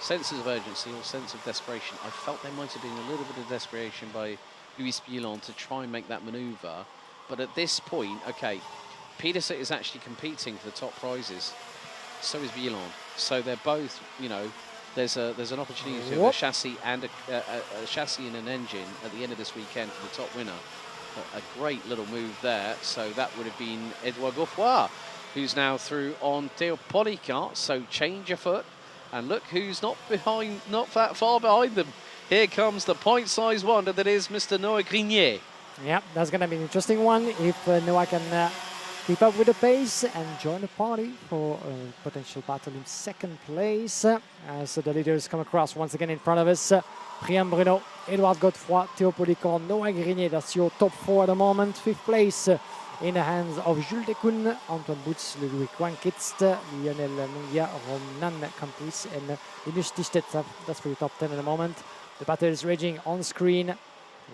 senses of urgency or sense of desperation. I felt there might have been a little bit of desperation by Louis Bielon to try and make that manoeuvre. But at this point, okay, Pedersen is actually competing for the top prizes. So is Bielon. So they're both, there's an opportunity to have a chassis and a chassis and an engine at the end of this weekend for the top winner. A great little move there. So that would have been Edouard Gouffoy, who's now through on Theo Polican. So change your foot, and look who's not that far behind them. Here comes the point-size wonder that is Mr. Noah Grenier. Yeah, that's going to be an interesting one if Noah can keep up with the pace and join the party for a potential battle in second place. As the leaders come across once again in front of us. Priam Bruno, Edouard Godefroy, Theo Polican, Noah Grenier. That's your top four at the moment. Fifth place in the hands of Jules Decoun, Antoine Boots, Louis Quankitst, Lionel Mungia, Ronan Campus, and Linus Tistedt. That's for the top 10 at the moment. The battle is raging on screen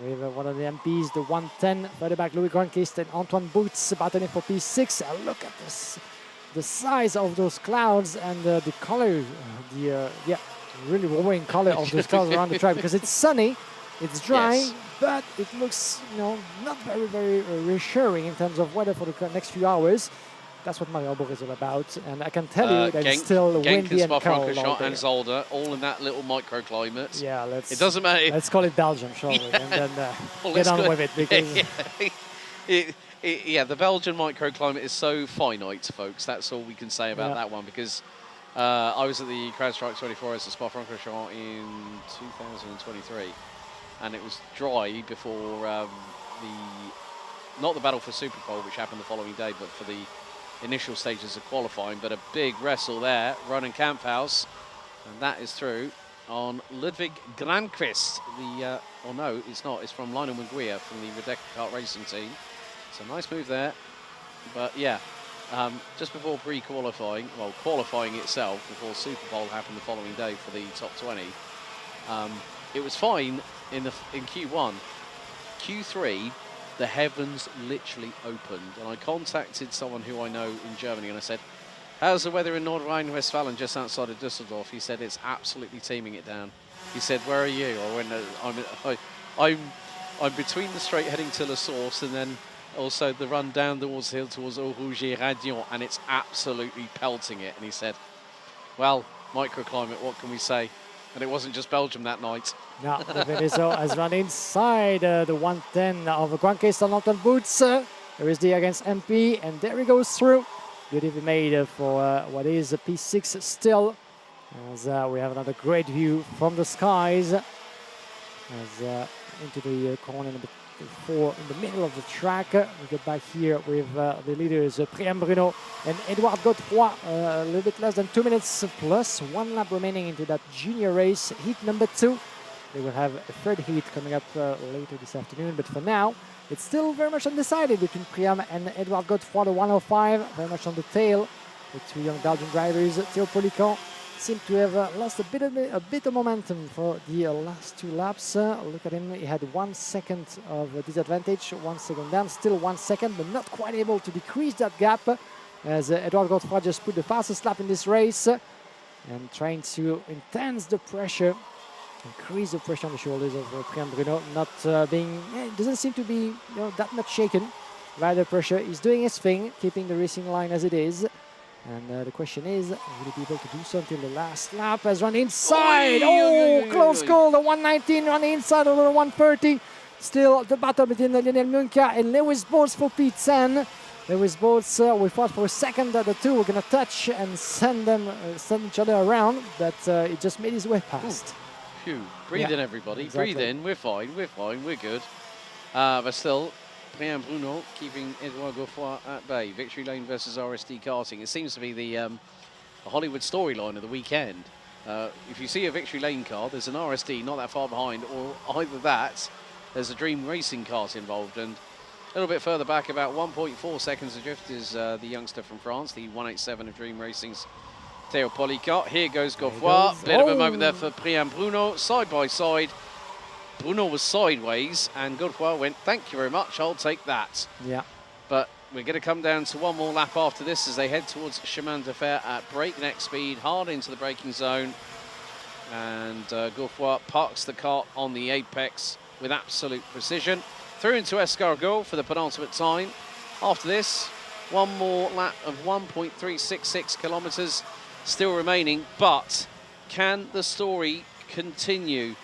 with one of the MPs, the 110, further back Louis Quankitst and Antoine Boots battling for P6. Look at this, the size of those clouds and the color, really warring color of those clouds around the track, because it's sunny, it's dry, but it looks, not very, very reassuring in terms of weather for the next few hours. That's what Mariembourg is all about, and I can tell you that it's still windy and cold. And Zolder, all in that little microclimate. Yeah, it doesn't matter. Let's call it Belgium, shall we? And then get on with it, because the Belgian microclimate is so finite, folks. That's all we can say about that one, because I was at the CrowdStrike 24 Hours at Spa-Francorchamps in 2023. And it was dry before not the battle for Super Bowl, which happened the following day, but for the initial stages of qualifying. But a big wrestle there, Ronan Kamphaus, and that is through on Ludwig Granqvist. No, it's not. It's from Lionel Munguia from the Rebecca Kart Racing team. It's a nice move there. But just before pre-qualifying, well, qualifying itself before Super Bowl happened the following day for the top 20. It was fine in Q1. Q3, the heavens literally opened, and I contacted someone who I know in Germany, and I said, "How's the weather in North Rhine-Westphalia, just outside of Düsseldorf?" He said, "It's absolutely teeming it down." He said, "Where are you?" I went, "I'm between the straight heading to La Source, and then also the run down towards the hill towards Eau Rouge et Radiant, and it's absolutely pelting it." And he said, "Well, microclimate, what can we say?" And it wasn't just Belgium that night. No, the Venezo has run inside the 110 of Quankitst and Antoine Boots. There is D against MP, and there he goes through. Beautifully made for what is a P6 still. As we have another great view from the skies. As into the corner number 4 in the middle of the track. We get back here with the leaders Priam Bruno and Edouard Godefroy. A little bit less than 2 minutes plus 1 lap remaining into that junior race. Heat number 2. They will have a third heat coming up later this afternoon. But for now, it's still very much undecided between Priam and Edouard Godefroy, the 105, very much on the tail. The 2 young Belgian drivers, Theo Polican, seemed to have lost a bit of momentum for the last 2 laps. Look at him, he had 1 second of disadvantage, 1 second down, still 1 second, but not quite able to decrease that gap as Edouard Godefroy just put the fastest lap in this race and trying to intense the pressure, increase the pressure on the shoulders of Priam Bruno, not doesn't seem to be that much shaken by the pressure. He's doing his thing, keeping the racing line as it is. And the question is, will he be able to do something the last lap? Has run inside. Close call. The 119 on the inside of the 130. Still the battle between Lionel Munka and Lewis Bolts for P10. Lewis Bolts, we fought for a second that the 2 were going to touch and send each other around, but he just made his way past. Phew. Breathe in, everybody. Exactly. Breathe in. We're fine. We're good. But still, Priam Bruno keeping Edouard Godefroy at bay. Victory Lane versus RSD Karting. It seems to be the Hollywood storyline of the weekend. If you see a Victory Lane car, there's an RSD not that far behind, or either that, there's a Dream Racing kart involved. And a little bit further back, about 1.4 seconds adrift, is the youngster from France, the 187 of Dream Racing's Theo Polican. Here goes Godefroy. Bit of a moment there for Priam Bruno, side by side. Bruno was sideways and Godefroy went, thank you very much, I'll take that. Yeah. But we're going to come down to 1 more lap after this as they head towards Chemin de Fer at breakneck speed, hard into the braking zone. And Godefroy parks the kart on the apex with absolute precision. Through into Escargot for the penultimate time. After this, 1 more lap of 1.366 kilometres still remaining. But can the story continue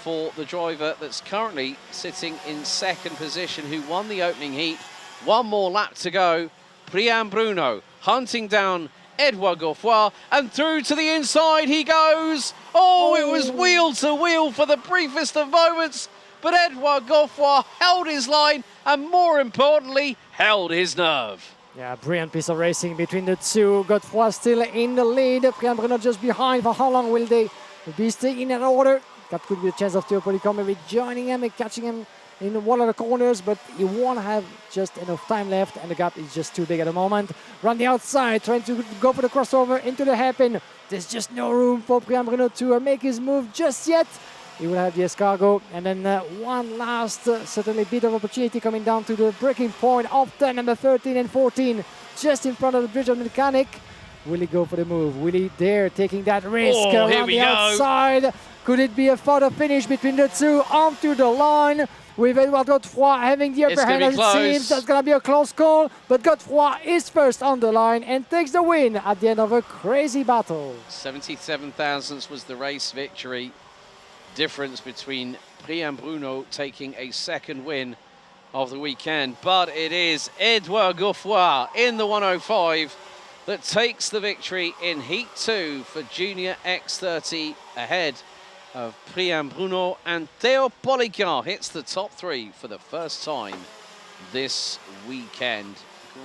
for the driver that's currently sitting in 2nd position, who won the opening heat? 1 more lap to go. Priam Bruno hunting down Edouard Godefroy, and through to the inside he goes. It was wheel to wheel for the briefest of moments, but Edouard Godefroy held his line and, more importantly, held his nerve. Yeah, brilliant piece of racing between the 2. Godefroy still in the lead. Priam Bruno just behind. For how long will they be staying in that order? That could be a chance of Theo Polican maybe joining him and catching him in one of the corners, but he won't have just enough time left, and the gap is just too big at the moment. Run the outside, trying to go for the crossover into the hairpin. There's just no room for Priam Bruno to make his move just yet. He will have the escargot, and then one last, certainly bit of opportunity coming down to the breaking point of turn number 13 and 14, just in front of the bridge of the mechanic. Will he go for the move? Will he dare taking that risk around the outside? Could it be a photo finish between the 2 onto the line, with Edouard Godefroy having the upper hand as it seems? That's going to be a close call, but Godefroy is first on the line and takes the win at the end of a crazy battle. 77 thousandths was the race victory difference between Priam Bruno taking a 2nd win of the weekend, but it is Edouard Godefroy in the 105 that takes the victory in Heat 2 for Junior X30, ahead of Priam Bruno, and Theo Polican hits the top 3 for the first time this weekend.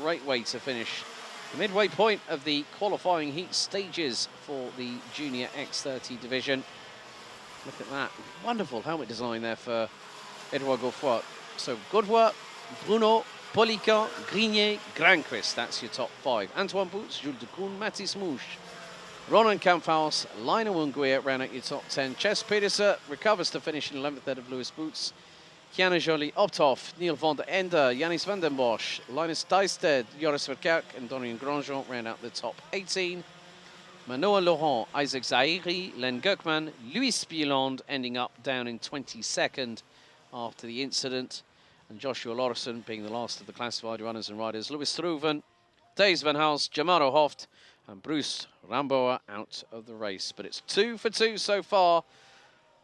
Great way to finish the midway point of the qualifying heat stages for the Junior X30 division. Look at that. Wonderful helmet design there for Edouard Godefroy. So Godefroy, Bruno, Polican, Grignier, Granquist. That's your top 5. Antoine Boots, Jules de Koen, Mathis Mouche, Ronan Kamphaus, Lionel Munguia round out your top 10. Ches Pedersen recovers to finish in 11th ahead of Lewis Boots. Kiana Jolie, Optoff, Neil van der Ende, Yannis van den Bosch, Linus Dijsted, Joris Verkerk and Dorian Grandjean round out the top 18. Manoa Laurent, Isaac Zahiri, Len Gökman, Luis Bieland ending up down in 22nd after the incident. And Joshua Lauritsen being the last of the classified runners and riders. Louis Struven, Thijs van Hals, Jamaro Hoft and Bruce Ramboa out of the race. But it's 2 for 2 so far.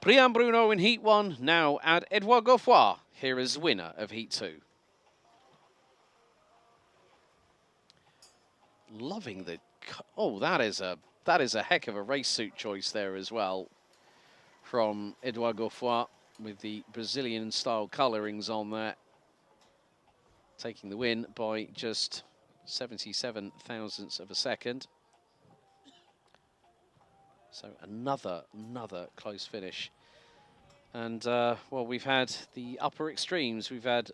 Priam Bruno in Heat 1, now at Edouard Godefroy, here is winner of Heat 2. Loving the... Oh, that is a That is a heck of a race suit choice there as well from Edouard Godefroy with the Brazilian-style colourings on there. Taking the win by just 77 thousandths of a second. So another close finish. And, well, we've had the upper extremes. We've had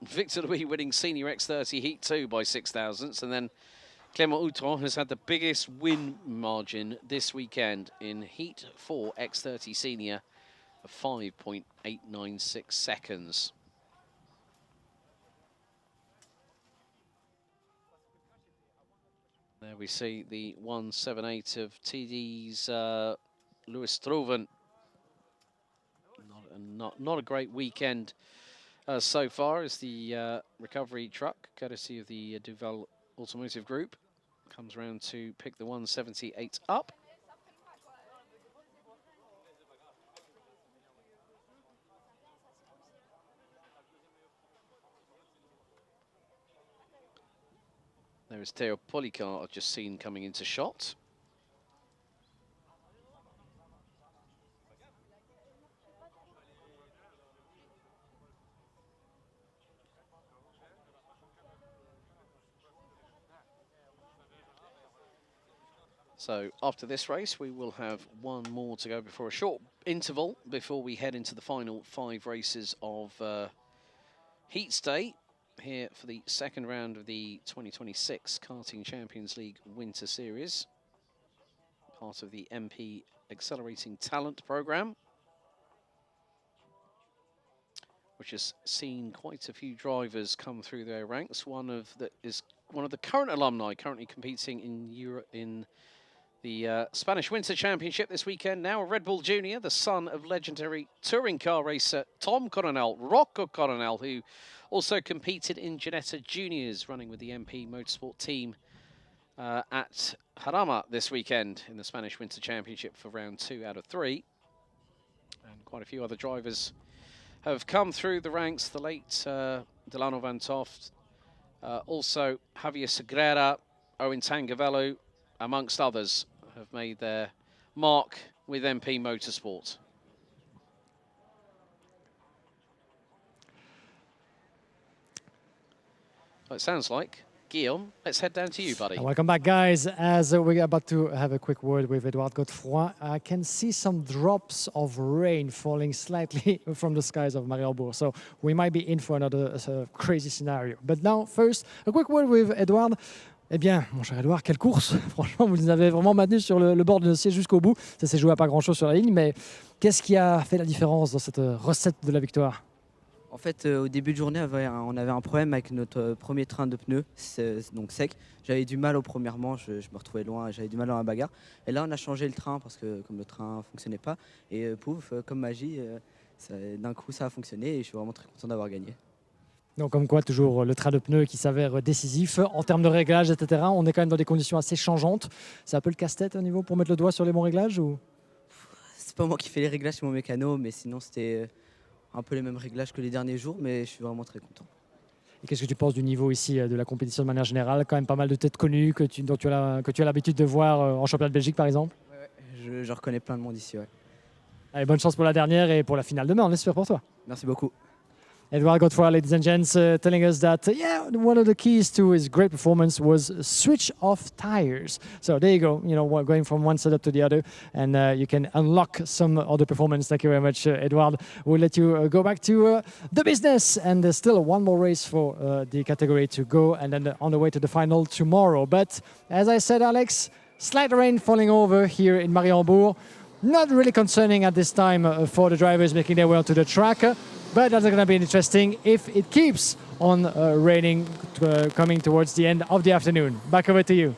Victor Louis winning Senior X30 Heat 2 by 6 thousandths, and then Clément Outron has had the biggest win margin this weekend in Heat 4 X30 Senior of 5.896 seconds. There we see the 178 of TD's Louis Stroven. Not a great weekend so far as the recovery truck, courtesy of the Duval Automotive Group, comes around to pick the 178 up. There is Theo Policar, I've just seen coming into shot. So after this race, we will have one more to go before a short interval before we head into the final 5 races of Heats Day here for the second round of the 2026 Karting Champions League Winter Series, part of the MP Accelerating Talent Programme, which has seen quite a few drivers come through their ranks. One of the current alumni currently competing in the Spanish Winter Championship this weekend, now a Red Bull Junior, the son of legendary touring car racer Tom Coronel, Rocco Coronel, who also competed in Ginetta Juniors, running with the MP Motorsport team at Jarama this weekend in the Spanish Winter Championship for round 2 out of 3. And quite a few other drivers have come through the ranks, the late Delano Van Toft, also Javier Segrera, Owen Tangavello, amongst others, have made their mark with MP Motorsport. Well, it sounds like, Guillaume, let's head down to you, buddy. Welcome back, guys. As we're about to have a quick word with Edouard Godefroy, I can see some drops of rain falling slightly from the skies of Mariembourg. So we might be in for another crazy scenario. But now, first, a quick word with Edouard. Eh bien, mon cher Edouard, quelle course! Franchement, vous nous avez vraiment maintenu sur le bord de dossier jusqu'au bout. Ça s'est joué à pas grand-chose sur la ligne, mais qu'est-ce qui a fait la différence dans cette recette de la victoire? En fait, au début de journée, on avait un problème avec notre premier train de pneus, donc sec. J'avais du mal aux premières manches, je me retrouvais loin, j'avais du mal dans la bagarre. Et là, on a changé le train parce que comme le train ne fonctionnait pas, et pouf, comme magie, d'un coup, ça a fonctionné et je suis vraiment très content d'avoir gagné. Donc comme quoi, toujours le train de pneus qui s'avère décisif. En termes de réglage, etc., on est quand même dans des conditions assez changeantes. C'est un peu le casse-tête au niveau pour mettre le doigt sur les bons réglages ou... C'est pas moi qui fais les réglages, c'est mon mécano, mais sinon c'était un peu les mêmes réglages que les derniers jours, mais je suis vraiment très content. Et qu'est-ce que tu penses du niveau ici de la compétition de manière générale? Quand même pas mal de têtes connues que tu as l'habitude de voir en championnat de Belgique par exemple? Ouais, je reconnais plein de monde ici. Ouais. Allez, bonne chance pour la dernière et pour la finale demain, on espère pour toi. Merci beaucoup. Edouard Godefroy, ladies and gents, telling us that, one of the keys to his great performance was switch off tires. So there you go, going from one setup to the other, and you can unlock some other performance. Thank you very much, Edouard. We'll let you go back to the business, and there's still one more race for the category to go, and then on the way to the final tomorrow. But as I said, Alex, slight rain falling over here in Mariembourg. Not really concerning at this time for the drivers making their way onto the track. But that's going to be interesting if it keeps on raining coming towards the end of the afternoon. Back over to you.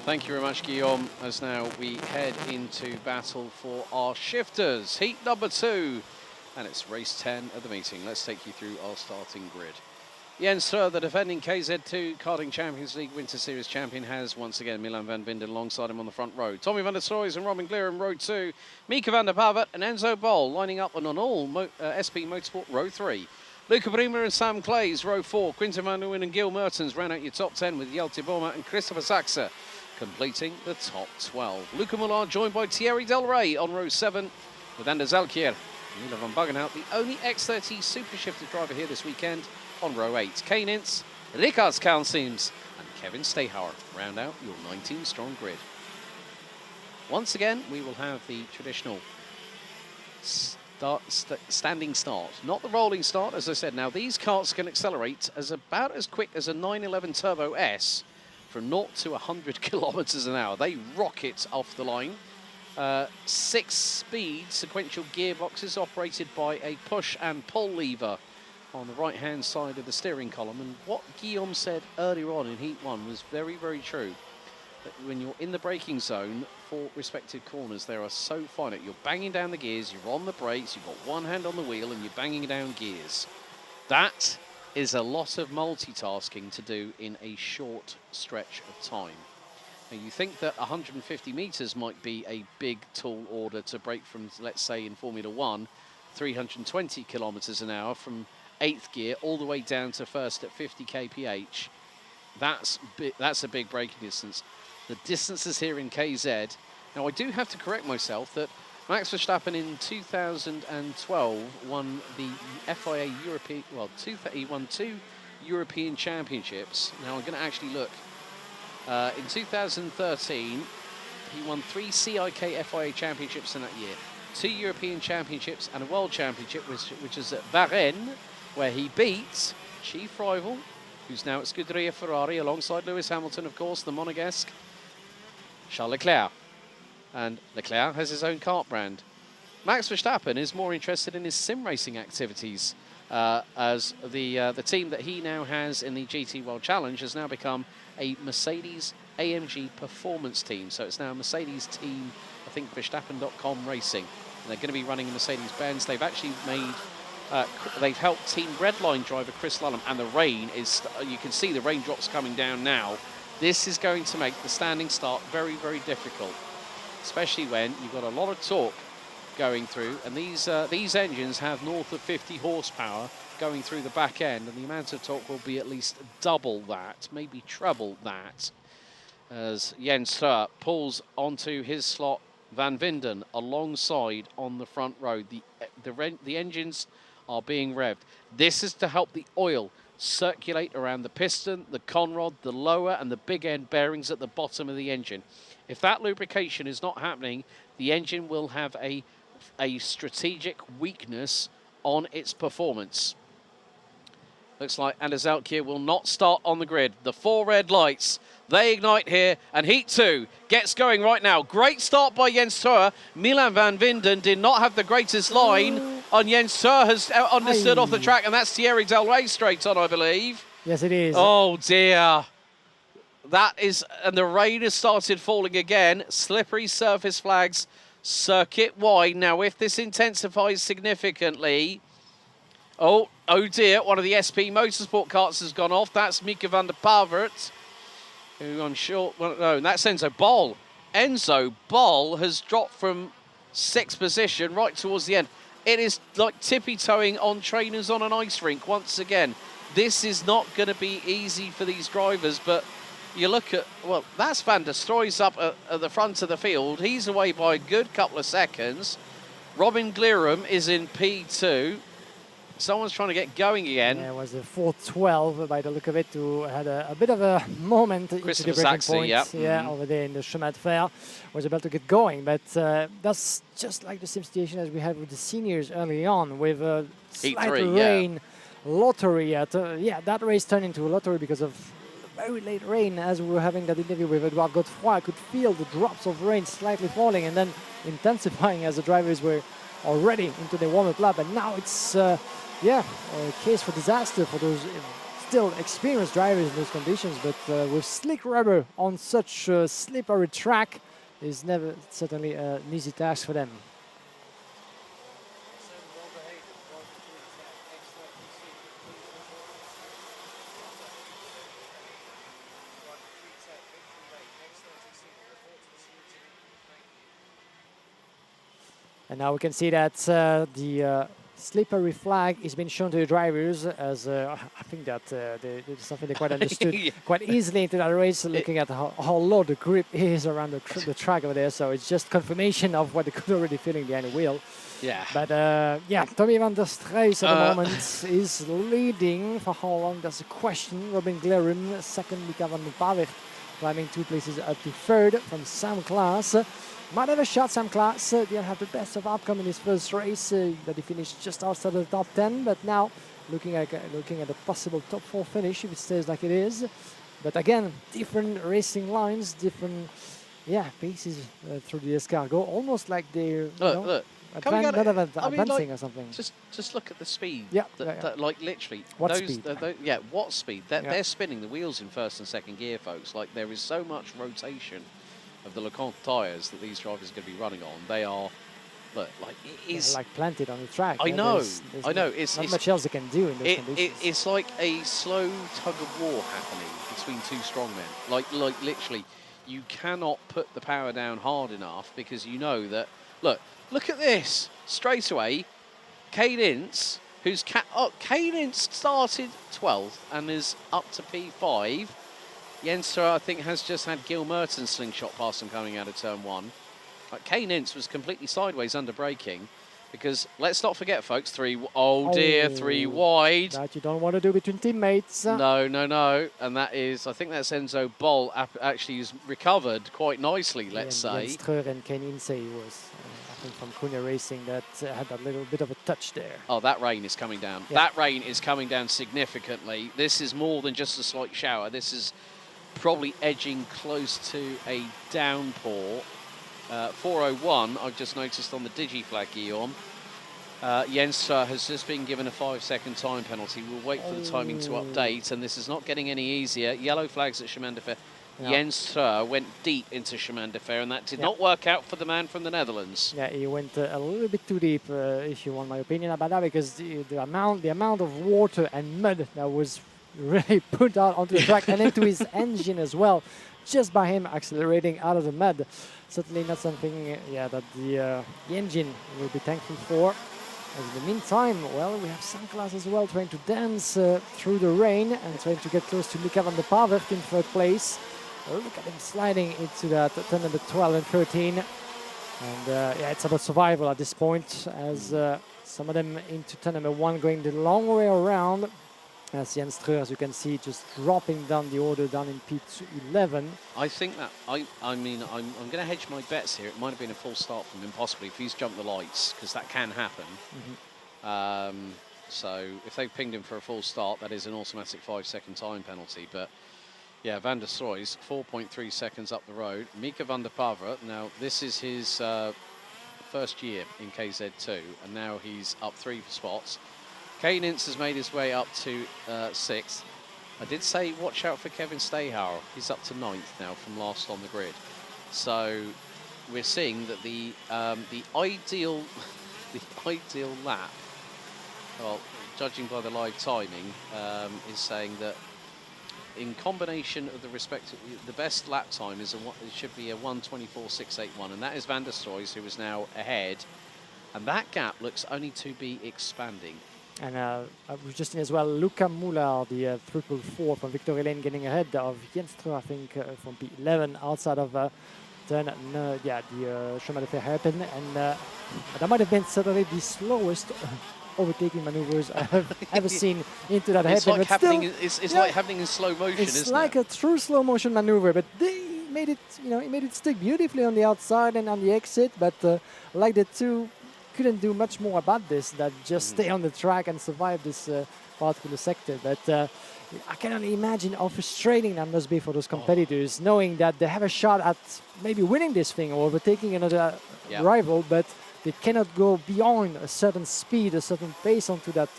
Thank you very much, Guillaume, as now we head into battle for our shifters. Heat number 2, and it's race 10 of the meeting. Let's take you through our starting grid. Jens Stroh, the defending KZ2 Karting Champions League Winter Series champion, has once again Milan van Vinden alongside him on the front row. Tommy van der Stroys and Robin Glier in row 2. Mika van der Pavat and Enzo Bol lining up on all SP Motorsport row 3. Luca Bremer and Sam Clays, row 4. Quinton van Leeuwen and Gil Mertens round out your top 10 with Jelte Boma and Christopher Saxe completing the top 12. Luca Moulin joined by Thierry Del Rey on row 7 with Anders Alkier. Milan van Buggenhout, the only X30 Super Shifter driver here this weekend on row 8. Kane Ince, Ricard Kalsims and Kevin Stehauer round out your 19-strong grid. Once again, we will have the traditional standing start, not the rolling start, as I said. Now, these karts can accelerate about as quick as a 911 Turbo S from 0 to 100 kilometers an hour. They rocket off the line. 6-speed sequential gearboxes operated by a push and pull lever on the right-hand side of the steering column. And what Guillaume said earlier on in Heat 1 was very, very true. That when you're in the braking zone for respective corners, they are so finite. You're banging down the gears, you're on the brakes, you've got one hand on the wheel, and you're banging down gears. That is a lot of multitasking to do in a short stretch of time. Now, you think that 150 meters might be a big tall order to break from, let's say, in Formula 1, 320 kilometers an hour from 8th gear all the way down to first at 50 kph. That's a big braking distance. The distances here in KZ. Now, I do have to correct myself that Max Verstappen in 2012 won the FIA European, well, he won 2 European Championships. Now, I'm going to actually look. In 2013, he won 3 CIK FIA Championships in that year. 2 European Championships and a World Championship, which is at Varennes, where he beat chief rival, who's now at Scuderia Ferrari, alongside Lewis Hamilton, of course, the Monegasque, Charles Leclerc. And Leclerc has his own kart brand. Max Verstappen is more interested in his sim racing activities, as the team that he now has in the GT World Challenge has now become a Mercedes AMG performance team. So it's now a Mercedes team, I think Verstappen.com Racing. And they're going to be running a Mercedes-Benz. They've actually made, they've helped Team Redline driver Chris Lullum, and the rain is, you can see the raindrops coming down now. This is going to make the standing start very, very difficult, especially when you've got a lot of torque going through, and these engines have north of 50 horsepower going through the back end, and the amount of torque will be at least double that, maybe treble that, as Jens Steur pulls onto his slot Van Vinden alongside on the front row. The engines are being revved. This is to help the oil circulate around the piston, the conrod, the lower and the big end bearings at the bottom of the engine. If that lubrication is not happening, the engine will have a strategic weakness on its performance. Looks like Anders Alkier will not start on the grid. The 4 red lights, they ignite here, and Heat 2 gets going right now. Great start by Jens Steur. Milan van Vinden did not have the greatest line, and Jens Steur has understood off the track, and that's Thierry Del Rey straight on, I believe. Yes, it is. Oh, dear. That is, and the rain has started falling again. Slippery surface flags, circuit wide. Now, if this intensifies significantly, oh dear, one of the SP Motorsport karts has gone off. That's Mika van der Pavert, who I'm sure, well, no, that's Enzo Bol. Enzo Bol has dropped from 6th position right towards the end. It is like tippy-toeing on trainers on an ice rink once again. This is not going to be easy for these drivers, but you look at, well, that's Van der Stroy's up at the front of the field. He's away by a good couple of seconds. Robin Glirum is in P2. Someone's trying to get going again. Yeah, it was a 4:12 by the look of it, who had a bit of a moment into the breaking point. Yeah, over there in the chemin de fer. Was about to get going, but that's just like the same situation as we had with the seniors early on, with a slight rain lottery. That race turned into a lottery because of very late rain. As we were having that interview with Edouard Godefroy, I could feel the drops of rain slightly falling and then intensifying as the drivers were already into the warm-up lap. And now it's a case for disaster for those still experienced drivers in those conditions. But with slick rubber on such a slippery track is never certainly an easy task for them. And now we can see that the slippery flag is being shown to the drivers as I think that it's something they quite understood quite easily into that race, looking at how low the grip is around the track over there. So it's just confirmation of what they could already feeling behind the wheel. Yeah. But yeah, Tommy van der Streijs at the moment is leading. For how long, that's a question. Robin Glerum, second. Mika van der Pavert climbing 2 places up to third from Sam Klaas. Might have a shot, Sam Klaas. Didn't have the best of outcome in his first race, that he finished just outside of the top 10. But now, looking at a possible top 4 finish if it stays like it is. But again, different racing lines, different paces through the escargot, almost like they're look. Advancing or something. Just look at the speed. Yeah, like literally. What speed? What speed? They're spinning the wheels in first and second gear, folks. Like there is so much rotation of the LeConte tyres that these drivers are going to be running on. They are, look, like it is like planted on the track. I know. There's not much else they can do in those conditions. It's like a slow tug of war happening between two strongmen. Like literally, you cannot put the power down hard enough because you know that. Look at this straight away. Kane Ince, Kane Ince started 12th and is up to P5. Jens, I think, has just had Gil Merton's slingshot past him coming out of turn 1. Kane Ince was completely sideways under braking because let's not forget, folks, 3 wide. That you don't want to do between teammates. No. And that is, I think that's Enzo Boll actually has recovered quite nicely, let's say. Jens and Kane Ince was, I think, from Cunha Racing that had a little bit of a touch there. Oh, that rain is coming down. Yeah. That rain is coming down significantly. This is more than just a slight shower. This is probably edging close to a downpour. 4:01, I've just noticed on the Digi flag, Guillaume. Jens has just been given a 5-second time penalty. We'll wait for the timing to update, and this is not getting any easier. Yellow flags at Chemin de Fer. Yeah. Jens went deep into Chemin de Fer, and that did not work out for the man from the Netherlands. Yeah, he went a little bit too deep, if you want my opinion about that, because the amount of water and mud that was really put out onto the track and into his engine as well, just by him accelerating out of the mud. Certainly not something that the engine will be thankful for. As in the meantime, well, we have Sam Klaas as well trying to dance through the rain and trying to get close to Mika van der Pavert in third place. Look at him sliding into that turn number 12 and 13. And it's about survival at this point, as some of them into turn number 1 going the long way around. As Jens Streur, as you can see, just dropping down the order down in P11. I think that, I mean, I'm going to hedge my bets here. It might have been a full start from him, possibly, if he's jumped the lights, because that can happen. So if they've pinged him for a full start, that is an automatic 5-second time penalty. But yeah, Van der Stroys, 4.3 seconds up the road. Mika van der Pavert, now this is his first year in KZ2, and now he's up 3 spots. Kane Ince has made his way up to 6th. I did say watch out for Kevin Stahauer. He's up to 9th now from last on the grid. So we're seeing that the ideal lap, well, judging by the live timing, is saying that in combination of the best lap time it should be a 1:24.681, and that is Van der Stroys, who is now ahead, and that gap looks only to be expanding. And we've just seen as well Luca Muller, the 444 from Victory Lane, getting ahead of Jens Streur, I think, from P11 outside of turn, the Chemin de Fer hairpin. And that might have been certainly the slowest overtaking maneuvers I've ever seen into that hairpin. It's like happening in slow motion, isn't it? It's like a true slow motion maneuver, but they made it, it made it stick beautifully on the outside and on the exit. But like the two couldn't do much more about this than just stay on the track and survive this particular sector. But I can only imagine how frustrating that must be for those competitors, knowing that they have a shot at maybe winning this thing or overtaking another rival, but they cannot go beyond a certain speed, a certain pace onto that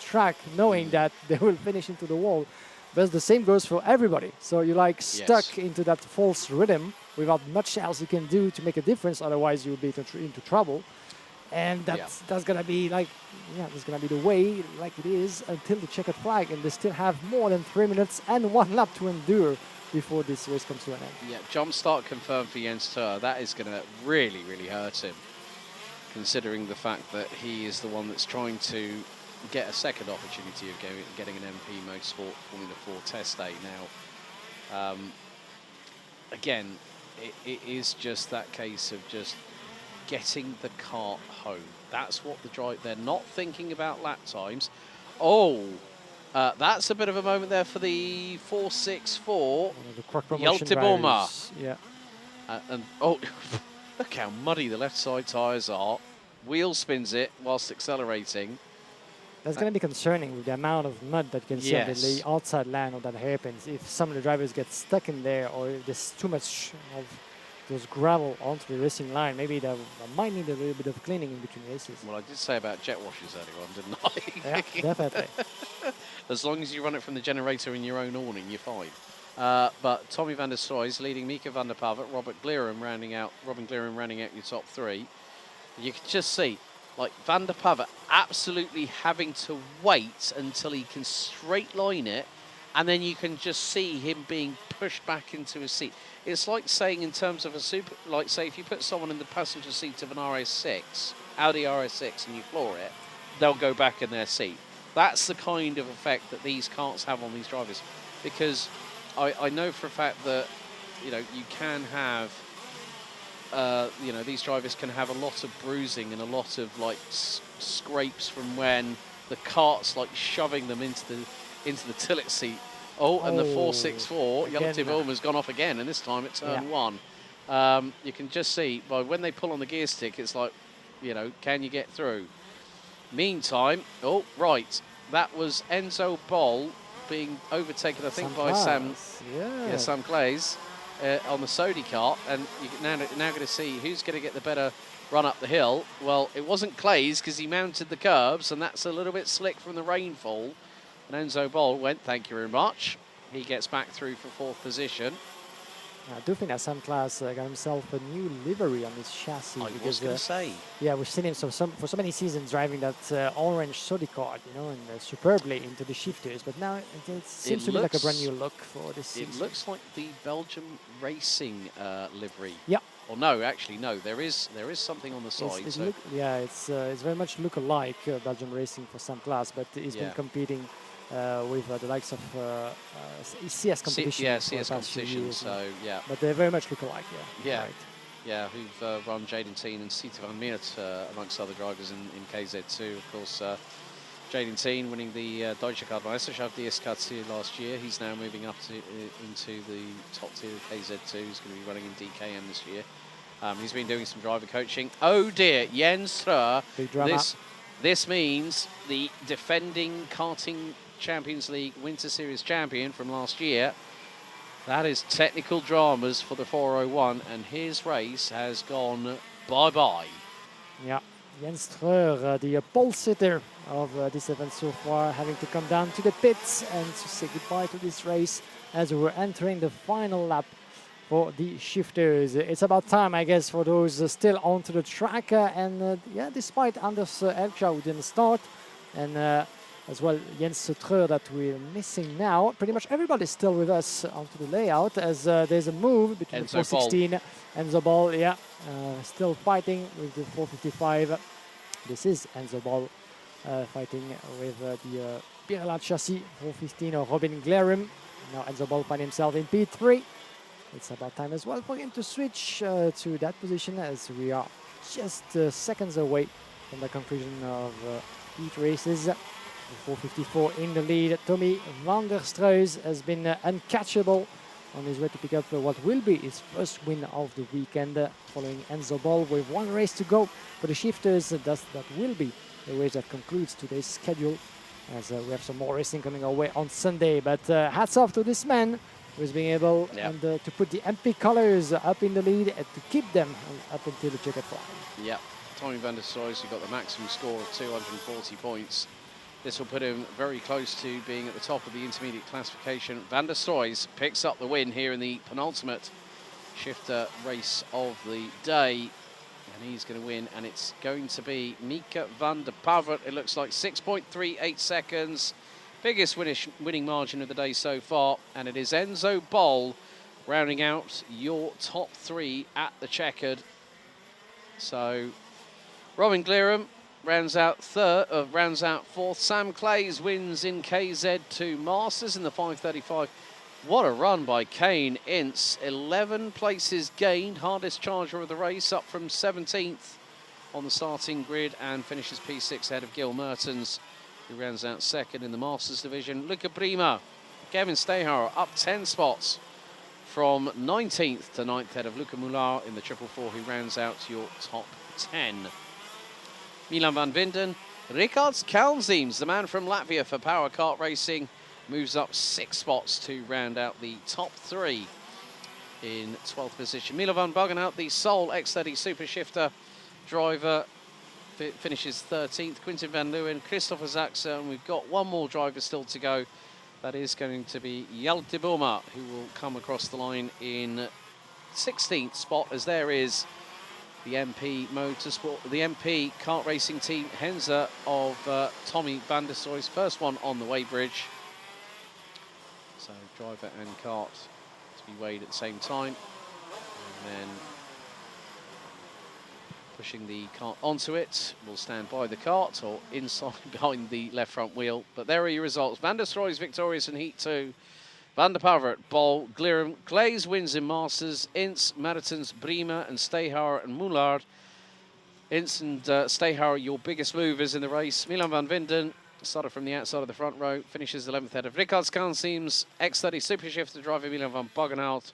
track, knowing that they will finish into the wall. But the same goes for everybody. So you're stuck into that false rhythm without much else you can do to make a difference. Otherwise, you'll be into trouble. And that's gonna be that's gonna be the way like it is until the checkered flag, and they still have more than 3 minutes and 1 lap to endure before this race comes to an end. Yeah, jump start confirmed for Jens Streur. That is gonna really, really hurt him. considering the fact that he is the one that's trying to get a second opportunity of getting an MP Motorsport Formula 4 test day now. Again, it is just that case of just getting the kart home. That's what the drive, they're not thinking about lap times. Oh, that's a bit of a moment there for the 464. Yeltiboma. Yeah. And oh, look how muddy the left side tyres are. Wheel spins it whilst accelerating. That's going to be concerning with the amount of mud that you can see on the outside lane of that hairpins. If some of the drivers get stuck in there, or if there's too much of those gravel onto the racing line, maybe they might need a little bit of cleaning in between races. Well, I did say about jet washers earlier on, didn't I? Yeah, definitely. As long as you run it from the generator in your own awning, you're fine. But Tommy van der Stroy leading Mika van der Pavet, Robin Glirum rounding out your top three. You can just see, like, van der Pavet absolutely having to wait until he can straight line it, and then you can just see him being pushed back into his seat. It's like saying, in terms of a super, like, say if you put someone in the passenger seat of an RS6, Audi RS6, and you floor it, they'll go back in their seat. That's the kind of effect that these karts have on these drivers, because I know for a fact that, you know, you can have, you know, these drivers can have a lot of bruising and a lot of, like, scrapes from when the kart's, like, shoving them into the tillet seat. Oh, and the 464, Yeltiboma has gone off again, and this time it's turn one. You can just see, by when they pull on the gear stick, it's like, you know, can you get through? Meantime, oh, right, that was Enzo Boll being overtaken, I think, by Sam Clays on the Sodi kart, and you're now going to see who's going to get the better run up the hill. Well, it wasn't Clays because he mounted the curbs, and that's a little bit slick from the rainfall. And Enzo Boll went, thank you very much. He gets back through for fourth position. I do think that Sam Class got himself a new livery on his chassis. I was going to say. Yeah, we've seen him for so many seasons driving that orange Sodi kart, you know, and superbly into the shifters. But now it seems to be like a brand new look for this season. It looks like the Belgium Racing livery. Yeah. Or no, actually, no. There is something on the side. It's very much look alike Belgium Racing for Sam Class, but he's been competing with the likes of CS competition. CS competition, so yeah. But they very much look alike, yeah. Right. Yeah, who've run Jaden Teen and Sita van Meert amongst other drivers in KZ2. Of course, Jaden Teen winning the Deutsche Kartmeisterschaft DSK2 last year. He's now moving up into the top tier of KZ2. He's going to be running in DKM this year. He's been doing some driver coaching. Oh dear, Jens Ströer. Big drama. This means the defending Karting Champions League Winter Series champion from last year. That is technical dramas for the 401, and his race has gone bye-bye. Yeah, Jens Ströer, the pole sitter of this event so far, having to come down to the pits and to say goodbye to this race as we're entering the final lap for the shifters. It's about time, I guess, for those still onto the track. Yeah, despite Anders Elkja, who didn't start, and as well Jens Ströer that we're missing now. Pretty much everybody's still with us onto the layout as there's a move between Enzo the 416 Enzo Boll, still fighting with the 455. This is Enzo Boll fighting with the Pirelli chassis 415 or Robin Glirum. Now Enzo Boll finds himself in P3. It's about time as well for him to switch to that position, as we are just seconds away from the conclusion of heat races. 454 in the lead. Tommy van der Struijs has been uncatchable on his way to pick up what will be his first win of the weekend, following Enzo Boll with one race to go for the shifters. That will be the race that concludes today's schedule, as we have some more racing coming our way on Sunday. But hats off to this man who's being able to put the MP colors up in the lead and to keep them up until the checkered flag. Yeah, Tommy van der Struijs, who got the maximum score of 240 points. This will put him very close to being at the top of the intermediate classification. Van der Struijs picks up the win here in the penultimate shifter race of the day. And he's going to win, and it's going to be Mika van der Pavet. It looks like 6.38 seconds. Biggest winning margin of the day so far. And it is Enzo Boll rounding out your top three at the checkered. So Robin Guillaume rounds out fourth. Sam Clays wins in KZ2 Masters in the 5:35. What a run by Kane Ince. 11 places gained, hardest charger of the race, up from 17th on the starting grid and finishes P6 ahead of Gil Mertens, who rounds out second in the Masters division. Luca Prima, Kevin Stehauer up 10 spots from 19th to 9th ahead of Luca Muller in the 444, who rounds out your top 10. Milan van Vinden, Ricards Kalnzeems, the man from Latvia for Power Kart Racing, moves up 6 spots to round out the top 3 in 12th position. Milan van Boggenhout, the sole X30 Super Shifter driver, finishes 13th. Quinten van Leeuwen, Christopher Zaxa, and we've got one more driver still to go. That is going to be Hjalte Boma, who will come across the line in 16th spot, as there is the MP Motorsport, the MP kart racing team, Henza of Tommy van der Stroy's first one on the weighbridge. So driver and kart to be weighed at the same time. And then pushing the kart onto it, will stand by the kart or inside behind the left front wheel. But there are your results. Van der Stroy is victorious in Heat 2. Van der Pavert, Bol, Glirum, Clays wins in Masters. Ince, Maritens, Brima and Stehauer and Mullard. Ince and Stehauer, your biggest movers in the race. Milan van Vinden started from the outside of the front row, finishes 11th head of Ricards Kalnzeems, X30 Super Shifter driver Milan van Boggenhout,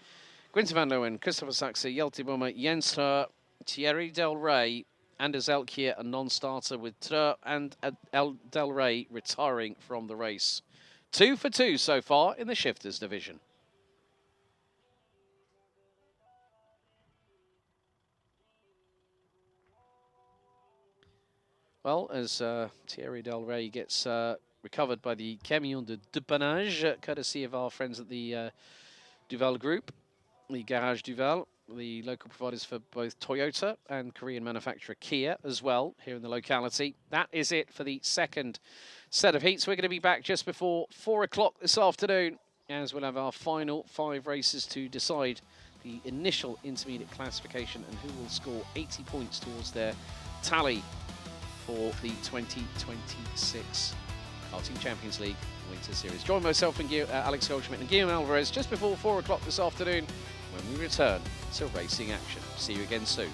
Quinten van Leeuwen, Christopher Saxe, Hjalte Boma, Jens Her, Thierry Del Rey, Anders Elkier, a non-starter, with Tre and Del Rey retiring from the race. 2 for 2 so far in the Shifters division. Well, as Thierry Del Rey gets recovered by the Camion de Dépannage, courtesy of our friends at the Duval Group, the Garage Duval, the local providers for both Toyota and Korean manufacturer Kia as well here in the locality. That is it for the second set of heats. We're going to be back just before 4 o'clock this afternoon, as we'll have our final 5 races to decide the initial intermediate classification and who will score 80 points towards their tally for the 2026 Karting Champions League Winter Series. Join myself and Alex Goldschmidt and Guillaume Alvarez just before 4 o'clock this afternoon when we return to racing action. See you again soon.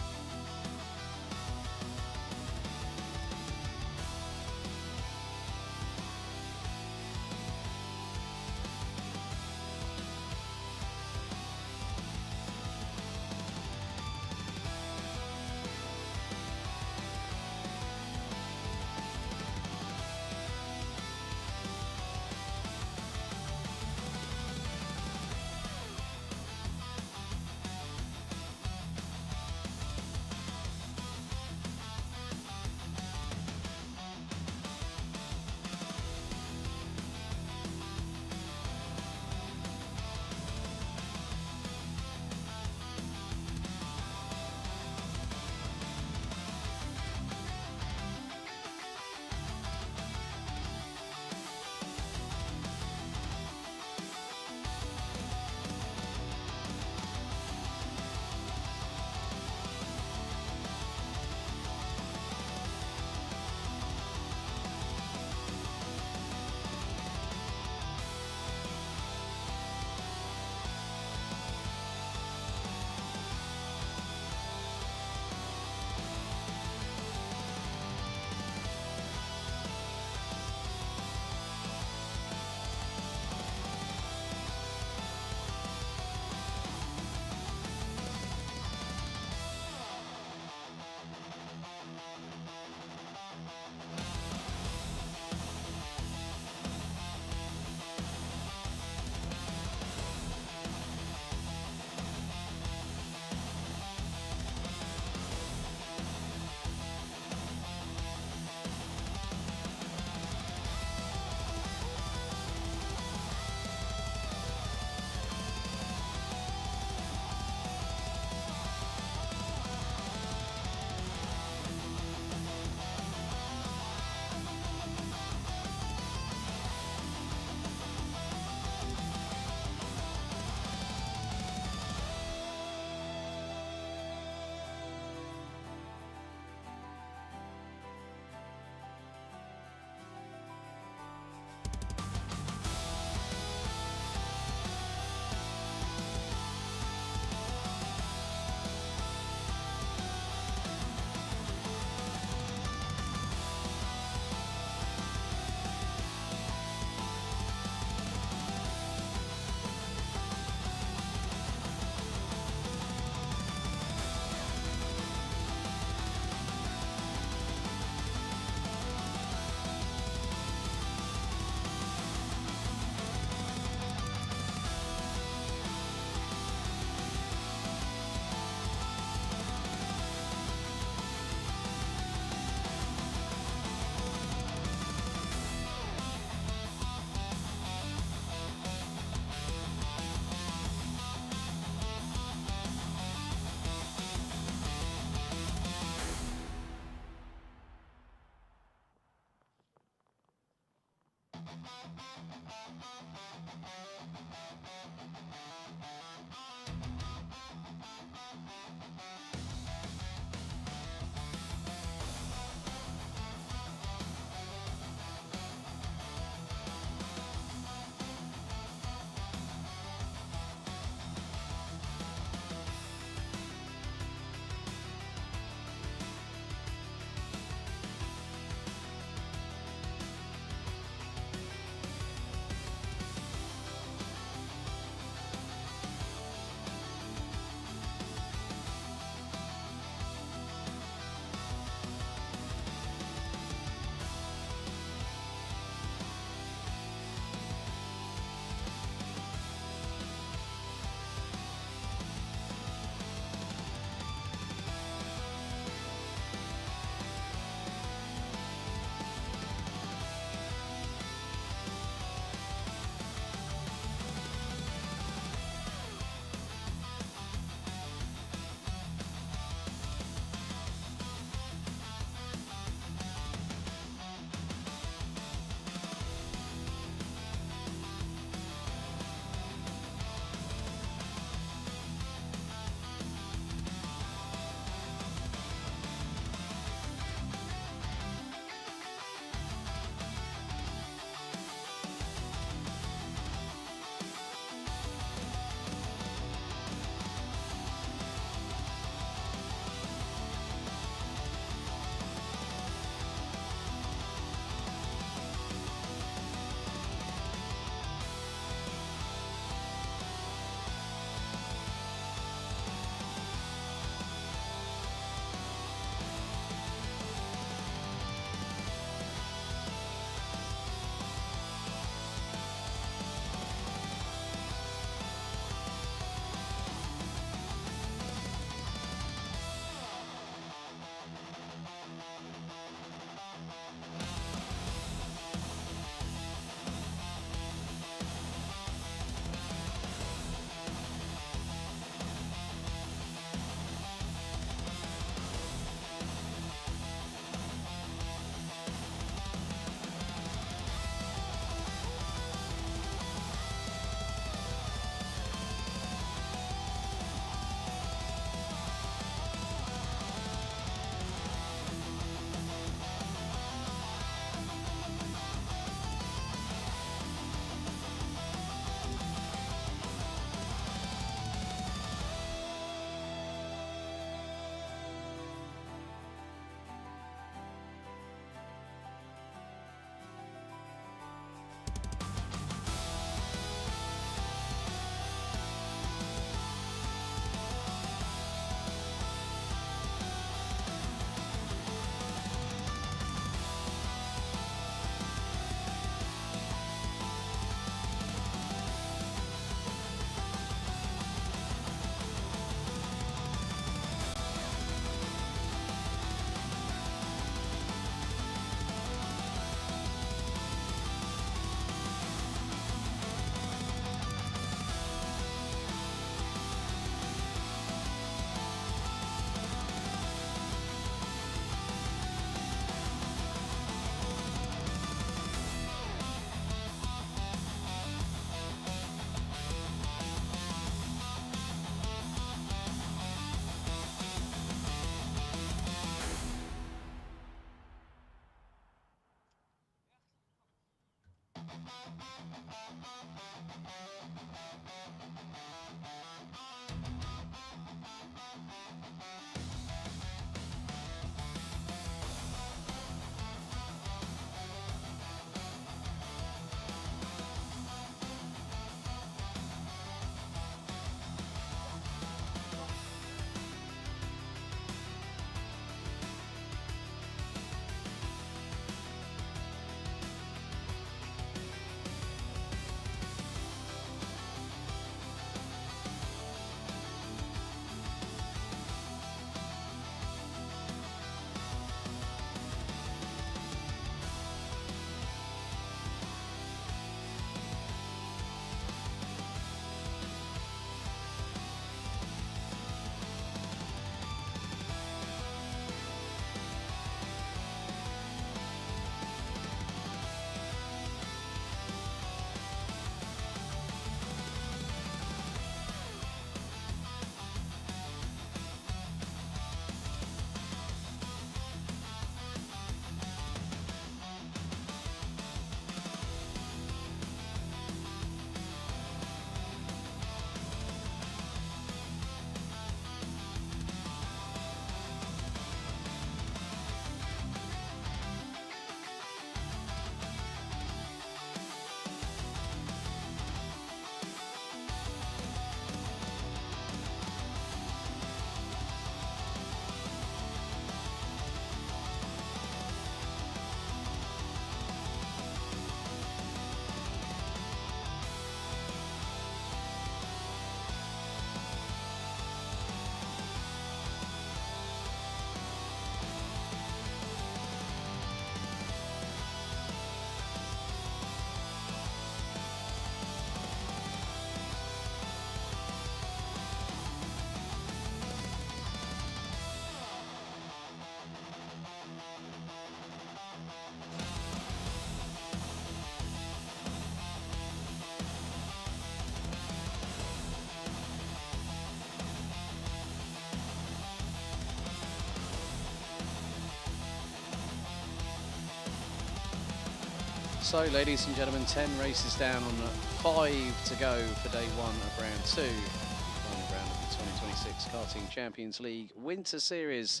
So, ladies and gentlemen, 10 races down on 5 to go for day 1 of round 2. Final round of the 2026 Karting Champions League Winter Series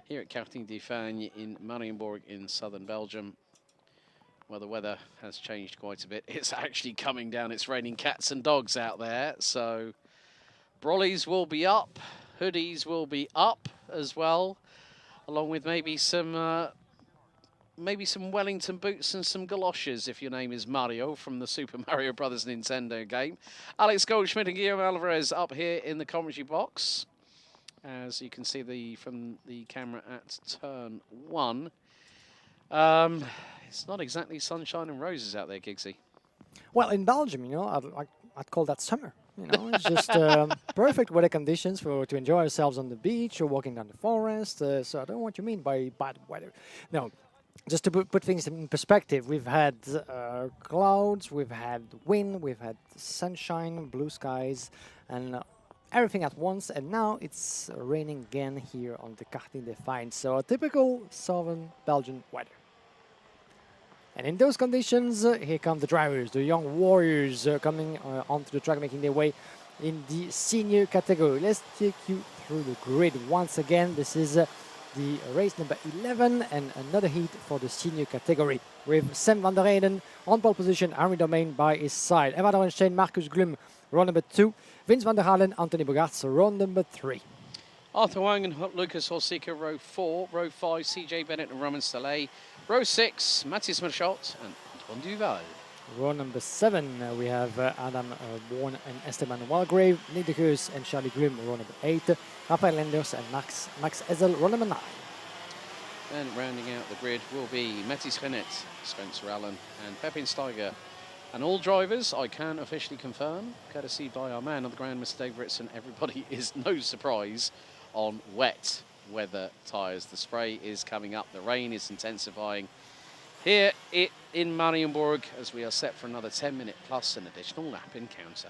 here at Karting de Fagnes in Mariembourg in southern Belgium. Well, the weather has changed quite a bit. It's actually coming down. It's raining cats and dogs out there. So, brollies will be up. Hoodies will be up as well, along with maybe some Wellington boots and some galoshes if your name is Mario from the Super Mario Brothers Nintendo game. Alex Goldschmidt and Guillaume Alvarez up here in the commentary box, as you can see from the camera at turn 1. It's not exactly sunshine and roses out there, Giggsy. Well, in Belgium, you know, I'd call that summer. You know, it's just perfect weather conditions to enjoy ourselves on the beach or walking down the forest. So I don't know what you mean by bad weather. No, just to put things in perspective, we've had clouds, we've had wind, we've had sunshine, blue skies, and everything at once. And now it's raining again here on the Karting de Fagnes. So a typical southern Belgian weather. And in those conditions, here come the drivers, the young warriors coming onto the track, making their way in the senior category. Let's take you through the grid once again. This is the race number 11 and another heat for the senior category, with Sam van der Eyden on pole position, Henry Domain by his side, Emma Dorenstein, Marcus Glum, row number 2, Vince van der Halen, Anthony Bogarts, row number 3. Arthur Wang and Lucas Horsika, row 4. Row 5, CJ Bennett and Roman Staley. Row 6, Mathis Merschot and Antoine Duval. Row number 7, we have Adam Bourne and Esteban Walgrave, Nick de Geus and Charlie Glum, row number 8. Rafael Lenders and Max Ezel, row number 9. And rounding out the grid will be Metis Renet, Spencer Allen and Pepin Steiger. And all drivers, I can officially confirm, courtesy by our man on the ground, Mr. Dave Ritson, everybody is no surprise on wet weather tyres. The spray is coming up, the rain is intensifying here in Mariembourg as we are set for another 10-minute plus an additional lap encounter.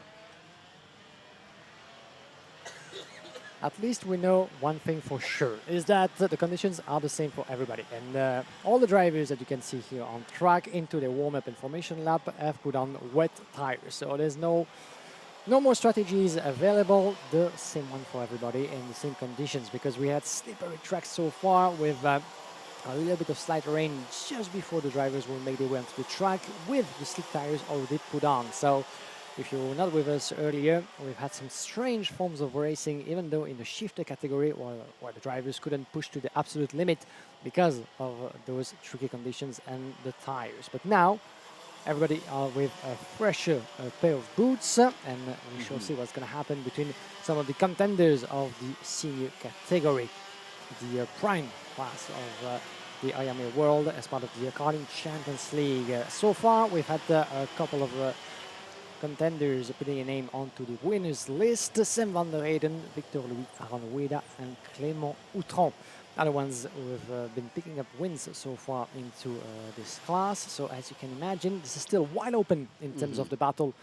At least we know one thing for sure, is that the conditions are the same for everybody. And all the drivers that you can see here on track into the warm-up and formation lap have put on wet tires. So there's no more strategies available, the same one for everybody in the same conditions, because we had slippery tracks so far with a little bit of slight rain just before the drivers will make their way onto the track with the slick tires already put on. So if you were not with us earlier, we've had some strange forms of racing, even though in the shifter category where the drivers couldn't push to the absolute limit because of those tricky conditions and the tires. But now everybody are with a fresher pair of boots, and we shall see what's going to happen between some of the contenders of the senior category, the prime class of the Iame World as part of the Karting Champions League. So far, we've had a couple of contenders putting a name onto the winners list: Sam van der Eyden, Victor Louis Aranoueda, and Clément Outron. Other ones who have been picking up wins so far into this class. So as you can imagine, this is still wide open in terms of the battle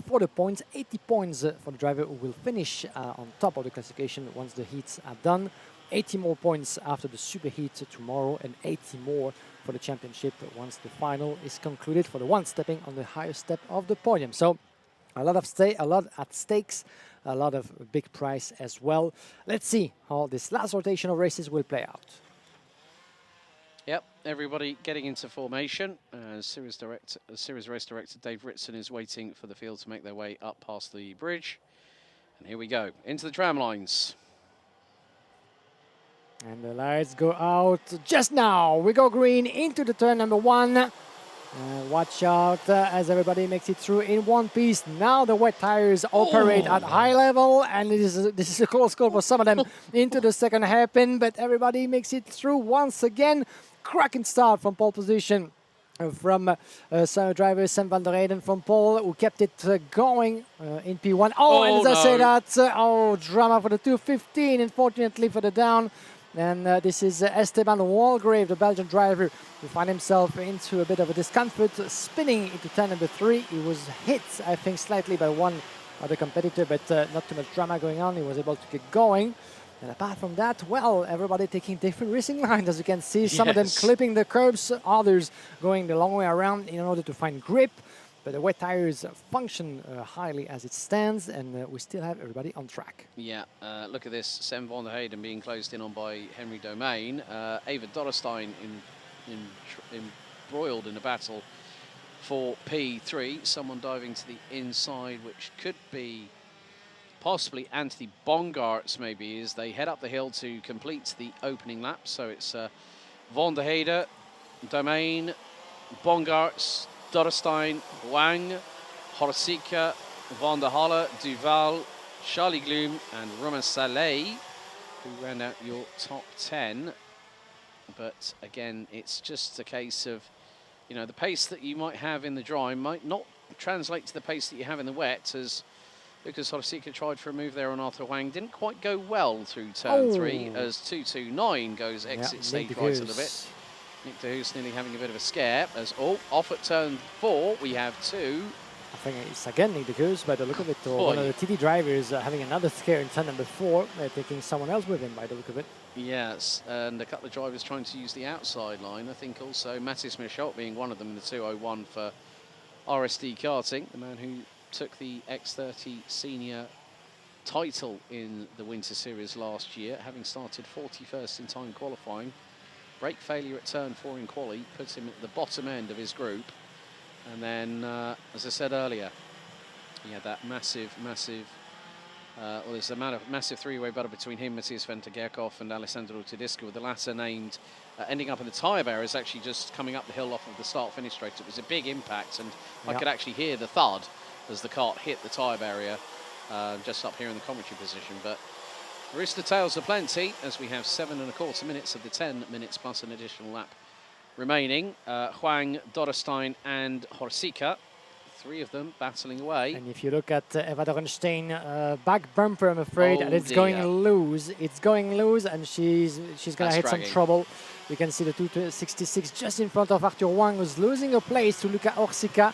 for the points. 80 points for the driver who will finish on top of the classification once the heats are done. 80 more points after the super heat tomorrow, and 80 more for the championship once the final is concluded for the one stepping on the higher step of the podium. So a lot at stakes. A lot of big prize as well. Let's see how this last rotation of races will play out. Yep, everybody getting into formation. Series race director Dave Ritson is waiting for the field to make their way up past the bridge. And here we go, into the tram lines. And the lights go out just now. We go green into the turn number 1. Watch out as everybody makes it through in one piece. Now the wet tires operate at high level, and this is a close call for some of them into the second hairpin, but everybody makes it through once again. Cracking start from pole position from driver Sam van der Eyden from pole, who kept it going in P1. And as I say that, drama for the 215, unfortunately for the down. And this is Esteban Walgrave, the Belgian driver, who found himself into a bit of a discomfort, spinning into turn number 3. He was hit, I think, slightly by one other competitor, but not too much drama going on. He was able to get going. And apart from that, well, everybody taking different racing lines, as you can see. Some of them Yes. clipping the curbs, others going the long way around in order to find grip. But the wet tires function highly as it stands, and we still have everybody on track. Yeah, look at this. Sam van der Heyden being closed in on by Henry Domain. Eva Dorrestein embroiled in a battle for P3. Someone diving to the inside, which could be possibly Anthony Bongaerts, maybe, as they head up the hill to complete the opening lap. So it's van der Heyden, Domain, Bongaerts, Dorrestein, Wang, Horsika, Van der Halle, Duval, Charlie Gloom, and Romain Saleh, who round out your top 10. But again, it's just a case of, you know, the pace that you might have in the dry might not translate to the pace that you have in the wet, as Lucas Horsika tried for a move there on Arthur Wang. Didn't quite go well through turn 3, as 229 goes exit stage right a little bit. Nick de Hoos nearly having a bit of a scare, as off at turn 4 we have 2. I think it's again Nick de Hoos by the look of it, or one of the TD drivers having another scare in turn number 4, taking someone else with him by the look of it. Yes, and a couple of drivers trying to use the outside line. I think also Mathis Michaud being one of them in the 201 for RSD Karting, the man who took the X30 Senior title in the Winter Series last year, having started 41st in time qualifying. Brake failure at turn 4 in quali puts him at the bottom end of his group. And then, as I said earlier, he had that massive, well, there's a massive three-way battle between him, Matthias Venter-Gerkhoff, and Alessandro Tedesco, with the latter named ending up in the tyre barriers, actually just coming up the hill off of the start-finish straight. It was a big impact, and I could actually hear the thud as the kart hit the tyre barrier just up here in the commentary position. But rooster tails are plenty, as we have 7¼ minutes of the 10 minutes plus an additional lap remaining. Huang, Dorrestein and Horsika, 3 of them battling away. And if you look at Eva Dorrestein, back bumper, I'm afraid, and it's going loose. It's going loose, and she's going to hit some trouble. You can see the 266 just in front of Arthur Wang, who's losing a place to Luca Horsika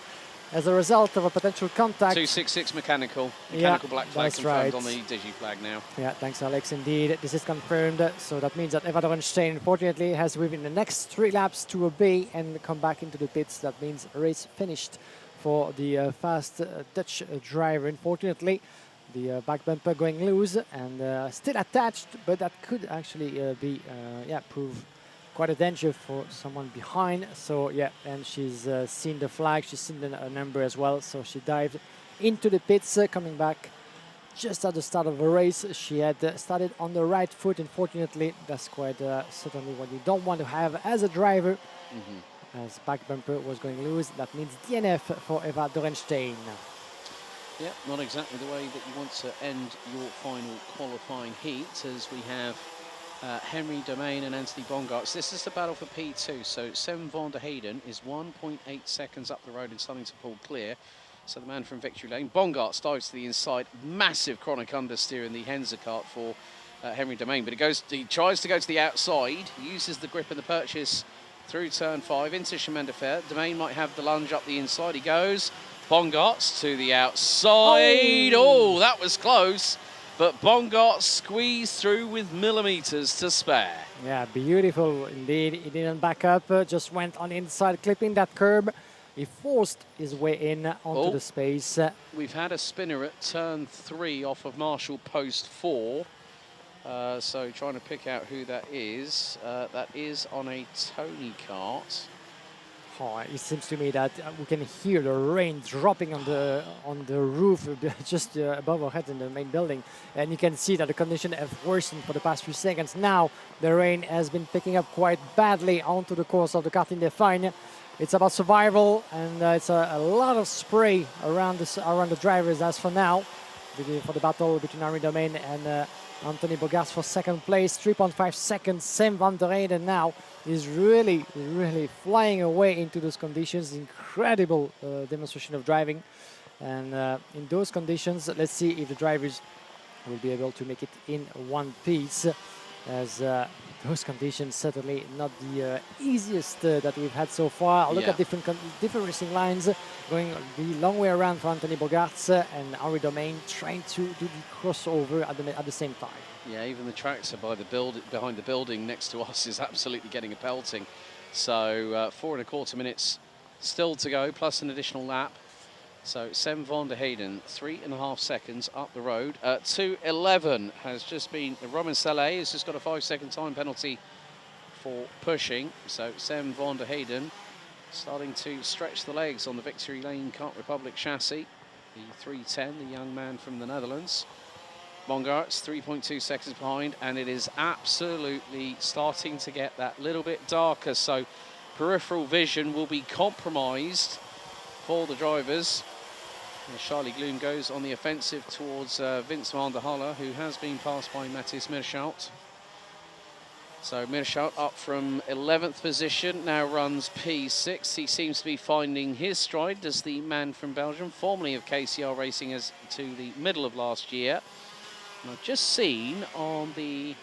as a result of a potential contact. 266 mechanical black flag confirmed on the Digi flag now. Yeah, thanks Alex, indeed. This is confirmed, so that means that Eva Dorrestein, unfortunately, has within the next 3 laps to obey and come back into the pits. That means race finished for the fast Dutch driver. Unfortunately, the back bumper going loose and still attached, but that could actually prove quite a danger for someone behind. So yeah, and she's seen the flag, she's seen the number as well, so she dived into the pits, coming back just at the start of the race. She had started on the right foot. Unfortunately, that's quite certainly what you don't want to have as a driver. As back bumper was going loose, that means DNF for Eva Dorrestein. Yeah, not exactly the way that you want to end your final qualifying heat, as we have Henry Domain and Anthony Bongaerts. This is the battle for P2, so Sam van der Heyden is 1.8 seconds up the road and starting to pull clear. So the man from Victory Lane, Bongaerts, dives to the inside. Massive chronic understeer in the Henzer kart for Henry Domain, but he tries to go to the outside, uses the grip and the purchase through turn 5 into Chemin de Fer. Domain might have the lunge up the inside. He goes. Bongaerts to the outside. Oh, that was close. But Bongaerts squeezed through with millimeters to spare. Yeah, beautiful indeed. He didn't back up, just went on the inside, clipping that curb. He forced his way in onto the space. We've had a spinner at turn 3 off of Marshall post 4. So trying to pick out who that is. That is on a Tony kart. Oh, it seems to me that we can hear the rain dropping on the roof just above our heads in the main building, and you can see that the conditions have worsened for the past few seconds. Now the rain has been picking up quite badly onto the course of the Karting des Fagnes. It's about survival, and it's a lot of spray around the drivers as for now, for the battle between Henry Domain and Anthony Bongaerts for second place. 3.5 seconds. Sam van der Heyden now is really flying away into those conditions. Incredible demonstration of driving, and in those conditions, let's see if the drivers will be able to make it in one piece, as those conditions certainly not the easiest that we've had so far. Look at different racing lines going the long way around for Anthony Bogarts and Henri Domain trying to do the crossover at the same time. Yeah, even the tractor behind the building next to us is absolutely getting a pelting. So 4 1/4 minutes still to go, plus an additional lap. So Sam van der Heyden, 3.5 seconds up the road. 2:11 has just been, Romain Saleh has just got a 5-second time penalty for pushing. So Sam van der Heyden starting to stretch the legs on the Victory Lane Kart Republic chassis. The 310, the young man from the Netherlands. Bongart's 3.2 seconds behind, and it is absolutely starting to get that little bit darker. So peripheral vision will be compromised for the drivers. And Charlie Gloom goes on the offensive towards Vince van der Halle, who has been passed by Mathis Mirschout. So Mirschout up from 11th position, now runs P6. He seems to be finding his stride as the man from Belgium, formerly of KCR Racing as to the middle of last year. And I've just seen on the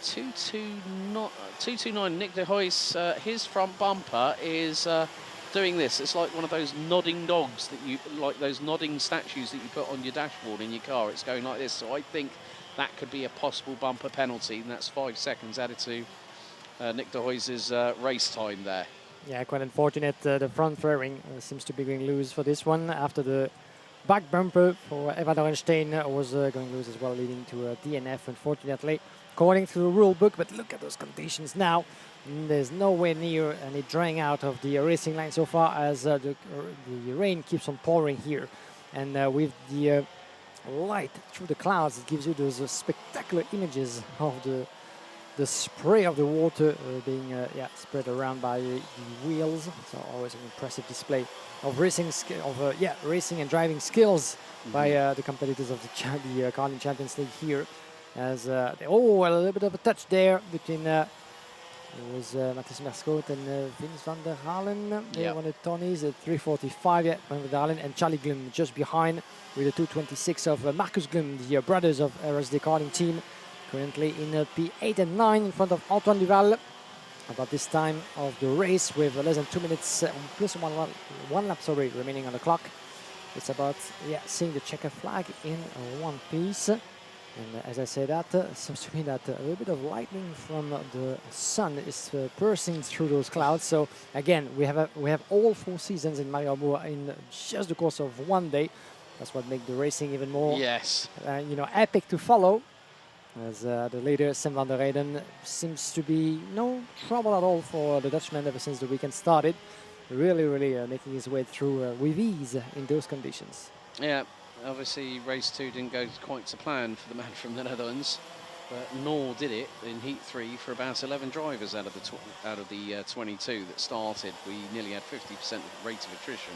229 Nick de Hoy's, his front bumper is doing this. It's like one of those nodding dogs that you, like those nodding statues that you put on your dashboard in your car. It's going like this. So I think that could be a possible bumper penalty, and that's 5 seconds added to Nick de Hoy's race time there. Yeah, quite unfortunate. The front fairing seems to be going loose for this one after the back bumper for Evan Orenstein was going loose as well, leading to a DNF, unfortunately, according to the rule book. But look at those conditions now. There's nowhere near any drying out of the racing line so far, as the rain keeps on pouring here. And with the light through the clouds, it gives you those spectacular images of the spray of the water being spread around by the wheels. So always an impressive display of racing racing and driving skills by the competitors of the Karting Champions League here. As a little bit of a touch there between it was Mathis Mirschout and Vince van der Halen. They won the Tonys at 3:45. Van der Halen and Charlie Gloom just behind with the 2:26 of Marcus Gloom, the brothers of RSD Karting team. Currently in P8 and 9 in front of Antoine Duval. About this time of the race, with less than 2 minutes plus one lap remaining on the clock. It's about seeing the checker flag in one piece. And as I say that, it seems to me that a little bit of lightning from the sun is piercing through those clouds. So again, we have all 4 seasons in Mariembourg in just the course of one day. That's what makes the racing even more epic to follow. As the leader, Sam van der Heyden, seems to be no trouble at all for the Dutchman ever since the weekend started. Really making his way through with ease in those conditions. Yeah, obviously race 2 didn't go quite to plan for the man from the Netherlands, but nor did it in Heat 3 for about 11 drivers out of the 22 that started. We nearly had 50% rate of attrition,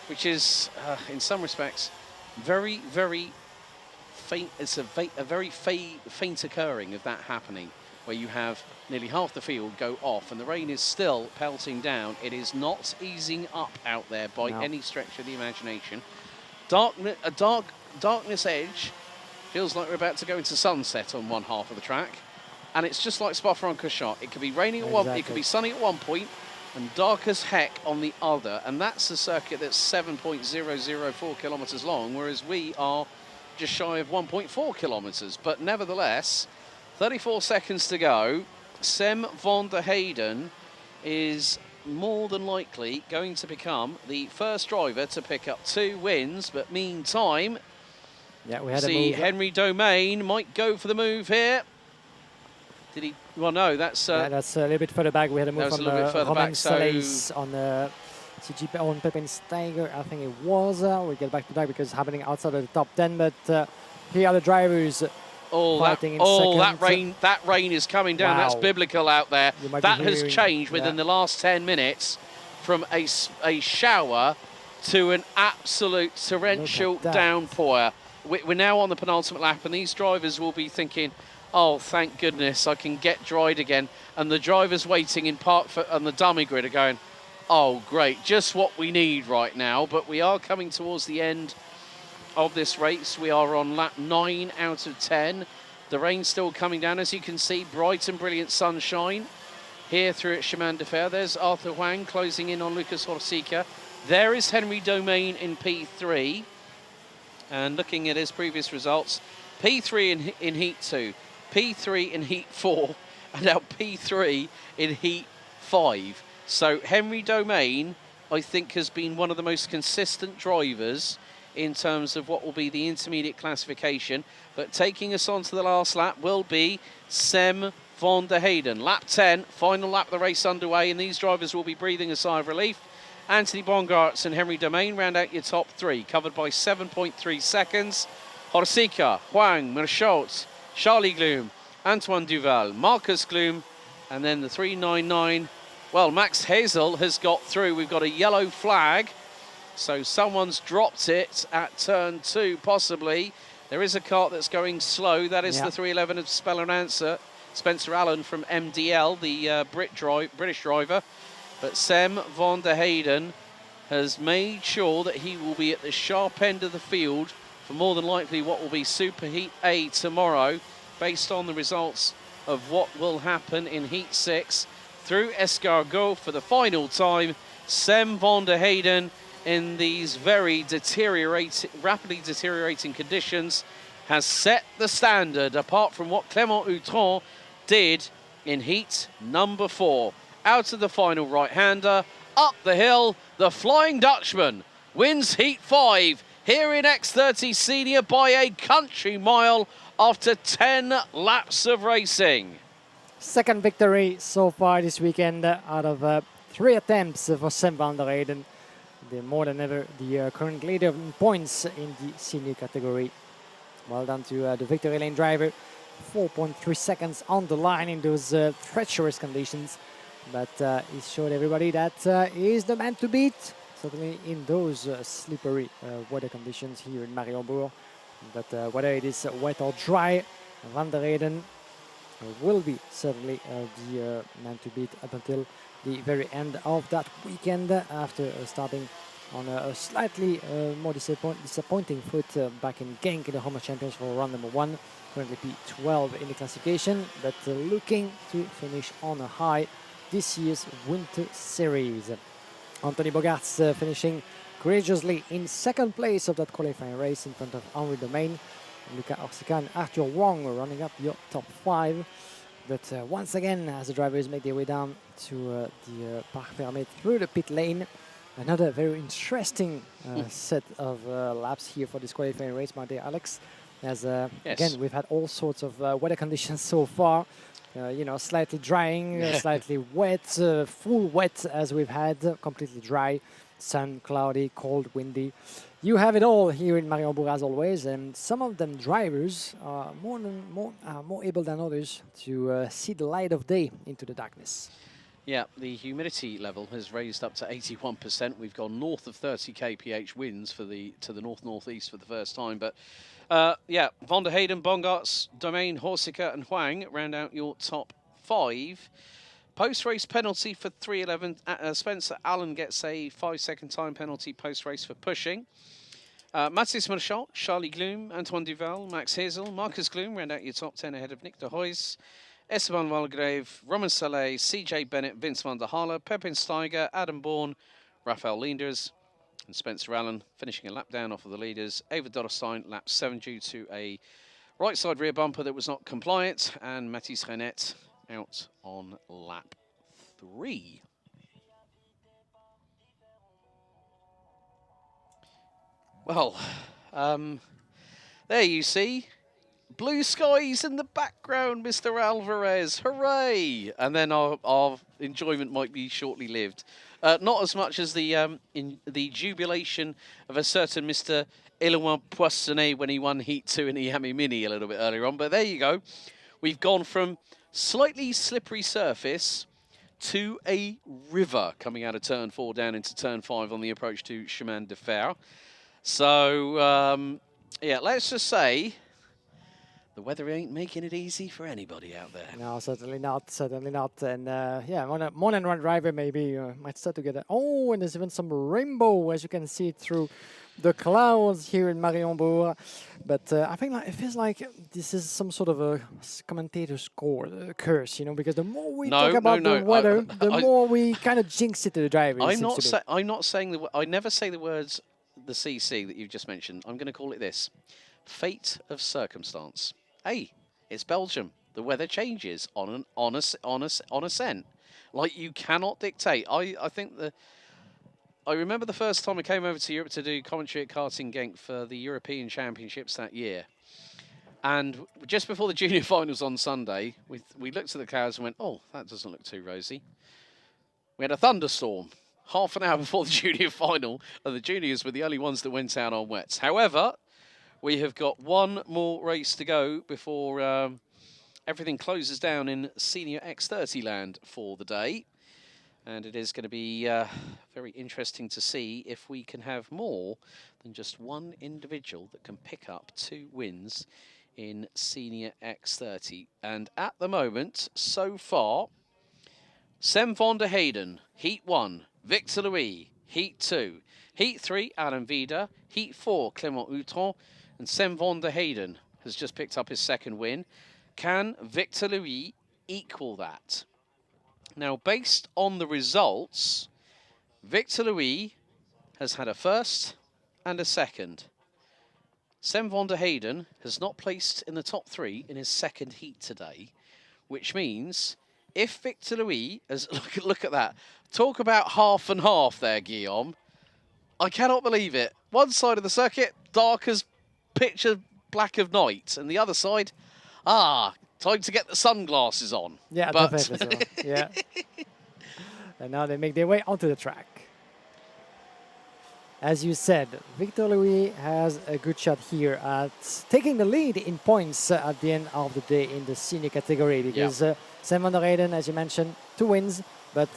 which is, in some respects, very faint. It's a very faint occurring of that happening, where you have nearly half the field go off and the rain is still pelting down. It is not easing up out there by any stretch of the imagination. Darkness edge feels like we're about to go into sunset on one half of the track, and it's just like Spa-Francorchamps. It could be raining at one, it could be sunny at one point, and dark as heck on the other. And that's a circuit that's 7.004 kilometers long, whereas we are just shy of 1.4 kilometers. But nevertheless, 34 seconds to go. Sam van der Heyden is more than likely going to become the first driver to pick up 2 wins. But meantime, we had see Henri Domain might go for the move here. Did he? Well, no, that's that's a little bit further back. We had a move from Romain Saleh on CGP on Pepin Steiger, I think it was. We'll get back to that because it's happening outside of the top 10. But here are the drivers fighting in second. That rain is coming down. Wow. That's biblical out there. That has changed within the last 10 minutes from a shower to an absolute torrential downpour. We're now on the penultimate lap, and these drivers will be thinking, oh, thank goodness I can get dried again. And the drivers waiting in park on the dummy grid are going, oh, great, just what we need right now. But we are coming towards the end of this race. We are on lap 9 out of 10. The rain's still coming down, as you can see, bright and brilliant sunshine here through at Chemin de Fer. There's Arthur Huang closing in on Lucas Horsica. There is Henry Domain in P3. And looking at his previous results, P3 in Heat 2, P3 in Heat 4, and now P3 in Heat 5. So Henry Domain, I think, has been one of the most consistent drivers in terms of what will be the intermediate classification. But taking us on to the last lap will be Sem van der Heyden. Lap 10, final lap of the race underway, and these drivers will be breathing a sigh of relief. Anthony Bongartz and Henry Domain round out your top three, covered by 7.3 seconds. Horsica, Huang, Merscholz, Charlie Gloom, Antoine Duval, Marcus Gloom, and then the 399. Well, Max Hazel has got through. We've got a yellow flag, so someone's dropped it at turn 2, possibly. There is a kart that's going slow. That is the 311 of Spencer Allen from MDL, the British driver. But Sem van der Heyden has made sure that he will be at the sharp end of the field for more than likely what will be Super Heat A tomorrow, based on the results of what will happen in Heat 6 through Escargot for the final time. Sem van der Heyden, in these very rapidly deteriorating conditions, has set the standard, apart from what Clément Outron did in Heat number 4. Out of the final right-hander, up the hill, the Flying Dutchman wins Heat 5 here in X30 Senior by a country mile after 10 laps of racing. Second victory so far this weekend out of 3 attempts for Sem van der Heyden. They're more than ever the current leader in points in the senior category. Well done to the victory lane driver. 4.3 seconds on the line in those treacherous conditions. But he showed everybody that he is the man to beat, certainly in those slippery weather conditions here in Mariembourg. But whether it is wet or dry, Van der Heyden will be certainly the man to beat up until the very end of that weekend, after starting on a slightly more disappointing foot back in Genk in the Home Champions for round number 1. Currently P12 in the classification, but looking to finish on a high this year's Winter Series. Anthony Bongartz finishing courageously in second place of that qualifying race in front of Henry Domain. Luca Horsica and Arthur Wong running up your top 5. But once again, as the drivers make their way down to the Parc Fermé through the pit lane, another very interesting set of laps here for this qualifying race, my dear Alex. As again, we've had all sorts of weather conditions so far. You know, slightly drying, slightly wet, full wet as we've had, completely dry, sun, cloudy, cold, windy. You have it all here in Mariembourg as always, and some of them drivers are more able than others to see the light of day into the darkness. Yeah, the humidity level has raised up to 81%. We've gone north of 30 kph winds to the north-northeast for the first time. But yeah, Van der Heyden, Bongartz, Domain, Horsica and Huang round out your top 5. Post-race penalty for 311. Spencer Allen gets a 5-second time penalty post-race for pushing. Mathis Merchant, Charlie Gloom, Antoine Duval, Max Hazel, Marcus Gloom round out your top 10 ahead of Nick de Hoys. Esteban Valgrave, Roman Saleh, CJ Bennett, Vince van der Halle, Pepin Steiger, Adam Bourne, Raphael Leenders, and Spencer Allen finishing a lap down off of the leaders. Ava Dotterstein, lap 7 due to a right side rear bumper that was not compliant, and Mathis Renette out on lap 3. Well, there you see. Blue skies in the background, Mr. Alvarez. Hooray! And then our enjoyment might be shortly lived. Not as much as the jubilation of a certain Mr. Éloin Poissonnet when he won Heat 2 in Iame Mini a little bit earlier on. But there you go. We've gone from slightly slippery surface to a river coming out of turn 4 down into turn 5 on the approach to Chemin de Fer. So, yeah, let's just say the weather ain't making it easy for anybody out there. No, certainly not, certainly not. And yeah, more than one driver maybe might start to get it. Oh, and there's even some rainbow, as you can see through the clouds here in Mariembourg. But I think it feels like this is some sort of a commentator's curse, you know, because the more we talk about the weather, the more we kind of jinx it to the driver. I'm not saying I never say the words the CC that you've just mentioned. I'm going to call it this: fate of circumstance. Hey, it's Belgium. The weather changes on a scent. Like, you cannot dictate. I think I remember the first time I came over to Europe to do commentary at Karting Genk for the European Championships that year. And just before the junior finals on Sunday, we looked at the clouds and went, oh, that doesn't look too rosy. We had a thunderstorm half an hour before the junior final, and the juniors were the only ones that went out on wets. However, we have got one more race to go before everything closes down in Senior X30 land for the day. And it is going to be very interesting to see if we can have more than just one individual that can pick up 2 wins in Senior X30. And at the moment, so far, Sem van der Heyden, Heat 1, Victor Louis, Heat 2, Heat 3, Adam Vida, Heat 4, Clément Outron, and Sem van der Heyden has just picked up his 2nd win. Can Victor Louis equal that? Now, based on the results, Victor Louis has had a 1st and a 2nd. Sem van der Heyden has not placed in the top 3 in his 2nd heat today, which means if Victor Louis has... Look at that. Talk about half and half there, Guillaume. I cannot believe it. One side of the circuit, dark as picture black of night, and the other side, time to get the sunglasses on. Yeah, definitely so. Yeah. And now they make their way onto the track. As you said, Victor Louis has a good shot here at taking the lead in points at the end of the day in the senior category, because Sem van der Heyden, as you mentioned, 2 wins, but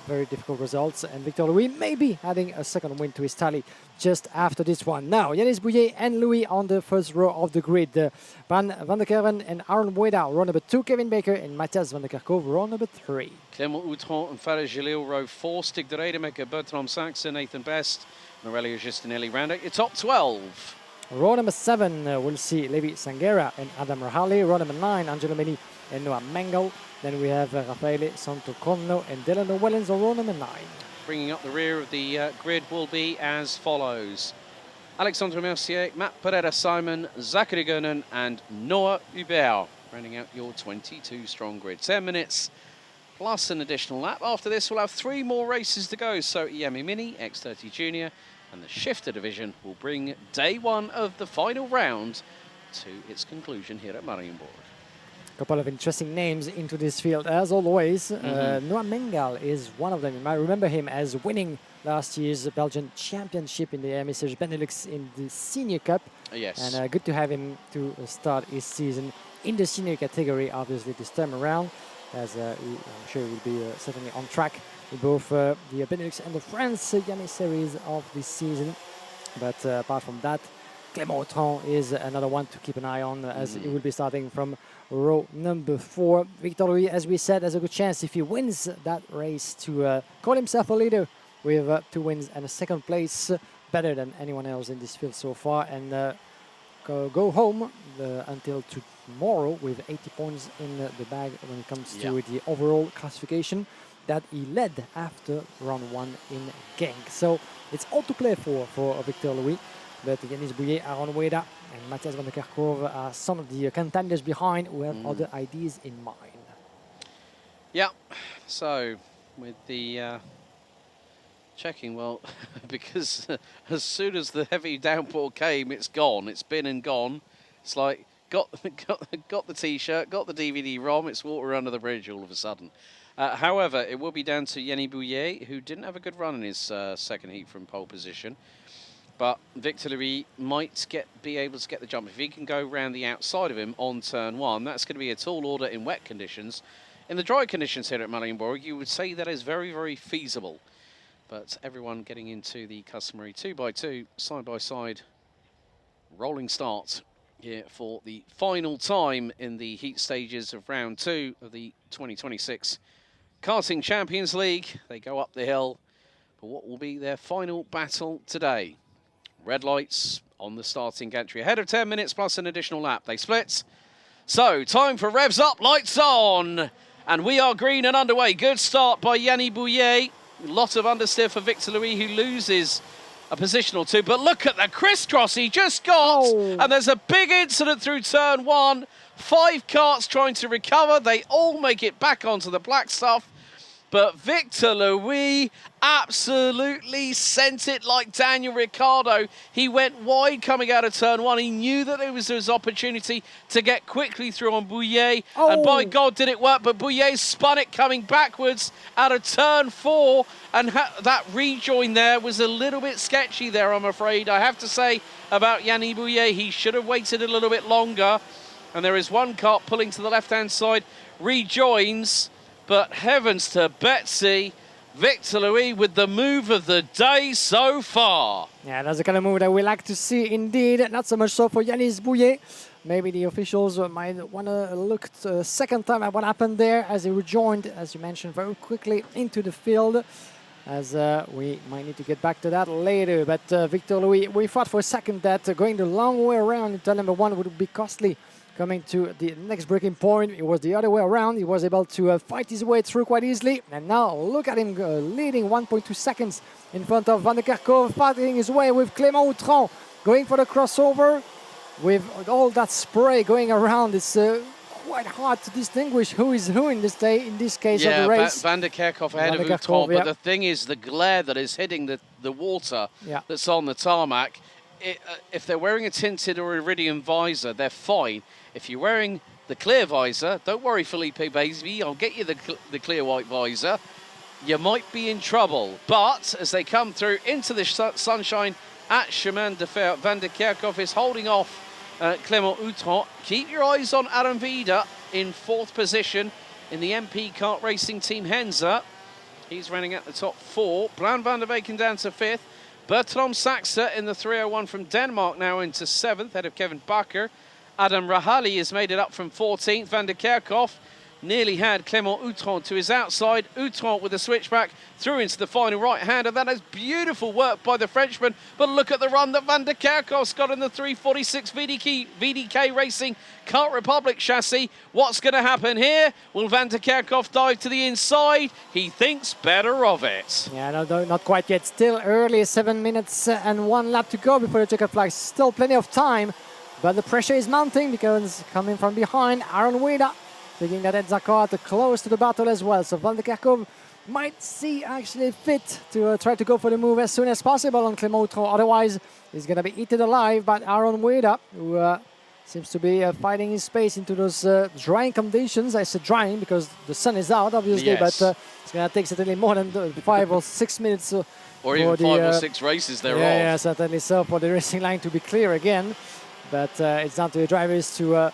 very difficult results. And Victor Louis maybe adding a 2nd win to his tally just after this one. Now, Yanis Bouillet and Louis on the first row of the grid. Van der Kerven and Aaron Weda, row number 2, Kevin Baker, and Matthias van der Kerkhove, row number 3. Clément Outron and Farid Jalil, row 4, Stig de Redemecker, Bertram Saxon, Nathan Best, Aurelio Giustinelli, round out your top 12. Row number 7, we'll see Levi Sanghera and Adam Rahali. Row number 9, Angelo Meni and Noah Mengel. Then we have Raffaele Santoconno and Delano Wellens on row number 9. Bringing up the rear of the grid will be as follows: Alexandre Mercier, Matt Pereira-Simon, Zachary Gernon and Noah Hubert, rounding out your 22-strong grid. 10 minutes plus an additional lap. After this, we'll have 3 more races to go. So Iame Mini, X30 Junior, and the shifter division will bring day 1 of the final round to its conclusion here at Mariembourg. Couple of interesting names into this field, as always. Noah Mengel is one of them. You might remember him as winning last year's Belgian championship in the Iame Benelux in the Senior Cup. Yes. And good to have him to start his season in the senior category, obviously, this time around, as I'm sure he will be certainly on track in both the Benelux and the France Iame series of this season. But apart from that, Clément Outron is another one to keep an eye on, as he will be starting from row number 4. Victor Louis, as we said, has a good chance if he wins that race to call himself a leader with 2 wins and a 2nd place, better than anyone else in this field so far, and go home until tomorrow with 80 points in the bag when it comes to the overall classification that he led after round 1 in Genk. So it's all to play for Victor Louis. But Yanis Bouillet, Aaron Weda, and Matthias van der Kerkhove are some of the contenders behind who have other ideas in mind. Yeah, so with the checking, well, because as soon as the heavy downpour came, it's gone. It's been and gone. It's like, got the T-shirt, got the DVD-ROM, it's water under the bridge all of a sudden. However, it will be down to Yanis Bouillet, who didn't have a good run in his 2nd heat from pole position. But Victor Louis might be able to get the jump. If he can go round the outside of him on turn 1, that's going to be a tall order in wet conditions. In the dry conditions here at Mariembourg, you would say that is very, very feasible. But everyone getting into the customary 2x2, side-by-side rolling start here for the final time in the heat stages of round 2 of the 2026 Karting Champions League. They go up the hill for what will be their final battle today. Red lights on the starting gantry. Ahead of 10 minutes plus an additional lap. They split. So, time for revs up, lights on. And we are green and underway. Good start by Yanni Bouillet. A lot of understeer for Victor Louis, who loses a position or two. But look at the crisscross he just got. Oh. And there's a big incident through turn 1. 5 karts trying to recover. They all make it back onto the black stuff. But Victor Louis absolutely sent it like Daniel Ricciardo. He went wide coming out of turn 1. He knew that there was his opportunity to get quickly through on Bouillet. Oh. And by God, did it work. But Bouillet spun it coming backwards out of turn 4. And that rejoin there was a little bit sketchy there, I'm afraid. I have to say about Yanni Bouillet, he should have waited a little bit longer. And there is one kart pulling to the left-hand side, rejoins. But heavens to Betsy, Victor Louis with the move of the day so far. Yeah, that's the kind of move that we like to see indeed. Not so much so for Yannis Bouillet. Maybe the officials might want to look a second time at what happened there as he rejoined, as you mentioned, very quickly into the field. As we might need to get back to that later. But Victor Louis, we thought for a second that going the long way around in turn number 1 would be costly. Coming to the next breaking point, it was the other way around. He was able to fight his way through quite easily. And now look at him leading 1.2 seconds in front of Van der Kerkhoff, fighting his way with Clément Outran, going for the crossover. With all that spray going around, it's quite hard to distinguish who is who in this case of the race. Van der Kerkhoff ahead of Outran, but the thing is the glare that is hitting the water that's on the tarmac. If they're wearing a tinted or iridium visor, they're fine. If you're wearing the clear visor, don't worry, Felipe Baisby, I'll get you the clear white visor. You might be in trouble. But as they come through into the sunshine at Chemin de Fer, Van der Kerkhoff is holding off Clément Outran. Keep your eyes on Adam Vida in 4th position in the MP Kart Racing Team Henza. He's running at the top 4. Blan van der Beken down to 5th. Bertram Saxe in the 301 from Denmark now into 7th, ahead of Kevin Bakker. Adam Rahali has made it up from 14th. Van der Kerkhoff nearly had Clément Outran to his outside. Outran with a switchback through into the final right-hander. That is beautiful work by the Frenchman. But look at the run that Van der Kerkhoff's got in the 346 VDK Racing Kart Republic chassis. What's going to happen here? Will Van der Kerkhoff dive to the inside? He thinks better of it. Yeah, no, not quite yet. Still early, 7 minutes and 1 lap to go before the checkered flag. Still plenty of time. But the pressure is mounting because coming from behind, Aaron Weda thinking that Edza Kart close to the battle as well. So Van der Kerkhoff might see actually fit to try to go for the move as soon as possible on Clément Outran. Otherwise, he's going to be eaten alive by Aaron Weda, who seems to be fighting his space into those drying conditions. I said drying because the sun is out, obviously, but it's going to take certainly more than 5 or 6 minutes. Or even 5 or 6 races thereof. Yeah, certainly so, for the racing line to be clear again. But it's down to the drivers to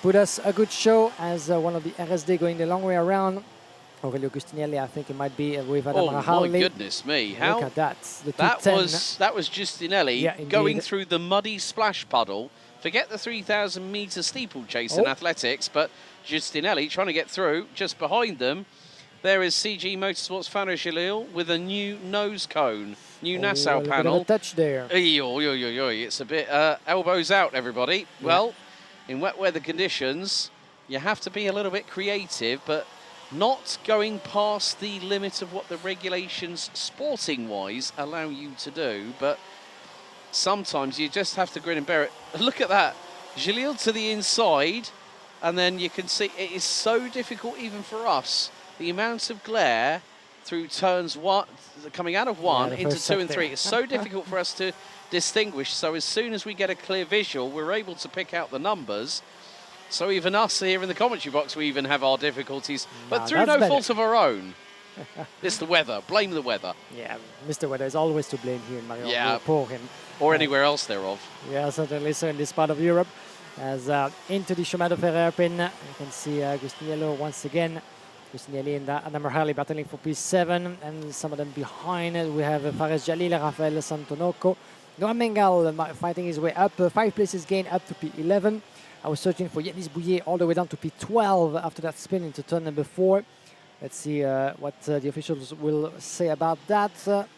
put us a good show as one of the RSD going the long way around. Aurelio Gustinelli, I think it might be with Adam Rahali. Oh my goodness me! How look at that! That was Gustinelli going through the muddy splash puddle. Forget the 3,000 metre steeplechase in athletics, but Gustinelli trying to get through. Just behind them, there is CG Motorsports Fano Jalil with a new nose cone, new Nassau panel. A touch there. It's a bit elbows out, everybody. Yeah. Well, in wet weather conditions, you have to be a little bit creative, but not going past the limit of what the regulations, sporting-wise, allow you to do. But sometimes you just have to grin and bear it. Look at that. Jalil to the inside, and then you can see it is so difficult even for us. The amount of glare through turns 1, coming out of 1 into 2 and 3, it's so difficult for us to distinguish. So as soon as we get a clear visual, we're able to pick out the numbers. So even us here in the commentary box, we even have our difficulties, but through no fault of our own. It's the weather. Blame the weather. Yeah, Mr. Weather is always to blame here in Mariembourg. Yeah, poor him. Or anywhere else thereof. Yeah, certainly so in this part of Europe. As into the Chemin de Fer hairpin, you can see Gustinelli once again. Gustinelli and Adam Rahali battling for P7, and some of them behind. We have Fares Jalil, Rafael Santonoco. Noam Mengal fighting his way up, 5 places gain up to P11. I was searching for Yannis Bouillet all the way down to P12 after that spin into turn number 4. Let's see what the officials will say about that.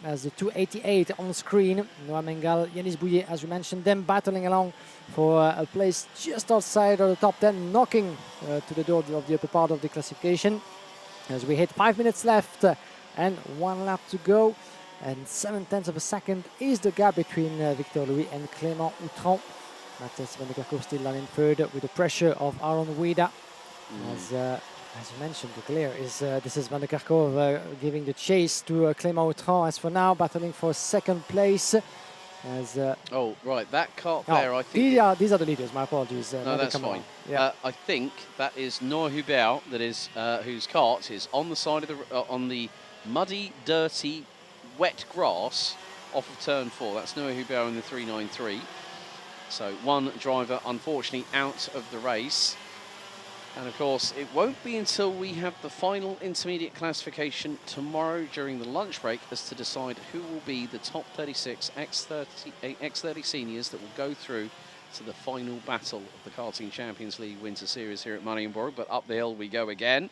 As the 288 on screen, Noah Mengal, Yanis Bouillet, as we mentioned, them battling along for a place just outside of the top 10, knocking to the door of the upper part of the classification. As we hit 5 minutes left and 1 lap to go, and 7/10 of a second is the gap between Victor Louis and Clément Outran. Matthias van der Kerkhoff still running third with the pressure of Aaron Ouida. As you mentioned, the glare is this is Van der Kerkhoff giving the chase to Clément Outran as for now, battling for second place. As, oh, right, that cart there, I think... These are the leaders, my apologies. No, that's fine. Yeah. I think that is Noah Hubert, that is, whose cart is on the side of the... on the muddy, dirty, wet grass off of turn 4. That's Noah Hubert in the 393. So one driver, unfortunately, out of the race. And of course, it won't be until we have the final intermediate classification tomorrow during the lunch break as to decide who will be the top 36 X30 seniors that will go through to the final battle of the Karting Champions League Winter Series here at Mariembourg. But up the hill we go again.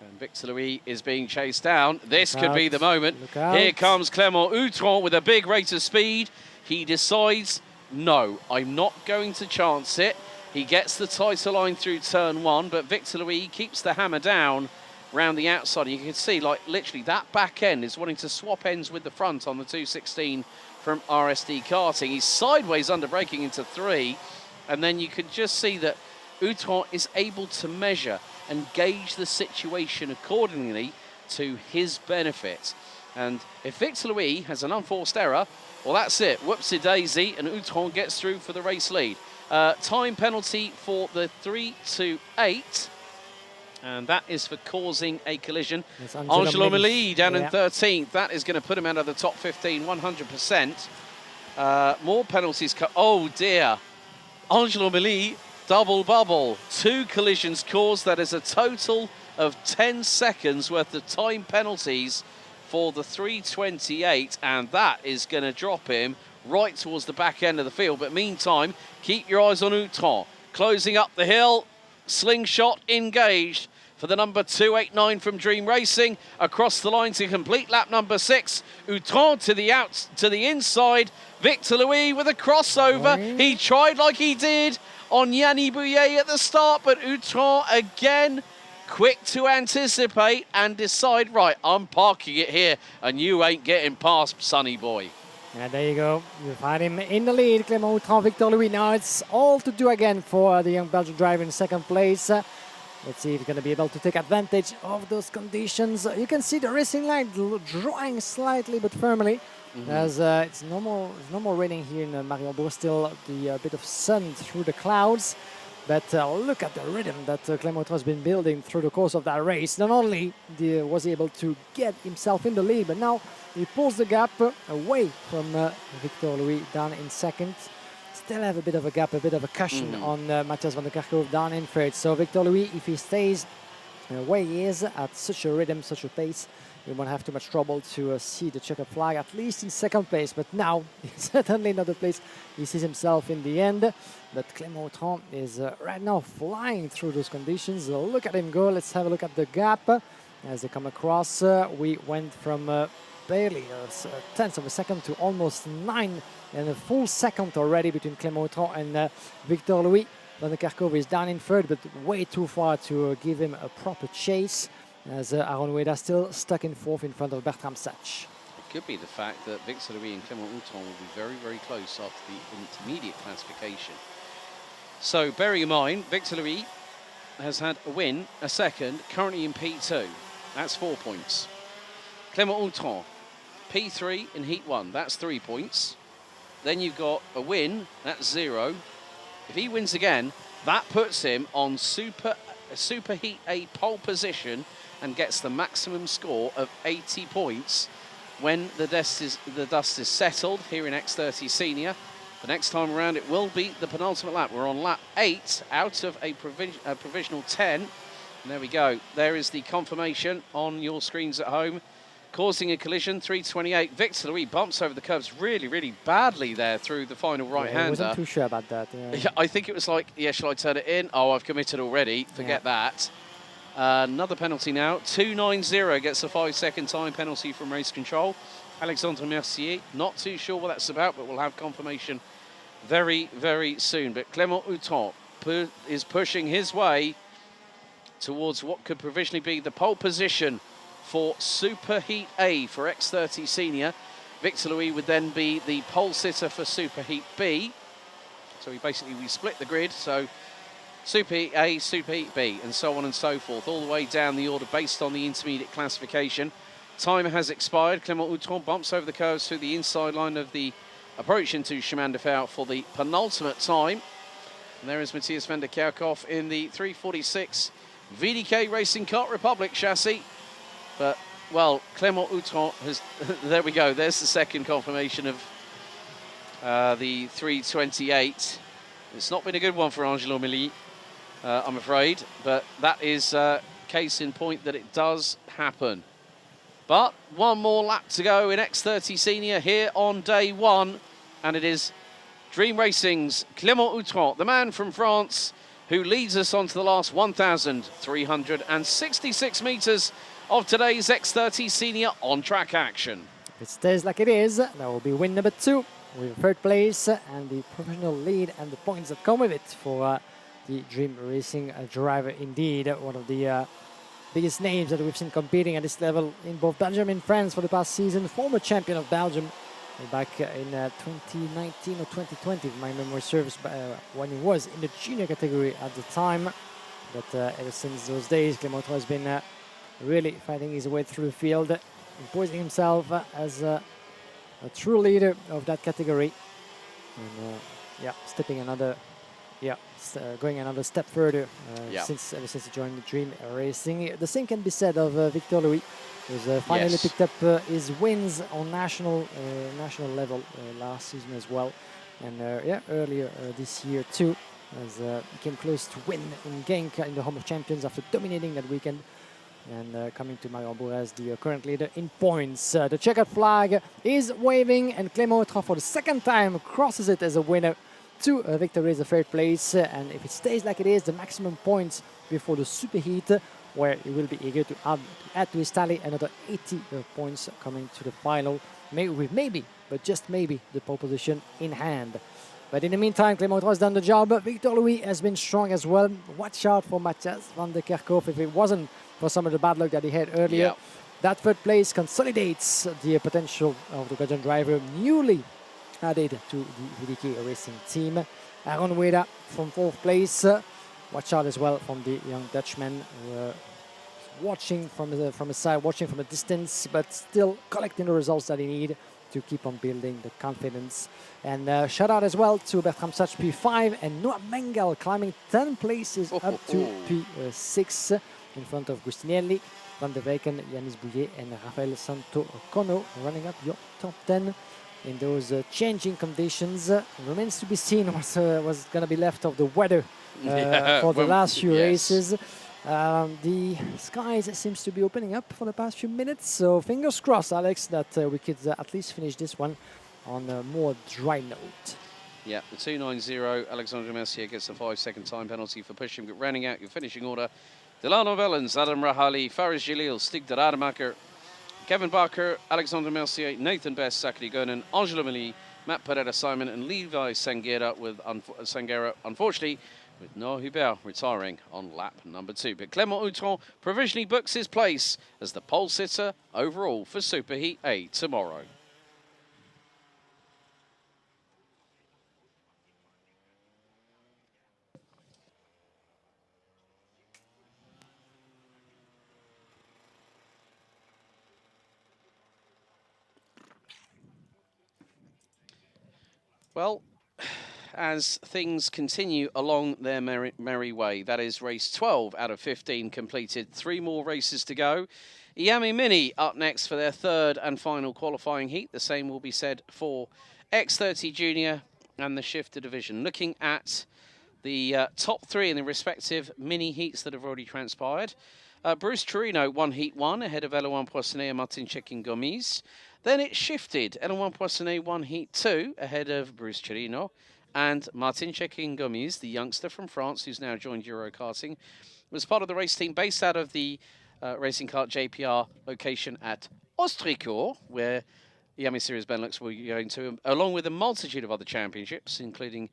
And Victor Louis is being chased down. This could be the moment. Here comes Clément Outran with a big rate of speed. He decides, no, I'm not going to chance it. He gets the title line through turn 1, but Victor Louis keeps the hammer down round the outside. You can see, like, literally that back end is wanting to swap ends with the front on the 216 from RSD Karting. He's sideways under braking into 3, and then you can just see that Outran is able to measure and gauge the situation accordingly to his benefit. And if Victor Louis has an unforced error, well, that's it. Whoopsie-daisy, and Outran gets through for the race lead. Time penalty for the 328, and that is for causing a collision. Angelo Milly down in 13th. That is going to put him out of the top 15, 100%. More penalties. Oh, dear. Angelo Milly, double bubble. 2 collisions caused. That is a total of 10 seconds worth of time penalties for the 328, and that is going to drop him right towards the back end of the field. But meantime, keep your eyes on Outran. Closing up the hill, slingshot engaged for the number 289 from Dream Racing. Across the line to complete lap number 6. Outran to the inside. Victor Louis with a crossover. He tried like he did on Yannis Bouillet at the start, but Outran again quick to anticipate and decide, right, I'm parking it here and you ain't getting past, sonny boy. And there you go. You find him in the lead, Clément Outran, Victor Louis. Now it's all to do again for the young Belgian driver in second place. Let's see if he's going to be able to take advantage of those conditions. You can see the racing line drawing slightly but firmly. As it's no more raining here in Mariembourg. Still the bit of sun through the clouds. But look at the rhythm that Clément Outran has been building through the course of that race. Not only was he able to get himself in the lead, but now he pulls the gap away from Victor Louis down in second. Still have a bit of a gap, a bit of a cushion on Matthias van der Kerkhoff down in third. So Victor Louis, if he stays where he is at such a rhythm, such a pace, he won't have too much trouble to see the checkered flag, at least in second place. But now, certainly not the place he sees himself in the end. But Clément Outran is right now flying through those conditions. Look at him go. Let's have a look at the gap. As they come across, we went from barely a tenth of a second to almost 9 and a full second already between Clément Outran and Victor Louis. Van der Kerkhoff is down in third, but way too far to give him a proper chase, as Aaron Ouida still stuck in fourth in front of Bertram Satch. It could be the fact that Victor Louis and Clément Outran will be very, very close after the intermediate classification. So bearing in mind, Victor Louis has had a win, a second, currently in P2. That's 4 points. Clément Outran, P3 in Heat 1, that's 3 points. Then you've got a win, that's 0. If he wins again, that puts him on Super Heat A pole position and gets the maximum score of 80 points when the dust is settled here in X30 Senior. The next time around, it will be the penultimate lap. We're on lap 8 out of a provisional 10. And there we go. There is the confirmation on your screens at home. Causing a collision, 328. Victor Louis bumps over the curbs really, really badly there through the final right-hander. I wasn't too sure about that. Yeah, I think it was like, yeah, shall I turn it in? Oh, I've committed already. Forget that. Another penalty now. 2.90 gets a 5-second time penalty from race control. Alexandre Mercier, not too sure what that's about, but we'll have confirmation very, very soon. But Clément Houton is pushing his way towards what could provisionally be the pole position for Super Heat A for X30 Senior. Victor Louis would then be the pole sitter for Super Heat B. So we split the grid. So Super Heat A, Super Heat B, and so on and so forth, all the way down the order based on the intermediate classification. Time has expired. Clément Houton bumps over the curves through the inside line of the approach into Chemin de Fer for the penultimate time. And there is Matthias van der Kerkhoff in the 346 VDK Racing Kart Republic chassis. But, well, Clément Houton has... there we go. There's the second confirmation of the 328. It's not been a good one for Angelo Milly, I'm afraid. But that is case in point that it does happen. But one more lap to go in X30 Senior here on day one. And it is Dream Racing's Clément Houton, the man from France, who leads us on to the last 1,366 metres of today's X30 Senior on-track action. If it stays like it is, that will be win number 2 with third place and the professional lead and the points that come with it for the Dream Racing driver. Indeed, one of the biggest names that we've seen competing at this level in both Belgium and France for the past season. Former champion of Belgium back in 2019 or 2020, if my memory serves, when he was in the junior category at the time. But ever since those days, Clément has been really fighting his way through the field, imposing himself as a true leader of that category. And going another step further ever since he joined the Dream Racing. The same can be said of Victor Louis, who's finally picked up his wins on national level last season as well, and earlier this year too, as he came close to win in Genk in the Home of Champions after dominating that weekend, and coming to Mariembourg as the current leader in points. The checkered flag is waving, and Clément Houton for the second time crosses it as a winner to victory as a third place, and if it stays like it is, the maximum points before the Super Heat, where he will be eager to add to his tally another 80 points coming to the final, with maybe, but just maybe, the pole position in hand. But in the meantime, Clément has done the job. Victor Louis has been strong as well. Watch out for Matthias van der Kerkhoff if it wasn't for some of the bad luck that he had earlier. Yeah. That third place consolidates the potential of the Belgian driver, newly added to the VDK Racing team. Aaron Weda from fourth place. Watch out as well from the young Dutchman, watching from the side, watching from a distance, but still collecting the results that he need to keep on building the confidence. And shout out as well to Bertram Sach P5 and Noah Mengal climbing 10 places up to P6 in front of Gustinelli, Van der Weyken, Yanis Bouillet and Rafael Santo Cono running up your top 10 in those changing conditions. It remains to be seen what's going to be left of the weather for the last few races. The skies seems to be opening up for the past few minutes, so fingers crossed, Alex, that we could at least finish this one on a more dry note. Yeah, the 2.90, Alexandre Mercier gets a 5-second time penalty for pushing, but rounding out your finishing order, Delano Vellens, Adam Rahali, Faris Jalil, Stig de Rademacher, Kevin Barker, Alexandre Mercier, Nathan Best, Zachary Gernon, Angelo Milly, Matt Pereira Simon, and Levi Sanguera, unfortunately, with Noah Hubert retiring on lap number 2. But Clément Houton provisionally books his place as the pole sitter overall for Super Heat A tomorrow. Well, as things continue along their merry way, that is race 12 out of 15 completed. 3 more races to go. Iame Mini up next for their third and final qualifying heat. The same will be said for X30 Junior and the shifter division. Looking at the top 3 in the respective mini heats that have already transpired. Bruce Chirino won Heat 1 ahead of Eloan Poissonnet and Martin Chekin Gomis. Then it shifted. Eloan Poissonnet won Heat 2 ahead of Bruce Chirino. And Martin Chekin-Gomis, the youngster from France who's now joined Euro Karting, was part of the race team based out of the Racing Kart JPR location at Ostricourt, where Iame Series Benelux will be going to, along with a multitude of other championships, including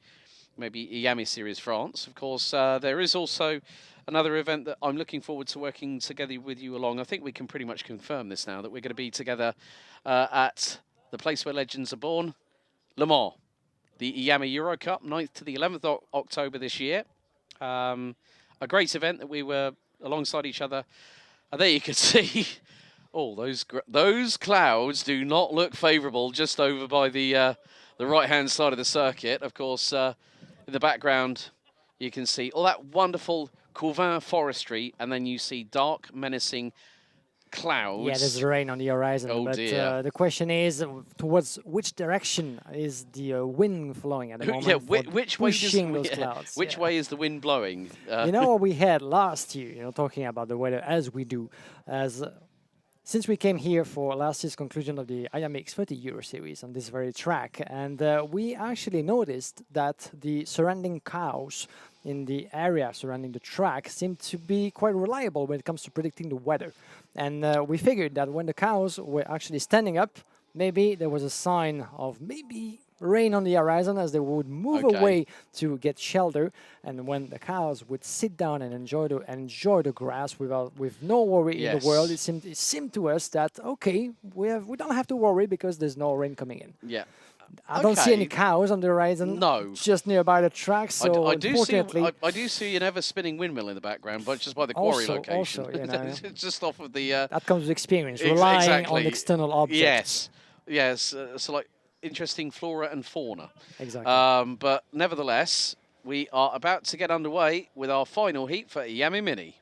maybe Iame Series France. Of course, there is also another event that I'm looking forward to working together with you along. I think we can pretty much confirm this now, that we're going to be together at the place where legends are born, Le Mans, the Iame Euro Cup, 9th to the 11th of October this year. A great event that we were alongside each other. And there you can see, oh, those clouds do not look favourable just over by the right-hand side of the circuit. Of course, in the background, you can see all that wonderful Couvin forestry, and then you see dark, menacing clouds. Yeah, there's rain on the horizon. Oh, but dear. The question is, towards which direction is the wind flowing at the moment? Yeah, which way those clouds? Which way is the wind blowing? You know what we had last year, talking about the weather as we do, since we came here for last year's conclusion of the Iame X30 Euro Series on this very track, and we actually noticed that the surrounding cows in the area surrounding the track seem to be quite reliable when it comes to predicting the weather. And we figured that when the cows were actually standing up, maybe there was a sign of maybe rain on the horizon as they would move away to get shelter. And when the cows would sit down and enjoy the grass with no worry in the world, it seemed to us that, okay, we don't have to worry because there's no rain coming in. Yeah. I don't see any cows on the horizon. No. Just nearby the track. So I do see an ever-spinning windmill in the background, but just by the quarry location. Also, just off of the. That comes with experience, relying on external objects. Yes. So like interesting flora and fauna. Exactly. But nevertheless, we are about to get underway with our final heat for Iame Mini.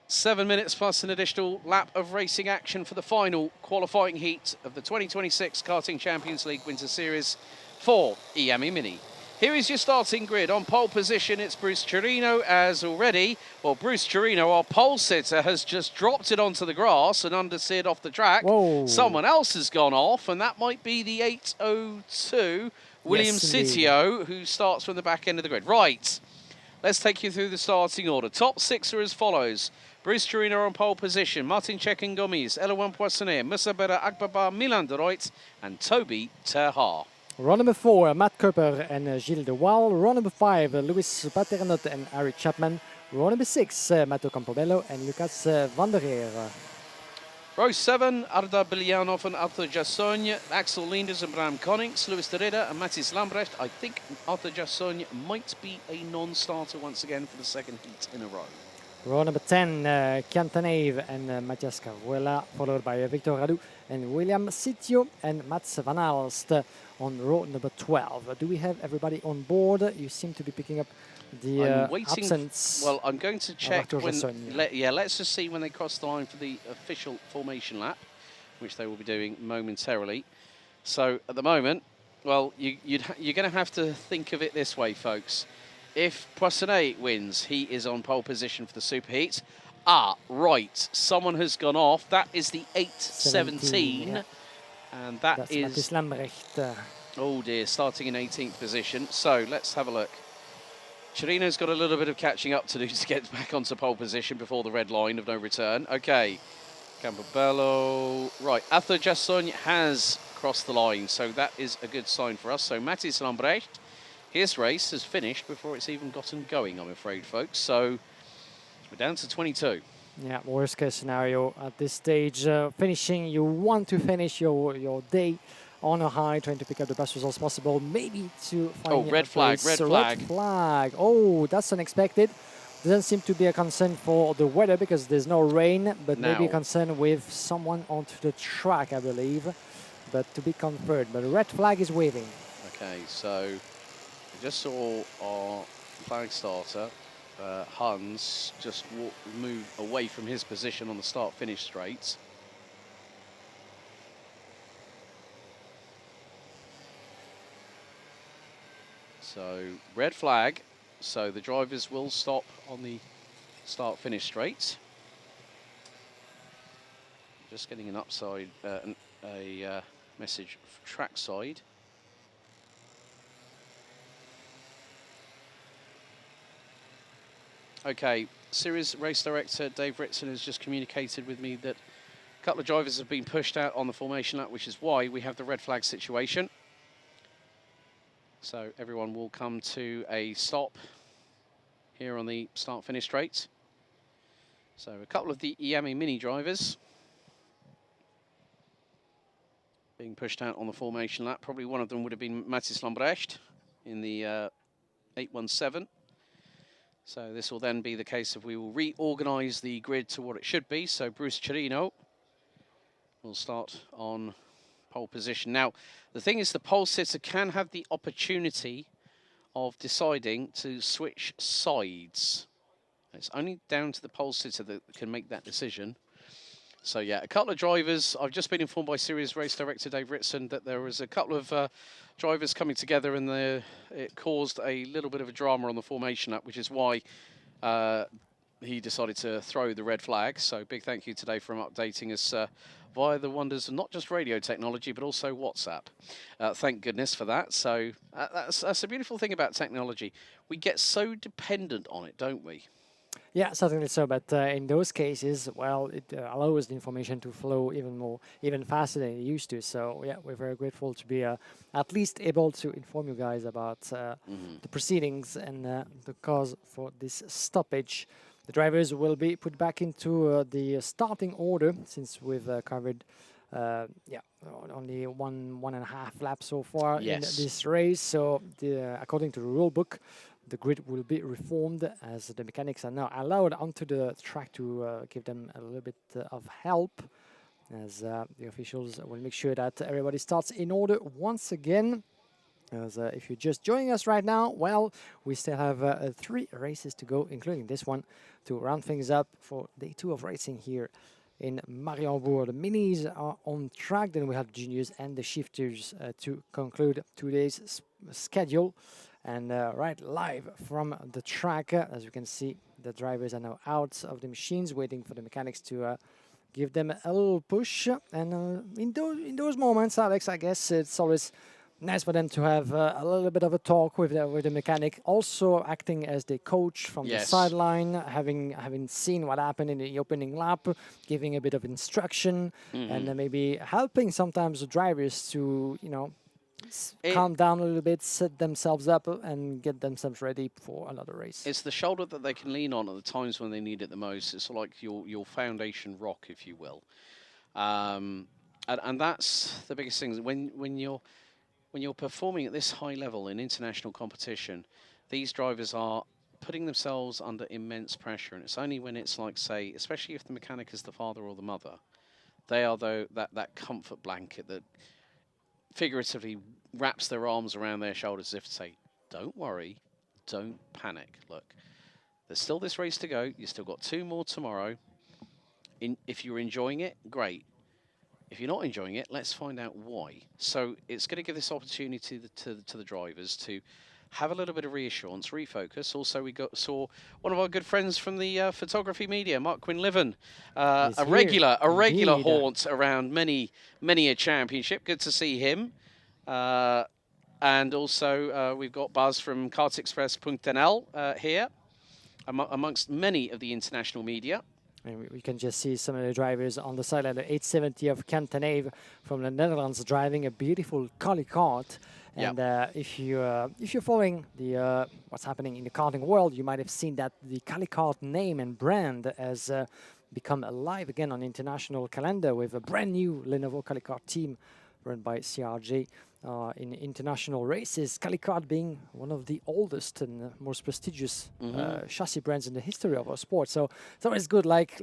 7 minutes plus an additional lap of racing action for the final qualifying heat of the 2026 Karting Champions League Winter Series for Iame Mini. Here is your starting grid. On pole position, it's Bruce Chirino as already. Well, Bruce Chirino, our pole sitter, has just dropped it onto the grass and understeered off the track. Whoa. Someone else has gone off, and that might be the 802, William Sitio, who starts from the back end of the grid. Right, let's take you through the starting order. Top six are as follows. Bruce Chirino on pole position, Martin Chekin-Gomis, Eloan Poissonnier, Musabera Agbaba, Milan de Ruyt, and Toby Terhaar. Row number 4, Matt Cooper and Gilles de Waal. Row number 5, Louis Paternot and Harry Chapman. Row number 6, Matteo Campobello and Lucas van der Heer. Row 7, Arda Biljanov and Arthur Jassogne, Axel Linders and Bram Konings, Louis de Ridder and Mathis Lambrecht. I think Arthur Jassogne might be a non-starter once again for the second heat in a row. Row number 10, Kian Tanave and Matthias Caruela, followed by Victor Radu and William Sitio and Mats Van Alst on row number 12. Do we have everybody on board? You seem to be picking up the absence. Well, I'm going to check when. Let's just see when they cross the line for the official formation lap, which they will be doing momentarily. So at the moment, well, you're going to have to think of it this way, folks. If Poissonnier wins, he is on pole position for the superheat. Ah, right. Someone has gone off. That is the 817. Yeah. And that's Mathis Lambrecht. Oh, dear. Starting in 18th position. So let's have a look. Chirino's got a little bit of catching up to do to get back onto pole position before the red line of no return. OK. Campobello. Right. Arthur Jassogne has crossed the line. So that is a good sign for us. So Mathis Lambrecht. His race has finished before it's even gotten going, I'm afraid, folks. So we're down to 22. Yeah, worst case scenario at this stage. Finishing, you want to finish your day on a high, trying to pick up the best results possible, maybe to find red flag. Oh, that's unexpected. Doesn't seem to be a concern for the weather because there's no rain, but maybe a concern with someone onto the track, I believe. But to be confirmed. But the red flag is waving. Okay, so we just saw our flag starter, Hans, just move away from his position on the start-finish straight. So red flag, so the drivers will stop on the start-finish straight. Just getting an upside, message trackside. Okay, series race director Dave Ritson has just communicated with me that a couple of drivers have been pushed out on the formation lap, which is why we have the red flag situation. So everyone will come to a stop here on the start-finish straight. So a couple of the Iame Mini drivers being pushed out on the formation lap. Probably one of them would have been Mathis Lambrecht in the 817. So this will then be the case of we will reorganise the grid to what it should be. So Bruce Chirino will start on pole position. Now, the thing is the pole sitter can have the opportunity of deciding to switch sides. It's only down to the pole sitter that can make that decision. So yeah, a couple of drivers. I've just been informed by series race director Dave Ritson that there was a couple of drivers coming together and it caused a little bit of a drama on the formation lap, which is why he decided to throw the red flag. So big thank you today for updating us via the wonders of not just radio technology, but also WhatsApp. Thank goodness for that. So that's a beautiful thing about technology. We get so dependent on it, don't we? Yeah, certainly so. But in those cases, well, it allows the information to flow even faster than it used to. So yeah, we're very grateful to be at least able to inform you guys about the proceedings and the cause for this stoppage. The drivers will be put back into the starting order since we've covered only one and a half laps so far in this race. So according to the rule book, the grid will be reformed as the mechanics are now allowed onto the track to give them a little bit of help, as the officials will make sure that everybody starts in order once again. As if you're just joining us right now, well, we still have 3 races to go, including this one, to round things up for day 2 of racing here in Mariembourg. The minis are on track, then we have the juniors and the shifters to conclude today's schedule. And right live from the track, as you can see, the drivers are now out of the machines, waiting for the mechanics to give them a little push. And in those moments, Alex, I guess it's always nice for them to have a little bit of a talk with the mechanic, also acting as the coach from the sideline, having seen what happened in the opening lap, giving a bit of instruction, and maybe helping sometimes the drivers to, calm down a little bit, set themselves up and get themselves ready for another race. It's the shoulder that they can lean on at the times when they need it the most. It's like your foundation rock, if you will. And that's the biggest thing. When you're performing at this high level in international competition, these drivers are putting themselves under immense pressure. And it's only when it's like, say, especially if the mechanic is the father or the mother, they are that comfort blanket that figuratively wraps their arms around their shoulders as if to say, don't worry, don't panic. Look, there's still this race to go. You've still got 2 more tomorrow. If you're enjoying it, great. If you're not enjoying it, let's find out why. So it's going to give this opportunity to the drivers to have a little bit of reassurance, refocus. Also, we saw one of our good friends from the photography media, Mark Quinlivan, a regular haunt around many a championship. Good to see him. And also, we've got Buzz from kartexpress.nl here, amongst many of the international media. And we can just see some of the drivers on the sideline. The 870 of Cantanave from the Netherlands driving a beautiful Collie kart. And if you're following the what's happening in the karting world, you might have seen that the Collie kart name and brand has become alive again on the international calendar with a brand new Lenovo Collie kart team run by CRJ in international races. Collie kart being one of the oldest and most prestigious chassis brands in the history of our sport. So it's always good, like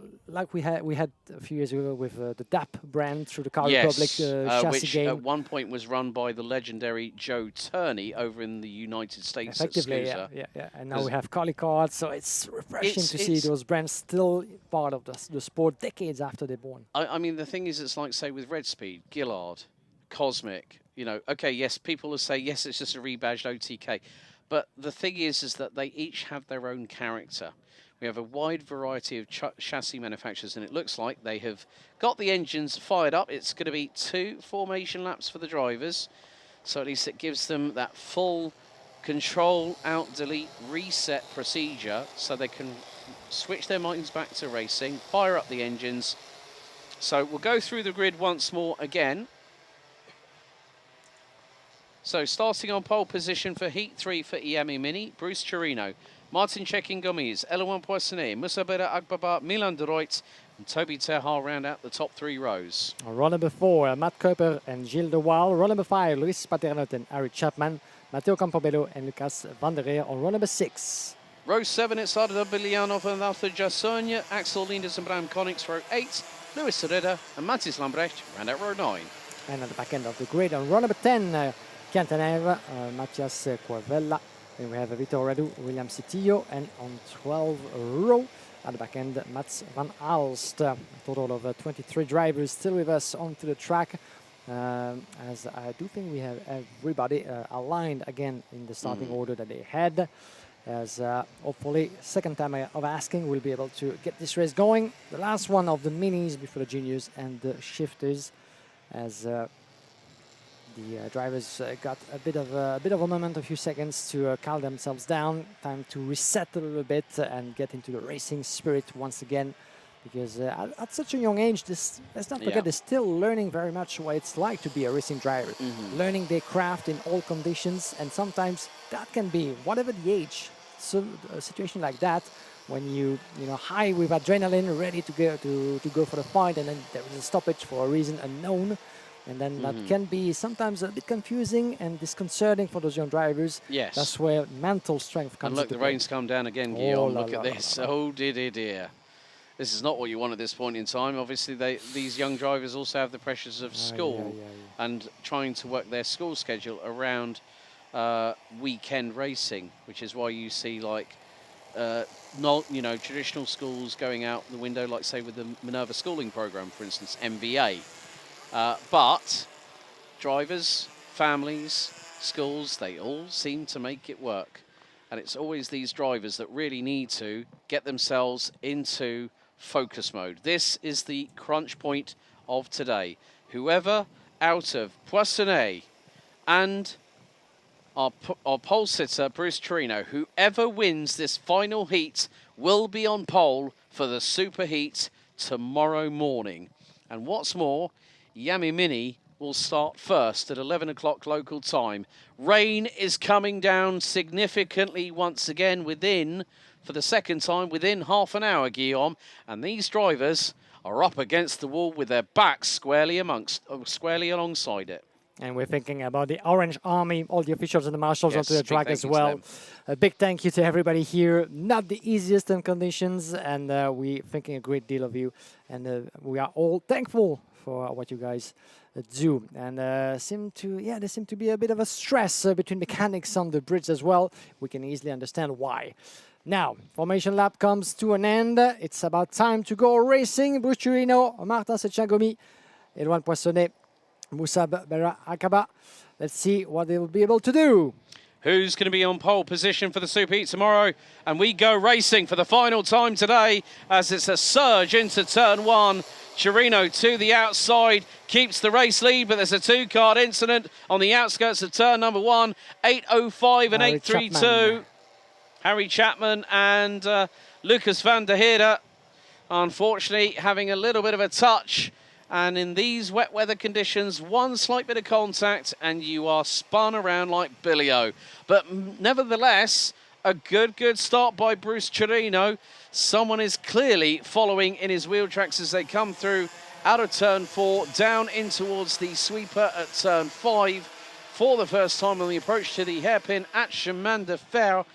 we had a few years ago with the DAP brand through the Car Republic chassis which game. At one point was run by the legendary Joe Turney over in the United States. Effectively, yeah. And now we have Collie kart, so it's refreshing to see those brands still part of the sport decades after they're born. I mean, the thing is, it's like, say, with Red Speed, Gillard, Cosmic, okay, yes, people will say, yes, it's just a rebadged OTK. But the thing is that they each have their own character. We have a wide variety of chassis manufacturers, and it looks like they have got the engines fired up. It's going to be 2 formation laps for the drivers, so at least it gives them that full control, alt, delete, reset procedure, so they can switch their minds back to racing, fire up the engines. So we'll go through the grid once more again. So starting on pole position for Heat 3 for Iame Mini, Bruce Chirino, Martin Cekin Gomes, Eloan Poissonnet, Musabera Agbaba, Milan de Ruyt, and Toby Terhar round out the top 3 rows. Row number 4, Matt Koper and Gilles de Waal. Row number 5, Luis Paternot and Harry Chapman, Matteo Campobello and Lucas van der Reer on row number 6. Row 7, it started up Bilianov and Arthur Jassogne, Axel Linders and Bram Konix. Row 8, Louis Sereda and Mathis Lambrecht round out row 9. And at the back end of the grid on row number 10, Cantanev, Mathias Cuavella. Then we have Vitor Radu, William Citillo, and on 12 row at the back end, Mats van Aalst. A total of 23 drivers still with us onto the track. As I do think we have everybody aligned again in the starting order that they had. As hopefully, second time of asking, we'll be able to get this race going. The last one of the minis before the juniors and the shifters, as the drivers got a bit of a moment, a few seconds to calm themselves down. Time to reset a little bit and get into the racing spirit once again. Because at such a young age, let's not forget, they're still learning very much what it's like to be a racing driver. Learning their craft in all conditions, and sometimes that can be, whatever the age, so a situation like that, when you know, high with adrenaline, ready to go for the fight, and then there is a stoppage for a reason unknown. And then that can be sometimes a bit confusing and disconcerting for those young drivers. Yes. That's where mental strength comes into And look, the play. rain's come down again, Guillaume. Look at this. Oh, dear. This is not what you want at this point in time. Obviously, these young drivers also have the pressures of school and trying to work their school schedule around weekend racing, which is why you see, like, traditional schools going out the window, like, say, with the Minerva schooling program, for instance, MBA. But drivers, families, schools, they all seem to make it work. And it's always these drivers that really need to get themselves into focus mode. This is the crunch point of today. Whoever out of Poissonnet and our pole sitter, Bruce Chirino, whoever wins this final heat will be on pole for the super heat tomorrow morning. And what's more, Iame Mini will start first at 11 o'clock local time. Rain is coming down significantly once again for the second time, within half an hour, Guillaume. And these drivers are up against the wall with their backs squarely alongside it. And we're thinking about the Orange Army, all the officials and the marshals onto the track as well. Them. A big thank you to everybody here. Not the easiest in conditions, and we're thinking a great deal of you. And we are all thankful for what you guys do. And there seem to be a bit of a stress between mechanics on the bridge as well. We can easily understand why. Now, formation lap comes to an end. It's about time to go racing. Bruce Chirino, Martin Cekin-Gomes, Eloan Poissonnet, Musabera Akaba. Let's see what they will be able to do. Who's going to be on pole position for the Super Heat tomorrow? And we go racing for the final time today as it's a surge into turn 1. Chirino to the outside, keeps the race lead, but there's a two-card incident on the outskirts of turn number 1. 8.05 and 8.32. Harry Chapman and Lucas van der Heerde, unfortunately, having a little bit of a touch. And in these wet weather conditions, one slight bit of contact and you are spun around like Billy-O. But nevertheless, a good start by Bruce Chirino. Someone is clearly following in his wheel tracks as they come through out of turn 4, down in towards the sweeper at turn 5 for the first time on the approach to the hairpin at Chemin de Fer.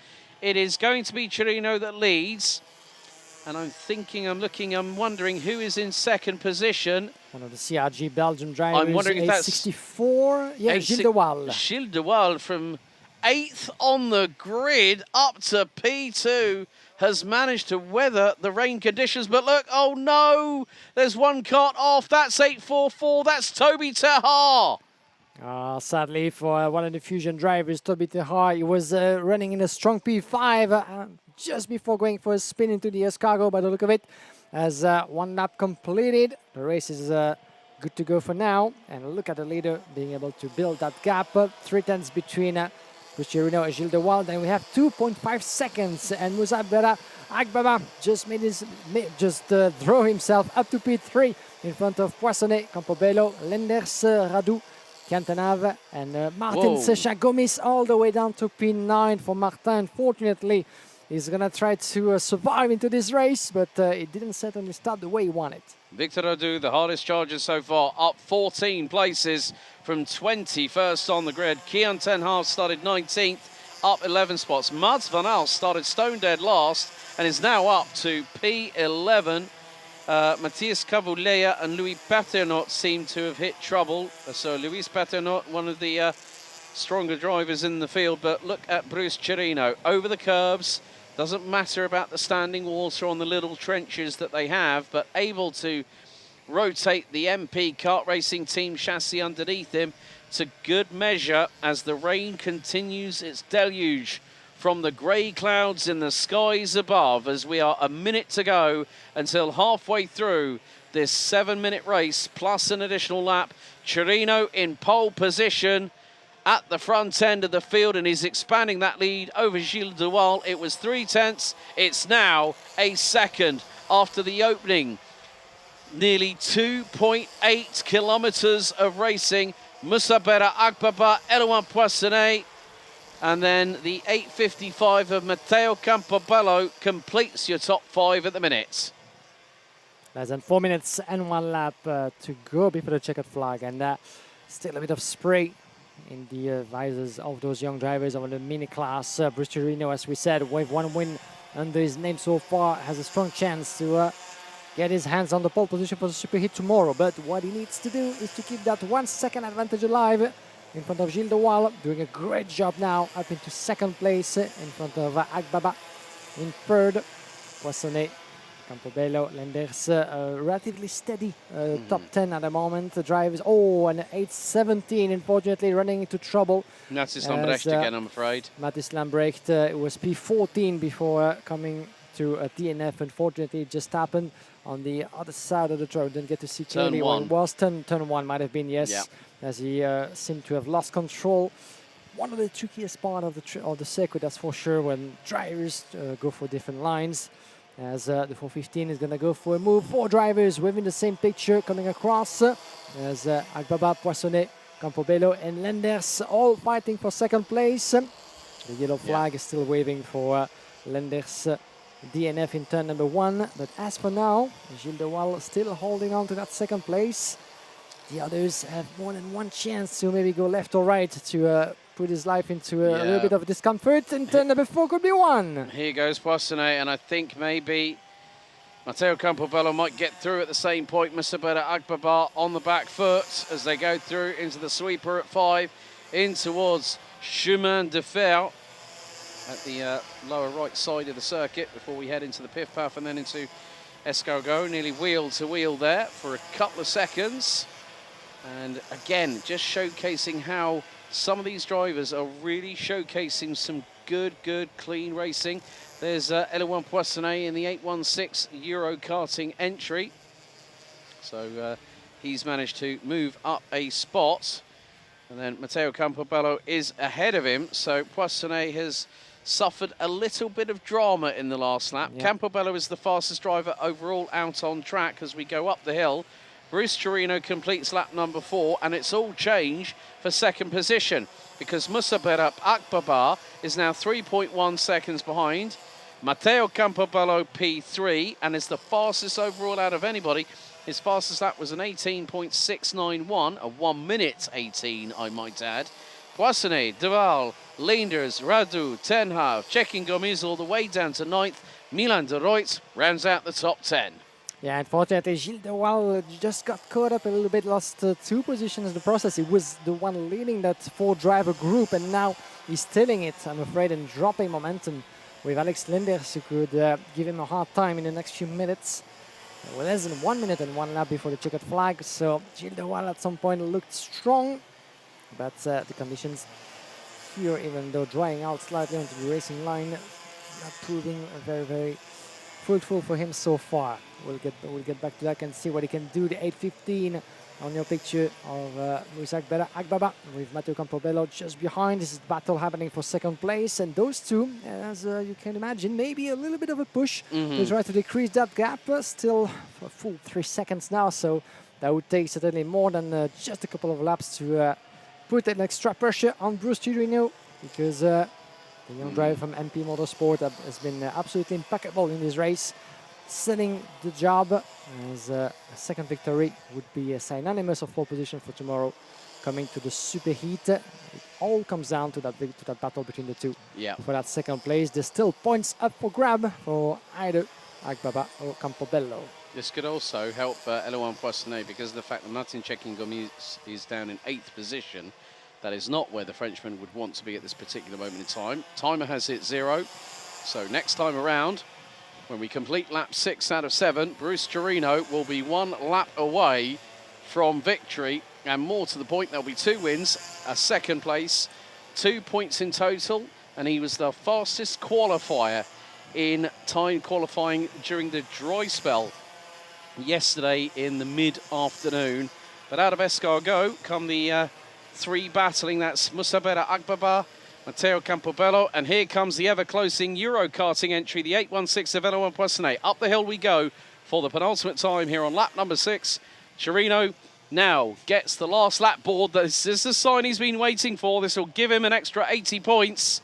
It is going to be Chirino that leads. And I'm wondering who is in second position. One of the CRG Belgian drivers. I'm wondering if that's 64. Yeah, Gilles de Waal. Gilles de Waal from 8th on the grid up to P2 has managed to weather the rain conditions. But look, oh no, there's one cut off. That's 8.44. That's Toby Terhar. Sadly for one of the Fusion drivers, Toby Terhar, he was running in a strong P5. just before going for a spin into the escargot by the look of it. As one lap completed, the race is good to go for now. And look at the leader being able to build that gap. 3/10 between Bucciarino and Gilles de Waal. Then we have 2.5 seconds. And Musabera Agbaba just throw himself up to P3 in front of Poissonnet, Campobello, Lenders, Radu, Cantanave, and Martin Secha-Gomis all the way down to P9 for Martin. Unfortunately, he's going to try to survive into this race, but it didn't certainly start the way he wanted. Victor Radu, the hardest charger so far, up 14 places from 21st on the grid. Kian Ten Hag started 19th, up 11 spots. Mads van Aal started stone dead last and is now up to P11. Matthias Cavulea and Louis Paternot seem to have hit trouble. So Luis Paternot, one of the stronger drivers in the field, but look at Bruce Chirino over the curbs. Doesn't matter about the standing water on the little trenches that they have, but able to rotate the MP kart racing team chassis underneath him to good measure as the rain continues its deluge from the grey clouds in the skies above, as we are a minute to go until halfway through this 7-minute race plus an additional lap. Chirino in pole position at the front end of the field, and he's expanding that lead over Gilles de Waal. It was 3/10. It's now a second after the opening. Nearly 2.8 kilometres of racing. Musabera Agbaba, Elouin Poissonnet, and then the 8:55 of Matteo Campobello completes your top 5 at the minute. Less than 4 minutes and 1 lap to go before the checkered flag, and still a bit of spray in the visors of those young drivers of the mini class. Bruce Chirino, as we said, with 1 win under his name so far, has a strong chance to get his hands on the pole position for the Super Heat tomorrow. But what he needs to do is to keep that 1 second advantage alive in front of Gilles de Waal, doing a great job now, up into second place in front of Agbaba in third. Poissonnet, Campobello, Lenders, relatively steady top 10 at the moment. The drivers, an 8:17, unfortunately, running into trouble. Mathis Lambrecht again, I'm afraid. Mathis Lambrecht was P14 before coming to a DNF. Unfortunately, it just happened on the other side of the track. Didn't get to see clearly what it was. Turn 1 might have been, yes, yeah. As he seemed to have lost control. One of the trickiest part of the circuit, that's for sure, when drivers go for different lines. As the 415 is going to go for a move. 4 drivers within the same picture coming across. As Agbaba, Poissonnet, Campobello and Lenders all fighting for second place. The yellow flag is still waving for Lenders DNF in turn number 1. But as for now, Gilles de Waal still holding on to that second place. The others have more than one chance to maybe go left or right to put his life into a little bit of discomfort. And turn number 4 could be 1. Here goes Poissonnet, and I think maybe Matteo Campobello might get through at the same point. Musabera Agbaba on the back foot as they go through into the sweeper at 5, in towards Chemin de Fer at the lower right side of the circuit before we head into the Piff Puff and then into Escargot. Nearly wheel to wheel there for a couple of seconds. And again, just showcasing how some of these drivers are really showcasing some good, clean racing. There's Elouin Poissonnet in the 816 Euro karting entry. So he's managed to move up a spot. And then Matteo Campobello is ahead of him. So Poissonnet has suffered a little bit of drama in the last lap. Yeah. Campobello is the fastest driver overall out on track as we go up the hill. Bruce Chirino completes lap number 4, and it's all change for second position because Musabera Agbaba is now 3.1 seconds behind. Matteo Campobello P3 and is the fastest overall out of anybody. His fastest lap was an 18.691, a 1 minute 18, I might add. Poissonnet, de Waal, Leenders, Radu, Ten Hag, checking Gomis all the way down to 9th. Milan de Ruyt rounds out the top 10. Yeah, unfortunately, Gilles de Waal just got caught up a little bit, lost 2 positions in the process. He was the one leading that 4-driver group, and now he's stealing it, I'm afraid, and dropping momentum with Alex Lenders, who could give him a hard time in the next few minutes. Well, less than 1 minute and 1 lap before the checkered flag, so Gilles de Waal at some point looked strong, but the conditions here, even though drying out slightly onto the racing line, not proving very, very fruitful for him so far. We'll get back to that and see what he can do. The 8:15 on your picture of Moussa Agbaba with Matteo Campobello just behind. This is battle happening for second place, and those two, as you can imagine, maybe a little bit of a push to try to decrease that gap. Still for a full 3 seconds now, so that would take certainly more than just a couple of laps to put an extra pressure on Bruce Chirino, because the young driver from MP Motorsport has been absolutely impeccable in this race, selling the job, as a second victory would be synonymous of pole position for tomorrow. Coming to the super heat, it all comes down to that battle between the two. Yeah. For that second place, there's still points up for grab for either Agbaba or Campobello. This could also help Elouan Poissonnet, because of the fact that Martin Gomis is down in 8th position. That is not where the Frenchman would want to be at this particular moment in time. Timer has hit 0. So next time around, when we complete lap 6 out of 7, Bruce Chirino will be 1 lap away from victory. And more to the point, there'll be 2 wins, a second place, 2 points in total. And he was the fastest qualifier in time qualifying during the dry spell yesterday in the mid-afternoon. But out of Escargot come the 3 battling. That's Moussa Agbaba, Matteo Campobello, and here comes the ever-closing Euro karting entry, the 816 of Elouan Poissonnet. Up the hill we go for the penultimate time here on lap number 6. Chirino now gets the last lap board. This is the sign he's been waiting for. This will give him an extra 80 points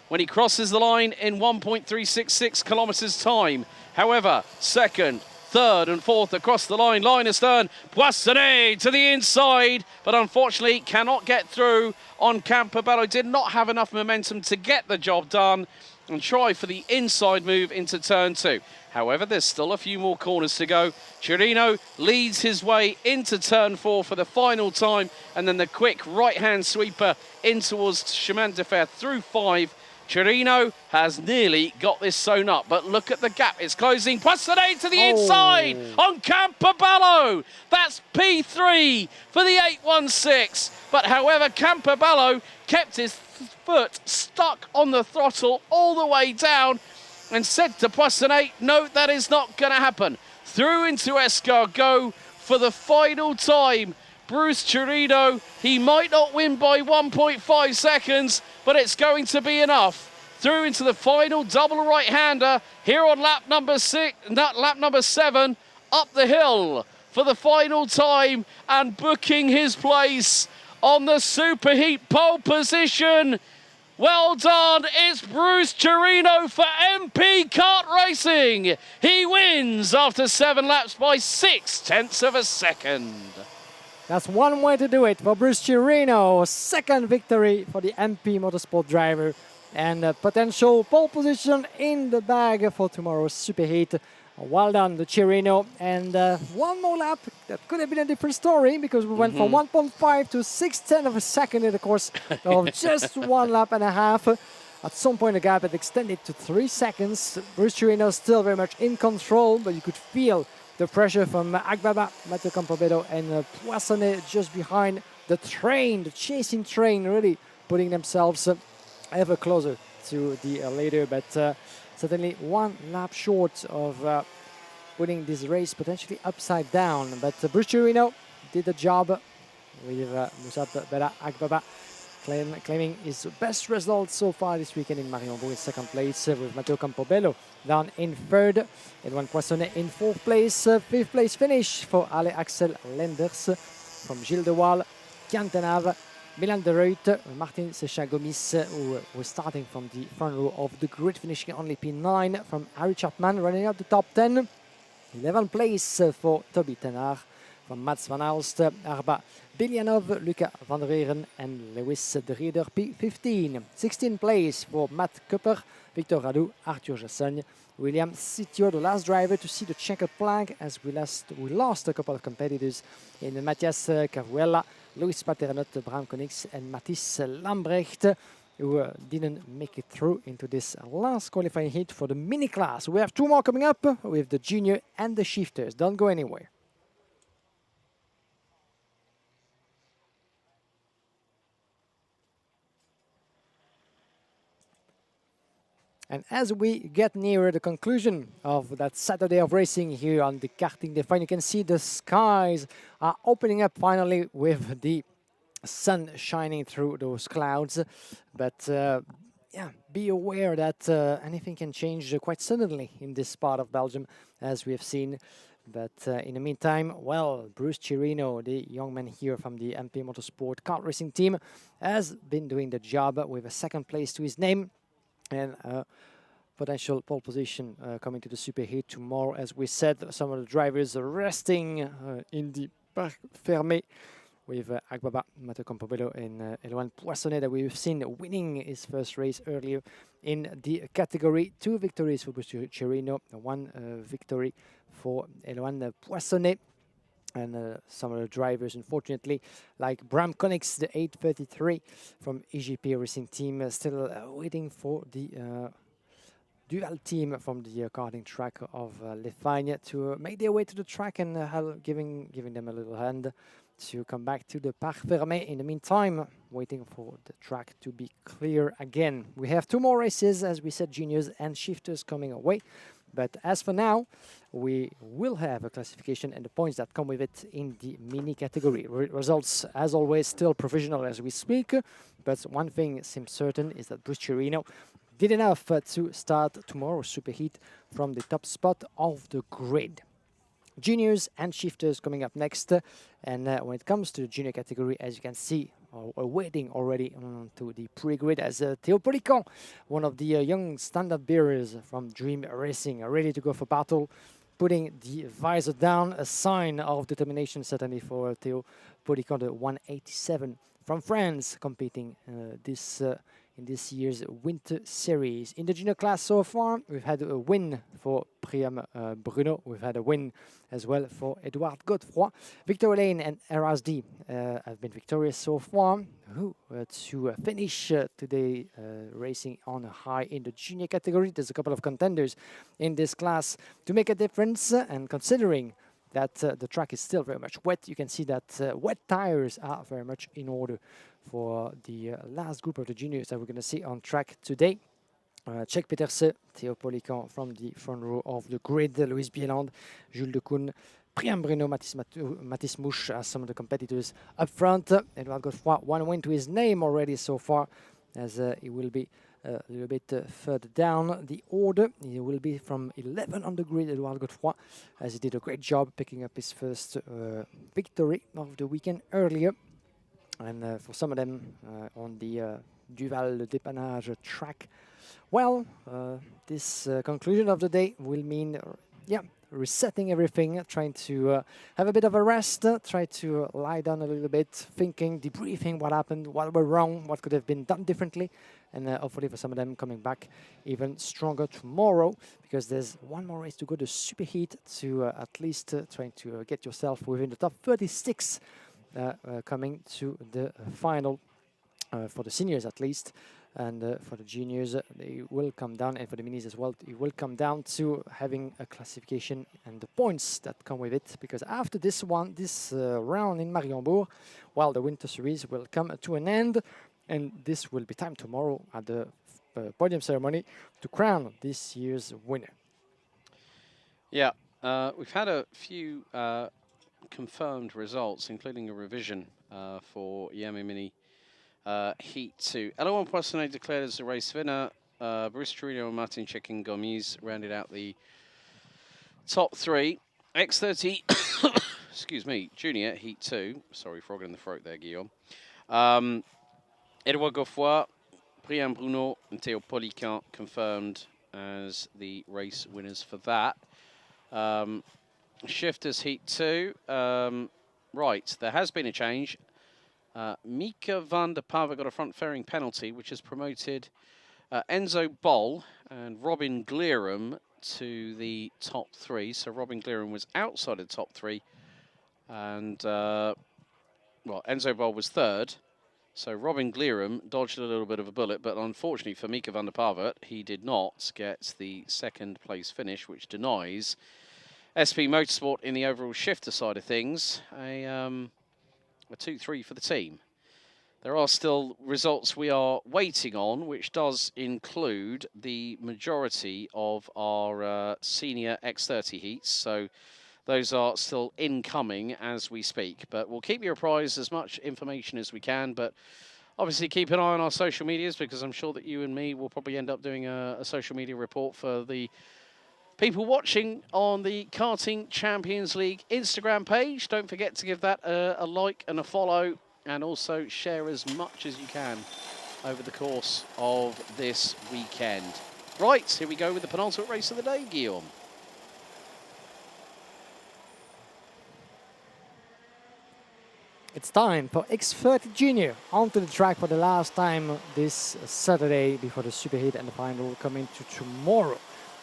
when he crosses the line in 1.366 kilometers time. However, second, third and fourth across the line, line astern. Poissonnet to the inside, but unfortunately cannot get through on Campobello. Did not have enough momentum to get the job done and try for the inside move into turn 2. However, there's still a few more corners to go. Chirino leads his way into turn 4 for the final time, and then the quick right-hand sweeper in towards Chemin de Fer through 5. Chirino has nearly got this sewn up, but look at the gap. It's closing. Poissonnet to the inside on Campobello. That's P3 for the 816. But however, Campobello kept his foot stuck on the throttle all the way down and said to Poissonnet, no, that is not going to happen. Through into Escargot for the final time. Bruce Chirino, he might not win by 1.5 seconds, but it's going to be enough. Through into the final double right-hander here on lap number 7, up the hill for the final time and booking his place on the superheat pole position. Well done, it's Bruce Chirino for MP Kart Racing. He wins after 7 laps by 0.6 of a second. That's one way to do it for Bruce Chirino. Second victory for the MP Motorsport driver, and a potential pole position in the bag for tomorrow's superheat. Well done, the Chirino. And one more lap. That could have been a different story, because we went from 1.5 to 0.6 of a second in the course of just 1 lap and a half. At some point, the gap had extended to 3 seconds. Bruce Chirino still very much in control, but you could feel the pressure from Agbaba, Matteo Campobello, and Poissonnet just behind the train, the chasing train, really putting themselves ever closer to the leader. But certainly 1 lap short of putting this race potentially upside down. But Bruce Chirino did the job with Moussa Agbaba claiming his best result so far this weekend in Mariembourg in second place, with Matteo Campobello down in third, Elouan Poissonnet in fourth place. Fifth place finish for Ale Axel Lenders from Gilles de Waal, Cantenave, Milan de Ruyt, Martin Gomis, who was starting from the front row of the grid, finishing only P9 from Harry Chapman, running up the top 10. 11th place for Toby Tenard from Mats van Aalst, Arba Biljanov, Luca van der Weeren, and Lewis de Rieder, P15. 16th place for Matt Kupper, Victor Radou, Arthur Jasson, William Sitio, the last driver to see the checkered flag, as we lost a couple of competitors in Matthias Caruella, Luis Paternot, Bram Konix, and Mathis Lambrecht, who didn't make it through into this last qualifying heat for the mini class. We have 2 more coming up with the junior and the shifters. Don't go anywhere. And as we get nearer the conclusion of that Saturday of racing here on the Karting Define, you can see the skies are opening up finally with the sun shining through those clouds. But yeah, be aware that anything can change quite suddenly in this part of Belgium, as we have seen. But in the meantime, well, Bruce Chirino, the young man here from the MP Motorsport kart racing team, has been doing the job with a second place to his name. And potential pole position coming to the Super Heat tomorrow. As we said, some of the drivers are resting in the Parc Fermé with Agbaba, Matteo Campobello and Eloane Poissonnet that we've seen winning his first race earlier in the category. 2 victories for Bruce Chirino, 1 victory for Eloane Poissonnet. And some of the drivers, unfortunately, like Bram Konix, the 833 from EGP Racing Team, still waiting for the dual team from the karting track of Lithuania to make their way to the track and giving them a little hand to come back to the Parc Fermé. In the meantime, waiting for the track to be clear again. We have 2 more races, as we said, juniors and shifters coming away. But as for now, we will have a classification and the points that come with it in the mini category. Results, as always, still provisional as we speak. But one thing seems certain is that Bruce Chirino did enough to start tomorrow's Super Heat from the top spot of the grid. Juniors and shifters coming up next. And when it comes to the junior category, as you can see, we're waiting already to the pre-grid as Théo Polican, one of the young standard bearers from Dream Racing, ready to go for battle, putting the visor down, a sign of determination certainly for Théo Polican, the 187 from France, competing in this year's Winter Series. In the junior class so far, we've had a win for Priam Bruno. We've had a win as well for Edouard Godefroy. Victor Lane and RSD have been victorious so far. To finish today racing on a high in the junior category. There's a couple of contenders in this class to make a difference, and considering that the track is still very much wet, you can see that wet tires are very much in order for the last group of the juniors that we're going to see on track today. Czech Peterse, Théo Polican from the front row of the grid, Louis Bieland, Jules Decoun, Priam Bruno, Mathis Mouche as some of the competitors up front. Edouard Godefroy, 1 win to his name already so far, as he will be a little bit further down the order. He will be from 11 on the grid, Edouard Godefroy, as he did a great job picking up his first victory of the weekend earlier. And for some of them on the Duval Dépannage track, well, this conclusion of the day will mean, resetting everything, trying to have a bit of a rest, try to lie down a little bit, thinking, debriefing what happened, what went wrong, what could have been done differently, and hopefully for some of them coming back even stronger tomorrow, because there's 1 more race to go, the Super Heat, to at least trying to get yourself within the top 36 coming to the final for the seniors at least. And for the juniors, they will come down, and for the minis as well, it will come down to having a classification and the points that come with it. Because after this round in Mariembourg, well, the Winter Series will come to an end, and this will be time tomorrow at the podium ceremony to crown this year's winner. Yeah, we've had a few confirmed results, including a revision for Iame Mini Heat 2. Eloane Poissonnet declared as the race winner. Bruce Chirino and Martin Chicken Gomes rounded out the top 3. X30, excuse me, Junior Heat 2. Sorry, frog in the throat there, Guillaume. Edouard Godefroy, Priam Bruno and Théo Polican confirmed as the race winners for that. Shifters Heat 2. Right, there has been a change. Mika van der Pava got a front fairing penalty, which has promoted Enzo Boll and Robin Glerum to the top 3. So Robin Glerum was outside the top 3. And, well, Enzo Boll was 3rd. So Robin Glerum dodged a little bit of a bullet, but unfortunately for Mika van der Pava, he did not get the 2nd place finish, which denies SP Motorsport in the overall shifter side of things a 2-3 for the team. There are still results we are waiting on, which does include the majority of our senior X30 heats. So those are still incoming as we speak. But we'll keep you apprised as much information as we can. But obviously keep an eye on our social medias, because I'm sure that you and me will probably end up doing a social media report for the people watching on the Karting Champions League Instagram page. Don't forget to give that a like and a follow, and also share as much as you can over the course of this weekend. Right, here we go with the penultimate race of the day, Guillaume. It's time for X30 Junior onto the track for the last time this Saturday before the Super Heat and the final will come into tomorrow.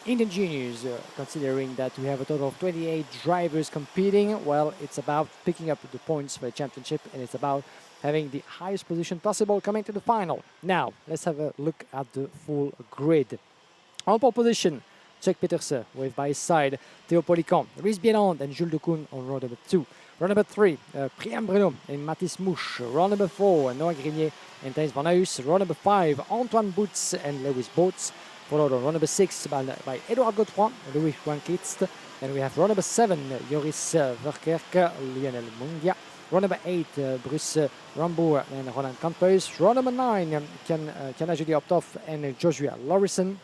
In the juniors, considering that we have a total of 28 drivers competing, well, it's about picking up the points for the championship, and it's about having the highest position possible coming to the final. Now, let's have a look at the full grid. On pole position, Chuck Petersen with by his side Théo Polican, Rhys Bieland and Jules Decoun on row number 2. Row number 3, Priam Bruno and Mathis Mouche. Row number 4, Noah Grenier and Thijs Van Huys. Row number 5, Antoine Boots and Lewis Boats. Followed on row number 6 by Edouard Godefroy, Louis Wankitst. Then we have row number 7, Joris Verkerk, Lionel Mungia. Row number 8, Bruce Rambourg and Roland Campus. Row number 9, Kiana Julie Optoff and Joshua Lorison.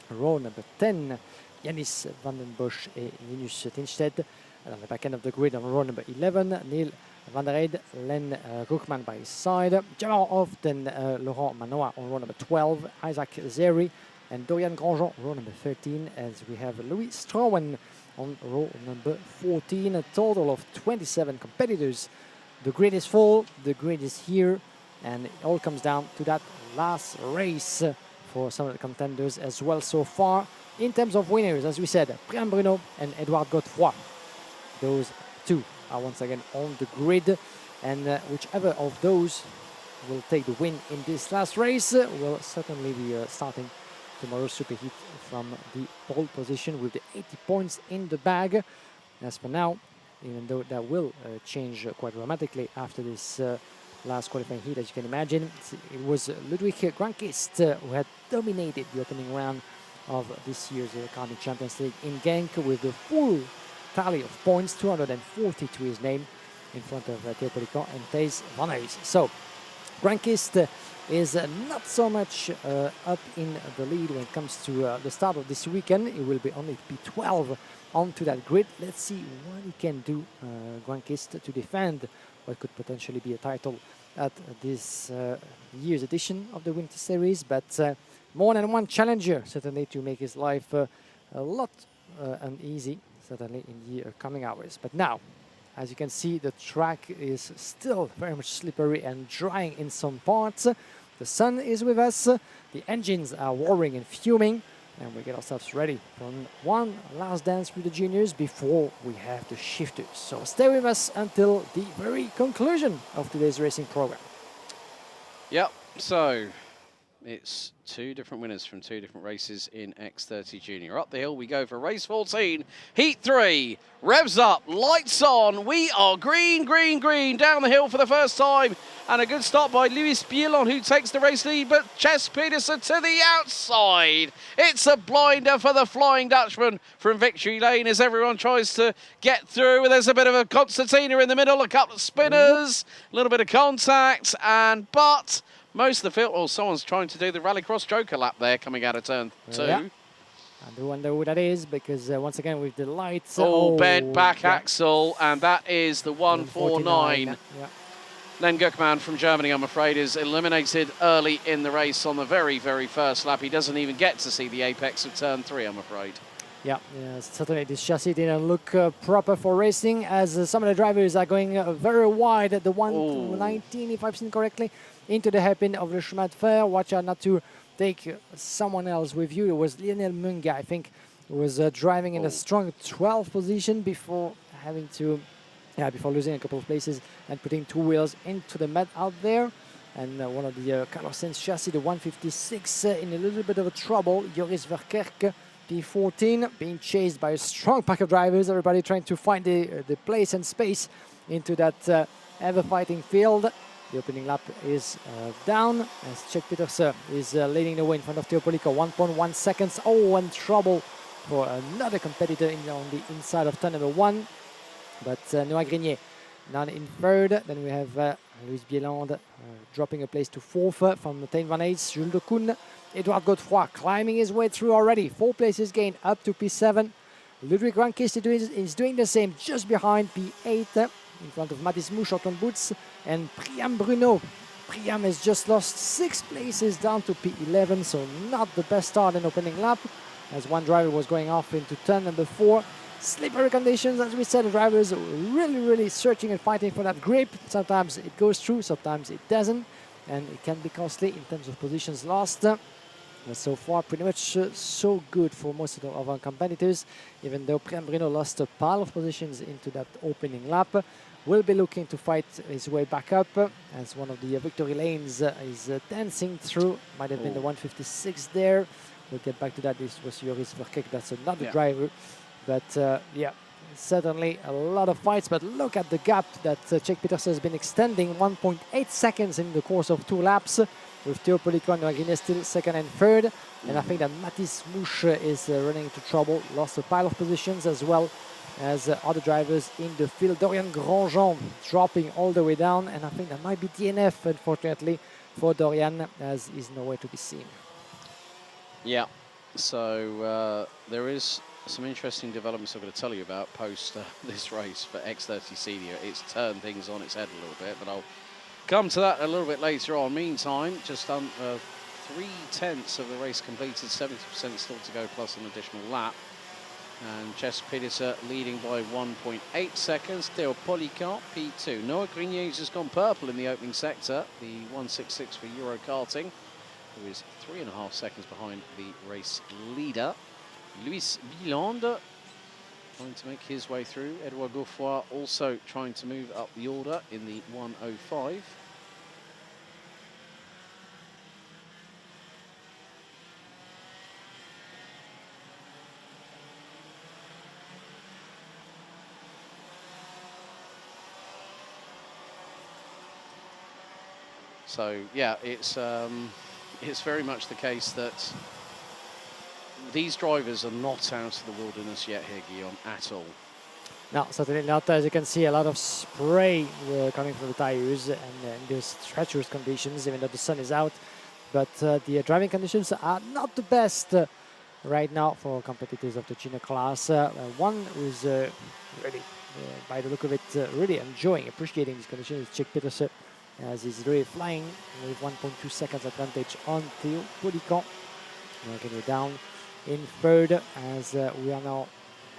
Row number 10, Yanis van den Bosch et Linus Tinstedt. And on the back end of the grid on row number 11, Neil van der Eyd, Len Rookman by his side. Jamal Often, Laurent Manoa on row number 12, Isaac Zeri and Dorian Grandjean, row number 13, as we have Louis Strowen on row number 14. A total of 27 competitors. The grid is full, the grid is here, and it all comes down to that last race for some of the contenders as well so far. In terms of winners, as we said, Priam Bruno and Edouard Godefroy. Those two are once again on the grid, and whichever of those will take the win in this last race will certainly be starting tomorrow's Super Heat from the pole position with the 80 points in the bag. As for now, even though that will change quite dramatically after this last qualifying heat, as you can imagine, it was Ludwig Grankist who had dominated the opening round of this year's Karting Champions League in Genk with the full tally of points, 240 to his name, in front of Théo Polican and Thijs Van Huys. So, Grankist is not so much up in the lead when it comes to the start of this weekend. It will be only P12 onto that grid. Let's see what he can do, Grankist, to defend what could potentially be a title at this year's edition of the Winter Series. But more than one challenger, certainly, to make his life a lot uneasy, certainly in the coming hours. But now, as you can see, the track is still very much slippery and drying in some parts. The sun is with us, the engines are roaring and fuming, and we get ourselves ready for one last dance with the juniors before we have the shifters. So stay with us until the very conclusion of today's racing program. Yep, so it's two different winners from two different races in X30 Junior. Up the hill we go for race 14, Heat 3. Revs up, lights on. We are green, green, green down the hill for the first time. And a good start by Louis Bieland, who takes the race lead, but Chess Petersen to the outside. It's a blinder for the Flying Dutchman from Victory Lane as everyone tries to get through. There's a bit of a concertina in the middle, a couple of spinners, a little bit of contact, but most of the field, well, someone's trying to do the Rallycross Joker lap there coming out of turn 2. Yeah. I do wonder who that is, because once again with the lights. Bent back axle, and that is the 149. Yeah. Len Guckmann from Germany, I'm afraid, is eliminated early in the race on the very, very first lap. He doesn't even get to see the apex of turn 3, I'm afraid. Yeah, certainly this chassis didn't look proper for racing, as some of the drivers are going very wide at the 119, if I've seen correctly, into the hairpin of the Chemin de Fer. Watch out not to take someone else with you. It was Lionel Munga, I think, who was driving in a strong 12th position before having to, before losing a couple of places and putting two wheels into the mud out there. And one of the Carlos Sainz chassis, the 156, in a little bit of a trouble. Joris Verkerk, P14, being chased by a strong pack of drivers. Everybody trying to find the place and space into that ever-fighting field. The opening lap is down as Czech Petersen is leading the way in front of Teopoliko. 1.1 seconds. Oh, and trouble for another competitor on the inside of turn number 1. But Noah Grenier not in third. Then we have Louis Bieland dropping a place to 4th from Tijn van Ays, Jules de Koen. Edouard Godefroy climbing his way through already. 4 places gained up to P7. Ludwig Rankist is doing the same just behind P8 in front of Mathis Mouche, Antoine Boots and Priam Bruno. Priam has just lost 6 places down to P11, so not the best start in opening lap as one driver was going off into turn number 4. Slippery conditions, as we said, the drivers really searching and fighting for that grip. Sometimes it goes through, sometimes it doesn't, and it can be costly in terms of positions lost. But so far, pretty much so good for most of our competitors, even though Priam Bruno lost a pile of positions into that opening lap. Will be looking to fight his way back up as one of the victory lanes is dancing through. Might have been the 156 there. We'll get back to that. This was Joris Verkek, that's another driver. But yeah, certainly a lot of fights. But look at the gap that Czech Petersen has been extending. 1.8 seconds in the course of 2 laps, with Teopoliko and Grenier still 2nd and 3rd. And I think that Mathis Mouche is running into trouble. Lost a pile of positions as well as other drivers in the field. Dorian Grandjean dropping all the way down. And I think that might be DNF, unfortunately, for Dorian, as he's nowhere to be seen. Yeah, so there is some interesting developments I'm going to tell you about post this race for X30 Senior. It's turned things on its head a little bit, but I'll come to that a little bit later on. Meantime, just 3/10 of the race completed, 70% still to go, plus an additional lap. And Czech Petersen leading by 1.8 seconds. Teopoliko, P2. Noah Grenier has gone purple in the opening sector, the 166 for Euro Karting, who is 3.5 seconds behind the race leader. Louis Bieland trying to make his way through. Edouard Godefroy also trying to move up the order in the 105. So yeah, it's very much the case that these drivers are not out of the wilderness yet here, Guillaume, at all. No, certainly not. As you can see, a lot of spray coming from the tires and those treacherous conditions, even though the sun is out. But the driving conditions are not the best right now for competitors of the junior class. One who's really, by the look of it, really enjoying, appreciating these conditions is Czech Petersen, as he's really flying with 1.2 seconds advantage on Teopoliko. Getting down in 3rd as we are now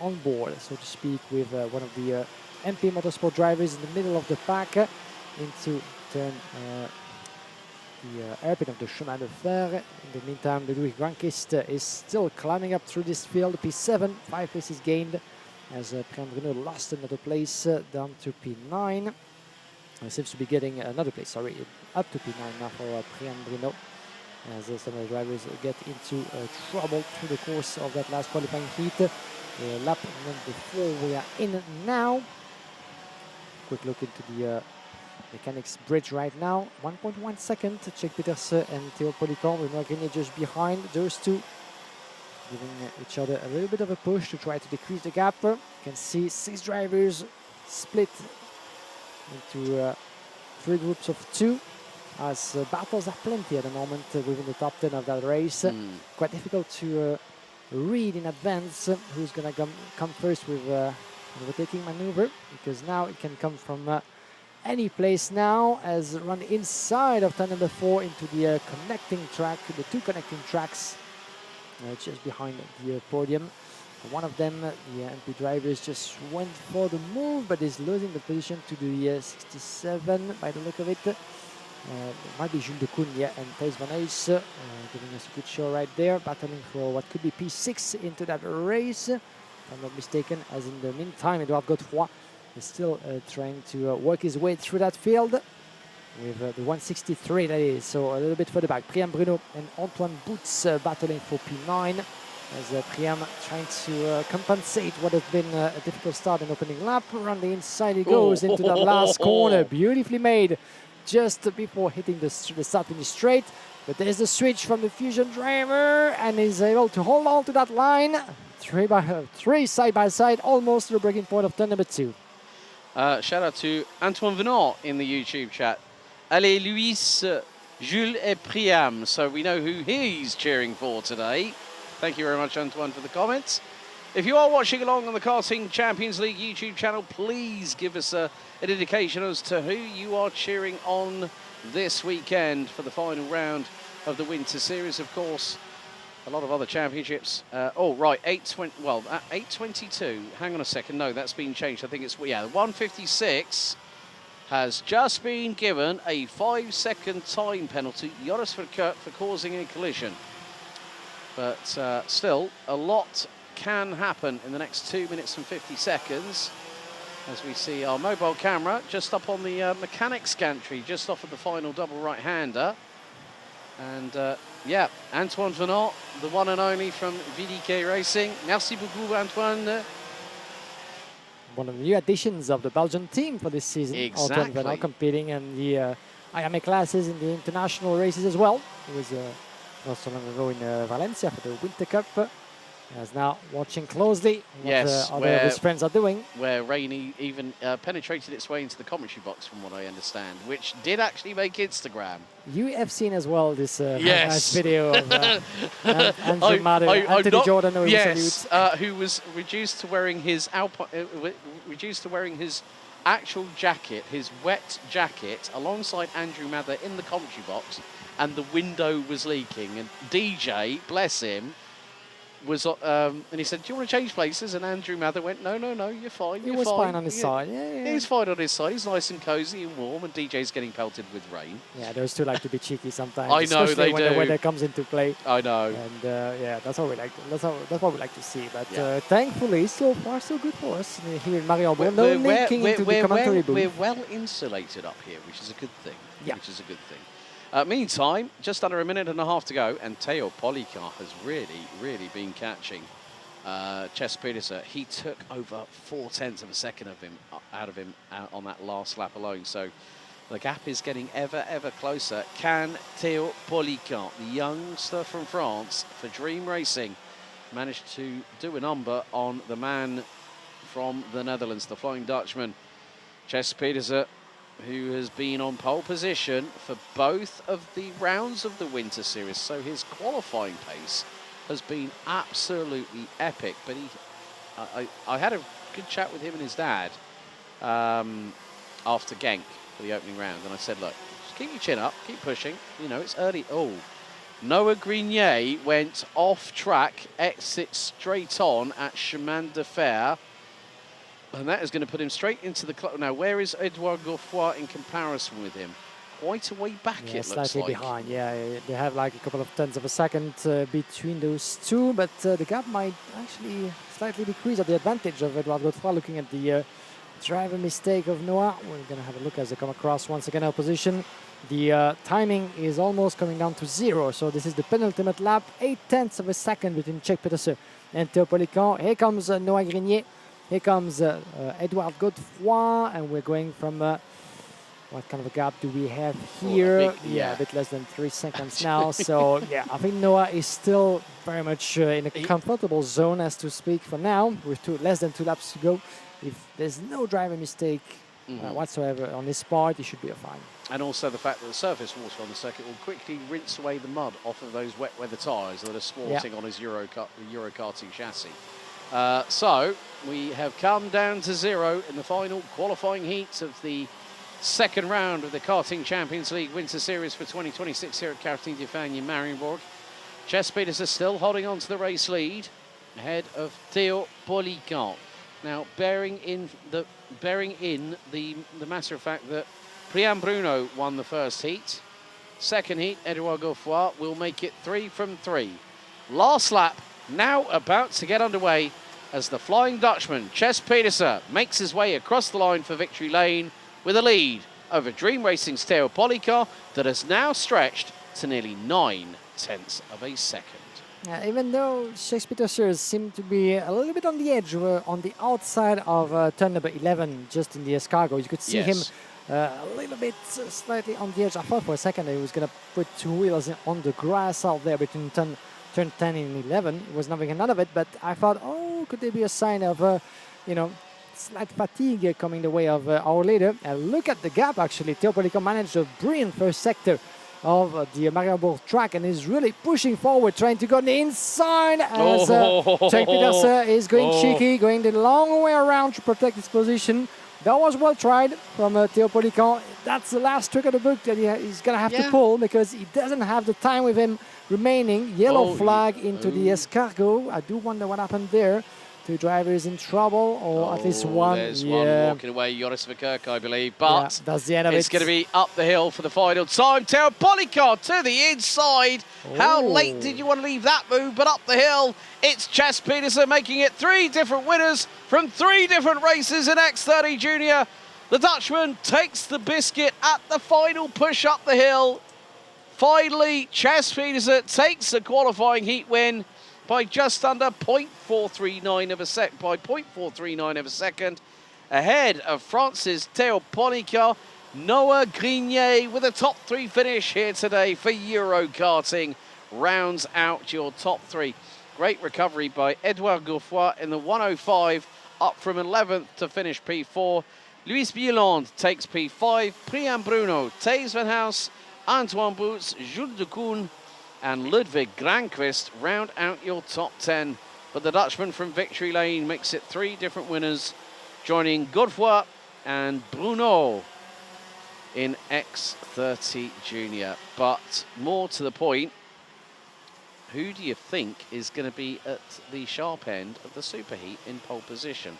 on board, so to speak, with one of the MP Motorsport drivers in the middle of the pack into turn the hairpin of the Chemin de Fer. In the meantime, Ludwig Rankist is still climbing up through this field. P7, 5 places gained, as Priam Bruno lost another place down to P9. Seems to be getting another place, sorry, up to P9 now for Priam Bruno, as some of the drivers get into trouble through the course of that last qualifying heat. Lap number 4 we are in now. Quick look into the mechanics bridge right now. 1.1 second, Czech Petersen and Teopoliko, with Noah Grenier just behind. Those two giving each other a little bit of a push to try to decrease the gap. You can see 6 drivers split into 3 groups of 2, as battles are plenty at the moment within the top 10 of that race. Quite difficult to read in advance who's going to come first with an overtaking maneuver, because now it can come from any place now, as run inside of turn number 4 into the connecting track, the 2 connecting tracks just behind the podium. One of them, the MP drivers, just went for the move, but is losing the position to the 67 by the look of it. It might be Jules de Koen, and Thijs van Ays giving us a good show right there, battling for what could be P6 into that race, if I'm not mistaken, as in the meantime, Edouard Godefroy is still trying to work his way through that field with the 163, that is, so a little bit further back. Priam Bruno and Antoine Boots battling for P9, as Priam trying to compensate what has been a difficult start in opening lap. Around the inside he goes into that last corner, beautifully made just before hitting the start finish straight. But there's the switch from the Fusion driver, and is able to hold on to that line. Three side by side, almost to the breaking point of turn number 2. Shout out to Antoine Venant in the YouTube chat. Allez, Luis, Jules et Priam. So we know who he's cheering for today. Thank you very much, Antoine, for the comments. If you are watching along on the Karting Champions League YouTube channel, please give us an indication as to who you are cheering on this weekend for the final round of the Winter Series. Of course, a lot of other championships. Oh, right, 8:22. Hang on a second. No, that's been changed. I think it's, yeah, 1:56 has just been given a 5-second time penalty. Joris Verkert for causing a collision. But still, a lot can happen in the next 2 minutes and 50 seconds. As we see our mobile camera just up on the mechanics gantry, just off of the final double right-hander. And yeah, Antoine Venant, the one and only from VDK Racing. Merci beaucoup, Antoine. One of the new additions of the Belgian team for this season. Exactly. Antoine Venant competing in the Iame classes in the international races as well. He was not so long ago in Valencia for the Winter Cup. As now watching closely what other of his friends are doing. Where Rainey even penetrated its way into the commentary box, from what I understand, which did actually make Instagram. You have seen as well this yes. nice video of Anthony Jordan. Yes, who was reduced to wearing his actual jacket, his wet jacket, alongside Andrew Mather in the commentary box, and the window was leaking. And DJ, bless him, was and he said, "Do you want to change places?" And Andrew Mather went, "No, you're fine. He was fine on his side. Yeah. He's fine on his side. He's nice and cozy and warm, and DJ's getting pelted with rain." Yeah, those two like to be cheeky sometimes. I know especially they when do. the weather comes into play. I know. And yeah, that's what we like. That's what we like to see. But thankfully, so far so good for us here in Mariembourg. No linking into the commentary booth. We're well insulated up here, which is a good thing. Yeah. Which is a good thing. Meantime, just under a minute and a half to go, and Théo Policar has really been catching Chess Pedersen. He took over 0.4 of a second out of him on that last lap alone. So the gap is getting ever closer. Can Théo Policar, the youngster from France for Dream Racing, manage to do a number on the man from the Netherlands, the Flying Dutchman, Chess Pedersen, who has been on pole position for both of the rounds of the Winter Series. So his qualifying pace has been absolutely epic. But I had a good chat with him and his dad after Genk for the opening round, and I said, look, just keep your chin up, keep pushing. You know, it's early. Oh, Noah Grenier went off track, exit straight on at Chemin de Fer. And that is going to put him straight into the club. Now, where is Edouard Godefroy in comparison with him? Quite a way back, it looks like. Slightly behind, yeah. They have like a couple of tenths of a second between those two, but the gap might actually slightly decrease at the advantage of Edouard Godefroy. Looking at the driver mistake of Noah, we're going to have a look as they come across once again our position. The timing is almost coming down to 0, so this is the penultimate lap. 0.8 of a second between Chess Pedersen and Théo Policar. Here comes Noah Grenier. Here comes Edouard Godefroy, and we're going from, what kind of a gap do we have here? A bit less than 3 seconds now. So, yeah, I think Noah is still very much in a comfortable zone, as to speak, for now, with less than 2 laps to go. If there's no driver mistake whatsoever on this part, he should be fine. And also the fact that the surface water on the circuit will quickly rinse away the mud off of those wet weather tyres that are sporting on his Euro karting chassis. So we have come down to 0 in the final qualifying heats of the second round of the Karting Champions League Winter Series for 2026 here at Karting de Fagnes in Mariembourg. Chess Pedersen still holding on to the race lead ahead of Théo Policar. Now, bearing in the matter of fact that Priam Bruno won the first heat. Second heat, Edouard Godefroy will make it 3 from 3. Last lap now about to get underway as the Flying Dutchman, Chess Pedersen, makes his way across the line for victory lane with a lead over Dream Racing's Théo Policar that has now stretched to nearly 0.9 of a second. Even though Chess Pedersen seemed to be a little bit on the edge, on the outside of turn number 11, just in the escargot, you could see him a little bit slightly on the edge. I thought for a second he was going to put two wheels on the grass out there between turn 10 and 11. It was not making none of it, but I thought, oh, could there be a sign of, you know, slight fatigue coming the way of our leader? And look at the gap, actually. Theo Polico managed a brilliant first sector of the Mariembourg track and is really pushing forward, trying to go on the inside as Jake Petersen is going cheeky, going the long way around to protect his position. That was well tried from Theo Polico. That's the last trick of the book that he's going to have to pull because he doesn't have the time with him remaining. Yellow flag into the escargot. I do wonder what happened there. Two drivers in trouble, or at least one. There's one walking away, Joris Verkerk, I believe. But that's the end of it's going to be up the hill for the final time. Theo Polico to the inside. How late did you want to leave that move? But up the hill, it's Chess Petersen making it 3 different winners from 3 different races in X30 Junior. The Dutchman takes the biscuit at the final push up the hill. Finally, Chess Petersen takes the qualifying heat win by just under 0.439 of a second, ahead of France's Theo Polico. Noah Grenier with a top 3 finish here today for Euro Karting rounds out your top 3. Great recovery by Edouard Gouffoy in the 105, up from 11th to finish P4. Luis Bieland takes P5, Priam Bruno, Thijs Van Haus, Antoine Boots, Jules de Koen, and Ludwig Granqvist round out your top 10. But the Dutchman from Victory Lane makes it 3 different winners, joining Godefroy and Bruno in X30 Junior. But more to the point, who do you think is going to be at the sharp end of the superheat in pole position?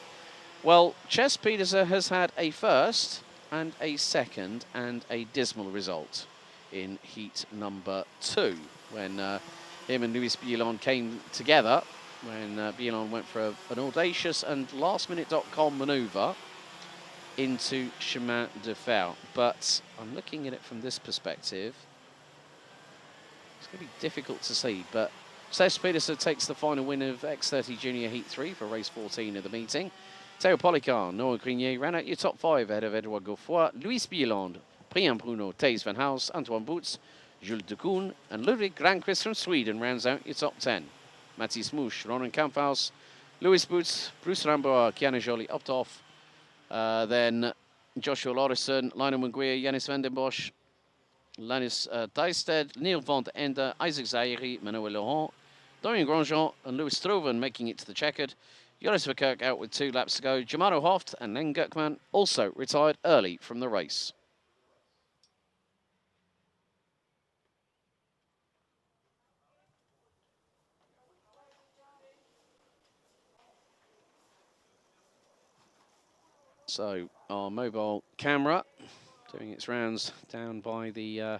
Well, Chess Petersen has had a first and a second and a dismal result in heat number 2, when him and Luis Bieland came together, when Bieland went for an audacious and lastminute.com manoeuvre into Chemin de Fer. But I'm looking at it from this perspective. It's going to be difficult to see, but Chess Petersen takes the final win of X30 Junior Heat 3 for race 14 of the meeting. Theo Polico, Noah Grenier ran out your top 5 ahead of Edouard Gouffoy, Luis Bieland, Priam Bruno, Thijs Van Haus, Antoine Boots, Jules de Koen, and Ludwig Granqvist from Sweden rounds out your top 10. Mathis Mouche, Ronan Kamphaus, Louis Boots, Bruce Ramboa, Kiana Joly up top. Then Joshua Lauritsen, Lionel Munguia, Yannis van den Bosch, Lannis Dijsted, Neil van der Ende, Isaac Zairi, Manuel Laurent, Dorian Grandjean, and Louis Stroven making it to the checkered. Joris Verkerk out with 2 laps to go. Jamano Hoft and Len Gukman also retired early from the race. So our mobile camera doing its rounds down by the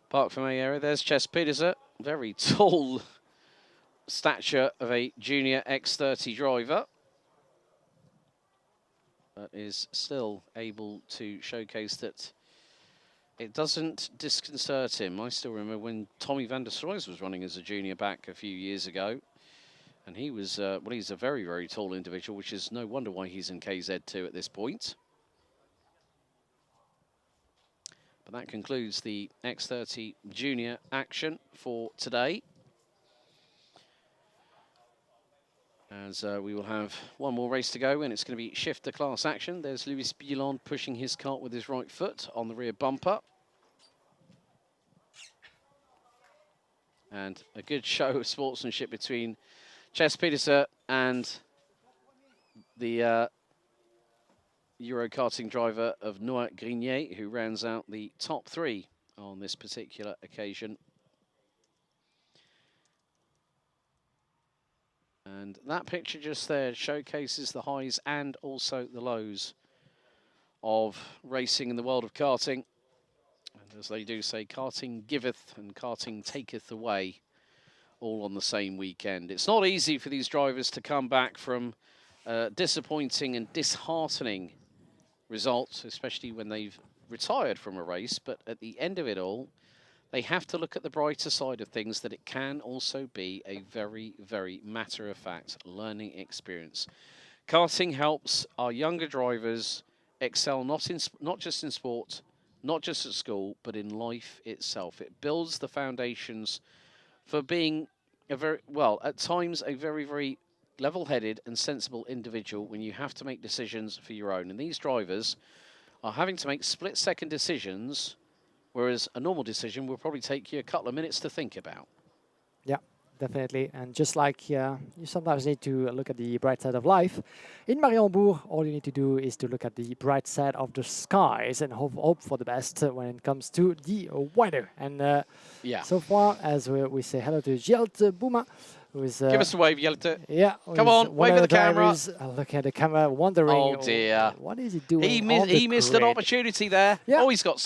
Parc Fermé area. There's Chess Petersen, very tall stature of a junior X30 driver, but is still able to showcase that it doesn't disconcert him. I still remember when Tommy van der Stroys was running as a junior back a few years ago, and he was, well, he's a very, very tall individual, which is no wonder why he's in KZ2 at this point. But that concludes the X30 Junior action for today. As we will have one more race to go, and it's going to be shifter class action. There's Luis Bieland pushing his cart with his right foot on the rear bumper. And a good show of sportsmanship between Chess Petersen and the Euro karting driver of Noah Grenier, who rounds out the top 3 on this particular occasion. And that picture just there showcases the highs and also the lows of racing in the world of karting. And as they do say, karting giveth and karting taketh away, all on the same weekend. It's not easy for these drivers to come back from disappointing and disheartening results, especially when they've retired from a race. But at the end of it all, they have to look at the brighter side of things, that it can also be a very, very matter-of-fact learning experience. Karting helps our younger drivers excel not just in sport, not just at school, but in life itself. It builds the foundations for being at times a very, very level-headed and sensible individual when you have to make decisions for your own. And these drivers are having to make split-second decisions, whereas a normal decision will probably take you a couple of minutes to think about. Yeah, definitely. And just like you sometimes need to look at the bright side of life, in Mariembourg, all you need to do is to look at the bright side of the skies and hope for the best when it comes to the weather. And so far, as we say hello to Gjelte Bouma, who's... Give us a wave, Gjelte. Yeah. Come on, wave at the camera. Looking at the camera, wondering... Oh, dear. What is he doing He missed an opportunity there. Yeah. Oh, he's got...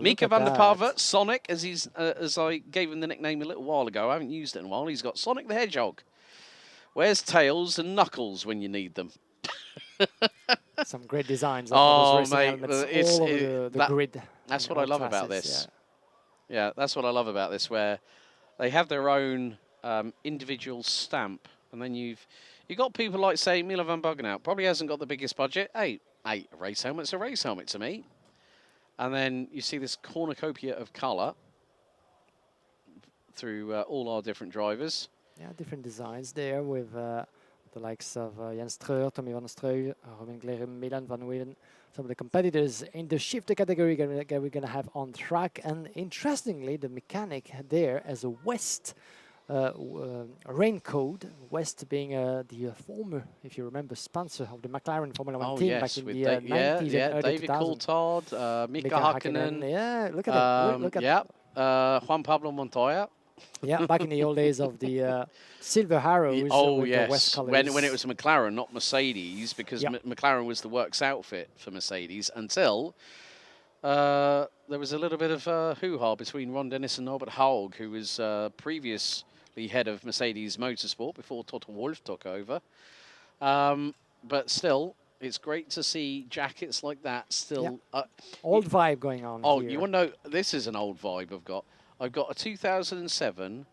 Mika van der that. Pava, Sonic, as I gave him the nickname a little while ago. I haven't used it in a while. He's got Sonic the Hedgehog. Where's Tails and Knuckles when you need them? Some great designs. Oh, mate. All over the grid. That's what I love about this. Yeah, that's what I love about this, where they have their own individual stamp. And then you've got people like, say, Milan van Buggenhout. Probably hasn't got the biggest budget. Hey, a race helmet's a race helmet to me. And then you see this cornucopia of colour through all our different drivers. Yeah, different designs there with the likes of Jens Streur, Tommy van Streu, Robin Gleren, Milan van Weden. Some of the competitors in the shifter category we're going to have on track. And interestingly, the mechanic there as a West raincoat, West being the former, if you remember, sponsor of the McLaren Formula 1 team back in the 90s and early David 2000s. Coulthard, Mika Hakkinen. Yeah, look at it. Look at Juan Pablo Montoya. Yeah, back in the old days of the Silver Arrows. With the West colours. When it was McLaren, not Mercedes, because McLaren was the works outfit for Mercedes until there was a little bit of hoo-ha between Ron Dennis and Norbert Haug, who was previously head of Mercedes Motorsport before Toto Wolff took over. But still, it's great to see jackets like that still. Old vibe going on here. You want to know, this is an old vibe I've got a 2007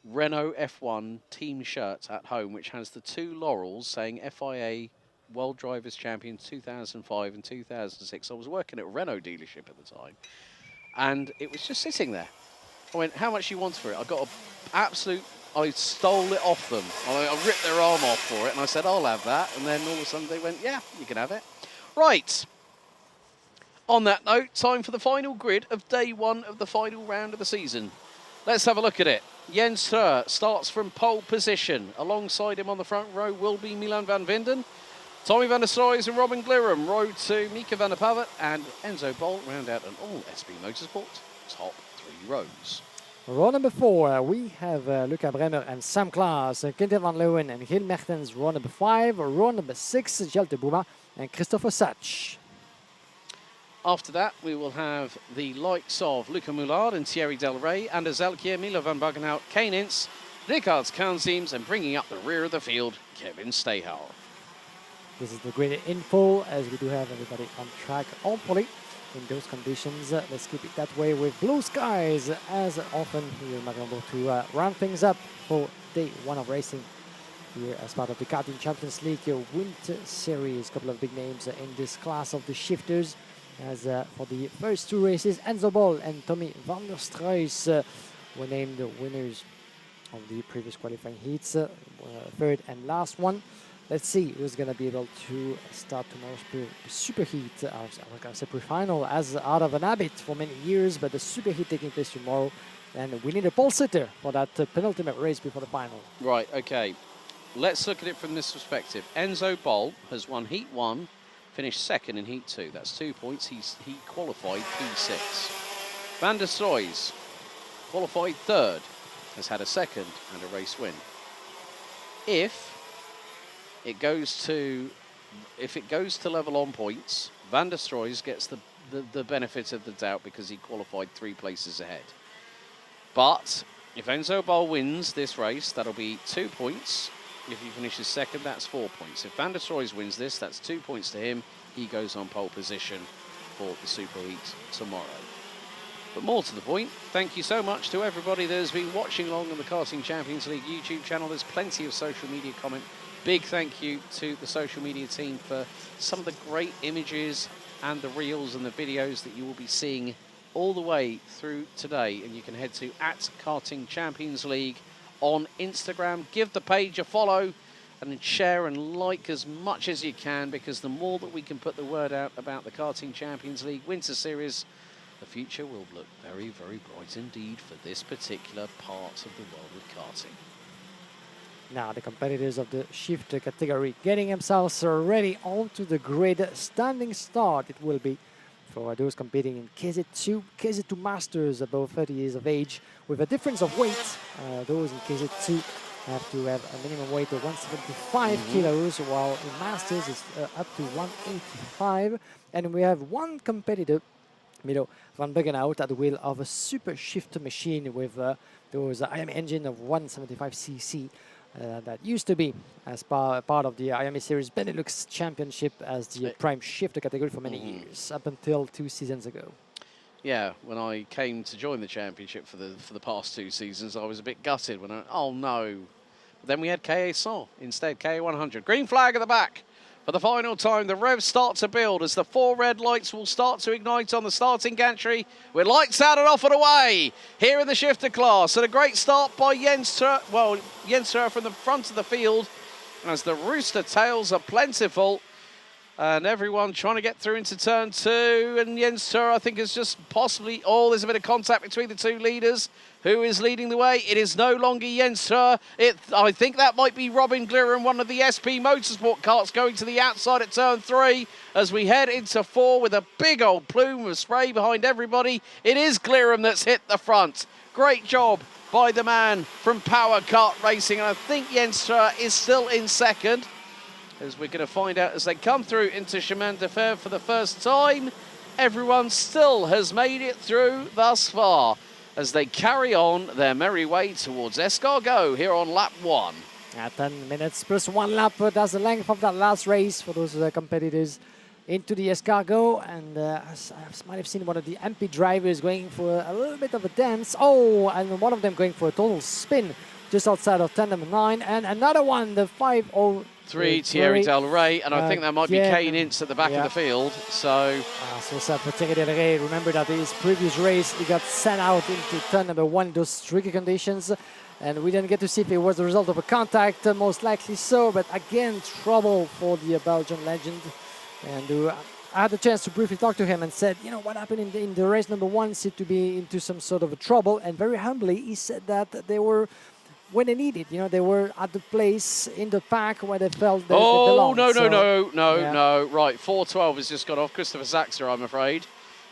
Renault F1 team shirt at home, which has the two laurels saying FIA World Drivers' Champions 2005 and 2006. I was working at a Renault dealership at the time, and it was just sitting there. I went, how much you want for it? I got I stole it off them. I ripped their arm off for it, and I said, I'll have that. And then all of a sudden they went, yeah, you can have it. Right. On that note, time for the final grid of day one of the final round of the season. Let's have a look at it. Jens Streur starts from pole position. Alongside him on the front row will be Milan van Vinden, Tommy van der Stroys and Robin Gleren. Row 2, Mika van der Pavat and Enzo Bolt round out an all SB Motorsport top 3 rows. Row number 4, we have Luca Bremer and Sam Klaas, Quinten van Leeuwen and Gil Mertens. Row number 5, row number 6, Gjelte Bouma and Christopher Sach. After that, we will have the likes of Luca Moulard and Thierry Del Rey, Anders Elkier, Milo van Buggenhout, Kane Ince, Rickard Kahnseems, and bringing up the rear of the field, Kevin Stahal. This is the grid in full, as we do have everybody on track, hopefully, in those conditions. Let's keep it that way with blue skies, as often here in Mariembourg, to round things up for day one of racing here as part of the Karting Champions League Winter Series. A couple of big names in this class of the shifters. As for the first 2 races, Enzo Bol and Tommy van der Stroys were named the winners of the previous qualifying heats, third and last one. Let's see who's going to be able to start tomorrow's super heat, I was going to say pre-final, as out of an habit for many years, but the super heat taking place tomorrow, and we need a pole sitter for that penultimate race before the final. Right, okay. Let's look at it from this perspective. Enzo Bol has won Heat 1, finished second in Heat 2. That's 2 points. He qualified P6. Van der Stroys qualified third, has had a second and a race win. If it goes to level on points, Van der Stroys gets the benefit of the doubt because he qualified 3 places ahead. But if Enzo Bol wins this race, that'll be 2 points. If he finishes second, that's 4 points. If Van der Stroys wins this, that's 2 points to him. He goes on pole position for the Super Heat tomorrow. But more to the point, thank you so much to everybody that has been watching along on the Karting Champions League YouTube channel. There's plenty of social media comment big thank you to the social media team for some of the great images and the reels and the videos that you will be seeing all the way through today. And you can head to @Karting Champions League on Instagram. Give the page a follow and share and like as much as you can, because the more that we can put the word out about the Karting Champions League Winter Series, the future will look very, very bright indeed for this particular part of the world with karting. Now the competitors of the shift category getting themselves ready onto the grid. Standing start it will be for those competing in KZ2 Masters above 30 years of age with a difference of weight. Those in KZ2 have to have a minimum weight of 175 kilos, while in Masters it's up to 185. And we have one competitor, Milo van Begenhout, at the wheel of a super shift machine with those Iame engine of 175cc that used to be as part of the Iame Series Benelux Championship as the prime shift category for many years, up until 2 seasons ago. Yeah, when I came to join the championship for the past 2 seasons, I was a bit gutted when oh no. But then we had KA100 instead, KA100. Green flag at the back. For the final time, the revs start to build as the 4 red lights will start to ignite on the starting gantry. With lights out and off and away here in the shifter class. And a great start by Jens Tur from the front of the field as the rooster tails are plentiful. And everyone trying to get through into turn 2. And Jens Tur, I think, is just possibly... Oh, there's a bit of contact between the 2 leaders. Who is leading the way? It is no longer Jens Tur. I think that might be Robin Glirum, one of the SP Motorsport carts, going to the outside at turn 3 as we head into 4 with a big old plume of spray behind everybody. It is Glirum that's hit the front. Great job by the man from Power Kart Racing. And I think Jens Tur is still in second, as we're going to find out as they come through into Chemin de Fer for the first time. Everyone still has made it through thus far as they carry on their merry way towards Escargot here on lap 1. 10 minutes plus 1 lap, that's the length of that last race for those competitors into the Escargot. And as I might have seen one of the MP drivers going for a little bit of a dance. Oh, and one of them going for a total spin just outside of turn number 9. And another one, the 503 Thierry Del Rey, and I think that might be Kane Ince at the back of the field. So sad for Thierry Del Rey. Remember that his previous race he got sent out into turn number 1, those tricky conditions, and we didn't get to see if it was the result of a contact, most likely so, but again trouble for the Belgian legend. And I had the chance to briefly talk to him and said, you know, what happened in the race number 1 seemed to be into some sort of a trouble, and very humbly he said that they were, when they needed, you know, they were at the place in the pack where they felt they belonged. No. Right, 412 has just got off. Christopher Zaxer, I'm afraid.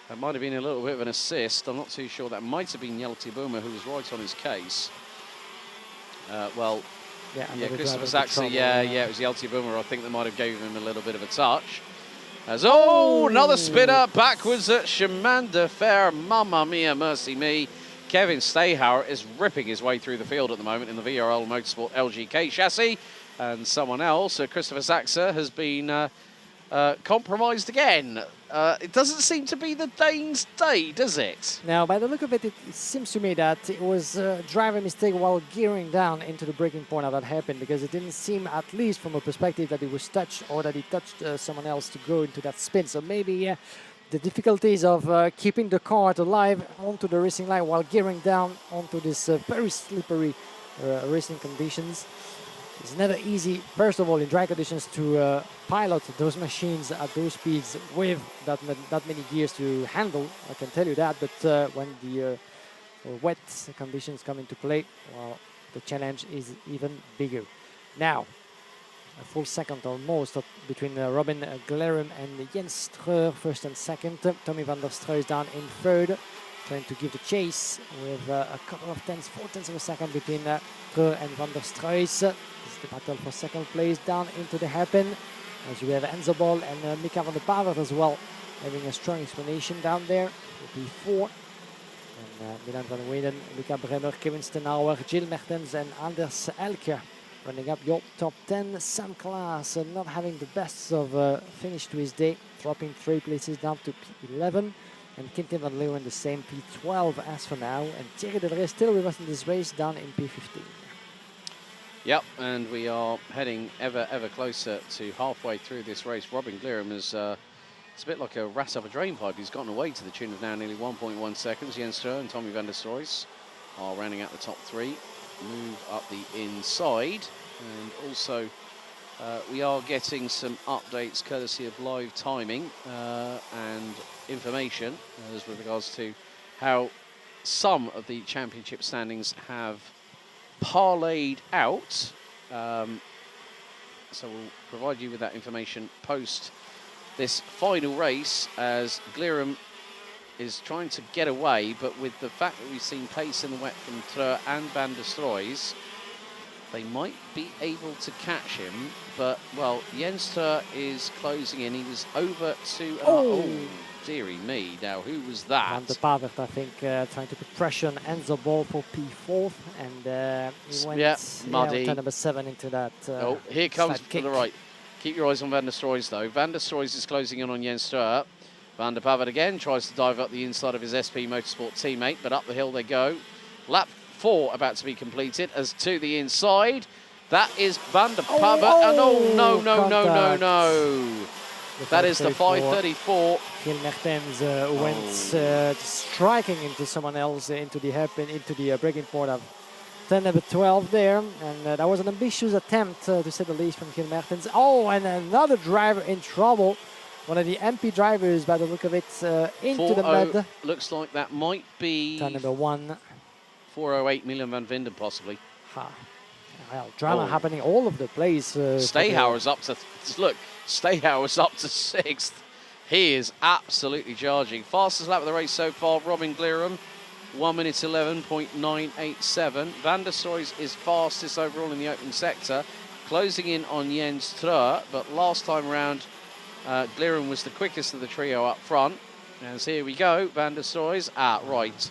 That might have been a little bit of an assist. I'm not too sure. That might have been Yelty Boomer who was right on his case. Christopher Zaxer, it was Yelty Boomer. I think they might have gave him a little bit of a touch. Another spinner backwards at Chemin de Fer. Mamma mia, mercy me. Kevin Stayhauer is ripping his way through the field at the moment in the VRL Motorsport LGK chassis. And someone else, Christopher Zaxer, has been compromised again. It doesn't seem to be the Dane's day, does it? Now, by the look of it, it seems to me that it was a driver mistake while gearing down into the braking point that happened, because it didn't seem, at least from a perspective, that he was touched or that he touched someone else to go into that spin. So maybe the difficulties of keeping the car alive onto the racing line while gearing down onto this very slippery racing conditions. It's never easy, first of all, in dry conditions to pilot those machines at those speeds with that many gears to handle, I can tell you that. But when the wet conditions come into play, well, the challenge is even bigger. Now, a full second almost between Robin Glirum and Jens Tur, first and second. Tommy van der Struijs down in third, trying to give the chase with a couple of 4 tenths of a second between Tur and van der Struijs. It's the battle for second place down into the hairpin, as we have Enzo Ball and Mika van der Pavert as well, having a strong explanation down there. P4. And Milan van Weyden, Mika Bremer, Kevin Stenauer, Jill Mertens and Anders Elke running up your top 10. Sam Klaas not having the best of finish to his day, dropping 3 places down to P11. And Quintin van Leeuwen the same, P12 as for now. And Thierry Del Rey still with us in this race, down in P15. Yep, and we are heading ever closer to halfway through this race. Robin Glirum is it's a bit like a rat up a drain pipe. He's gotten away to the tune of now nearly 1.1 seconds. Jens Stroh and Tommy van der Stroys are rounding out the top 3. Move up the inside, and also we are getting some updates courtesy of live timing and information as with regards to how some of the championship standings have parlayed out. So we'll provide you with that information post this final race, as Glirum is trying to get away, but with the fact that we've seen pace in the wet from Treur and Van der Stroys, they might be able to catch him. But, well, Jens Treur is closing in. He was over to... oh, dearie me. Now, who was that? Van der Pavert, I think, trying to put pressure on Enzo Ball for P4th. And he went muddy. turn number 7 into that oh, here comes to to the right. Keep your eyes on Van der Stroys, though. Van der Stroys is closing in on Jens Treur. Van der Pavert again tries to dive up the inside of his SP Motorsport teammate, but up the hill they go. Lap 4 about to be completed, as to the inside. That is Van der Pavert. No. That is the 534. Gil Mertens went striking into someone else, into the hairpin, into the breaking point of turn number 12 there. And that was an ambitious attempt, to say the least, from Gil Mertens. Oh, and another driver in trouble. One of the MP drivers, by the look of it, into the mud. Looks like that might be... turn number 1. 408 Milan van Vinden, possibly. Well, drama happening all over the place. Stayhauer's up to... Look, Stayhauer's up to 6th. He is absolutely charging. Fastest lap of the race so far, Robin Glirum. 1 minute 11.987. Van der Stroys is fastest overall in the open sector. Closing in on Jens Treur, but last time round, Glirum was the quickest of the trio up front. As here we go, Van der Stroys. Right.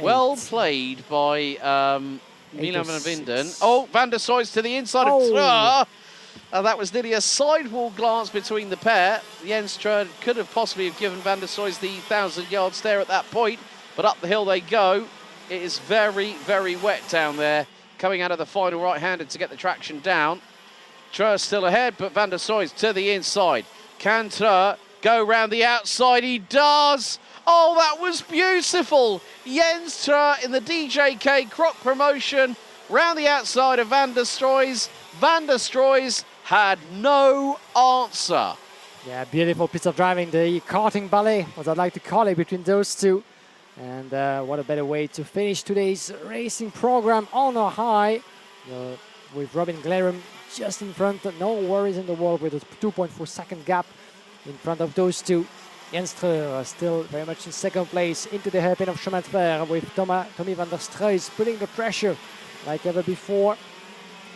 Well played by Milan van Vinden. Oh, Van der Stroys to the inside of Treur. That was nearly a sidewall glance between the pair. Jens Treur could have possibly have given Van der Stroys the 1,000-yard stare at that point, but up the hill they go. It is very wet down there. Coming out of the final right-handed to get the traction down. Treur still ahead, but Van der Stroys to the inside. Can Treur go round the outside? He does! Oh, that was beautiful! Jens Treur in the DJK Croc promotion, round the outside of Van der Stroys. Van der Stroys had no answer. Yeah, beautiful piece of driving, the karting ballet, what I'd like to call it, between those two. And what a better way to finish today's racing program on a high. With Robin Glirum just in front, no worries in the world, with a 2.4 second gap in front of those two. Jens Treur still very much in second place, into the hairpin of chemin de fer, with Tommy van der Stroys putting the pressure like ever before.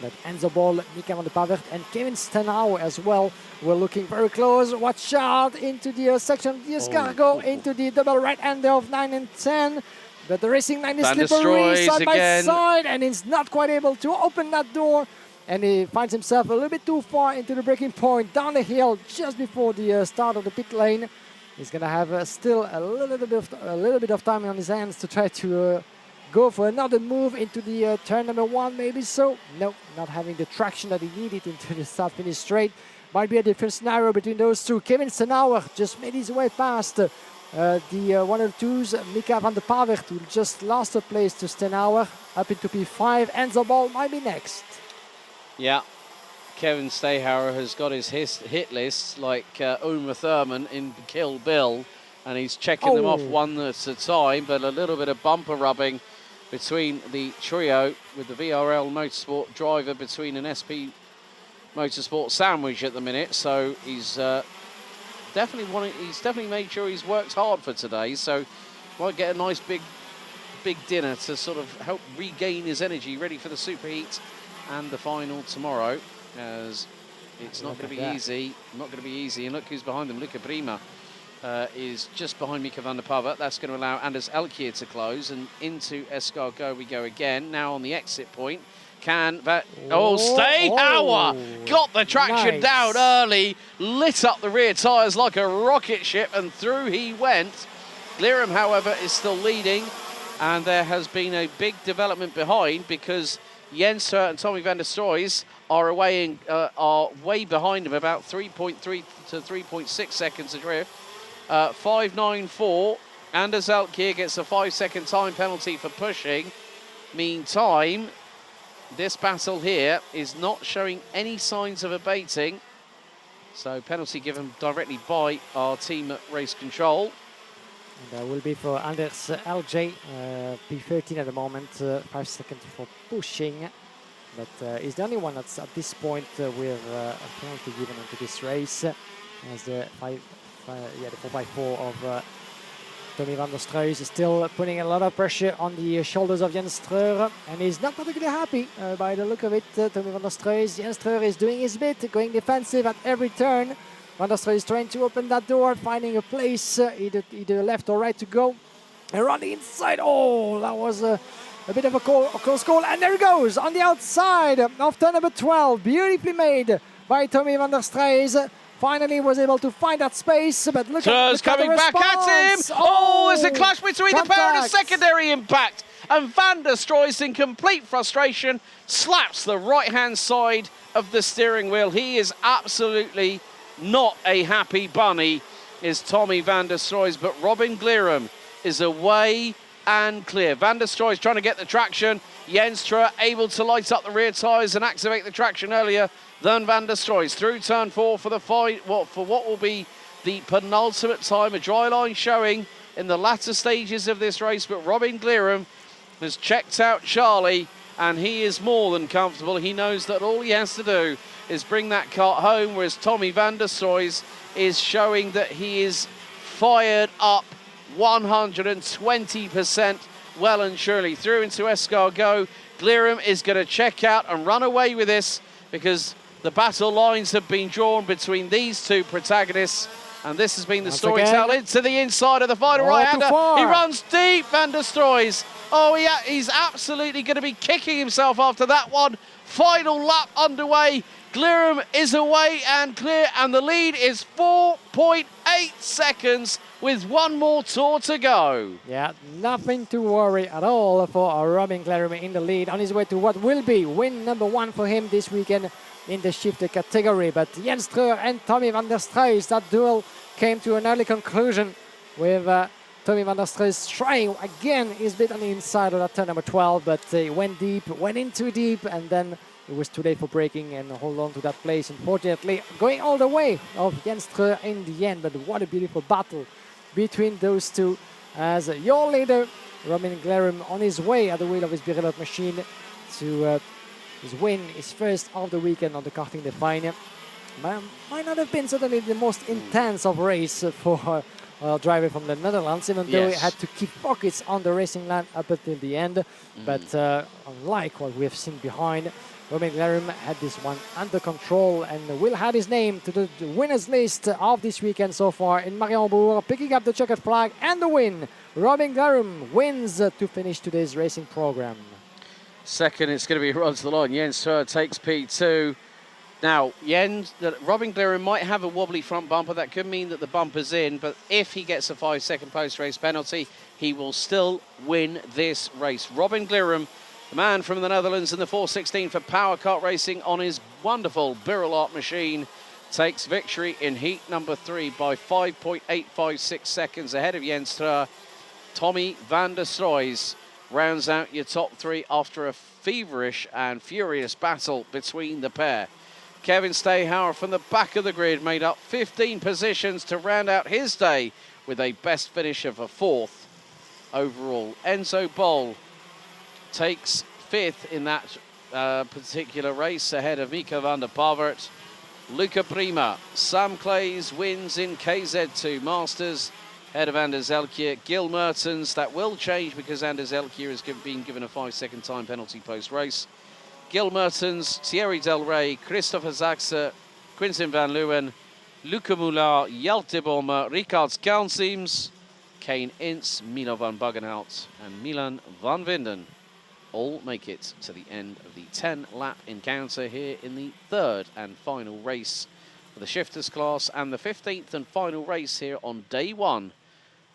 But Enzo Ball, Mika van der Pavert and Kevin Stenauer as well were looking very close. Watch out into the section of the escargot, into the double right-hander of 9 and 10. But the racing line is slippery side by side, and he's not quite able to open that door. And he finds himself a little bit too far into the breaking point, down the hill just before the start of the pit lane. He's going to have still a little bit of time on his hands to try to go for another move into the turn number 1, maybe so. No, not having the traction that he needed into the start-finish straight. Might be a different scenario between those two. Kevin Stenauer just made his way past the 102s. Mika van der Pavert, who just lost a place to Stenauer, up into P5. Enzo Ball might be next. Yeah, Kevin Stayhauer has got his hit list like Uma Thurman in Kill Bill, and he's checking them off one at a time, but a little bit of bumper rubbing between the trio, with the VRL Motorsport driver between an SP Motorsport sandwich at the minute. So he's definitely made sure he's worked hard for today. So might get a nice big dinner to sort of help regain his energy, ready for the superheat and the final tomorrow. As it's not going to be easy. Not going to be easy. And look who's behind them. Luca Prima is just behind Mika van der Pavert. That's going to allow Anders Elkier to close, and into Escargot we go again. Now on the exit point, Stayhauer got the traction down early, lit up the rear tyres like a rocket ship, and through he went. Glirum, however, is still leading, and there has been a big development behind, because Jens and Tommy van der Stroys are way behind him, about 3.3 to 3.6 seconds adrift. 5.94. Anders Elkir gets a 5-second time penalty for pushing. Meantime, this battle here is not showing any signs of abating. So penalty given directly by our team at Race Control. And that will be for Anders LJ, P13 at the moment, 5 seconds for pushing. But he's the only one that's at this point with a penalty given into this race. As the 4x4 of Tommy van der Stroys is still putting a lot of pressure on the shoulders of Jens Streur, and he's not particularly happy by the look of it. Tommy van der Stroys, Jens Streur is doing his bit, going defensive at every turn. Van der Stroy is trying to open that door, finding a place, either left or right to go. And around the inside, oh, that was a bit of a close call, and there he goes on the outside of turn number 12, beautifully made by Tommy van der Stroys. Finally was able to find that space, but look at coming back at him. Oh, there's a clash between the pair and a secondary impact. And Van der Stroys, in complete frustration, slaps the right-hand side of the steering wheel. He is absolutely not a happy bunny, is Tommy van der Stroys, but Robin Glirum is away and clear. Van der Stroys trying to get the traction. Jens Streur able to light up the rear tyres and activate the traction earlier than Van der Stroys. Through turn 4 for the what will be the penultimate time. A dry line showing in the latter stages of this race, but Robin Glirum has checked out Charlie, and he is more than comfortable. He knows that all he has to do is bring that kart home, whereas Tommy van der Stroys is showing that he is fired up 120% well and surely. Through into Escargot. Glirum is going to check out and run away with this, because the battle lines have been drawn between these two protagonists, and this has been the storyteller into the inside of the final right-hander. He runs deep, Van der Stroys. Oh, he's absolutely going to be kicking himself after that one. Final lap underway. Glirum is away and clear, and the lead is 4.8 seconds with one more tour to go. Yeah, nothing to worry at all for Robin Glirum in the lead, on his way to what will be win number 1 for him this weekend in the shifter category. But Jens Streur and Tommy van der Stroys, that duel came to an early conclusion with Tommy van der Stroys trying again his bit on the inside of that turn number 12, but he went in too deep, and then it was too late for braking and hold on to that place. Unfortunately, going all the way of Jens Streur in the end, but what a beautiful battle between those two, as your leader, Robin Glirum, on his way at the wheel of his Birelot machine to win his first of the weekend on the Karting Define. Might not have been certainly the most intense of race for a driver from the Netherlands, even though he had to keep focus on the racing line up until the end. But unlike what we have seen behind, Robin Glirum had this one under control and will add his name to the winners list of this weekend so far in Mariembourg, picking up the checkered flag and the win. Robin Glirum wins to finish today's racing program. Second, it's going to be Rod to the line. Jens Streur takes P2. Now, Robin Glirum might have a wobbly front bumper. That could mean that the bumper's in, but if he gets a 5-second post-race penalty, he will still win this race. Robin Glirum, the man from the Netherlands in the 416 for Power Kart Racing on his wonderful Birelot machine, takes victory in heat number 3 by 5.856 seconds ahead of Jens Streur. Tommy van der Stroys rounds out your top 3 after a feverish and furious battle between the pair. Kevin Stayhauer from the back of the grid made up 15 positions to round out his day with a best finish of a 4th overall. Enzo Boll takes 5th in that particular race ahead of Mika van der Pavert. Luca Prima, Sam Clays wins in KZ2 Masters ahead of Anders Elkir. Gil Mertens, that will change because Anders Elkir has been given a 5-second time penalty post-race. Gil Mertens, Thierry Del Rey, Christopher Zaxer, Quintin van Leeuwen, Luca Moulin, Hjalte Bomer, Ricard Skalsiems, Kane Ince, Milo van Buggenhout and Milan van Vinden all make it to the end of the 10-lap encounter here in the 3rd and final race for the shifters class, and the 15th and final race here on day 1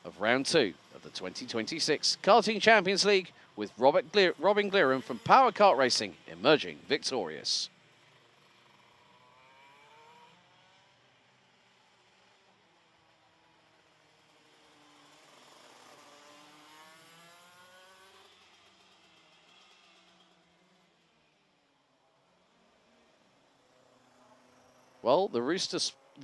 of round 2 of the 2026 Karting Champions League with Robin Glirum from Power Kart Racing emerging victorious. Well, the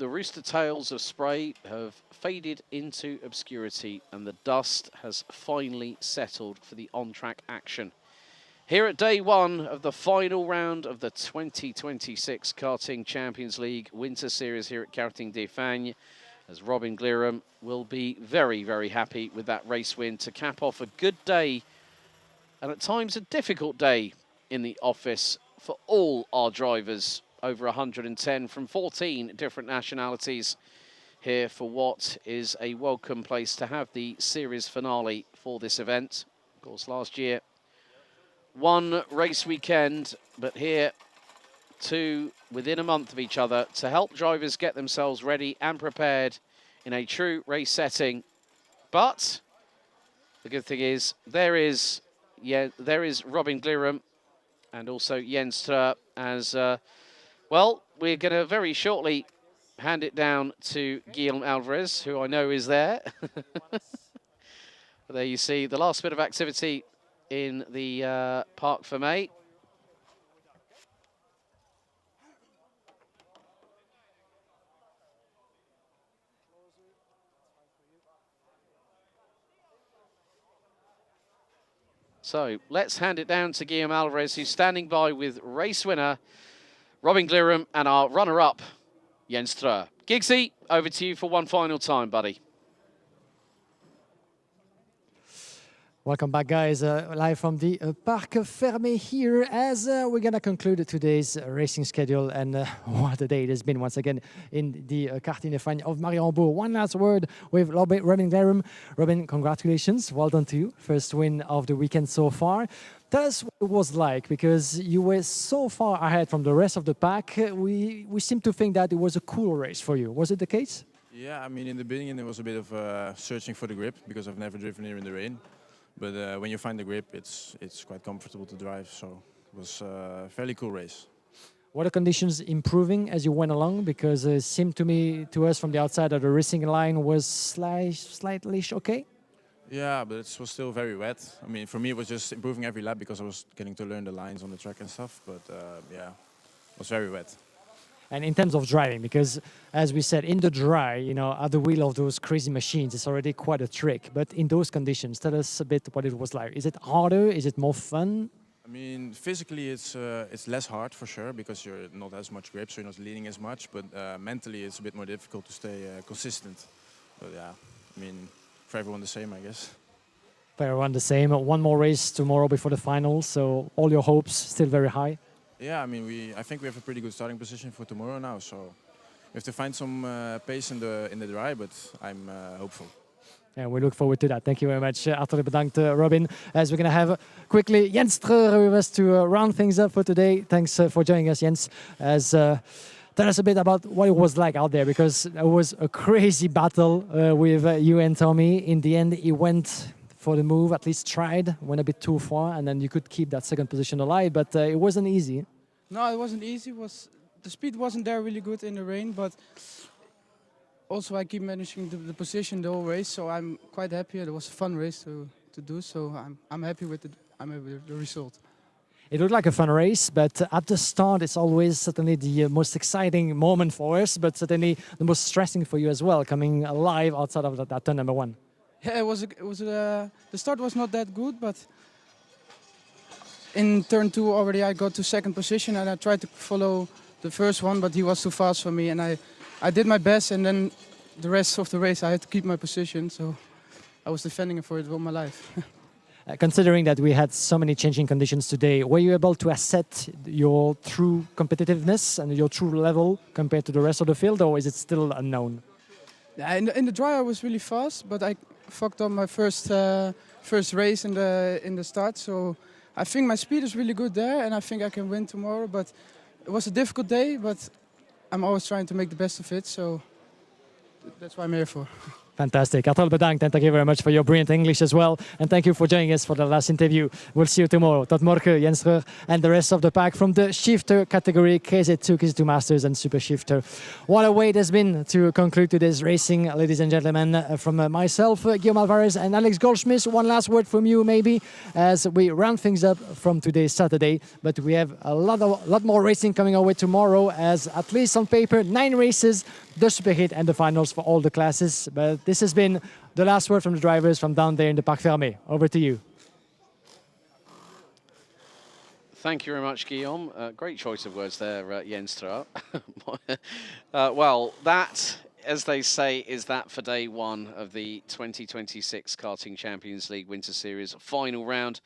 rooster tails of spray have faded into obscurity and the dust has finally settled for the on-track action. Here at day one of the final round of the 2026 Karting Champions League Winter Series here at Karting de Fagnes, as Robin Glirum will be very, very happy with that race win to cap off a good day and at times a difficult day in the office for all our drivers. Over 110 from 14 different nationalities here for what is a welcome place to have the series finale for this event. Of course, last year, one race weekend, but here, two within a month of each other to help drivers get themselves ready and prepared in a true race setting. But the good thing is, there is Robin Glirum and also Jens Stroh as... well, we're going to very shortly hand it down to Guillaume Alvarez, who I know is there. There you see the last bit of activity in the Parc Fermé. So let's hand it down to Guillaume Alvarez, who's standing by with race winner Robin Glirum and our runner-up, Jens Stroh. Giggsy, over to you for one final time, buddy. Welcome back, guys, live from the Parc Fermé here as we're going to conclude today's racing schedule. And what a day it has been once again in the Karting de Fagnes of Mariembourg. One last word with Robin Glirum. Robin, congratulations. Well done to you. First win of the weekend so far. Tell us what it was like, because you were so far ahead from the rest of the pack. We seem to think that it was a cool race for you. Was it the case? Yeah, I mean, in the beginning it was a bit of searching for the grip, because I've never driven here in the rain. But when you find the grip, it's quite comfortable to drive, so it was a fairly cool race. Were the conditions improving as you went along? Because it seemed to us from the outside that the racing line was slightly okay. Yeah, but it was still very wet. I mean, for me it was just improving every lap because I was getting to learn the lines on the track and stuff. But yeah, it was very wet. And in terms of driving, because as we said, in the dry, you know, at the wheel of those crazy machines, it's already quite a trick. But in those conditions, tell us a bit what it was like. Is it harder? Is it more fun? I mean, physically it's less hard for sure, because you're not as much grip, so you're not leaning as much. But mentally it's a bit more difficult to stay consistent. But yeah, I mean, for everyone the same, I guess. For everyone the same. One more race tomorrow before the final, so all your hopes still very high. Yeah, I mean, I think we have a pretty good starting position for tomorrow now, so we have to find some pace in the dry, but I'm hopeful. And we look forward to that. Thank you very much. Hartelijk bedankt, Robin. As we're going to have quickly Jens Stroh with us to round things up for today. Thanks for joining us, Jens. Tell us a bit about what it was like out there, because it was a crazy battle with you and Tommy. In the end, he went for the move, at least tried, went a bit too far, and then you could keep that second position alive, but it wasn't easy. No, it wasn't easy. The speed wasn't there really good in the rain, but also I keep managing the position the whole race, so I'm quite happy. It was a fun race to do, so I'm happy with the result. It looked like a fun race, but at the start it's always certainly the most exciting moment for us, but certainly the most stressing for you as well, coming alive outside of that turn number one. Yeah, the start was not that good, but in turn 2 already I got to second position and I tried to follow the first one, but he was too fast for me, and I did my best, and then the rest of the race I had to keep my position, so I was defending for it all my life. Considering that we had so many changing conditions today, were you able to assess your true competitiveness and your true level compared to the rest of the field, or is it still unknown? Yeah, in the dry I was really fast, but I fucked up my first race in the start, so I think my speed is really good there, and I think I can win tomorrow. But it was a difficult day, but I'm always trying to make the best of it, so that's what I'm here for. Fantastic. Hartelijk bedankt, and thank you very much for your brilliant English as well. And thank you for joining us for the last interview. We'll see you tomorrow. Tot morgen, Jens Reur, and the rest of the pack from the shifter category, KZ2, KZ2 Masters, and Super Shifter. What a way it has been to conclude today's racing, ladies and gentlemen. From myself, Guillaume Alvarez, and Alex Goldschmidt, one last word from you, maybe, as we round things up from today's Saturday. But we have a lot more racing coming our way tomorrow, as at least on paper, 9 races, the Super Heat and the finals for all the classes. But this has been the last word from the drivers from down there in the Parc Fermé. Over to you. Thank you very much, Guillaume. Great choice of words there, Jens Reur. Well, that, as they say, is that for day one of the 2026 Karting Champions League Winter Series final round.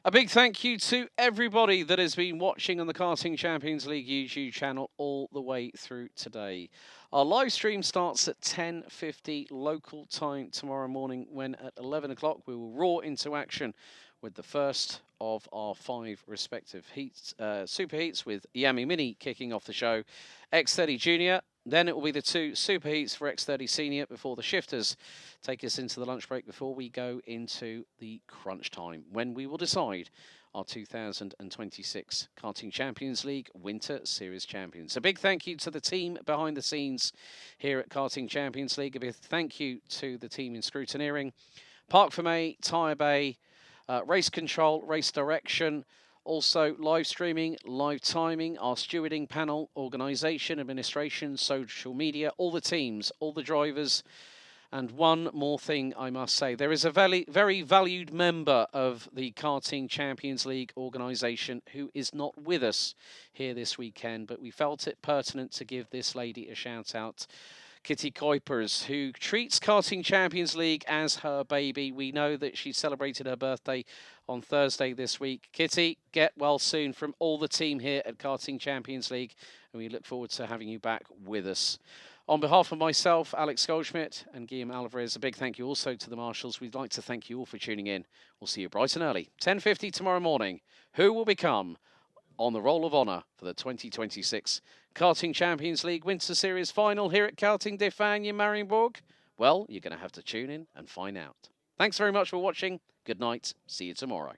A big thank you to everybody that has been watching on the Karting Champions League YouTube channel all the way through today. Our live stream starts at 10:50 local time tomorrow morning, when at 11 o'clock we will roar into action with the first of our 5 respective heats, super heats, with Iame Mini kicking off the show, X30 Junior. Then it will be the 2 super heats for X30 Senior before the shifters take us into the lunch break before we go into the crunch time, when we will decide our 2026 Karting Champions League Winter Series champions. A big thank you to the team behind the scenes here at Karting Champions League. A big thank you to the team in scrutineering, Parc Fermé, Tyre Bay, race control, race direction, also live streaming, live timing, our stewarding panel, organisation, administration, social media, all the teams, all the drivers. And one more thing I must say, there is a very valued member of the Karting Champions League organisation who is not with us here this weekend, but we felt it pertinent to give this lady a shout out. Kitty Kuipers, who treats Karting Champions League as her baby. We know that she celebrated her birthday on Thursday this week. Kitty, get well soon from all the team here at Karting Champions League, and we look forward to having you back with us. On behalf of myself, Alex Goldschmidt, and Guillaume Alvarez, a big thank you also to the marshals. We'd like to thank you all for tuning in. We'll see you bright and early, 10:50 tomorrow morning. Who will become on the Roll of Honour for the 2026 Karting Champions League Winter Series final here at Karting de Fagnes in Mariembourg? Well, you're going to have to tune in and find out. Thanks very much for watching. Good night. See you tomorrow.